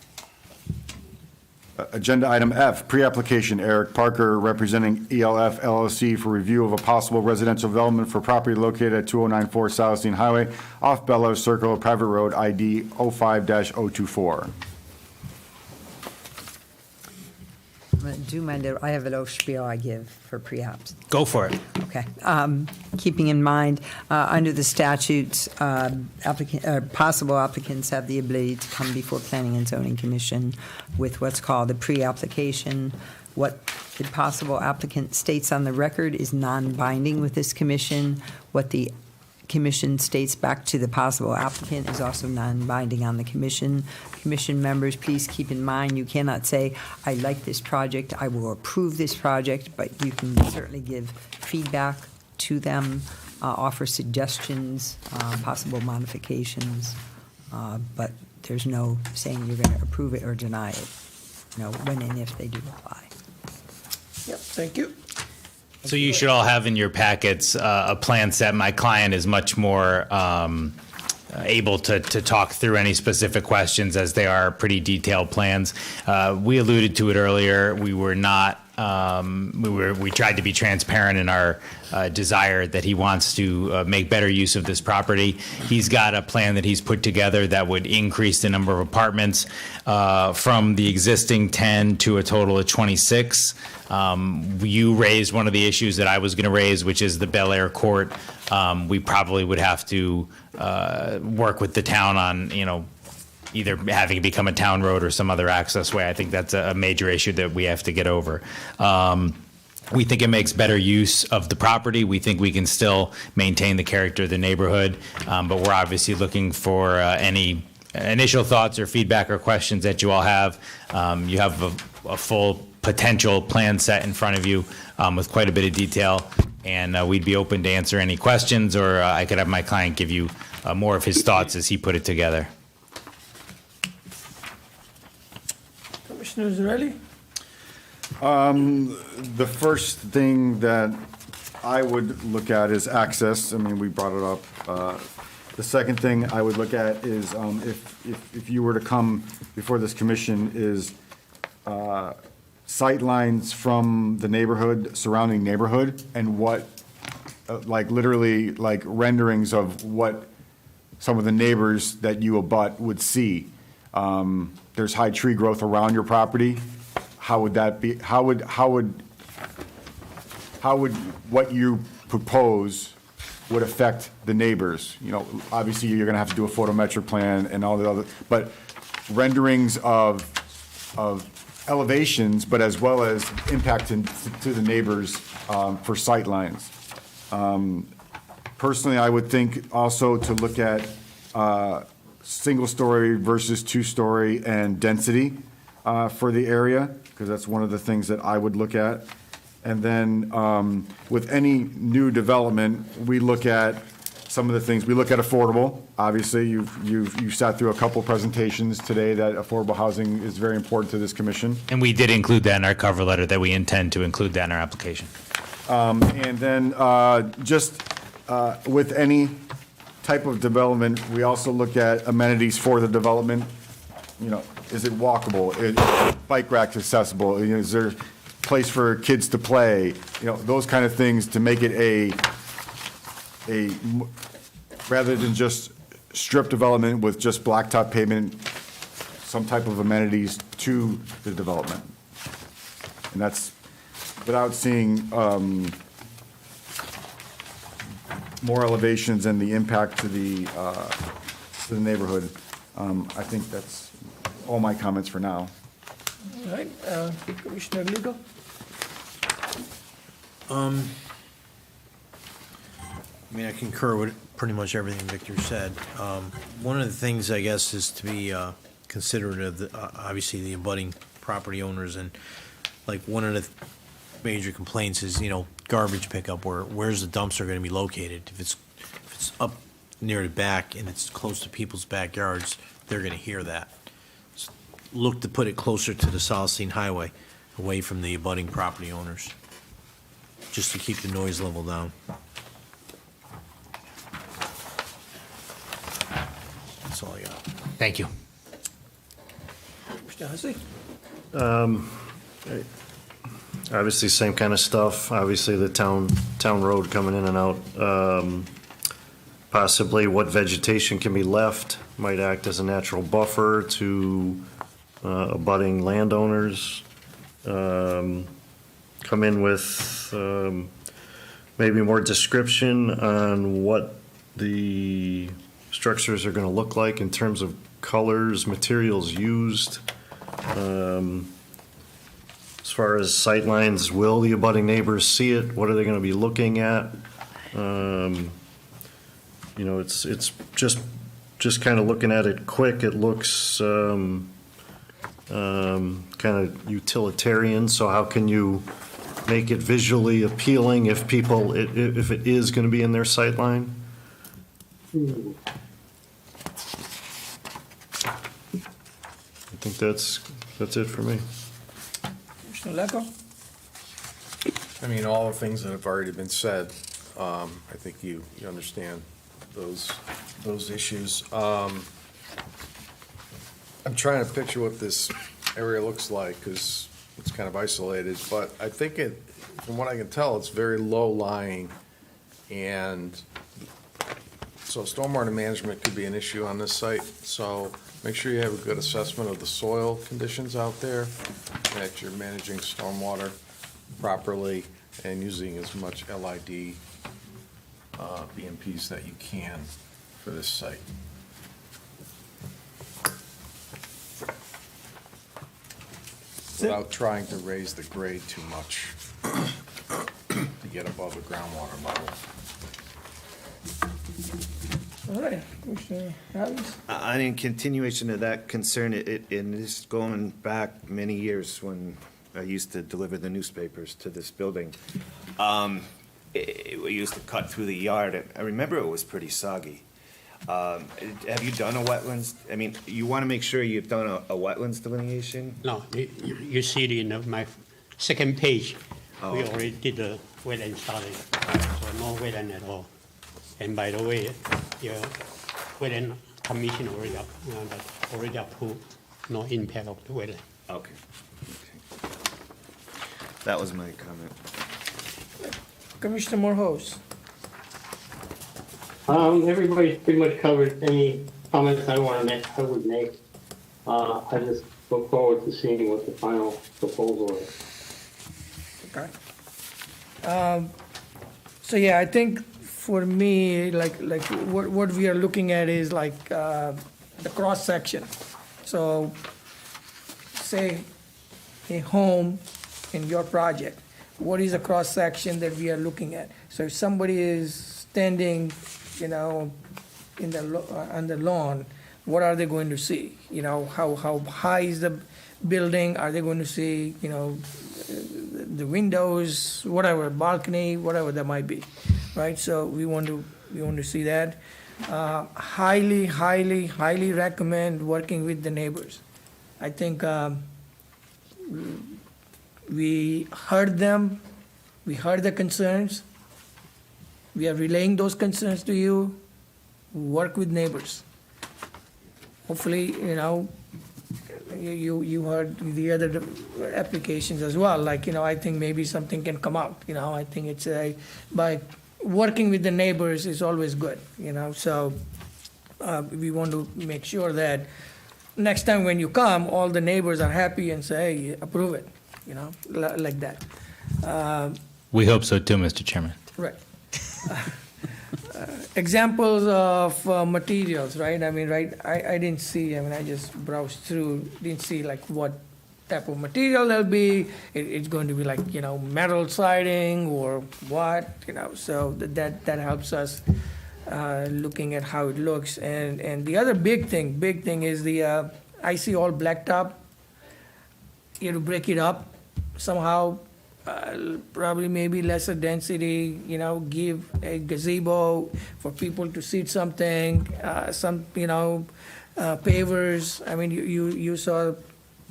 Agenda item F, pre-application, Eric Parker representing ELF LLC for review of a possible residential development for property located at 2094 South Dean Highway off Bellows Circle, private road ID 05-024. Do mind, I have a little spiel I give for pre-apps. Go for it. Okay. Keeping in mind, under the statutes, possible applicants have the ability to come before Planning and Zoning Commission with what's called a pre-application. What the possible applicant states on the record is non-binding with this commission. What the commission states back to the possible applicant is also non-binding on the commission. Commission members, please keep in mind, you cannot say, I like this project, I will approve this project, but you can certainly give feedback to them, offer suggestions, possible modifications, but there's no saying you're going to approve it or deny it, when and if they do apply. Yep, thank you. So you should all have in your packets a plan set. My client is much more able to talk through any specific questions as they are pretty detailed plans. We alluded to it earlier. We were not. We tried to be transparent in our desire that he wants to make better use of this property. He's got a plan that he's put together that would increase the number of apartments from the existing 10 to a total of 26. You raised one of the issues that I was going to raise, which is the Bel Air Court. We probably would have to work with the town on, either having it become a town road or some other access way. I think that's a major issue that we have to get over. We think it makes better use of the property. We think we can still maintain the character of the neighborhood, but we're obviously looking for any initial thoughts or feedback or questions that you all have. You have a full potential plan set in front of you with quite a bit of detail, and we'd be open to answer any questions, or I could have my client give you more of his thoughts as he put it together. Commissioner Zarelli? The first thing that I would look at is access. I mean, we brought it up. The second thing I would look at is if you were to come before this commission is sight lines from the neighborhood, surrounding neighborhood, and what, like literally like renderings of what some of the neighbors that you abut would see. There's high tree growth around your property. How would that be, how would what you propose would affect the neighbors? Obviously, you're gonna have to do a photometric plan and all the other, but renderings of elevations, but as well as impact to the neighbors for sight lines. Personally, I would think also to look at single-story versus two-story and density for the area, because that's one of the things that I would look at. And then with any new development, we look at some of the things. We look at affordable. Obviously, you've sat through a couple presentations today that affordable housing is very important to this commission. And we did include that in our cover letter, that we intend to include that in our application. And then just with any type of development, we also look at amenities for the development. Is it walkable? Is bike racks accessible? Is there a place for kids to play? Those kind of things to make it rather than just strip development with just blacktop pavement, some type of amenities to the development. And that's without seeing more elevations and the impact to the neighborhood. I think that's all my comments for now. All right, Commissioner Lugo? I concur with pretty much everything Victor said. One of the things, I guess, is to be considerate of, obviously, the abutting property owners. And like one of the major complaints is, garbage pickup. Where's the dumpster going to be located? If it's up near the back and it's close to people's backyards, they're going to hear that. So look to put it closer to the Solstein Highway, away from the abutting property owners, just to keep the noise level down. Thank you. Mr. Hussey? Obviously, same kind of stuff. Obviously, the town road coming in and out. Possibly what vegetation can be left might act as a natural buffer to abutting landowners. Come in with maybe more description on what the structures are going to look like in terms of colors, materials used. As far as sightlines, will the abutting neighbors see it? What are they going to be looking at? You know, it's just kind of looking at it quick. It looks kind of utilitarian. So how can you make it visually appealing if if it is going to be in their sightline? I think that's it for me. Mr. Lecco? I mean, all the things that have already been said, I think you understand those issues. I'm trying to picture what this area looks like, because it's kind of isolated, but I think from what I can tell, it's very low-lying, and so stormwater management could be an issue on this site, so make sure you have a good assessment of the soil conditions out there, that you're managing stormwater properly and using as much LID BMPs that you can for this site. Without trying to raise the grade too much to get above the groundwater level. All right, Commissioner Adams? In continuation of that concern, it is going back many years when I used to deliver the newspapers to this building. We used to cut through the yard. I remember it was pretty soggy. Have you done a wetlands? I mean, you want to make sure you've done a wetlands delineation? No, you see it in my second page. Oh, We okay. already did the wetland study, so no wetland at all. And by the way, your wetland commission already approved, no impact of the wetland. Okay. That was my comment. Commissioner Morhos? Everybody's pretty much covered any comments I would make. I just look forward to seeing what the final proposal is. Okay. So yeah, I think for me, like what we are looking at is like the cross section. So say a home in your project, what is the cross section that we are looking at? So if somebody is standing, you know, on the lawn, what are they going to see? You know, how high is the building? Are they going to see, you know, the windows, whatever, balcony, whatever that might be, right? So we want to see that. Highly recommend working with the neighbors. I think we heard them, we heard the concerns. We are relaying those concerns to you. Work with neighbors. Hopefully, you know, you heard the other applications as well. Like, you know, I think maybe something can come out. You know, I think it's by working with the neighbors is always good. You know, so we want to make sure that next time when you come, all the neighbors are happy and say, hey, approve it. You know, like that. We hope so too, Mr. Chairman. Right. Examples of materials, right? I mean, right, I didn't see, I mean, I just browsed through, didn't see like what type of material there'll be. It's going to be like, you know, metal siding or what, you know, so that helps us looking at how it looks. And the other big thing is the, I see all blacktop. You know, break it up somehow, probably maybe lesser density, you know, give a gazebo for people to seat something, some, you know, pavers. I mean, you saw,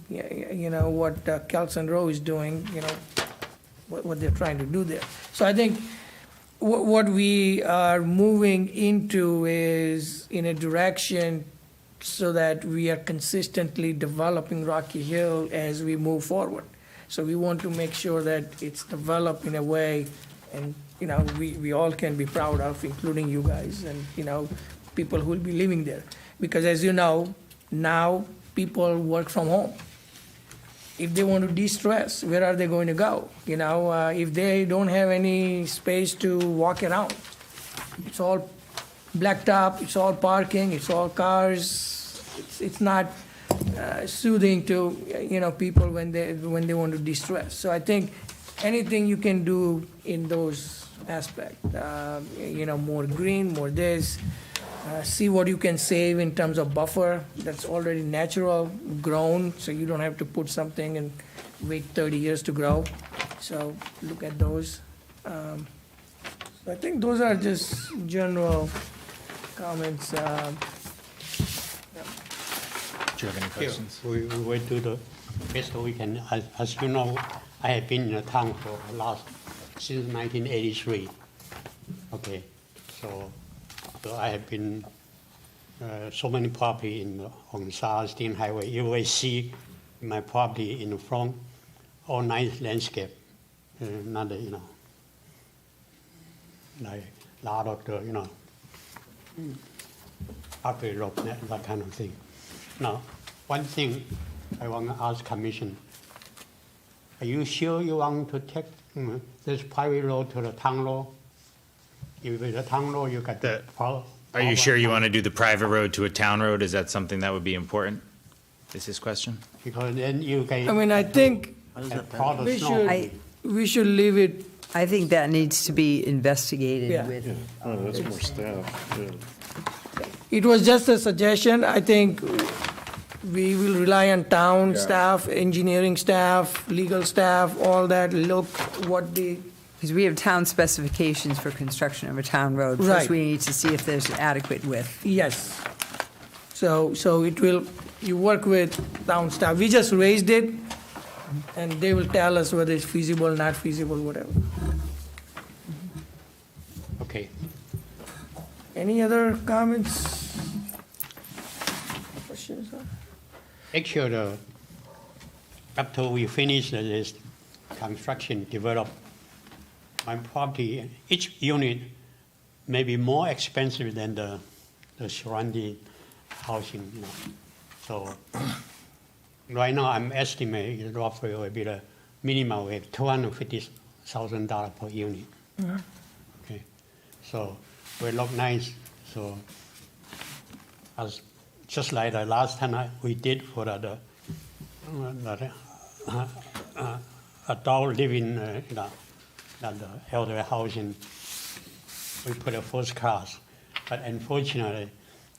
you know, what Kelson Row is doing, you know, what they're trying to do there. So I think what we are moving into is in a direction so that we are consistently developing Rocky Hill as we move forward. So we want to make sure that it's developed in a way, and, you know, we all can be proud of, including you guys and, you know, people who will be living there. Because as you know, now people work from home. If they want to de-stress, where are they going to go? You know, if they don't have any space to walk around, it's all blacktop, it's all parking, it's all cars. It's not soothing to, you know, people when they want to de-stress. So I think anything you can do in those aspects, you know, more green, more this, see what you can save in terms of buffer that's already natural, grown, so you don't have to put something and wait 30 years to grow. So look at those. So I think those are just general comments. Do you have any questions? We will do the best we can. As you know, I have been in the town for since 1983. Okay, so I have been so many property on Saladin Highway. You will see my property in the front, all nice landscape. Not you know, like a lot of the, you know, property lot, that kind of thing. Now, one thing I want to ask Commission, are you sure you want to take this private road to the town road? If it's a town road, you got the power. Are you sure you want to do the private road to a town road? Is that something that would be important? Is his question? Because then you can. I mean, I think we should leave it. I think that needs to be investigated Yeah. with. Oh, that's more staff, yeah. It was just a suggestion. I think we will rely on town staff, engineering staff, legal staff, all that, look what the. Because we have town specifications for construction of a town road. Right. First, we need to see if there's adequate width. Yes. So it will, you work with town staff. We just raised it, and they will tell us whether it's feasible, not feasible, whatever. Okay. Any other comments? Questions? Actually, after we finish this construction develop, my property, each unit may be more expensive than the surrounding housing, you know. So right now, I'm estimating roughly will be the minimum with $250,000 per unit. Mhm. Okay, so we look nice. So as just like the last time we did for the adult living, you know, the elderly housing, we put a first class, but unfortunately,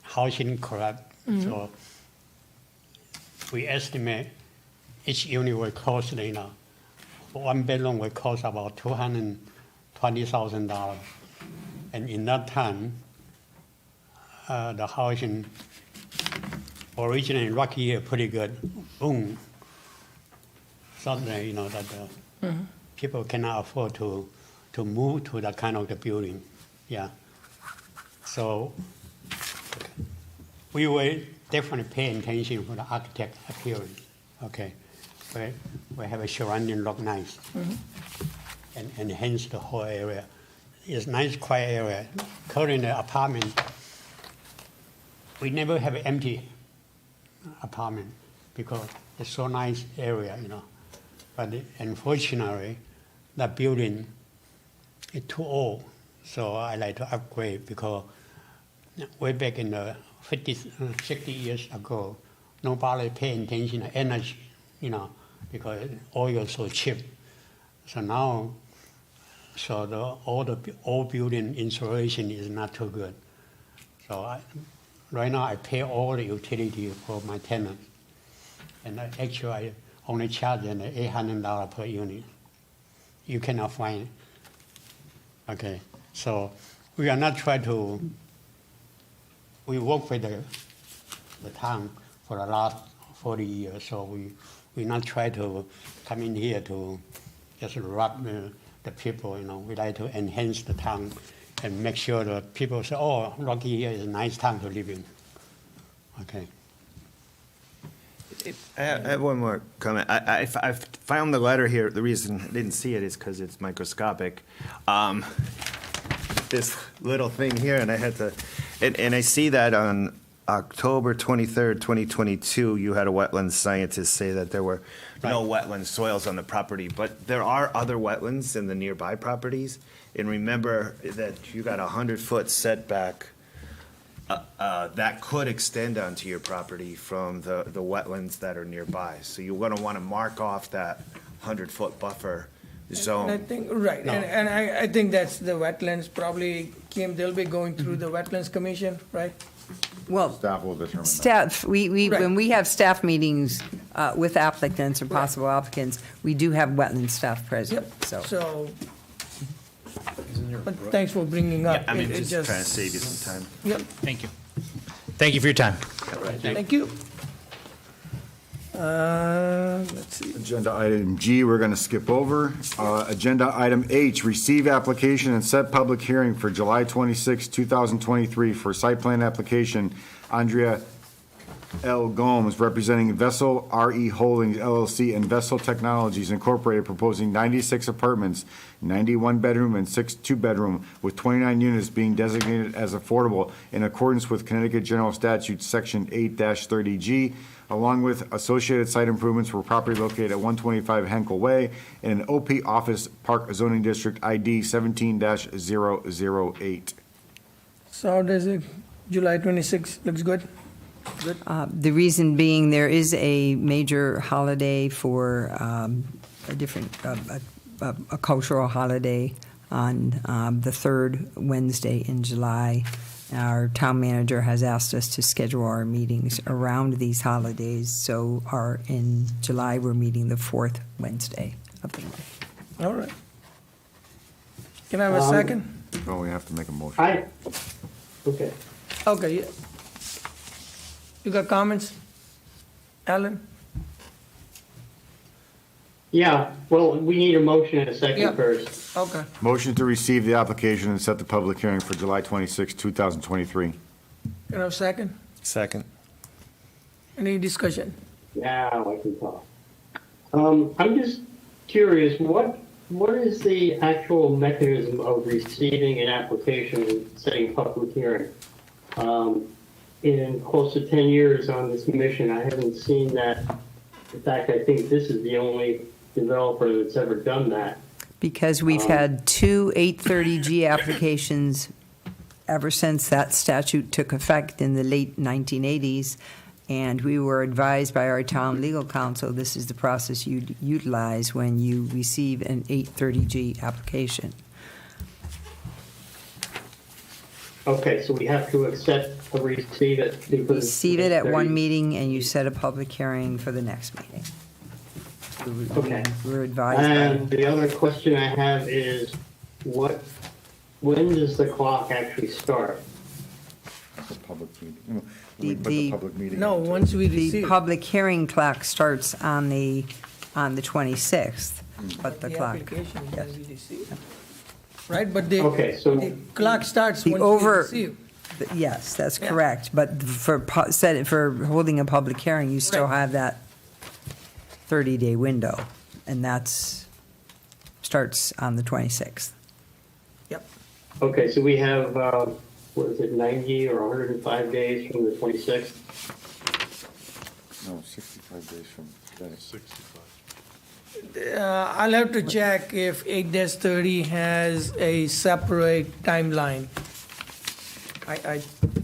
housing corrupt. So we estimate each unit will cost, you know, one bedroom will cost about $220,000, and in that time, the housing originally Rocky Hill pretty good, boom. Suddenly, you know that people cannot afford to move to that kind of the building, yeah. So we will definitely pay attention for the architect appearance, okay. We have a surrounding look nice, and enhance the whole area. It's nice, quiet area. Currently, the apartment, we never have an empty apartment because it's so nice area, you know. But unfortunately, that building is too old, so I like to upgrade because way back in the 50, 60 years ago, nobody paid attention to energy, you know, because oil is so cheap. So now, all the old building insulation is not too good. So right now I pay all the utility for my tenants, and actually I only charge them $800 per unit. You cannot find it. Okay, so we are not trying to. We work with the town for the last 40 years, so we not try to come in here to just rob the people. You know, we like to enhance the town and make sure that people say, "Oh, Rocky Hill is a nice town to live in." Okay. I have one more comment. I found the letter here. The reason I didn't see it is because it's microscopic. This little thing here, and I had to, and I see that on October 23rd, 2022, you had a wetlands scientist say that there were no wetland soils on the property, but there are other wetlands in the nearby properties. And remember that you got 100-foot setback that could extend onto your property from the wetlands that are nearby. So you're going to want to mark off that 100-foot buffer zone. And I think, right, and I think that's the wetlands, probably, Kim, they'll be going through the Wetlands Commission, right? Well, Staff will determine that. staff, when we have staff meetings with applicants or possible applicants, we do have wetland staff present, so. So, but thanks for bringing up. I mean, It just trying to save you some time. Yep, Thank you. Thank you for your time. thank you. Let's see. Agenda item G, we're going to skip over. Agenda item H, receive application and set public hearing for July 26, 2023 for site plan application Andrea L. Gomes, representing Vessel RE Holdings LLC and Vessel Technologies Incorporated, proposing 96 apartments, 91 bedroom and 6 two-bedroom, with 29 units being designated as affordable in accordance with Connecticut General Statute Section 8-30G, along with associated site improvements for property located at 125 Henkel Way in an OP Office Park Zoning District ID 17-008. So how does it, July 26, looks good? Good? The reason being, there is a major holiday for a different, a cultural holiday on the third Wednesday in July. Our town manager has asked us to schedule our meetings around these holidays, so in July, we're meeting the fourth Wednesday of the month. All right. Can I have a second? Oh, we have to make a motion. Okay. Okay, yeah. You got comments? Alan? Yeah, well, we need a motion and a second Yeah. first. Okay. Motion to receive the application and set the public hearing for July 26, 2023. Can I have a second? Second. Any discussion? Now I can talk. I'm just curious, what is the actual mechanism of receiving an application and setting a public hearing? In close to 10 years on this mission, I haven't seen that. In fact, I think this is the only developer that's ever done that. Because we've had two 830G applications ever since that statute took effect in the late 1980s, and we were advised by our town legal counsel, this is the process you'd utilize when you receive an 830G application. Okay, so we have to accept or receive it. because Receive it at one 30. meeting, and you set a public hearing for the next meeting. Okay. We're advised And the other question I have is, when does the clock actually start? That's a public meeting. The- We put the public meeting. No, into it. once we the receive. public hearing clock starts on the 26th, but the clock. application is when we receive. Right, but the Okay, clock starts The once over- we receive. Yes, that's Yeah. correct, but for holding a public hearing, you still Right. have that 30-day window, and starts on the 26th. Okay, so we have, what is it, 90 or 105 days from the 26th? No, 65 days from today. 65. I'll have to check if 8-30 has a separate timeline.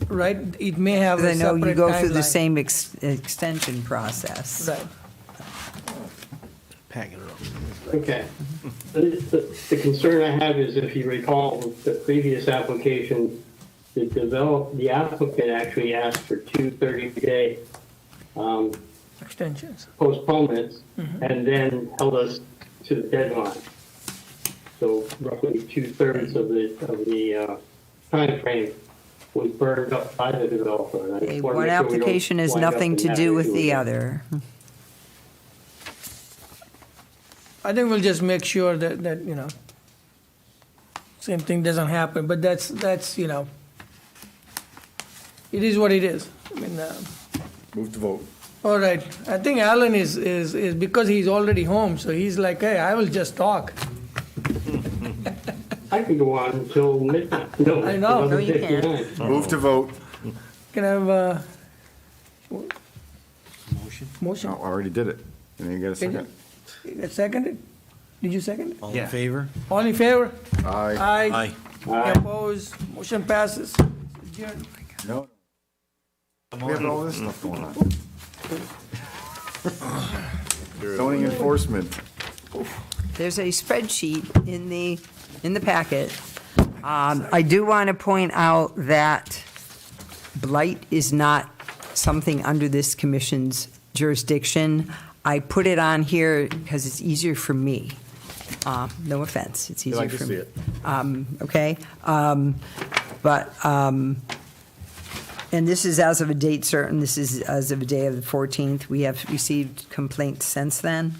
Right, it may have a I know separate you go through the timeline. same extension process. Right. Pack it up. Okay. The concern I have is, if you recall, the previous application, the applicant actually asked for two 30-day Extensions. postponements and then held us to the deadline. So roughly 2/3 of the timeframe was burned up by the developer. And I just Okay, wanna one make sure we don't application has wind up nothing in to that do with issue the again. other. I think we'll just make sure that, same thing doesn't happen, but that's, it is what it is. I mean, Move to vote. All right, I think Alan is because he's already home, so he's like, hey, I will just talk. I can go on until midnight. No, I know. No, you 11:59. Move to vote. Can I have a motion? No, I already did it. And then you get a Did you? second. You got seconded? Did you second it? All in favor? All in favor? Aye. Aye. Aye. Any opposed? Motion passes. Adjourned. No. We have all this stuff going on. Zoning enforcement. There's a spreadsheet in the packet. I do want to point out that blight is not something under this commission's jurisdiction. I put it on here because it's easier for me. No offense, it's You easier like to for see me. it. Okay? And this is as of a date certain, this is as of a day of the 14th. We have received complaints since then.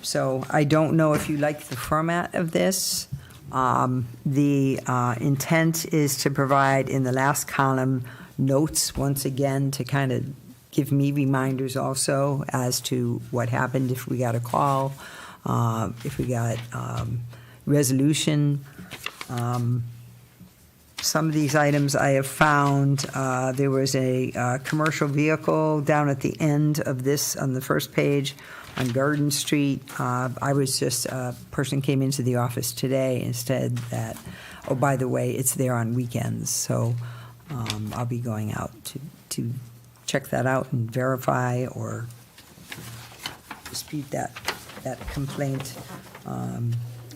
So I don't know if you like the format of this. The intent is to provide in the last column notes, once again, to kind of give me reminders also as to what happened if we got a call, if we got resolution. Some of these items I have found, there was a commercial vehicle down at the end of this, on the first page, on Garden Street. I was just, a person came into the office today and said that, oh, by the way, it's there on weekends, so I'll be going out to check that out and verify or dispute that complaint,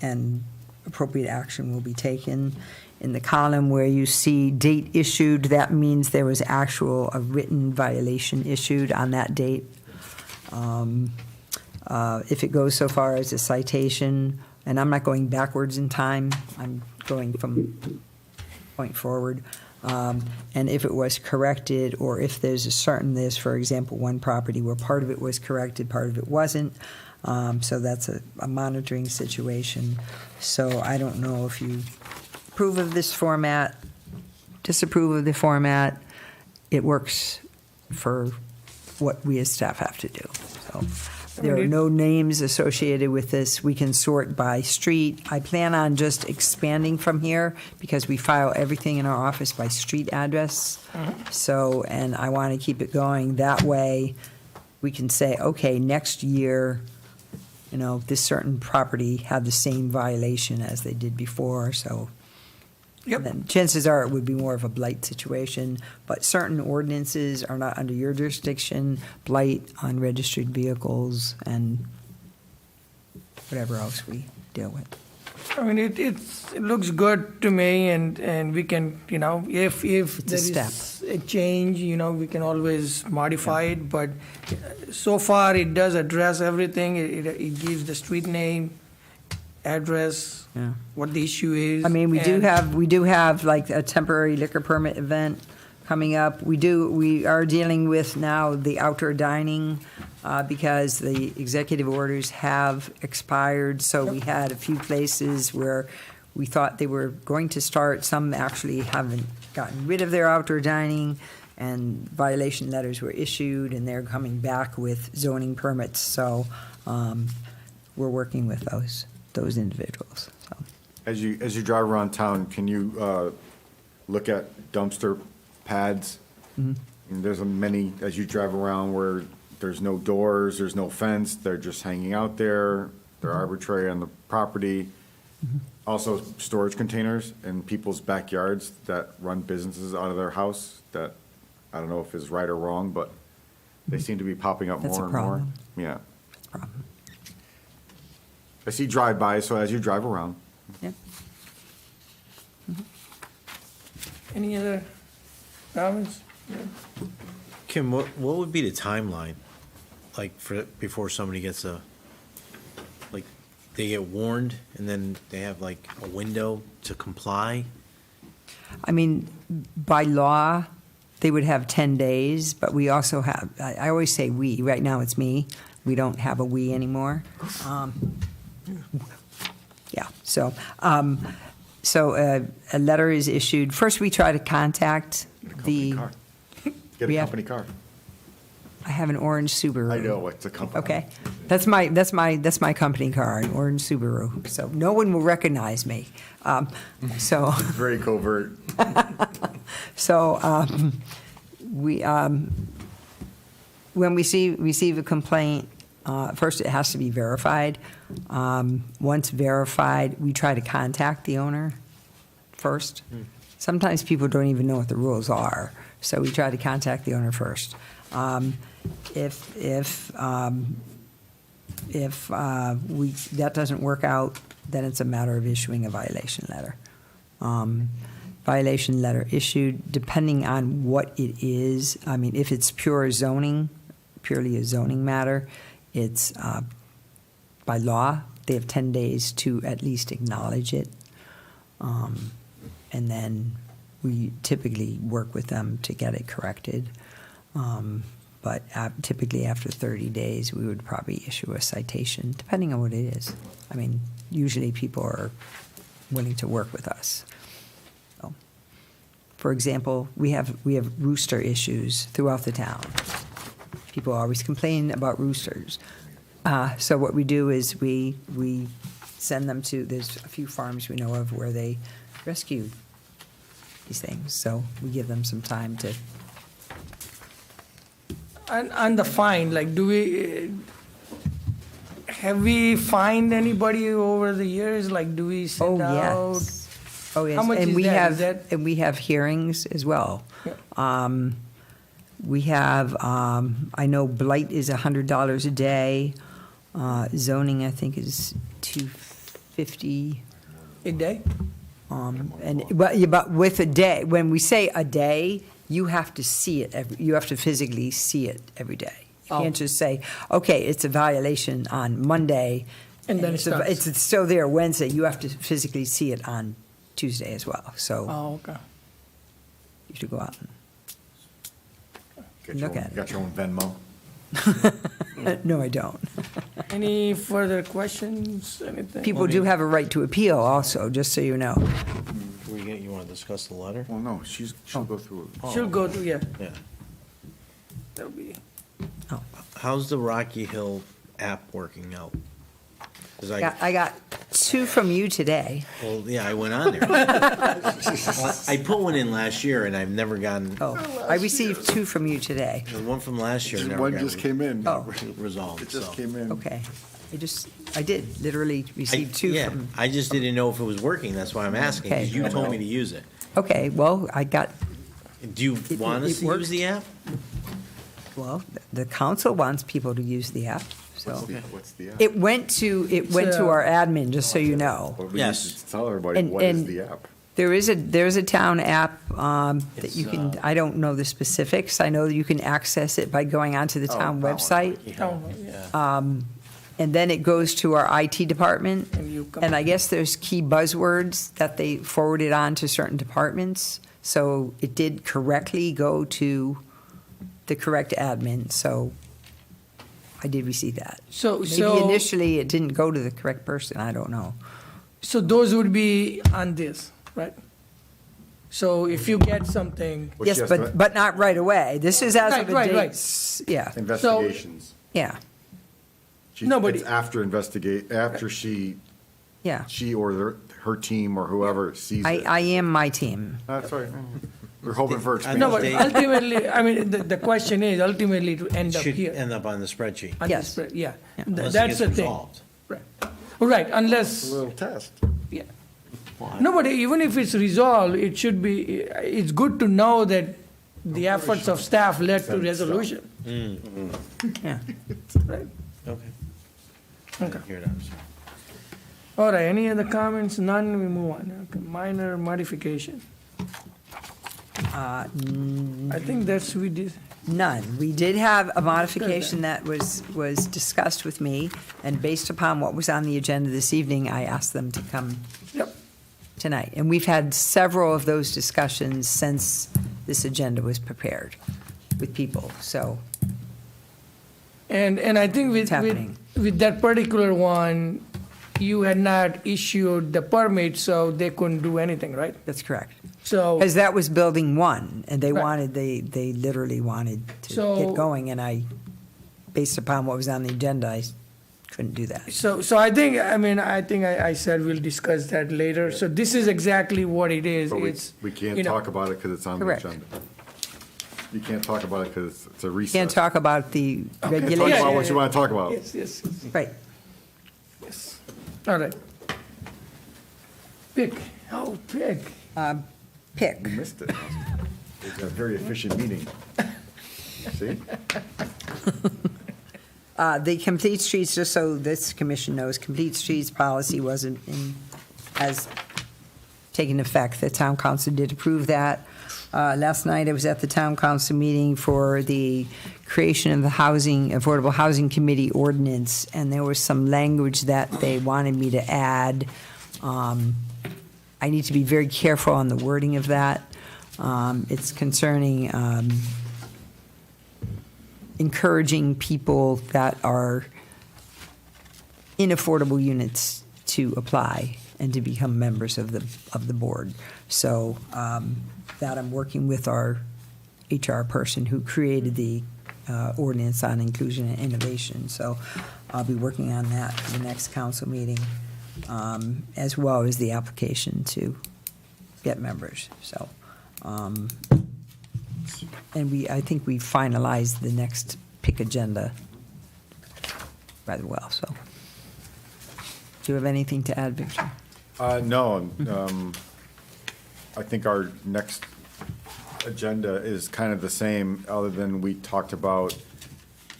and appropriate action will be taken. In the column where you see date issued, that means there was a written violation issued on that date. If it goes so far as a citation, and I'm not going backwards in time, I'm going from point forward, and if it was corrected, or if there's, for example, one property where part of it was corrected, part of it wasn't, so that's a monitoring situation. So I don't know if you approve of this format, disapprove of the format, it works for what we as staff have to do. So there are no names associated with this. We can sort by street. I plan on just expanding from here because we file everything in our office by street address. So, and I want to keep it going. That way, we can say, okay, next year, this certain property had the same violation as they did before, so. Yep. Then chances are it would be more of a blight situation, but certain ordinances are not under your jurisdiction, blight on registered vehicles and whatever else we deal with. I mean, it looks good to me, and we can, if there is a change, we can always modify it, but so far it does address everything. It gives the street name, address, what the issue is. I mean, we do have like a temporary liquor permit event coming up. We are dealing with now the outdoor dining because the executive orders have expired. So we had a few places where we thought they were going to start. Some actually haven't gotten rid of their outdoor dining, and violation letters were issued, and they're coming back with zoning permits. So we're working with those individuals. So. As you drive around town, can you look at dumpster pads? And there's many, as you drive around, where there's no doors, there's no fence, they're just hanging out there, they're arbitrary on the property. Also, storage containers in people's backyards that run businesses out of their house, that, I don't know if is right or wrong, but they seem to be popping up That's more a and more. problem. Yeah. That's a problem. I see drive-by, so as you drive around. Yeah. Any other comments? Kim, what would be the timeline, like, before somebody gets they get warned, and then they have like a window to comply? I mean, by law, they would have 10 days, but we also have, I always say we, right now it's me. We don't have a we anymore. Yeah, so a letter is issued. First, we try to contact the Get We a have- company car. I have an orange Subaru. I know, it's a company. Okay, that's my company car, an orange Subaru. So no one will recognize me. So Very covert. so we when we receive a complaint, first it has to be verified. Once verified, we try to contact the owner first. Sometimes people don't even know what the rules are, so we try to contact the owner first. If that doesn't work out, then it's a matter of issuing a violation letter. Violation letter issued, depending on what it is. I mean, if it's purely a zoning matter, it's by law, they have 10 days to at least acknowledge it. And then we typically work with them to get it corrected. But typically after 30 days, we would probably issue a citation, depending on what it is. I mean, usually people are willing to work with us. So, for example, we have rooster issues throughout the town. People always complain about roosters. So what we do is we send them to, there's a few farms we know of where they rescue these things. So we give them some time to. And the fine, like, have we fined anybody over the years? Like, do we send out? Yes. Oh, yes. How much And is we that? have, Is that- and we have hearings as well. We have, I know blight is $100 a day. Zoning, I think, is $250. A day? But with a day, when we say a day, you have to see it, you have to physically see it every day. You can't just say, okay, it's a violation on Monday. And then it starts. It's still there Wednesday. You have to physically see it on Tuesday as well. So Oh, okay. you have to go out Get and your look own- at it. Got your own Venmo? No, I don't. Any further questions, anything? People do have a right to appeal also, just so you know. You want to discuss the letter? Well, no, she'll go through it. She'll go to, yeah, Yeah. that'll be. How's the Rocky Hill app working out? 'Cause I got two from you today. Well, yeah, I went on there. I put one in last year, and I've never gotten, Oh, I received two from you today. the one from last year never One got just came in. Oh. resolved. It just so. came in. Okay. I did literally receive two Yeah, from. I just didn't know if it was working, that's why I'm asking, because Okay. you told me to use it. Okay, well, I got, Do you want us it to worked. use the app? well, the council wants people to use the app, so. What's the app? It went to our admin, just so you know. Well, we Yes. need to tell everybody, And- what is and- the app? There's a town app that you It's, can, I don't know the specifics. I know that you can access it by going onto the town website. Town hall, yeah. And then it goes to our IT department. And you come. And I guess there's key buzzwords that they forwarded on to certain departments. So it did correctly go to the correct admin, so I did receive that. So, Maybe initially it didn't go to the correct person, I don't know. so those would be on this, right? So if you get something, What Yes, she has to- but not right away. This is as of a Right, date. right. Yeah, Investigations. yeah, Nobody- It's after after she yeah. or her team or whoever sees it. I am my team. That's right. We're hoping for no, but expansion. ultimately, I mean, the question is ultimately to end up Should here. end up on the spreadsheet. on Yes. this, yeah. Unless it That's gets the thing. resolved. Right, right, unless, Little test. yeah. No, but even if it's resolved, it should be, it's good to know that the efforts of staff led to resolution, Yeah. right? Okay. Okay. Here it is. All right, any other comments? None, we move on. Okay, minor modification. I think that's, we did, None. We did have a modification that was discussed with me, and based upon what was on the agenda this evening, I asked them to come yep. tonight. And we've had several of those discussions since this agenda was prepared with people, so. And I think It's happening. with that particular one, you had not issued the permit, so they couldn't do anything, right? That's correct. So. Because that was building one, and they Right. wanted, they literally wanted to So- get going, and based upon what was on the agenda, I couldn't do that. So I think, I said we'll discuss that later. So this is exactly what it is. But It's, we can't you know, talk about it because it's on the Correct. agenda. You can't talk about it because it's a recess. Can't talk about the Can't talk regulation. about what you want to talk about. Yes, yes, yes. Right. Yes. All right. Pick. Oh, pick. Pick. You missed it. It's a very efficient meeting. See? The Complete Streets, just so this commission knows, Complete Streets policy wasn't has taken effect. The town council did approve that. Last night, I was at the town council meeting for the creation of the Affordable Housing Committee ordinance, and there was some language that they wanted me to add. I need to be very careful on the wording of that. It's concerning encouraging people that are in affordable units to apply and to become members of the board. So that I'm working with our HR person who created the ordinance on inclusion and innovation. So I'll be working on that for the next council meeting, as well as the application to get members. So, and I think we finalized the next PIC agenda rather well, so. Do you have anything to add, Victor? No, I think our next agenda is kind of the same, other than we talked about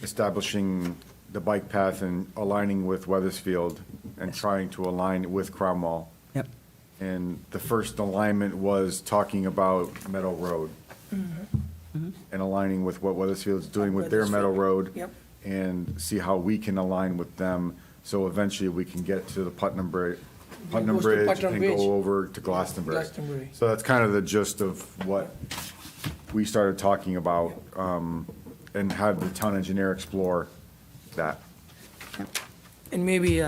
establishing the bike path and aligning with Weathersfield and trying to align with Cromwell. Yep. And the first alignment was talking about Meadow Road and aligning with what Weathersfield's doing with their Meadow Road. Yep. And see how we can align with them, so eventually we can get to the Putnam Bridge Goes to Bridge Putnam and Bridge. go over to Glastonbury. Glastonbury. So that's kind of the gist of what we started talking about, and have the town engineer explore that. And maybe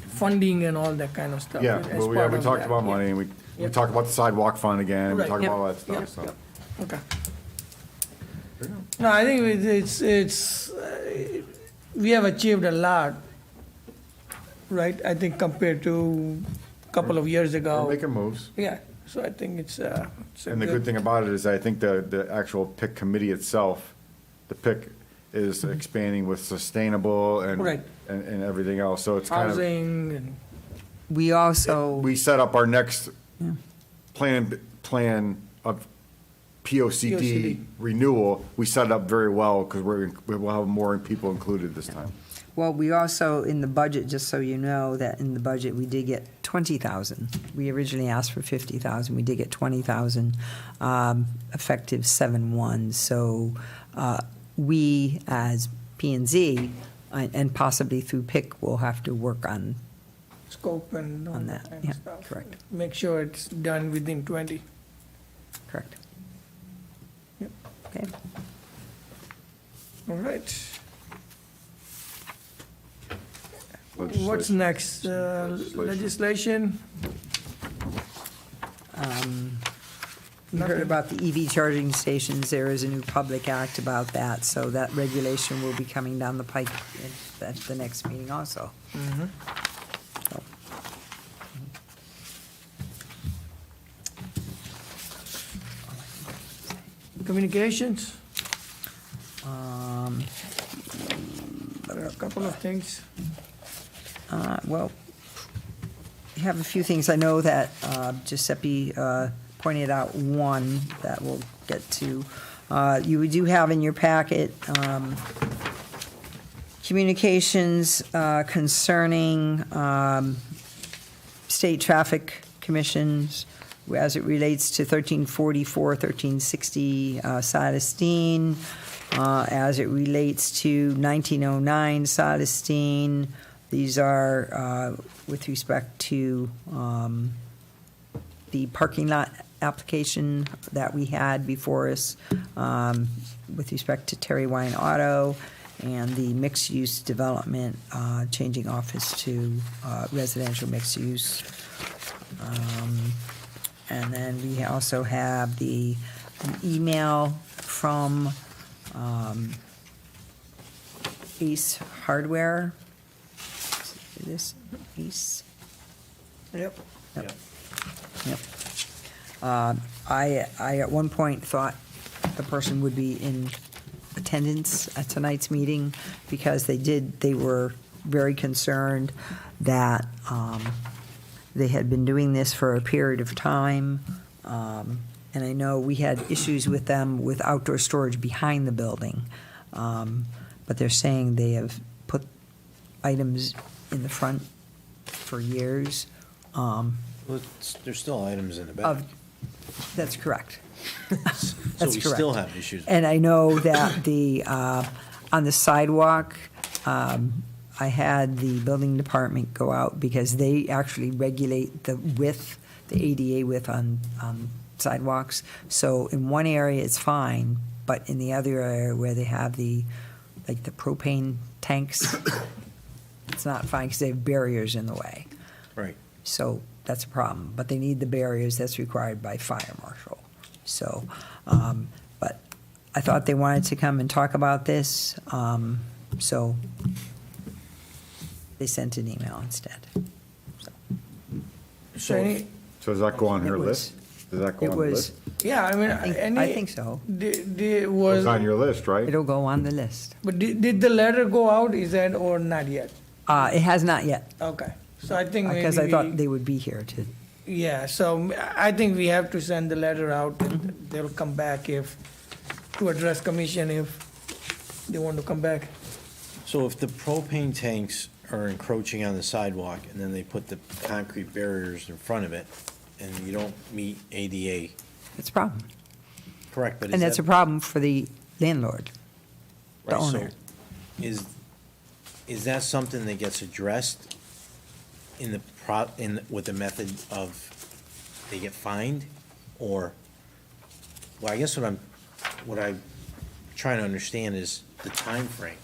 funding and all that kind of stuff. Yeah, as well, we part of talked that. about money, and we talked about the sidewalk fund again, we Right. talked Yep. about all that Yep. stuff, so. Okay. No, I think it's we have achieved a lot, right? I think compared to a couple of years ago. We're making moves. Yeah, so I think it's a And the good thing about it is I think the actual PIC committee itself, the PIC is expanding with sustainable and, Right. and everything else, so it's kind of. housing and We also, We set up our next plan of POCD POCD. renewal. We set it up very well because we'll have more people included this time. well, we also, in the budget, just so you know, that in the budget, we did get 20,000. We originally asked for 50,000, we did get 20,000, effective 7/1. So we, as P and Z, and possibly through PIC, will have to work on scope and all On that that, kind yeah, of stuff. correct. Make sure it's done within 20. Correct. Yep. Okay. All right. What's Legislation. next? Legislation? You heard Nothing. about the EV charging stations. There is a new public act about that, so that regulation will be coming down the pike at the next meeting also. So, Communications? um, There are a couple of things. Well, we have a few things. I know that Giuseppe pointed out one that we'll get to. You do have in your packet communications concerning state traffic commissions as it relates to 1344, 1360 Sidestein, as it relates to 1909 Sidestein. These are with respect to the parking lot application that we had before us with respect to Terry Wine Auto and the mixed-use development, changing office to residential mixed use. And then we also have an email from Ace Hardware. Is this Ace? Yep. Yep. Yep. I at one point thought the person would be in attendance at tonight's meeting because they were very concerned that they had been doing this for a period of time. And I know we had issues with them with outdoor storage behind the building. But they're saying they have put items in the front for years. There's still items in the back. That's correct. So That's we correct. still have issues. And I know that on the sidewalk, I had the building department go out because they actually regulate the width, the ADA width on sidewalks. So in one area, it's fine, but in the other area where they have the propane tanks, it's not fine because they have barriers in the way. Right. So that's a problem, but they need the barriers that's required by fire marshal. So, but I thought they wanted to come and talk about this, so they sent an email instead. So does that go on her It was- list? Does that go it on the was- list? Yeah, I mean, I think so. Was It's on your list, right? It'll go on the list. But did the letter go out, is that, or not yet? It has not yet, Okay, so I think maybe because I thought we- they would be here to, Yeah, so I think we have to send the letter out, and they'll come back to address commission if they want to come back. So if the propane tanks are encroaching on the sidewalk and then they put the concrete barriers in front of it and you don't meet ADA, it's a problem. correct, but is And that's a that- problem for the landlord, the Right, so owner. Is that something that gets addressed with the method of they get fined? Or, well, I guess what I'm trying to understand is the time frame.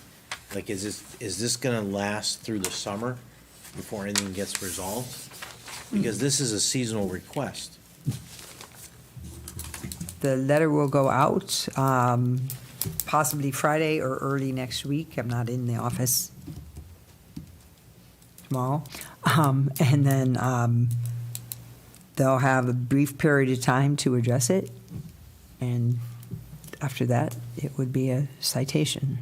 Like, is this gonna last through the summer before anything gets resolved? Because this is a seasonal request. The letter will go out possibly Friday or early next week. I'm not in the office tomorrow. And then they'll have a brief period of time to address it. And after that, it would be a citation.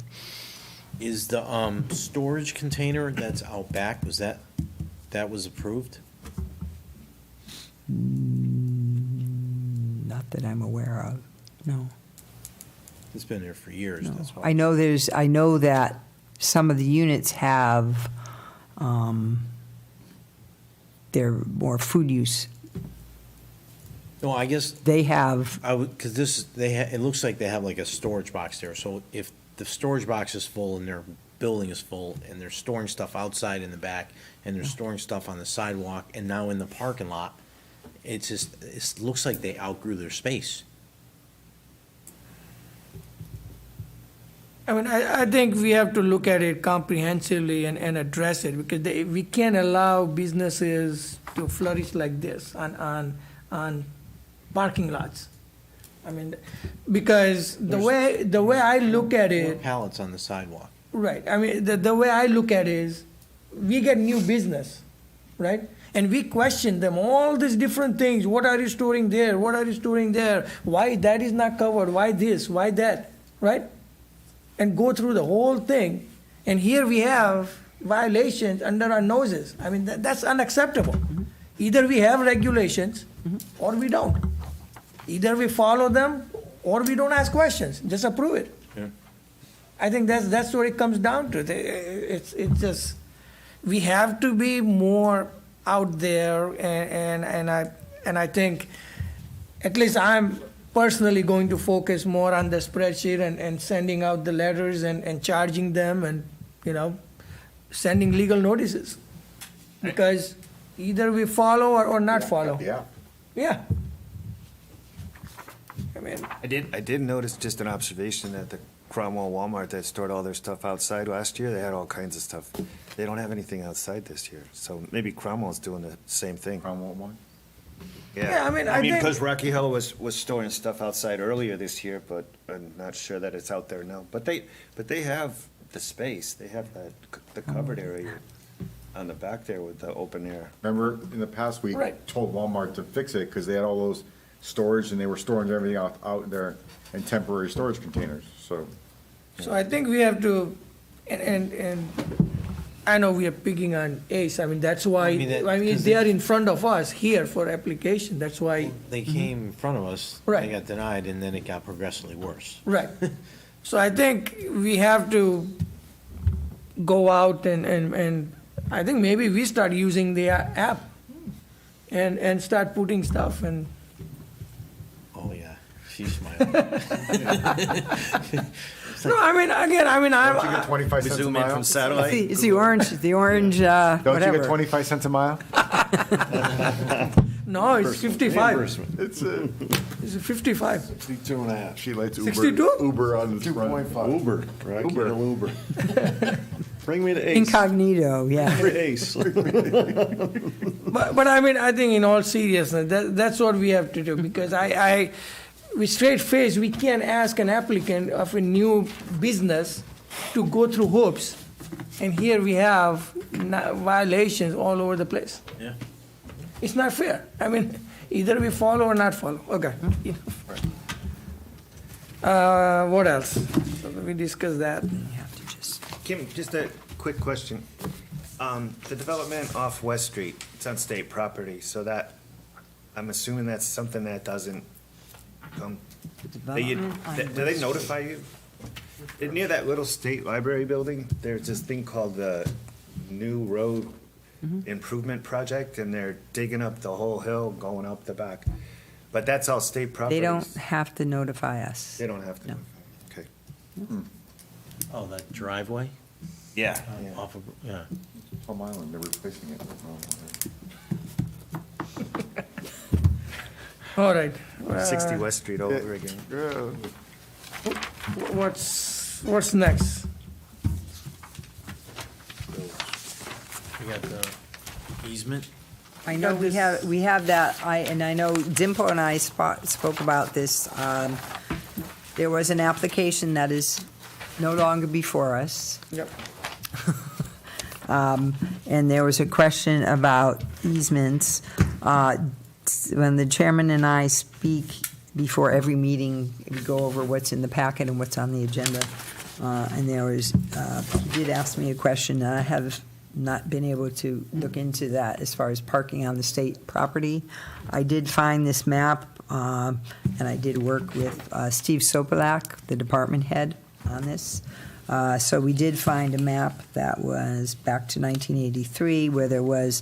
Is the storage container that's out back, that was approved? Not that I'm aware of, no. It's been there for years, that's why. I know that some of the units have, they're more food use. No, I guess. They have, Because it looks like they have like a storage box there, so if the storage box is full and their building is full, and they're storing stuff outside in the back, and they're storing stuff on the sidewalk, and now in the parking lot, it looks like they outgrew their space. I mean, I think we have to look at it comprehensively and address it, because we can't allow businesses to flourish like this on parking lots. I mean, because the way I look at More it, pallets on the sidewalk. right, I mean, the way I look at it is, we get new business, right? And we question them, all these different things, what are you storing there, what are you storing there? Why that is not covered, why this, why that, right? And go through the whole thing, and here we have violations under our noses. I mean, that's unacceptable. Either we have regulations, or we don't. Either we follow them, or we don't ask questions, just approve it. Yeah. I think that's what it comes down to. It's just, we have to be more out there, and I think, at least I'm personally going to focus more on the spreadsheet and sending out the letters and charging them and, sending legal notices. Because either we follow or not follow. Yeah. Yeah. I mean, I did notice, just an observation, that the Cromwell Walmart that stored all their stuff outside last year, they had all kinds of stuff. They don't have anything outside this year, so maybe Cromwell's doing the same thing. Cromwell one? Yeah, I mean, I think- because Rocky Hill was storing stuff outside earlier this year, but I'm not sure that it's out there now. But they have the space, they have the covered area on the back there with the open air. Remember, in the past, we Right. told Walmart to fix it because they had all those storage and they were storing everything out there in temporary storage containers, so. So I think we have to, and I know we are picking on Ace, I mean, that's why, I mean, that- I mean, 'cause they are in front of us here for application, that's why, They came in front of us. Right. They got denied, and then it got progressively worse. right. So I think we have to go out and I think maybe we start using the app and start putting stuff and, Oh, yeah. She's smiling. no, I mean, again, I mean, Don't you get I'm, 25 cents a Zoom in mile? from It's satellite. it's the orange, Don't you whatever. get 25 cents a mile? no, it's 55, It's it's 55. 62 and a half. She lets Uber. 62? Uber on the front. 2.5. Uber, right? Uber. Uber. Bring me to Ace. Incognito, yeah. Ace. But I mean, I think in all seriousness, that's what we have to do, because with straight face, we can't ask an applicant of a new business to go through hoops. And here we have violations all over the place. Yeah. It's not fair. I mean, either we follow or not follow. Okay. What else? So we discussed that. Kim, just a quick question. The development off West Street, it's on state property, so that, I'm assuming that's something that doesn't come. Do they notify you? Near that little state library building, there's this thing called the New Road Improvement Project, and they're digging up the whole hill, going up the back. But that's all state property. They don't have to notify us. They don't have to. No. Okay. Oh, that driveway? Yeah. Off of, yeah. Plum Island, they're replacing it. All right. 60 West Street all over again. What's next? We got the easement. I know we have that, and I know Dimple and I spoke about this. There was an application that is no longer before us. Yep. And there was a question about easements. When the chairman and I speak before every meeting, we go over what's in the packet and what's on the agenda. And there was, he did ask me a question, and I have not been able to look into that as far as parking on the state property. I did find this map, and I did work with Steve Sopelak, the department head, on this. So we did find a map that was back to 1983, where there was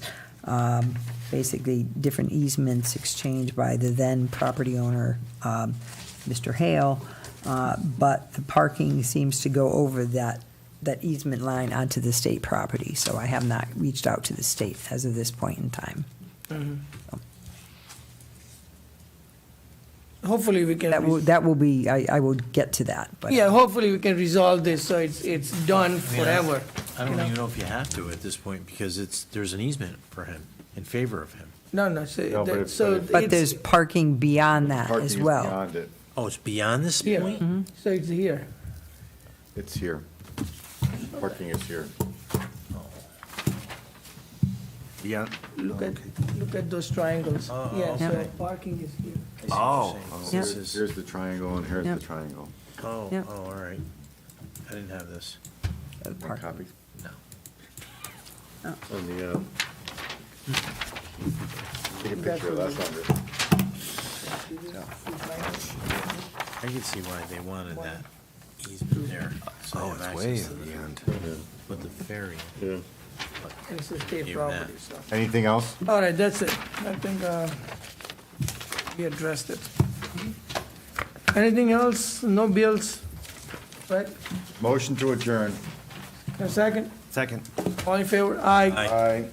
basically different easements exchanged by the then property owner, Mr. Hale, but the parking seems to go over that easement line onto the state property, so I have not reached out to the state as of this point in time. Hopefully we can. That will be, I will get to that, but. Yeah, hopefully we can resolve this so it's done forever. I don't you know? even know if you have to at this point, because there's an easement for him, in favor of him. No, so, No, but that- it's- so But it's there's parking beyond that Parking as is well. beyond it. Oh, it's beyond this here. point? So it's here. It's here. Parking is here. Yeah. Look at those triangles. Yeah, so okay. parking is here. Oh. Yeah. Here's the triangle and here's Yep. the triangle. Oh, Yep. all right. I didn't have this. One copy. And the, Take a picture of that, Sandra. I can see why they wanted that easement there. So they Oh, have it's way access to in the end. With the ferry. yeah. It's a state Even that. property, so. Anything else? All right, that's it. I think we addressed it. Anything else? No bills? Right? Motion to adjourn. A second? Second. All in favor? Aye. Aye.